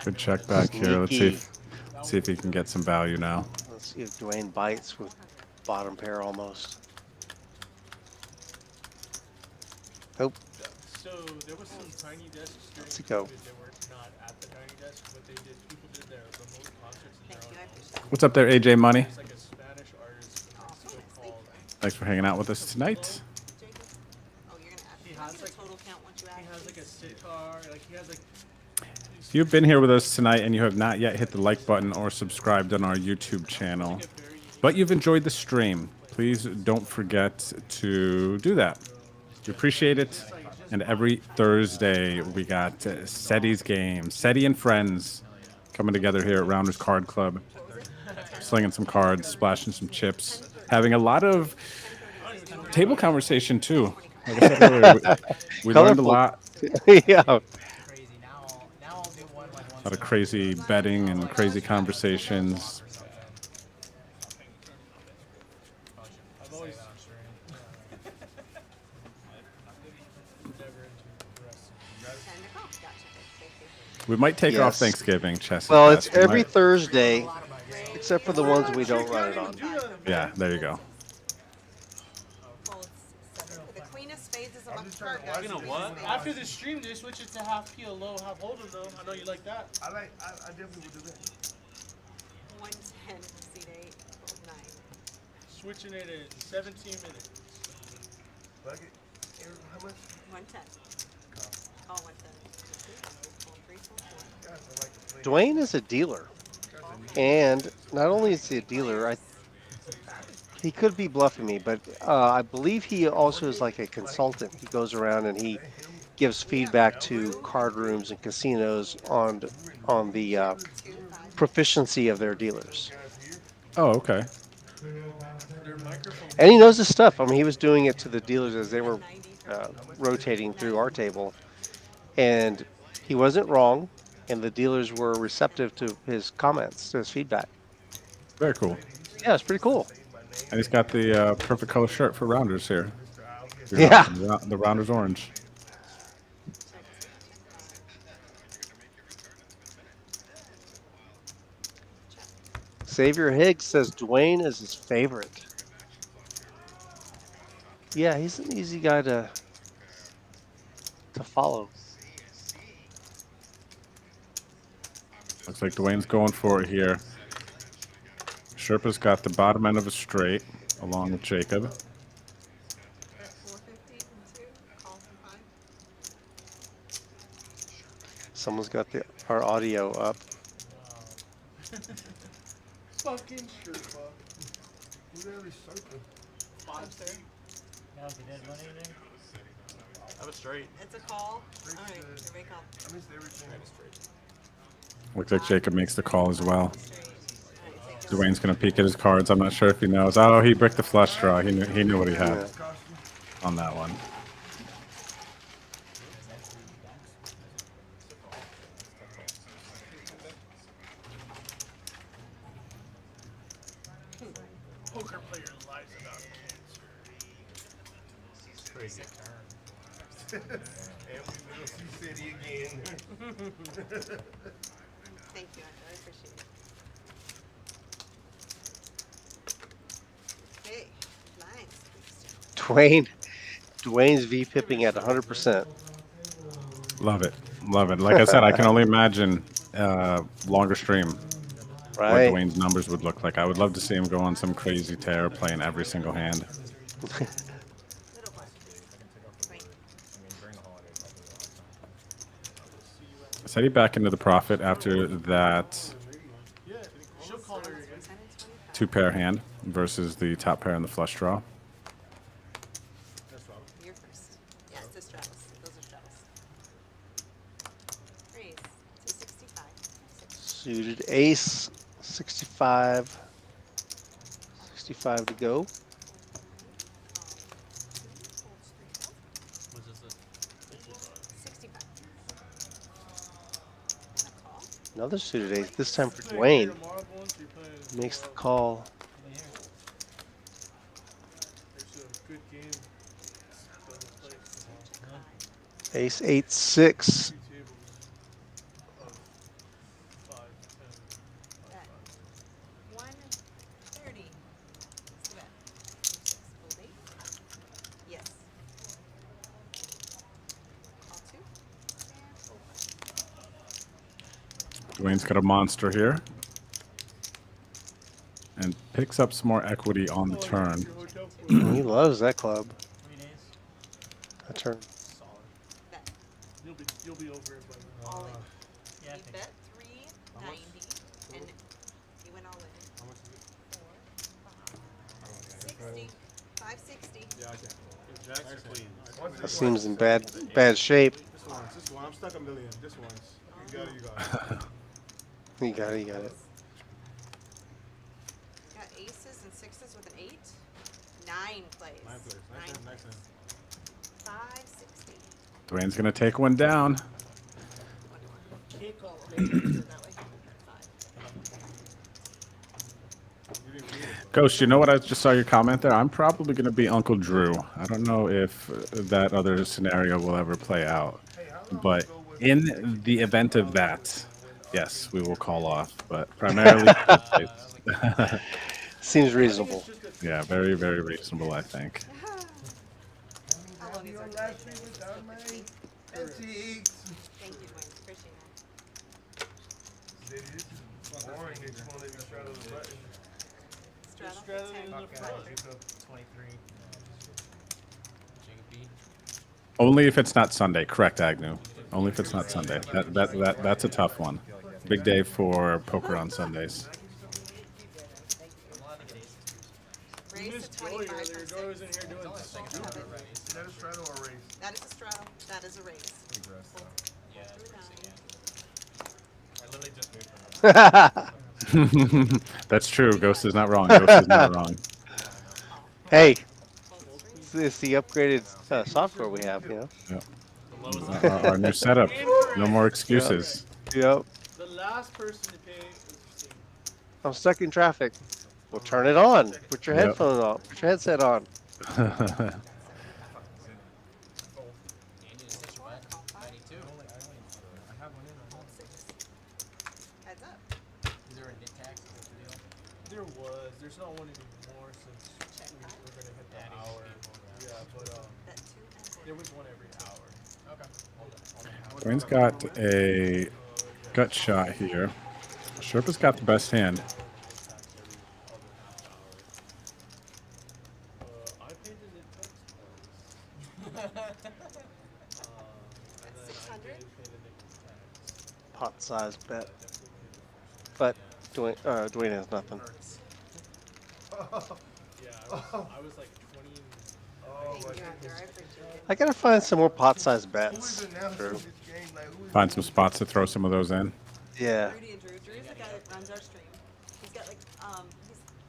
Good check back here. Let's see if he can get some value now. Let's see if Dwayne bites with bottom pair almost. Nope. So there was some tiny desks during Let's go. COVID that were not at the tiny desk, but people did their remote concerts in their own house. What's up there, AJ Money? It's like a Spanish artist in Mexico called. Thanks for hanging out with us tonight. He has like a sitar, like he has like. If you've been here with us tonight and you have not yet hit the like button or subscribed on our YouTube channel, but you've enjoyed the stream, please don't forget to do that. We appreciate it. And every Thursday, we got Ceddys Game, Ceddy and friends coming together here at Rounders Card Club, slinging some cards, splashing some chips, having a lot of table conversation, too. Like I said earlier, we learned a lot. Yeah. A lot of crazy betting and crazy conversations. We might take off Thanksgiving, Chess. Well, it's every Thursday, except for the ones we don't run it on. Yeah, there you go. The Queen of Spades is a much card, guys. You know what? After the stream, they switch it to half PLO, half Hold'em though. I know you like that. I definitely would do that. 110, seat 8, hold 9. Switching it in 17 minutes. Fuck it. How much? 110. Oh, 110. Dwayne is a dealer, and not only is he a dealer, he could be bluffing me, but I believe he also is like a consultant. He goes around and he gives feedback to card rooms and casinos on the proficiency of their dealers. Oh, okay. And he knows his stuff. I mean, he was doing it to the dealers as they were rotating through our table, and he wasn't wrong. And the dealers were receptive to his comments, to his feedback. Very cool. Yeah, it's pretty cool. And he's got the perfect color shirt for Rounders here. Yeah. The rounder's orange. Xavier Higgs says Dwayne is his favorite. Yeah, he's an easy guy to follow. Looks like Dwayne's going for it here. Sherpa's got the bottom end of a straight, along with Jacob. Someone's got our audio up. Fucking Sherpa. Who's really Sherpa? Five there. That was a dead money there. That was straight. It's a call. Alright, here we go. I missed everything. Looks like Jacob makes the call as well. Dwayne's gonna peek at his cards. I'm not sure if he knows. Oh, he bricked the flush draw. He knew what he had on that one. Poker player lies about cancer. Crazy. And we will see Ceddy again. Thank you, I appreciate it. Okay, nice. Dwayne's V-pipping at 100%. Love it. Love it. Like I said, I can only imagine longer stream Right. what Dwayne's numbers would look like. I would love to see him go on some crazy tear playing every single hand. Ceddy back into the profit after that two-pair hand versus the top pair in the flush draw. You're first. Yeah, it's the straddles. Those are straddles. Raise to 65. Suited ace, 65. 65 to go. Another suited ace, this time for Dwayne. Makes the call. Ace 8-6. Yes. Dwayne's got a monster here. And picks up some more equity on the turn. He loves that club. That turn. You'll be over it by then. All in. Yeah, he bet 390 and he went all in. How much is it? 60. 560. Yeah, I can. Jacks or queens? That seems in bad shape. Just one. I'm stuck a million. Just once. You got it. You got it. Got aces and sixes with an 8. 9 plays. 9 plays. Nice hand. 560. Dwayne's going to take one down. Ghost, you know what? I just saw your comment there. I'm probably going to be Uncle Drew. I don't know if that other scenario will ever play out. But in the event of that, yes, we will call off. But primarily, seems reasonable. Yeah, very, very reasonable, I think. How long is our Thank you, Dwayne. Appreciate it. Boring. They just won't let me straddle the button. Straddle. Straddle in the 10. front. 23. Only if it's not Sunday. Correct, Agnew. Only if it's not Sunday. That's a tough one. Big day for poker on Sundays. Raise to 25 from 6. Joey was in here doing something. Is that a straddle or a raise? That is a straddle. That is a raise. Yeah. I literally just moved from That's true. Ghost is not wrong. Ghost is not wrong. Hey, it's the upgraded software we have, you know? Yep. Our new setup. No more excuses. Yep. The last person to pay was I'm stuck in traffic. Well, turn it on. Put your Yep. headphone on. Put your headset on. there's not one anymore since we're gonna hit the hour. Yeah, but there was one every hour. Okay. Dwayne's got a gut shot here. Sherpa's got the best hand. I painted it Pot size bet. But Dwayne has nothing. Yeah, I was like 20. Oh my goodness. I gotta find some more pot size bets. Drew. Find some spots to throw some of those in. Yeah. Rudy and Drew. Drew's the guy that runs our stream. He's got like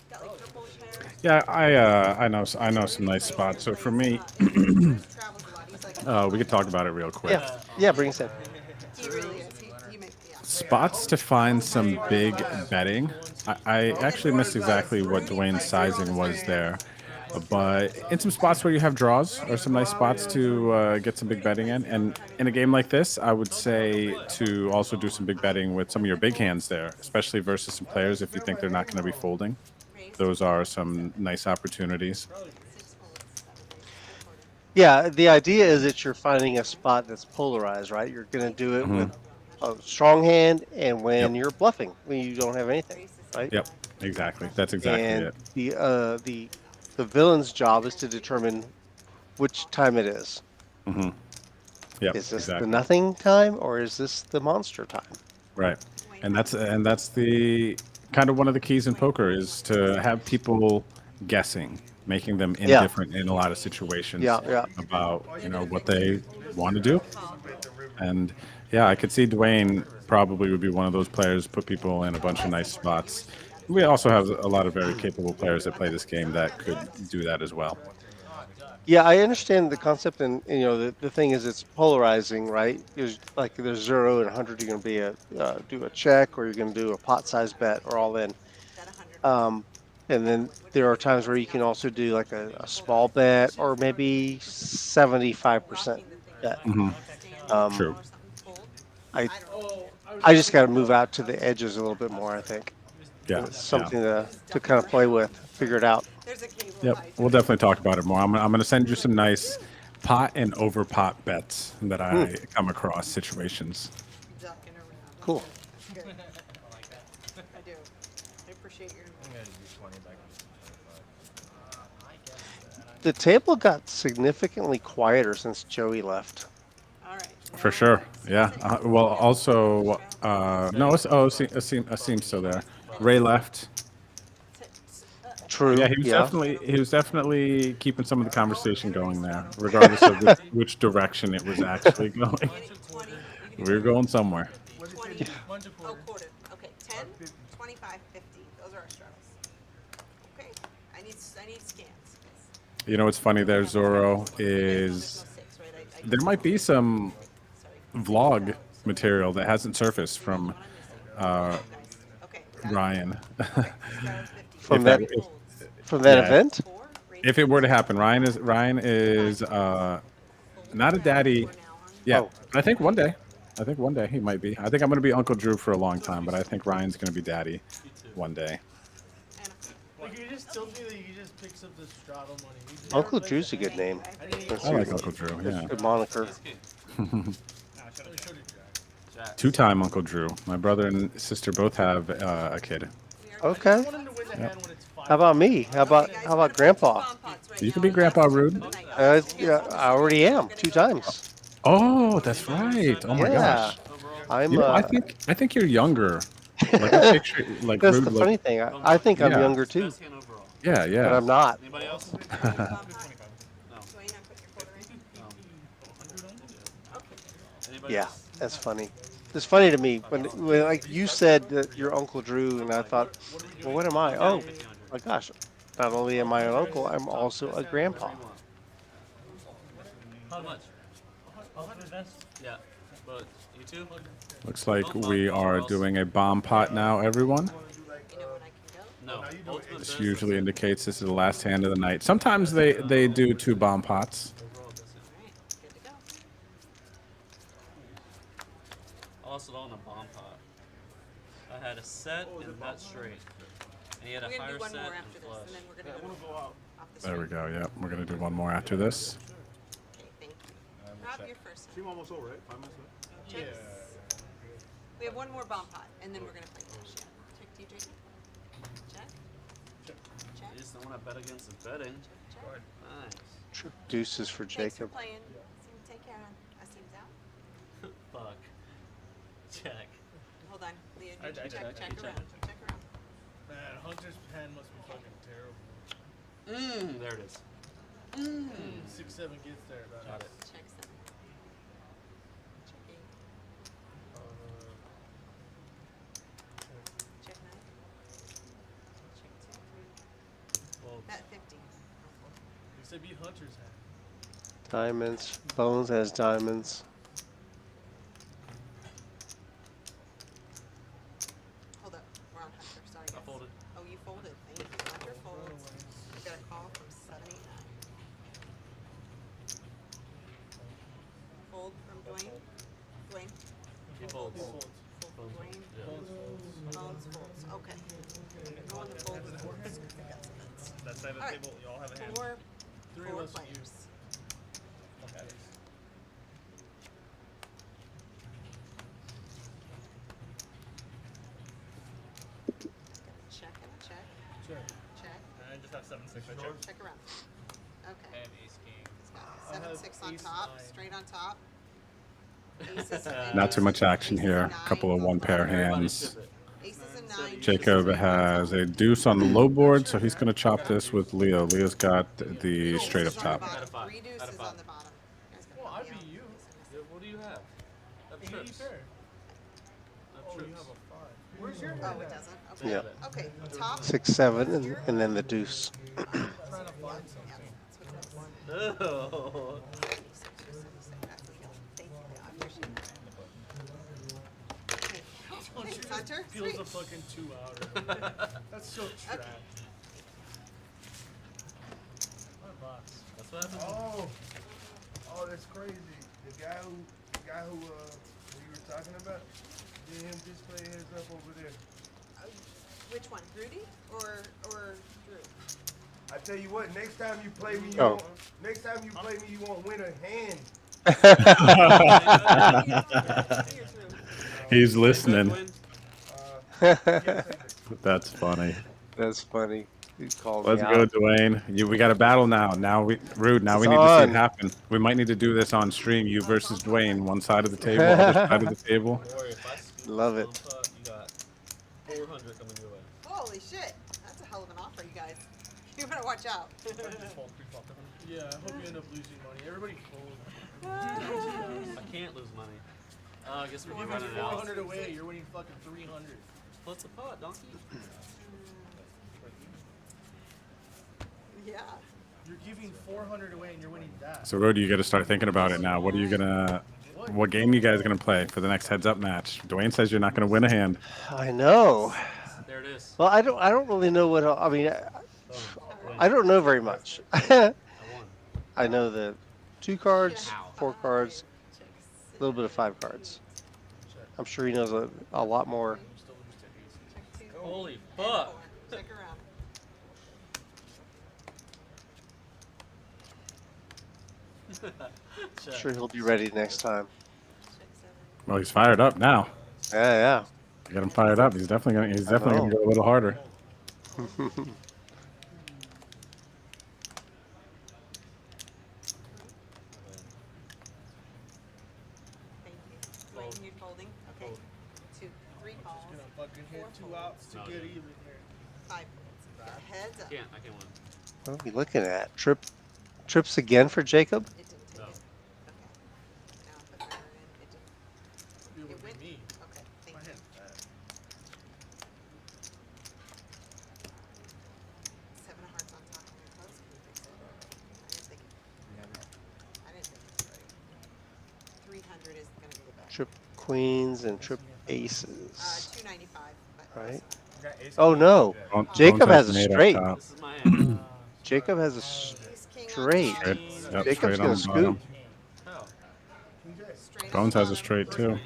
purplish hair. Yeah, I know some nice spots. So for me, we could talk about it real quick. Yeah, bring us in. He really is. He makes Spots to find some big betting. I actually missed exactly what Dwayne's sizing was there. But in some spots where you have draws or some nice spots to get some big betting in. And in a game like this, I would say to also do some big betting with some of your big hands there, especially versus some players if you think they're not going to be folding. Those are some nice opportunities. Yeah, the idea is that you're finding a spot that's polarized, right? You're going to do it with a strong hand and when you're bluffing, when you don't have anything, right? Yep, exactly. That's exactly and it. The villain's job is to determine which time it is. Mm-hmm. Yep, is this exactly. the nothing time or is this the monster time? Right, and that's the kind of one of the keys in poker is to have people guessing, making them indifferent in a lot of situations about what they want to do. And yeah, I could see Dwayne probably would be one of those players, put people in a bunch of nice spots. We also have a lot of very capable players that play this game that could do that as well. Yeah, I understand the concept, and the thing is, it's polarizing, right? There's 0 and 100. You're going to be do a check, or you're going to do a pot size bet, or all in. And then there are times where you can also do like a small bet, or maybe 75% bet. True. I just got to move out to the edges a little bit more, I think. Yeah, it's something to kind of play with, figure it out. Yep, we'll definitely talk about it more. I'm going to send you some nice pot and over pot bets that I come across situations. Cool. I do. I appreciate your. The table got significantly quieter since Joey left. For sure, yeah. Well, also, no, Asim's still there. Ray left. True. Yeah, he was definitely keeping some of the conversation going there, regardless of which direction it was actually going. We were going somewhere. 20, oh, quarter. Okay, 10, 25, 50. Those are our struggles. Okay, I need scans. You know what's funny there, Zorro, is there might be some vlog material that hasn't surfaced from Ryan. From that event? If it were to happen, Ryan is not a daddy yet. I think one day he might be. I think I'm going to be Uncle Drew for a long time, but I think Ryan's going to be daddy one day. Like you just told me that you just picked up the straddle money. Uncle Drew's a good name. I like Uncle Drew. Yeah. Good moniker. 2-time Uncle Drew. My brother and sister both have a kid. Okay. Yep. How about me? How about Grandpa? You could be Grandpa Rude. Yeah, I already am 2 times. Oh, that's right. Oh my gosh. I'm. I think you're younger. Like I picture, like that's Rude the funny thing. I think I'm younger too. Yeah, yeah. But I'm not. Anybody else? Yeah, that's funny. It's funny to me when like you said that you're Uncle Drew, and I thought, well, what am I? Oh, my gosh! Not only am I an uncle, I'm also a grandpa. How much? Yeah, but you too? Looks like we are doing a bomb pot now, everyone. No. This usually indicates this is the last hand of the night. Sometimes they do 2 bomb pots. Also on a bomb pot. I had a set and bet straight. he had a We're gonna higher do one set more and after this, flush. and then we're gonna I go want to go out. off the There we screen. go. Yep, we're gonna do one more after this. Okay, thank you. Rob, you're first. Stream almost over, right? 5 minutes left. Checks. We have one more bomb pot, and then we're gonna play cash. Yeah. Check to you, Jacob. Check. Check. You just don't want to bet against his betting. Check. Nice. Trip deuces for Thanks for Jacob. playing. Take care. I see him down. Fuck. Check. Hold on, Leo. I Check check. around. Check around. Man, Hunter's pen must be fucking terrible. There it is. 6-7 gets there. Got it. Check 7. Check 8. Check 9. Check 2. Well, Bet 50. You said beat Hunter's hand. Diamonds. Bones has diamonds. Hold up. We're on Hunter. Sorry, I guys. folded. Oh, you folded. Thank you. Hunter folds. We got a call from 79. Fold from Dwayne. Dwayne. He folds. Fold from Dwayne. Yeah. Bones folds. Okay. Go on the fold. I got some bets. That side of the All right. table, you all have a hand. Four Three of us players. Okay. Check and a check. Sure. Check. I just have 7-6 right there. Check around. Okay. And ace king. He's got I have 7-6 on ace top, nine. straight on top. Aces and Not too much action aces here. and A couple of nines. one pair Everybody hands. chip it. Aces and nines. Jacob has a deuce on the low board, so he's gonna chop this with Leo. Leo's got the straight up Deuces on the top. bottom. Out of 5. 3 deuces Out of 5. on the bottom. You guys got Well, I me beat out. you. Yeah, what do you have? That 80 trips. pair. That Oh, you trips. have a 5. Where's your Oh, hand it at? doesn't? Okay. Yeah. Okay, top. 6-7, and then the deuce. Trying to find something. Yeah, that's what it is. Oh. 76 or 76. That's Leo. Thank you, Leo. I appreciate that. Okay. Thanks, Hunter. Feels Sweet. a fucking 2-outer. That's so trash. What box? That's what happens. Oh, that's crazy. The guy who you were talking about, did him display his up over there. Which one, Rudy or Drew? I tell you what, next time you play me, you won't win a hand. He's listening. Yes, That's funny. That's funny. He called Let's me go, out. Dwayne. We got a battle now. Now we Rude. Now we It's need to see on. it happen. We might need to do this on stream. You versus Dwayne. One side of the table, other side of the table. Don't worry, if I scoop Love one it. pot, you got 400 coming your way. Holy shit. That's a hell of an offer, you guys. You better watch out. Yeah, I hope you end up losing money. Everybody fold. I can't lose money. I guess we're You're running giving out. 400 away. You're winning fucking 300. Splits a pot, donkey. Yeah. You're giving 400 away and you're winning that. So, Rude, you got to start thinking about it now. What are you gonna? What game you guys gonna play for the next heads-up match? Dwayne says you're not gonna win a hand. I know. There it is. Well, I don't really know what. I mean, I don't know very much. I know the 2 cards, 4 cards, a little bit of 5 cards. I'm sure he knows a lot more. Holy fuck. Check around. I'm sure he'll be ready next time. Well, he's fired up now. Yeah, You got him fired up. He's definitely gonna go a little harder. yeah. Thank you. Dwayne, you folding? Okay. 2, 3 calls. Gonna fucking hit 2 outs to No, get dude. even here. 5 folds. Got heads up. I can't win. What are we looking at? Trips again for Jacob? It didn't take No. it. Okay. Now put the mirror in. It didn't. It would went. be me. Okay. Thank My you. hand's bad. 7 of hearts on top of your close. Can you fix it? I didn't think it was right. 300 is gonna be the best. Trip queens and trip aces. 295. But Right? Got ace Oh king. no. Bones Jacob has a an 8 up straight. top. This is my hand. Jacob has a Ace king on straight. top. Straight. Yep, Jacob's straight on gonna the bottom. scoop. How? Straight on Bones the has a bottom. straight too.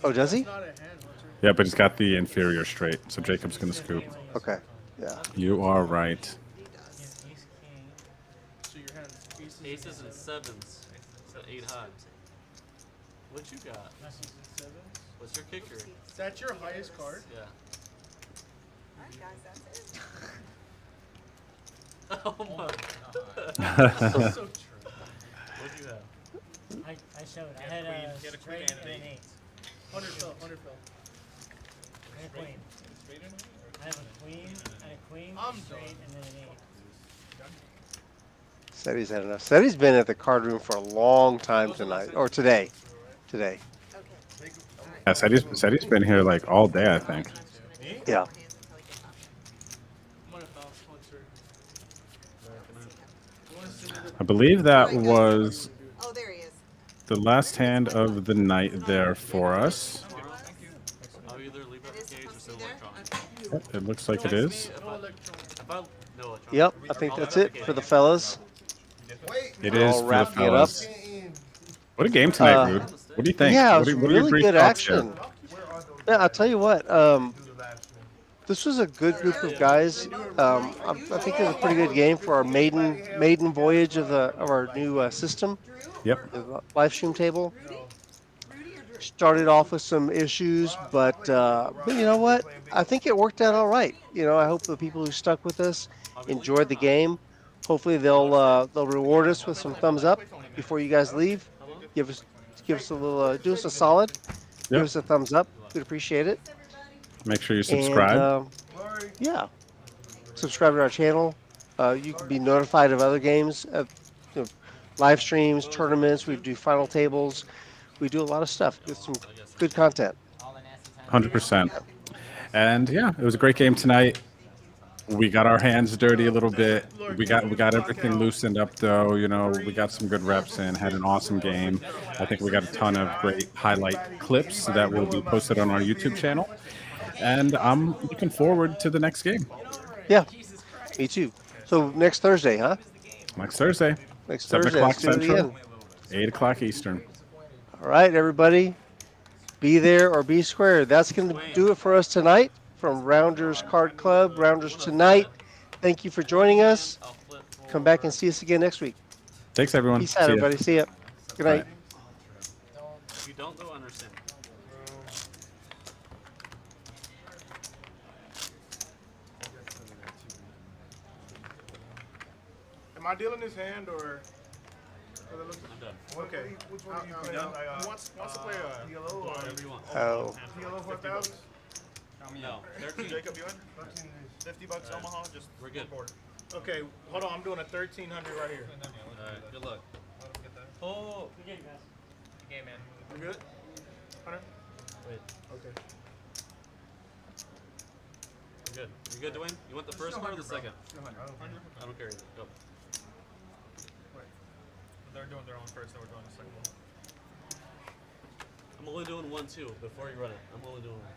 Oh, does he? Not a hand, Hunter. Yeah, but he's got the inferior straight, so Jacob's gonna scoop. Okay. Yeah. You are right. So your hands Aces and sevens. So 8 high. What you got? What's your kicker? Is that your highest card? Yeah. Alright guys, that's it. Oh my. So true. What'd you have? I showed. I had a straight and an 8. 100 fell. And a queen. I have a queen and a queen, I'm straight, done. and then an 8. Ceddy's had enough. Ceddy's been at the card room for a long time tonight, or today. Today. Yeah, Ceddy's been here like all day, I think. Yeah. I believe that was Oh, there he is. the last hand of the night there for us. I'll either leave it at the cage or send electronic. Yep, it looks like it is. Yep, I think that's it for the fellas. It We're is all for the wrapping it up. fellas. What a game tonight, Rude. What do you think? Yeah, it What was do you really brief good thoughts here? action. Yeah, I'll tell you what. This was a good group of guys. I think it was a pretty good game for our maiden voyage of our new system. Yep. The live stream table. Started off with some issues, but you know what? I think it worked out all right. You know, I hope the people who stuck with us enjoyed the game. Hopefully they'll reward us with some thumbs up before you guys leave. Give us a little, do us a solid. Give us a thumbs up. We'd appreciate it. Make sure you subscribe. And, yeah, subscribe to our channel. You can be notified of other games, live streams, tournaments. We do final tables. We do a lot of stuff with some good content. 100%. And yeah, it was a great game tonight. We got our hands dirty a little bit. We got everything loosened up though. You know, we got some good reps in. Had an awesome game. I think we got a ton of great highlight clips that will be posted on our YouTube channel. And I'm looking forward to the next game. Yeah, me too. So next Thursday, huh? Next Thursday. Next 7 Thursday. o'clock Let's do it Central, again. 8 o'clock Eastern. All right, everybody. Be there or be square. That's going to do it for us tonight from Rounders Card Club, Rounders Tonight. Thank you for joining us. Come back and see us again next week. Thanks, everyone. Peace out, See ya. everybody. See ya. Good night. If you don't go, understand. Am I dealing this hand or? I'm done. Okay. Which one are you playing? Who wants to play PLO or Whatever you want. Oh. PLO 4000? No. 13. Jacob, you in? $50 Omaha, just We're good. Okay, hold on. I'm doing a 1300 right here. Alright, good luck. Oh, Good game, guys. game, man. You good? Hunter? Wait. Okay. We're good. You good, Dwayne? You want the first one or the second? I don't care either. Go. They're doing their own first, then we're doing the second one. I'm only doing one, too. Before you run it, I'm only doing one.